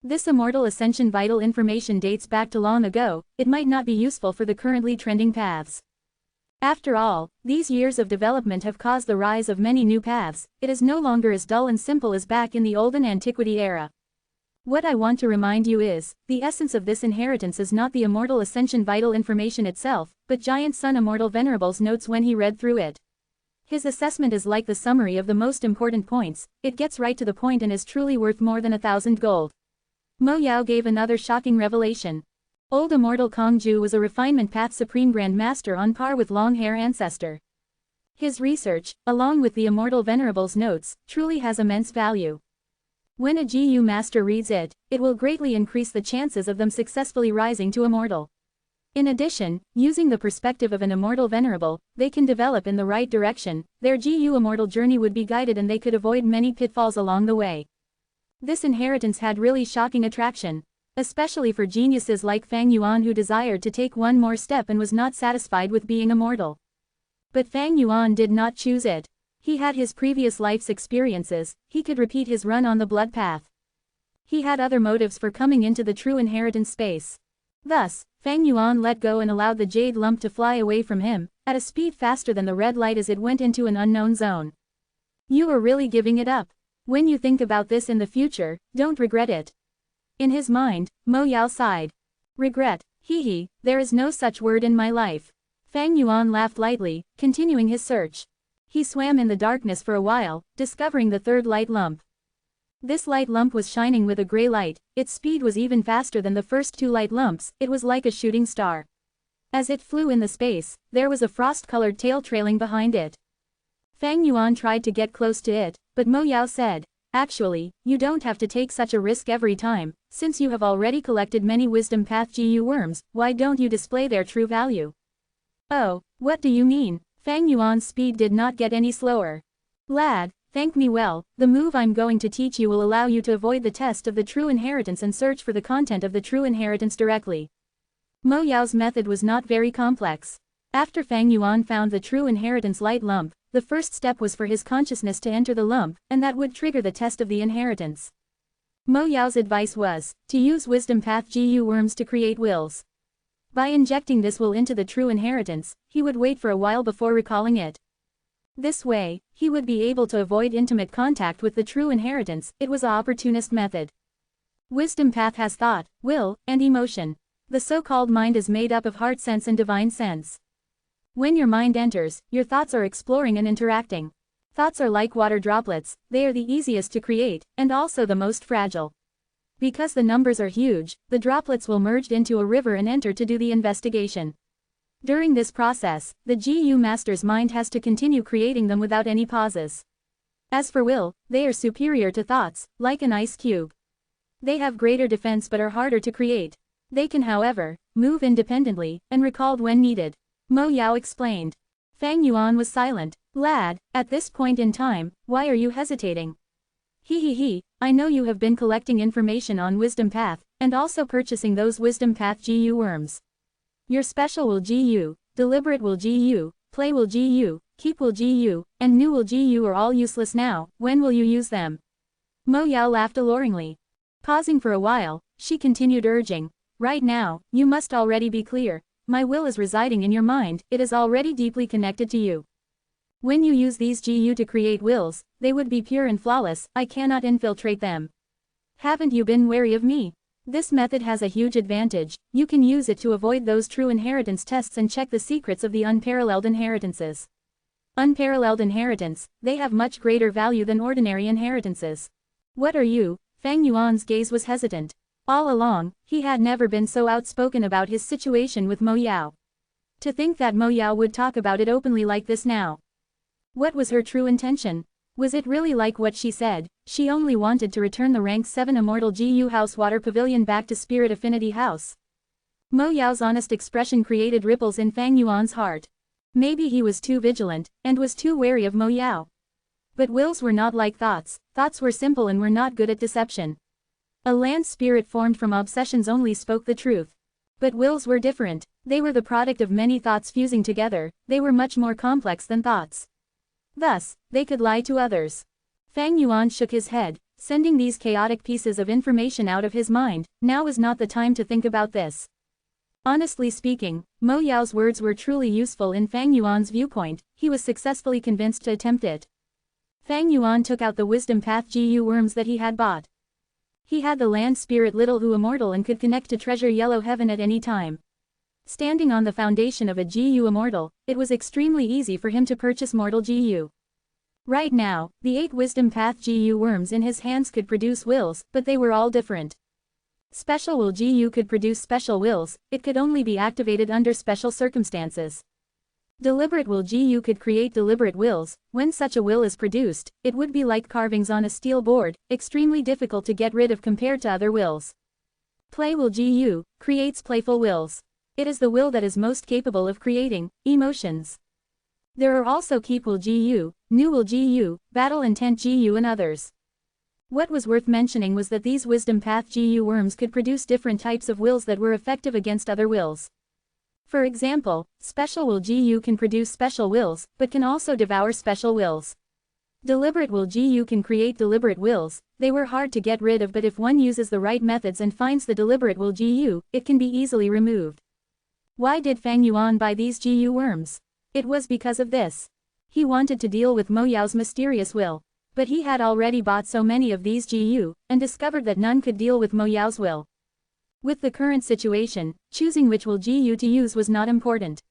This immortal ascension vital information dates back to long ago, it might not be useful for the currently trending paths. After all, these years of development have caused the rise of many new paths. It is no longer as dull and simple as back in the olden antiquity era. What I want to remind you is, the essence of this inheritance is not the immortal ascension vital information itself, but Giant Sun Immortal Venerable's notes when he read through it. His assessment is like the summary of the most important points, it gets right to the point and is truly worth more than 1,000 gold. Mo Yao gave another shocking revelation. Old Immortal Kongju was a refinement path Supreme Grand Master on par with Long Hair Ancestor. His research, along with the Immortal Venerable's notes, truly has immense value. When a GU master reads it, it will greatly increase the chances of them successfully rising to immortal. In addition, using the perspective of an immortal venerable, they can develop in the right direction, their GU immortal journey would be guided and they could avoid many pitfalls along the way. This inheritance had really shocking attraction, especially for geniuses like Fang Yuan who desired to take one more step and was not satisfied with being immortal. But Fang Yuan did not choose it. He had his previous life's experiences, he could repeat his run on the blood path. He had other motives for coming into the true inheritance space. Thus, Fang Yuan let go and allowed the jade lump to fly away from him, at a speed faster than the red light as it went into an unknown zone. You are really giving it up. When you think about this in the future, don't regret it. In his mind, Mo Yao sighed. Regret, hee, there is no such word in my life. Fang Yuan laughed lightly, continuing his search. He swam in the darkness for a while, discovering the third light lump. This light lump was shining with a gray light, its speed was even faster than the first 2 light lumps, it was like a shooting star. As it flew in the space, there was a frost-colored tail trailing behind it. Fang Yuan tried to get close to it, but Mo Yao said, actually, you don't have to take such a risk every time, since you have already collected many wisdom path GU worms, why don't you display their true value? Oh, what do you mean? Fang Yuan's speed did not get any slower. Lad, thank me well, the move I'm going to teach you will allow you to avoid the test of the true inheritance and search for the content of the true inheritance directly. Mo Yao's method was not very complex. After Fang Yuan found the true inheritance light lump, the first step was for his consciousness to enter the lump, and that would trigger the test of the inheritance. Mo Yao's advice was to use wisdom path GU worms to create wills. By injecting this will into the true inheritance, he would wait for a while before recalling it. This way, he would be able to avoid intimate contact with the true inheritance. It was an opportunist method. Wisdom path has thought, will, and emotion. The so-called mind is made up of heart sense and divine sense. When your mind enters, your thoughts are exploring and interacting. Thoughts are like water droplets, they are the easiest to create, and also the most fragile. Because the numbers are huge, the droplets will merge into a river and enter to do the investigation. During this process, the GU master's mind has to continue creating them without any pauses. As for will, they are superior to thoughts, like an ice cube. They have greater defense but are harder to create. They can, however, move independently, and recalled when needed. Mo Yao explained. Fang Yuan was silent. Lad, at this point in time, why are you hesitating? I know you have been collecting information on Wisdom Path, and also purchasing those Wisdom Path GU worms. Your special will GU, deliberate will GU, play will GU, keep will GU, and new will GU are all useless now. When will you use them? Mo Yao laughed alluringly. Pausing for a while, she continued urging. Right now, you must already be clear. My will is residing in your mind, it is already deeply connected to you. When you use these GU to create wills, they would be pure and flawless, I cannot infiltrate them. Haven't you been wary of me? This method has a huge advantage, you can use it to avoid those true inheritance tests and check the secrets of the unparalleled inheritances. Unparalleled inheritance, they have much greater value than ordinary inheritances. What are you? Fang Yuan's gaze was hesitant. All along, he had never been so outspoken about his situation with Mo Yao. To think that Mo Yao would talk about it openly like this now. What was her true intention? Was it really like what she said? She only wanted to return the rank 7 Immortal GU House Water Pavilion back to Spirit Affinity House. Mo Yao's honest expression created ripples in Fang Yuan's heart. Maybe he was too vigilant, and was too wary of Mo Yao. But wills were not like thoughts, thoughts were simple and were not good at deception. A land spirit formed from obsessions only spoke the truth. But wills were different, they were the product of many thoughts fusing together, they were much more complex than thoughts. Thus, they could lie to others. Fang Yuan shook his head, sending these chaotic pieces of information out of his mind. Now is not the time to think about this. Honestly speaking, Mo Yao's words were truly useful in Fang Yuan's viewpoint, he was successfully convinced to attempt it. Fang Yuan took out the Wisdom Path GU worms that he had bought. He had the land spirit Little Who Immortal and could connect to treasure Yellow Heaven at any time. Standing on the foundation of a GU Immortal, it was extremely easy for him to purchase Mortal GU. Right now, the 8 Wisdom Path GU worms in his hands could produce wills, but they were all different. Special Will GU could produce special wills, it could only be activated under special circumstances. Deliberate Will GU could create deliberate wills, when such a will is produced, it would be like carvings on a steel board, extremely difficult to get rid of compared to other wills. Play Will GU creates playful wills. It is the will that is most capable of creating emotions. There are also Keep Will GU, New Will GU, Battle Intent GU and others. What was worth mentioning was that these Wisdom Path GU worms could produce different types of wills that were effective against other wills. For example, Special Will GU can produce special wills, but can also devour special wills. Deliberate Will GU can create deliberate wills, they were hard to get rid of, but if one uses the right methods and finds the Deliberate Will GU, it can be easily removed. Why did Fang Yuan buy these GU worms? It was because of this. He wanted to deal with Mo Yao's mysterious will. But he had already bought so many of these GU, and discovered that none could deal with Mo Yao's will. With the current situation, choosing which will GU to use was not important.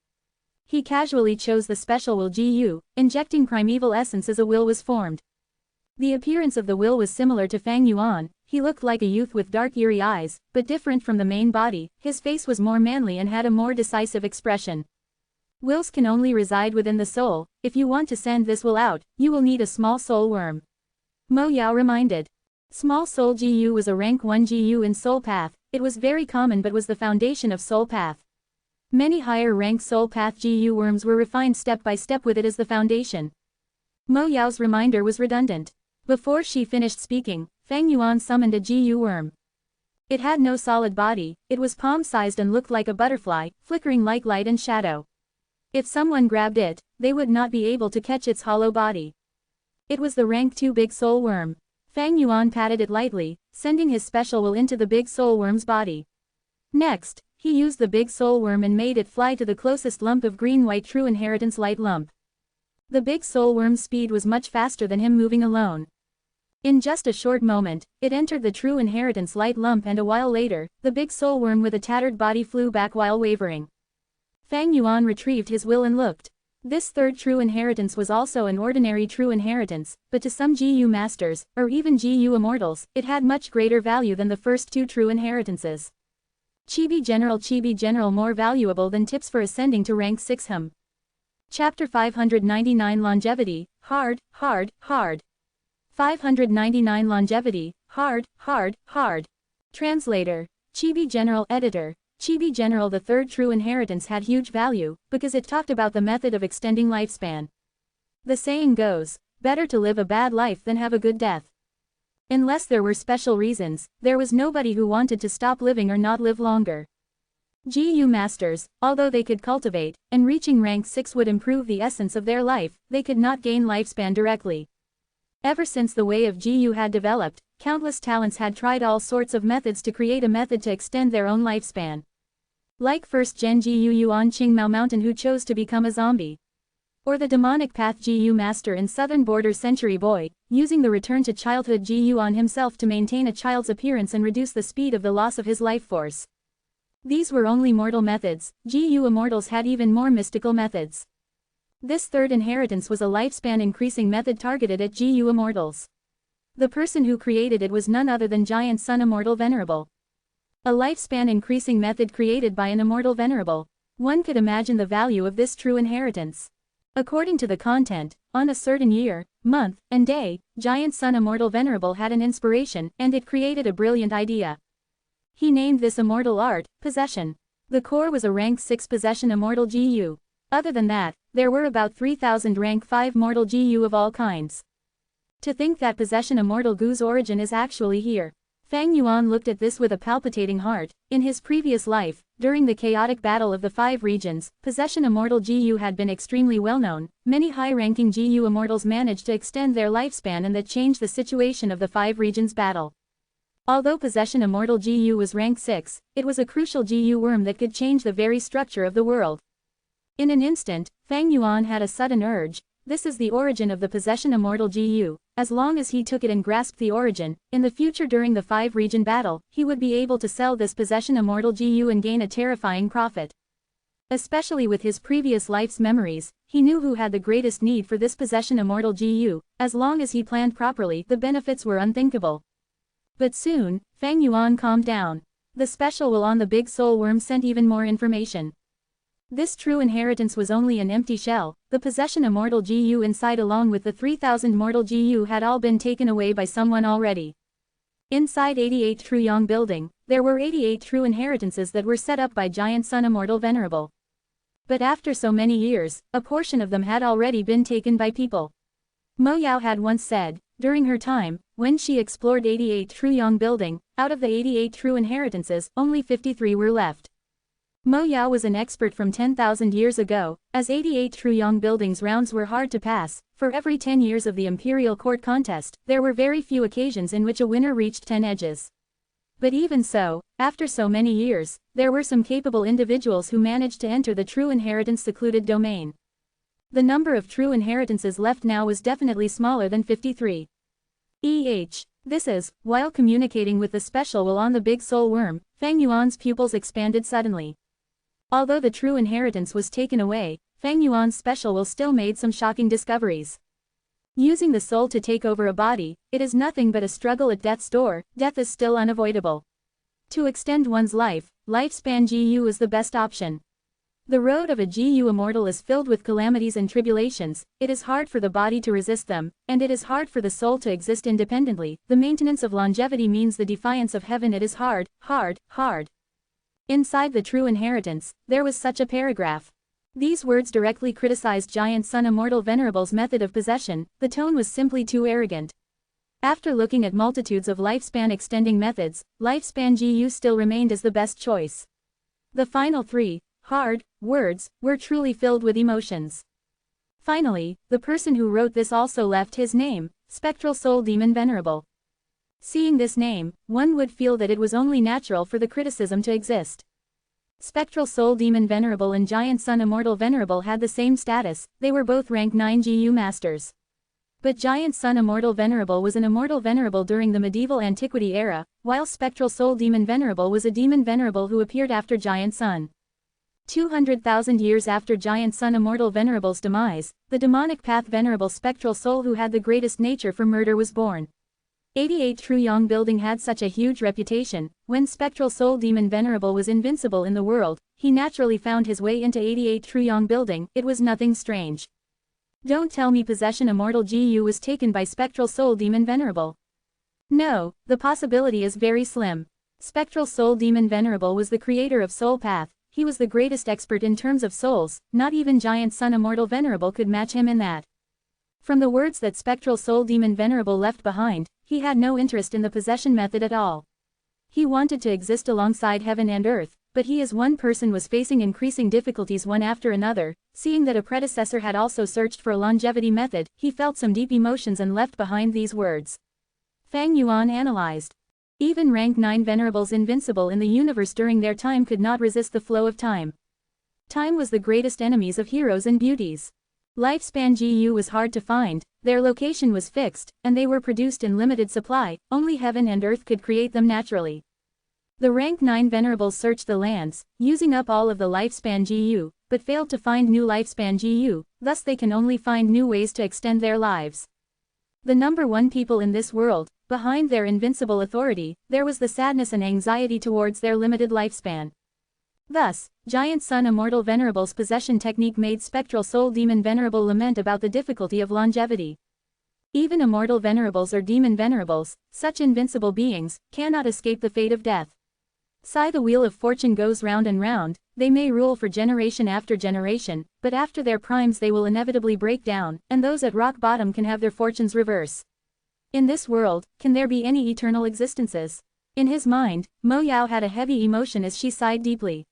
He casually chose the Special Will GU, injecting primeval essence as a will was formed. The appearance of the will was similar to Fang Yuan, he looked like a youth with dark eerie eyes, but different from the main body, his face was more manly and had a more decisive expression. Wills can only reside within the soul, if you want to send this will out, you will need a small soul worm. Mo Yao reminded. Small soul GU was a rank 1 GU in soul path, it was very common but was the foundation of soul path. Many higher-ranked soul path GU worms were refined step by step with it as the foundation. Mo Yao's reminder was redundant. Before she finished speaking, Fang Yuan summoned a GU worm. It had no solid body, it was palm-sized and looked like a butterfly, flickering like light and shadow. If someone grabbed it, they would not be able to catch its hollow body. It was the rank 2 big soul worm. Fang Yuan patted it lightly, sending his special will into the big soul worm's body. Next, he used the big soul worm and made it fly to the closest lump of green-white true inheritance light lump. The big soul worm's speed was much faster than him moving alone. In just a short moment, it entered the true inheritance light lump, and a while later, the big soul worm with a tattered body flew back while wavering. Fang Yuan retrieved his will and looked. This third true inheritance was also an ordinary true inheritance, but to some GU masters, or even GU immortals, it had much greater value than the first 2 true inheritances. Chibi General more valuable than tips for ascending to rank 6 him. Chapter 599 Longevity, hard. 599 Longevity, hard. Translator. Chibi General Editor. Chibi General. The third true inheritance had huge value, because it talked about the method of extending lifespan. The saying goes, better to live a bad life than have a good death. Unless there were special reasons, there was nobody who wanted to stop living or not live longer. GU masters, although they could cultivate, and reaching rank 6 would improve the essence of their life, they could not gain lifespan directly. Ever since the way of GU had developed, countless talents had tried all sorts of methods to create a method to extend their own lifespan. Like 1st Gen GU Yuan Qingmao Mountain, who chose to become a zombie. Or the demonic path GU master in Southern Border Century Boy, using the return to childhood GU on himself to maintain a child's appearance and reduce the speed of the loss of his life force. These were only mortal methods. GU immortals had even more mystical methods. This third inheritance was a lifespan increasing method targeted at GU immortals. The person who created it was none other than Giant Sun Immortal Venerable. A lifespan increasing method created by an immortal Venerable. One could imagine the value of this true inheritance. According to the content, on a certain year, month, and day, Giant Sun Immortal Venerable had an inspiration, and it created a brilliant idea. He named this immortal art, Possession. The core was a rank 6 Possession Immortal GU. Other than that, there were about 3,000 rank 5 mortal GU of all kinds. To think that Possession Immortal GU's origin is actually here. Fang Yuan looked at this with a palpitating heart. In his previous life, during the chaotic battle of the 5 regions, Possession Immortal GU had been extremely well known. Many high-ranking GU immortals managed to extend their lifespan, and that changed the situation of the 5 regions battle. Although Possession Immortal GU was rank 6, it was a crucial GU worm that could change the very structure of the world. In an instant, Fang Yuan had a sudden urge. This is the origin of the Possession Immortal GU. As long as he took it and grasped the origin, in the future during the 5-region battle, he would be able to sell this Possession Immortal GU and gain a terrifying profit. Especially with his previous life's memories, he knew who had the greatest need for this Possession Immortal GU. As long as he planned properly, the benefits were unthinkable. But soon, Fang Yuan calmed down. The special will on the big soul worm sent even more information. This true inheritance was only an empty shell. The Possession Immortal GU inside along with the 3,000 mortal GU had all been taken away by someone already. Inside 88 True Yang Building, there were 88 true inheritances that were set up by Giant Sun Immortal Venerable. But after so many years, a portion of them had already been taken by people. Mo Yao had once said, during her time, when she explored 88 True Yang Building, out of the 88 true inheritances, only 53 were left. Mo Yao was an expert from 10,000 years ago, as 88 True Yang Building's rounds were hard to pass. For every 10 years of the Imperial Court contest, there were very few occasions in which a winner reached 10 edges. But even so, after so many years, there were some capable individuals who managed to enter the true inheritance secluded domain. The number of true inheritances left now was definitely smaller than 53. This is, while communicating with the special will on the big soul worm, Fang Yuan's pupils expanded suddenly. Although the true inheritance was taken away, Fang Yuan's special will still made some shocking discoveries. Using the soul to take over a body, it is nothing but a struggle at death's door. Death is still unavoidable. To extend one's life, lifespan GU is the best option. The road of a GU immortal is filled with calamities and tribulations. It is hard for the body to resist them, and it is hard for the soul to exist independently. The maintenance of longevity means the defiance of heaven. It is hard. Inside the true inheritance, there was such a paragraph. These words directly criticized Giant Sun Immortal Venerable's method of possession. The tone was simply too arrogant. After looking at multitudes of lifespan extending methods, lifespan GU still remained as the best choice. The final 3 hard words were truly filled with emotions. Finally, the person who wrote this also left his name, Spectral Soul Demon Venerable. Seeing this name, one would feel that it was only natural for the criticism to exist. Spectral Soul Demon Venerable and Giant Sun Immortal Venerable had the same status, they were both rank 9 GU masters. But Giant Sun Immortal Venerable was an Immortal Venerable during the medieval antiquity era, while Spectral Soul Demon Venerable was a Demon Venerable who appeared after Giant Sun. 200,000 years after Giant Sun Immortal Venerable's demise, the demonic path Venerable Spectral Soul who had the greatest nature for murder was born. 88 Truyong Building had such a huge reputation. When Spectral Soul Demon Venerable was invincible in the world, he naturally found his way into 88 Truyong Building. It was nothing strange. Don't tell me possession Immortal GU was taken by Spectral Soul Demon Venerable. No, the possibility is very slim. Spectral Soul Demon Venerable was the creator of Soul Path, he was the greatest expert in terms of souls, not even Giant Sun Immortal Venerable could match him in that. From the words that Spectral Soul Demon Venerable left behind, he had no interest in the possession method at all. He wanted to exist alongside heaven and earth, but he as one person was facing increasing difficulties one after another. Seeing that a predecessor had also searched for a longevity method, he felt some deep emotions and left behind these words. Fang Yuan analyzed. Even rank 9 venerables invincible in the universe during their time could not resist the flow of time. Time was the greatest enemies of heroes and beauties. Lifespan GU was hard to find, their location was fixed, and they were produced in limited supply, only heaven and earth could create them naturally. The rank 9 venerables searched the lands, using up all of the lifespan GU, but failed to find new lifespan GU, thus they can only find new ways to extend their lives. The number 1 people in this world, behind their invincible authority, there was the sadness and anxiety towards their limited lifespan. Thus, Giant Sun Immortal Venerable's possession technique made Spectral Soul Demon Venerable lament about the difficulty of longevity. Even Immortal Venerables or Demon Venerables, such invincible beings, cannot escape the fate of death. Sigh the wheel of fortune goes round and round, they may rule for generation after generation, but after their primes they will inevitably break down, and those at rock bottom can have their fortunes reverse. In this world, can there be any eternal existences? In his mind, Mo Yao had a heavy emotion as she sighed deeply.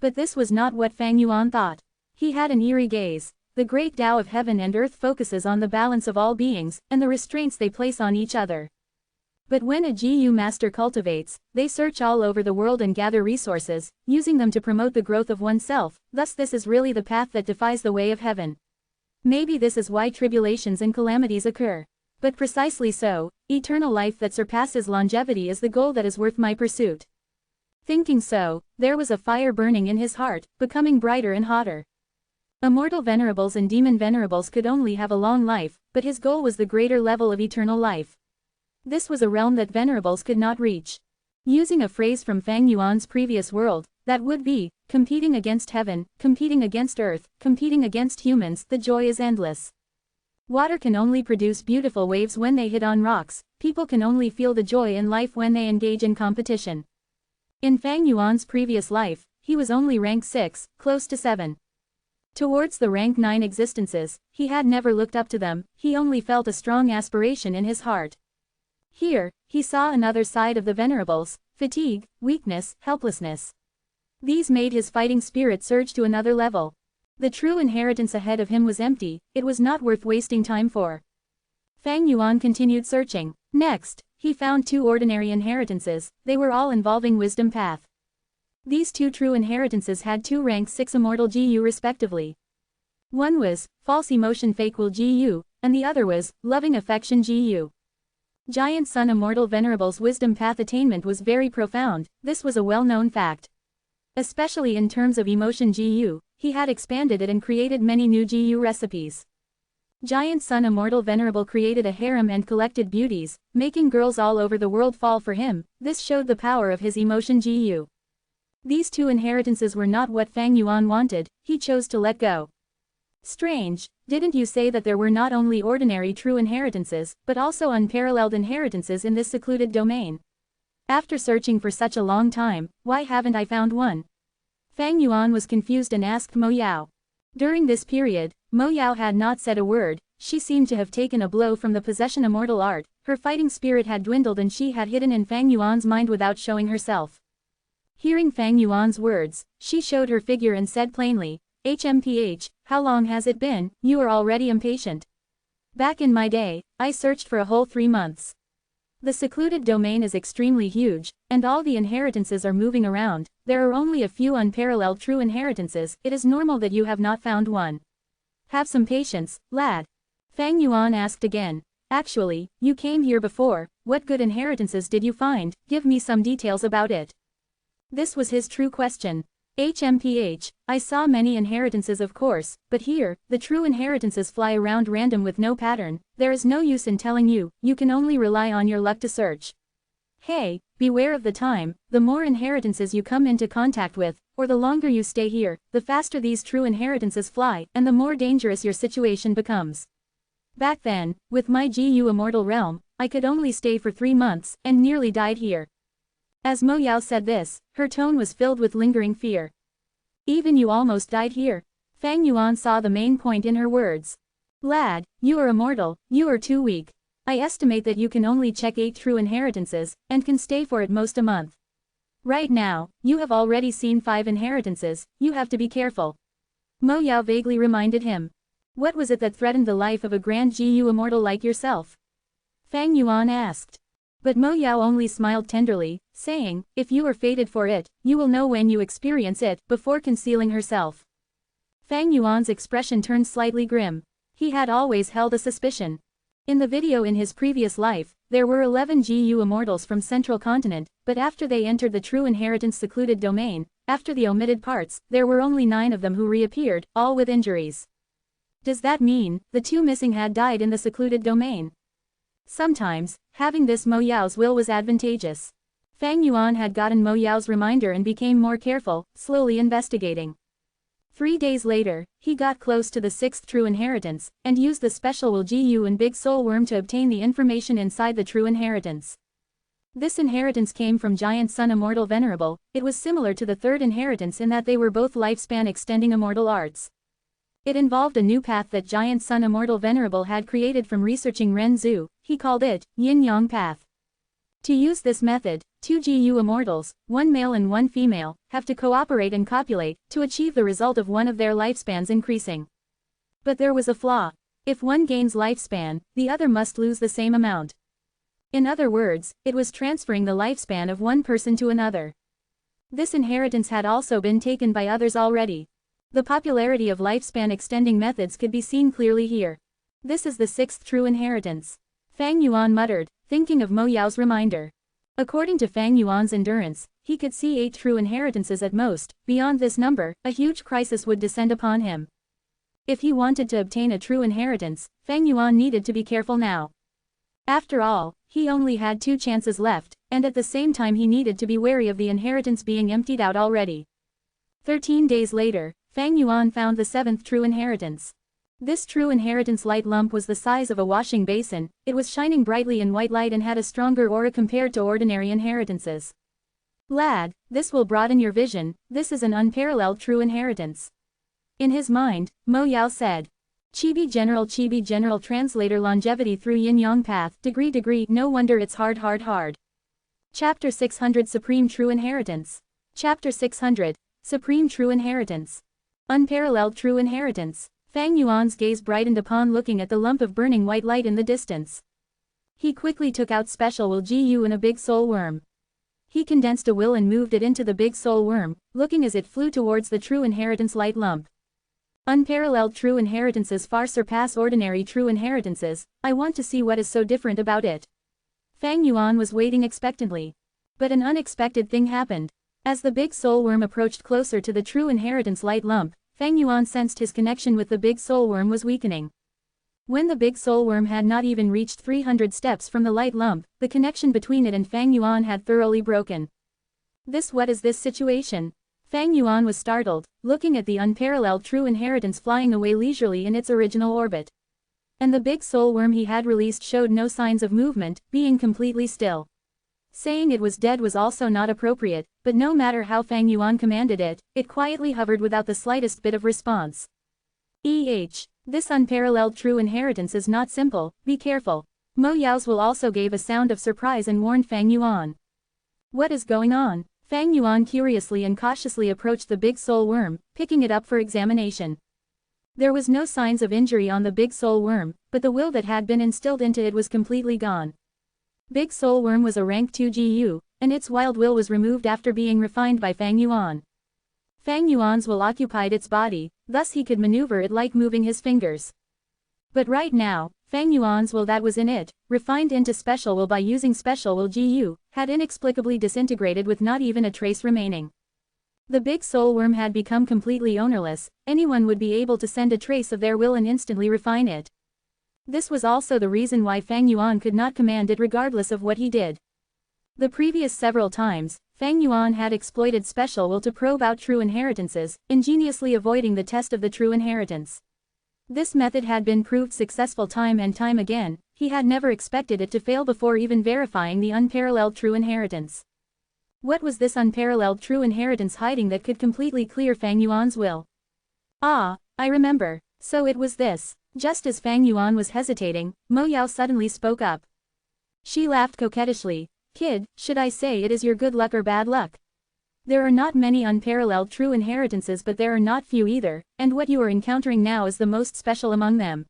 But this was not what Fang Yuan thought. He had an eerie gaze. The great Tao of heaven and earth focuses on the balance of all beings, and the restraints they place on each other. But when a GU master cultivates, they search all over the world and gather resources, using them to promote the growth of oneself, thus this is really the path that defies the way of heaven. Maybe this is why tribulations and calamities occur. But precisely so, eternal life that surpasses longevity is the goal that is worth my pursuit. Thinking so, there was a fire burning in his heart, becoming brighter and hotter. Immortal Venerables and Demon Venerables could only have a long life, but his goal was the greater level of eternal life. This was a realm that Venerables could not reach. Using a phrase from Fang Yuan's previous world, that would be, competing against heaven, competing against earth, competing against humans, the joy is endless. Water can only produce beautiful waves when they hit on rocks, people can only feel the joy in life when they engage in competition. In Fang Yuan's previous life, he was only rank 6, close to 7. Towards the rank 9 existences, he had never looked up to them, he only felt a strong aspiration in his heart. Here, he saw another side of the Venerables, fatigue, weakness, helplessness. These made his fighting spirit surge to another level. The true inheritance ahead of him was empty, it was not worth wasting time for. Fang Yuan continued searching. Next, he found 2 ordinary inheritances, they were all involving wisdom path. These 2 true inheritances had 2 rank 6 immortal GU respectively. One was, false emotion fake will GU, and the other was, loving affection GU. Giant Sun Immortal Venerable's wisdom path attainment was very profound, this was a well-known fact. Especially in terms of emotion GU, he had expanded it and created many new GU recipes. Giant Sun Immortal Venerable created a harem and collected beauties, making girls all over the world fall for him, this showed the power of his emotion GU. These 2 inheritances were not what Fang Yuan wanted, he chose to let go. Strange, didn't you say that there were not only ordinary true inheritances, but also unparalleled inheritances in this secluded domain? After searching for such a long time, why haven't I found one? Fang Yuan was confused and asked Mo Yao. During this period, Mo Yao had not said a word. She seemed to have taken a blow from the possession immortal art. Her fighting spirit had dwindled and she had hidden in Fang Yuan's mind without showing herself. Hearing Fang Yuan's words, she showed her figure and said plainly, "HMPH, how long has it been? You are already impatient. Back in my day, I searched for a whole 3 months. The secluded domain is extremely huge, and all the inheritances are moving around. There are only a few unparalleled true inheritances. It is normal that you have not found one. Have some patience, lad." Fang Yuan asked again. "Actually, you came here before. What good inheritances did you find? Give me some details about it." This was his true question. "HMPH, I saw many inheritances of course, but here, the true inheritances fly around random with no pattern. There is no use in telling you, you can only rely on your luck to search. Hey, beware of the time. The more inheritances you come into contact with, or the longer you stay here, the faster these true inheritances fly, and the more dangerous your situation becomes. Back then, with my GU Immortal realm, I could only stay for 3 months, and nearly died here." As Mo Yao said this, her tone was filled with lingering fear. "Even you almost died here?" Fang Yuan saw the main point in her words. "Lad, you are immortal, you are too weak. I estimate that you can only check 8 true inheritances, and can stay for at most a month. Right now, you have already seen 5 inheritances, you have to be careful." Mo Yao vaguely reminded him. "What was it that threatened the life of a grand GU immortal like yourself?" Fang Yuan asked. But Mo Yao only smiled tenderly, saying, "If you are fated for it, you will know when you experience it," before concealing herself. Fang Yuan's expression turned slightly grim. He had always held a suspicion. In the video in his previous life, there were 11 GU immortals from Central Continent, but after they entered the true inheritance secluded domain, after the omitted parts, there were only 9 of them who reappeared, all with injuries. Does that mean, the 2 missing had died in the secluded domain? Sometimes, having this Mo Yao's will was advantageous. Fang Yuan had gotten Mo Yao's reminder and became more careful, slowly investigating. 3 days later, he got close to the 6th true inheritance, and used the special will GU and Big Soul Worm to obtain the information inside the true inheritance. This inheritance came from Giant Sun Immortal Venerable. It was similar to the 3rd inheritance in that they were both lifespan extending immortal arts. It involved a new path that Giant Sun Immortal Venerable had created from researching Ren Zhu. He called it, Yin-Yang Path. To use this method, 2 GU immortals, 1 male and 1 female, have to cooperate and copulate, to achieve the result of one of their lifespans increasing. But there was a flaw. If one gains lifespan, the other must lose the same amount. In other words, it was transferring the lifespan of one person to another. This inheritance had also been taken by others already. The popularity of lifespan extending methods could be seen clearly here. This is the 6th true inheritance. Fang Yuan muttered, thinking of Mo Yao's reminder. According to Fang Yuan's endurance, he could see 8 true inheritances at most. Beyond this number, a huge crisis would descend upon him. If he wanted to obtain a true inheritance, Fang Yuan needed to be careful now. After all, he only had 2 chances left, and at the same time he needed to be wary of the inheritance being emptied out already. 13 days later, Fang Yuan found the 7th true inheritance. This true inheritance light lump was the size of a washing basin. It was shining brightly in white light and had a stronger aura compared to ordinary inheritances. "Lad, this will broaden your vision. This is an unparalleled true inheritance." In his mind, Mo Yao said. Chibi General Translator Longevity through Yin-Yang Path Degree No wonder it's hard. Chapter 600 Supreme True Inheritance. Chapter 600 Supreme True Inheritance. Unparalleled True Inheritance. Fang Yuan's gaze brightened upon looking at the lump of burning white light in the distance. He quickly took out special will GU and a big soul worm. He condensed a will and moved it into the big soul worm, looking as it flew towards the true inheritance light lump. Unparalleled true inheritances far surpass ordinary true inheritances. I want to see what is so different about it. Fang Yuan was waiting expectantly. But an unexpected thing happened. As the big soul worm approached closer to the true inheritance light lump, Fang Yuan sensed his connection with the big soul worm was weakening. When the big soul worm had not even reached 300 steps from the light lump, the connection between it and Fang Yuan had thoroughly broken. What is this situation? Fang Yuan was startled, looking at the unparalleled true inheritance flying away leisurely in its original orbit. And the big soul worm he had released showed no signs of movement, being completely still. Saying it was dead was also not appropriate, but no matter how Fang Yuan commanded it, it quietly hovered without the slightest bit of response. This unparalleled true inheritance is not simple, be careful. Mo Yao's will also gave a sound of surprise and warned Fang Yuan. What is going on? Fang Yuan curiously and cautiously approached the big soul worm, picking it up for examination. There was no signs of injury on the big soul worm, but the will that had been instilled into it was completely gone. Big soul worm was a rank 2 GU, and its wild will was removed after being refined by Fang Yuan. Fang Yuan's will occupied its body, thus he could maneuver it like moving his fingers. But right now, Fang Yuan's will that was in it, refined into special will by using special will GU, had inexplicably disintegrated with not even a trace remaining. The big soul worm had become completely ownerless, anyone would be able to send a trace of their will and instantly refine it. This was also the reason why Fang Yuan could not command it regardless of what he did. The previous several times, Fang Yuan had exploited special will to probe out true inheritances, ingeniously avoiding the test of the true inheritance. This method had been proved successful time and time again, he had never expected it to fail before even verifying the unparalleled true inheritance. What was this unparalleled true inheritance hiding that could completely clear Fang Yuan's will? Ah, I remember. So it was this. Just as Fang Yuan was hesitating, Mo Yao suddenly spoke up. She laughed coquettishly. Kid, should I say it is your good luck or bad luck? There are not many unparalleled true inheritances, but there are not few either, and what you are encountering now is the most special among them.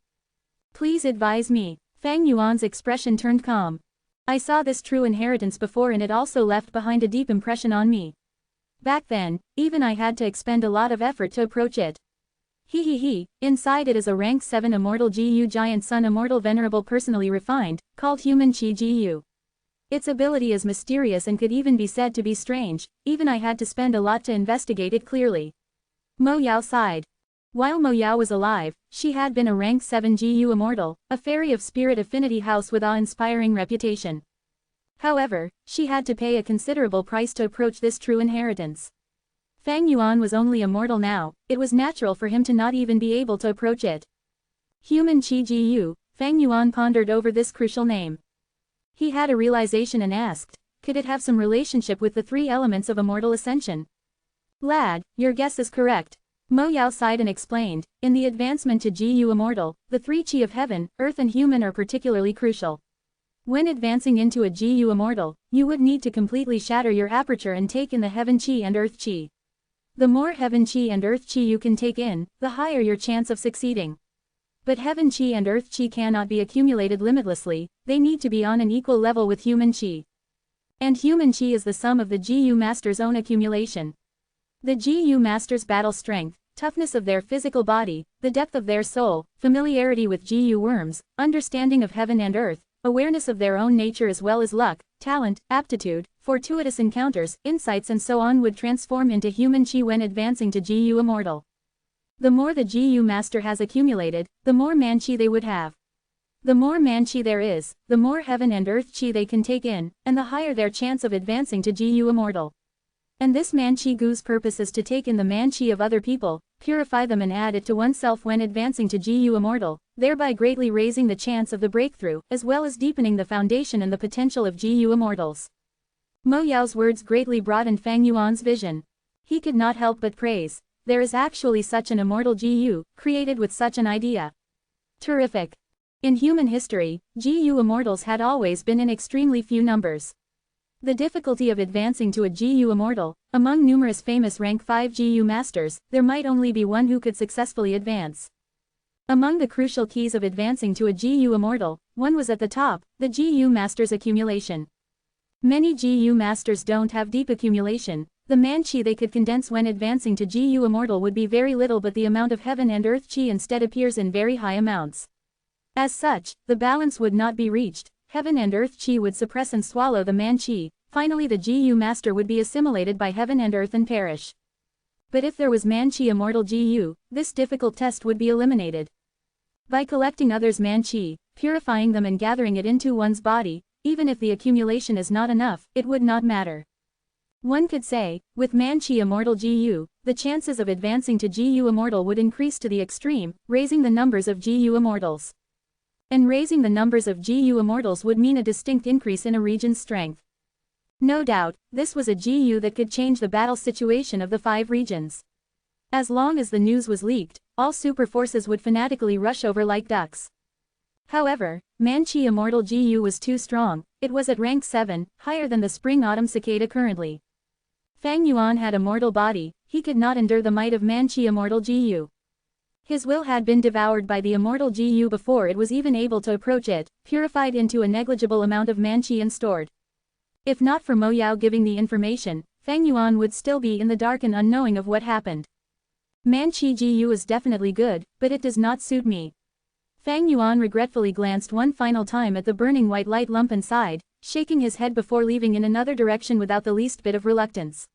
Please advise me. Fang Yuan's expression turned calm. I saw this true inheritance before and it also left behind a deep impression on me. Back then, even I had to expend a lot of effort to approach it. Inside it is a rank 7 immortal GU giant sun immortal venerable personally refined, called human chi GU. Its ability is mysterious and could even be said to be strange, even I had to spend a lot to investigate it clearly. Mo Yao sighed. While Mo Yao was alive, she had been a rank 7 GU immortal, a fairy of spirit affinity house with awe-inspiring reputation. However, she had to pay a considerable price to approach this true inheritance. Fang Yuan was only immortal now, it was natural for him to not even be able to approach it. Human Chi GU, Fang Yuan pondered over this crucial name. He had a realization and asked, could it have some relationship with the 3 elements of immortal ascension? Lad, your guess is correct. Mo Yao sighed and explained, in the advancement to GU Immortal, the 3 Chi of heaven, earth and human are particularly crucial. When advancing into a GU Immortal, you would need to completely shatter your aperture and take in the heaven Chi and earth Chi. The more heaven Chi and earth Chi you can take in, the higher your chance of succeeding. But heaven Chi and earth Chi cannot be accumulated limitlessly, they need to be on an equal level with human Chi. And human Chi is the sum of the GU Master's own accumulation. The GU Master's battle strength, toughness of their physical body, the depth of their soul, familiarity with GU worms, understanding of heaven and earth, awareness of their own nature as well as luck, talent, aptitude, fortuitous encounters, insights and so on would transform into human Chi when advancing to GU Immortal. The more the GU Master has accumulated, the more man Chi they would have. The more man Chi there is, the more heaven and earth Chi they can take in, and the higher their chance of advancing to GU Immortal. And this man Chi Gu's purpose is to take in the man Chi of other people, purify them and add it to oneself when advancing to GU Immortal, thereby greatly raising the chance of the breakthrough, as well as deepening the foundation and the potential of GU Immortals. Mo Yao's words greatly broadened Fang Yuan's vision. He could not help but praise. There is actually such an immortal GU, created with such an idea. Terrific. In human history, GU Immortals had always been in extremely few numbers. The difficulty of advancing to a GU Immortal, among numerous famous rank 5 GU Masters, there might only be one who could successfully advance. Among the crucial keys of advancing to a GU Immortal, one was at the top, the GU Master's accumulation. Many GU Masters don't have deep accumulation. The man Chi they could condense when advancing to GU Immortal would be very little, but the amount of heaven and earth Chi instead appears in very high amounts. As such, the balance would not be reached, heaven and earth Chi would suppress and swallow the man Chi, finally the GU Master would be assimilated by heaven and earth and perish. But if there was man Chi Immortal GU, this difficult test would be eliminated. By collecting others' man Chi, purifying them and gathering it into one's body, even if the accumulation is not enough, it would not matter. One could say, with man Chi Immortal GU, the chances of advancing to GU Immortal would increase to the extreme, raising the numbers of GU Immortals. And raising the numbers of GU Immortals would mean a distinct increase in a region's strength. No doubt, this was a GU that could change the battle situation of the 5 regions. As long as the news was leaked, all super forces would fanatically rush over like ducks. However, Manchi Immortal GU was too strong. It was at rank 7, higher than the Spring-Autumn Cicada currently. Fang Yuan had a mortal body, he could not endure the might of Manchi Immortal GU. His will had been devoured by the Immortal GU before it was even able to approach it, purified into a negligible amount of Manchi and stored. If not for Mo Yao giving the information, Fang Yuan would still be in the dark and unknowing of what happened. Manchi GU is definitely good, but it does not suit me. Fang Yuan regretfully glanced one final time at the burning white light lump and sighed, shaking his head before leaving in another direction without the least bit of reluctance.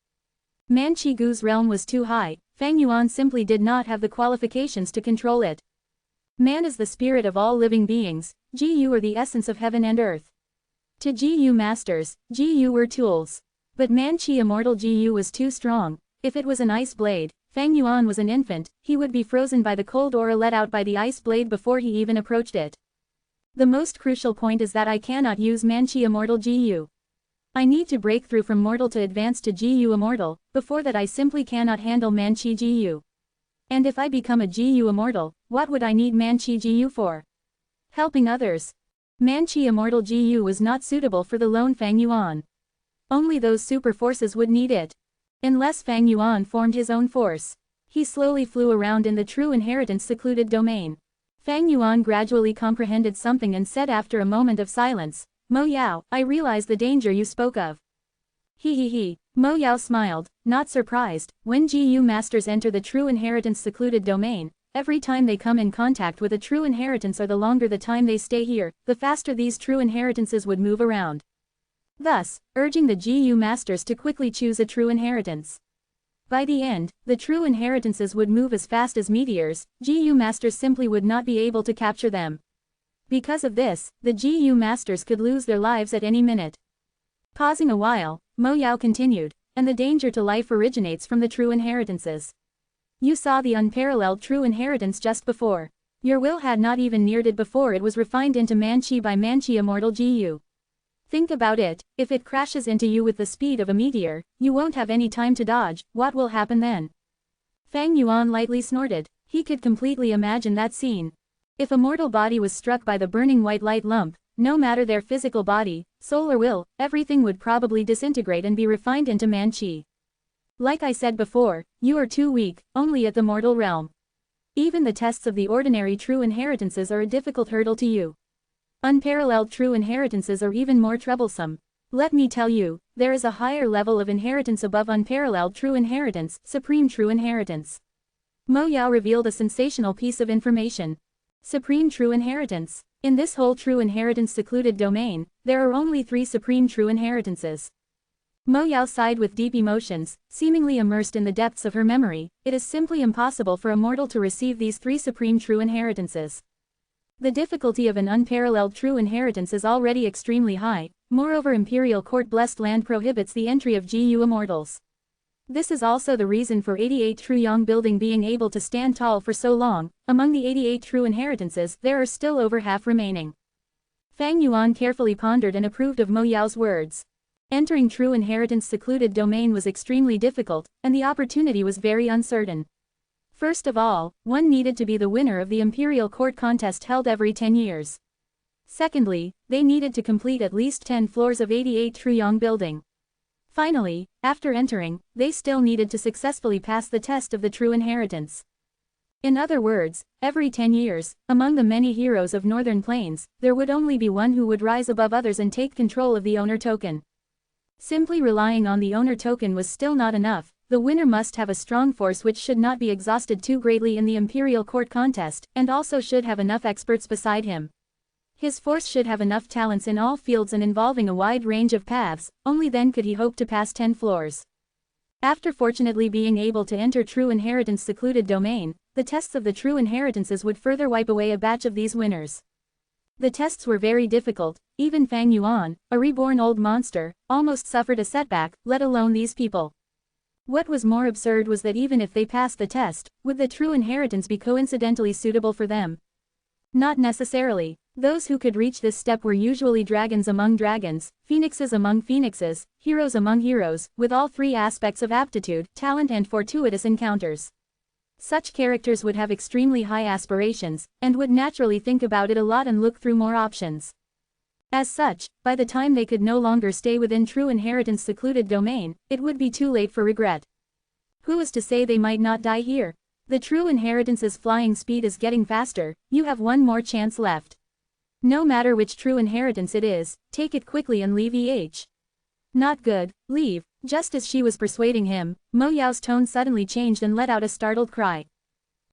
Manchi Gu's realm was too high, Fang Yuan simply did not have the qualifications to control it. Man is the spirit of all living beings, GU are the essence of heaven and earth. To GU masters, GU were tools. But Manchi Immortal GU was too strong. If it was an ice blade, Fang Yuan was an infant, he would be frozen by the cold aura let out by the ice blade before he even approached it. The most crucial point is that I cannot use Manchi Immortal GU. I need to break through from mortal to advance to GU Immortal, before that I simply cannot handle Manchi GU. And if I become a GU Immortal, what would I need Manchi GU for? Helping others. Manchi Immortal GU was not suitable for the lone Fang Yuan. Only those super forces would need it. Unless Fang Yuan formed his own force. He slowly flew around in the true inheritance secluded domain. Fang Yuan gradually comprehended something and said after a moment of silence, Mo Yao, I realize the danger you spoke of. He. Mo Yao smiled, not surprised. When GU masters enter the true inheritance secluded domain, every time they come in contact with a true inheritance or the longer the time they stay here, the faster these true inheritances would move around. Thus, urging the GU masters to quickly choose a true inheritance. By the end, the true inheritances would move as fast as meteors, GU masters simply would not be able to capture them. Because of this, the GU masters could lose their lives at any minute. Pausing a while, Mo Yao continued, and the danger to life originates from the true inheritances. You saw the unparalleled true inheritance just before. Your will had not even neared it before it was refined into Manchi by Manchi Immortal GU. Think about it, if it crashes into you with the speed of a meteor, you won't have any time to dodge, what will happen then? Fang Yuan lightly snorted, he could completely imagine that scene. If a mortal body was struck by the burning white light lump, no matter their physical body, soul or will, everything would probably disintegrate and be refined into Manchi. Like I said before, you are too weak, only at the mortal realm. Even the tests of the ordinary true inheritances are a difficult hurdle to you. Unparalleled true inheritances are even more troublesome. Let me tell you, there is a higher level of inheritance above unparalleled true inheritance, supreme true inheritance. Mo Yao revealed a sensational piece of information. Supreme true inheritance. In this whole true inheritance secluded domain, there are only 3 supreme true inheritances. Mo Yao sighed with deep emotions, seemingly immersed in the depths of her memory. It is simply impossible for a mortal to receive these 3 supreme true inheritances. The difficulty of an unparalleled true inheritance is already extremely high, moreover Imperial Court Blessed Land prohibits the entry of GU Immortals. This is also the reason for 88 True Yang building being able to stand tall for so long. Among the 88 true inheritances there are still over half remaining. Fang Yuan carefully pondered and approved of Mo Yao's words. Entering true inheritance secluded domain was extremely difficult, and the opportunity was very uncertain. First of all, one needed to be the winner of the Imperial Court contest held every 10 years. Secondly, they needed to complete at least 10 floors of 88 True Yang building. Finally, after entering, they still needed to successfully pass the test of the true inheritance. In other words, every 10 years, among the many heroes of Northern Plains, there would only be one who would rise above others and take control of the owner token. Simply relying on the owner token was still not enough. The winner must have a strong force which should not be exhausted too greatly in the Imperial Court contest, and also should have enough experts beside him. His force should have enough talents in all fields and involving a wide range of paths, only then could he hope to pass 10 floors. After fortunately being able to enter true inheritance secluded domain, the tests of the true inheritances would further wipe away a batch of these winners. The tests were very difficult, even Fang Yuan, a reborn old monster, almost suffered a setback, let alone these people. What was more absurd was that even if they passed the test, would the true inheritance be coincidentally suitable for them? Not necessarily. Those who could reach this step were usually dragons among dragons, phoenixes among phoenixes, heroes among heroes, with all three aspects of aptitude, talent and fortuitous encounters. Such characters would have extremely high aspirations, and would naturally think about it a lot and look through more options. As such, by the time they could no longer stay within true inheritance secluded domain, it would be too late for regret. Who is to say they might not die here? The true inheritance's flying speed is getting faster, you have one more chance left. No matter which true inheritance it is, take it quickly and leave Not good, leave. Just as she was persuading him, Mo Yao's tone suddenly changed and let out a startled cry.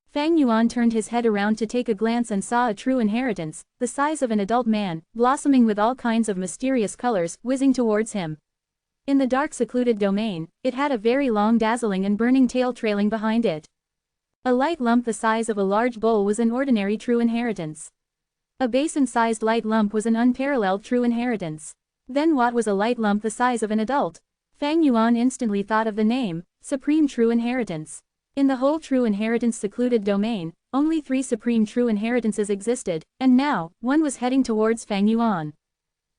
Fang Yuan turned his head around to take a glance and saw a true inheritance, the size of an adult man, blossoming with all kinds of mysterious colors, whizzing towards him. In the dark secluded domain, it had a very long dazzling and burning tail trailing behind it. A light lump the size of a large bowl was an ordinary true inheritance. A basin-sized light lump was an unparalleled true inheritance. Then what was a light lump the size of an adult? Fang Yuan instantly thought of the name, Supreme True Inheritance. In the whole true inheritance secluded domain, only 3 supreme true inheritances existed, and now, one was heading towards Fang Yuan.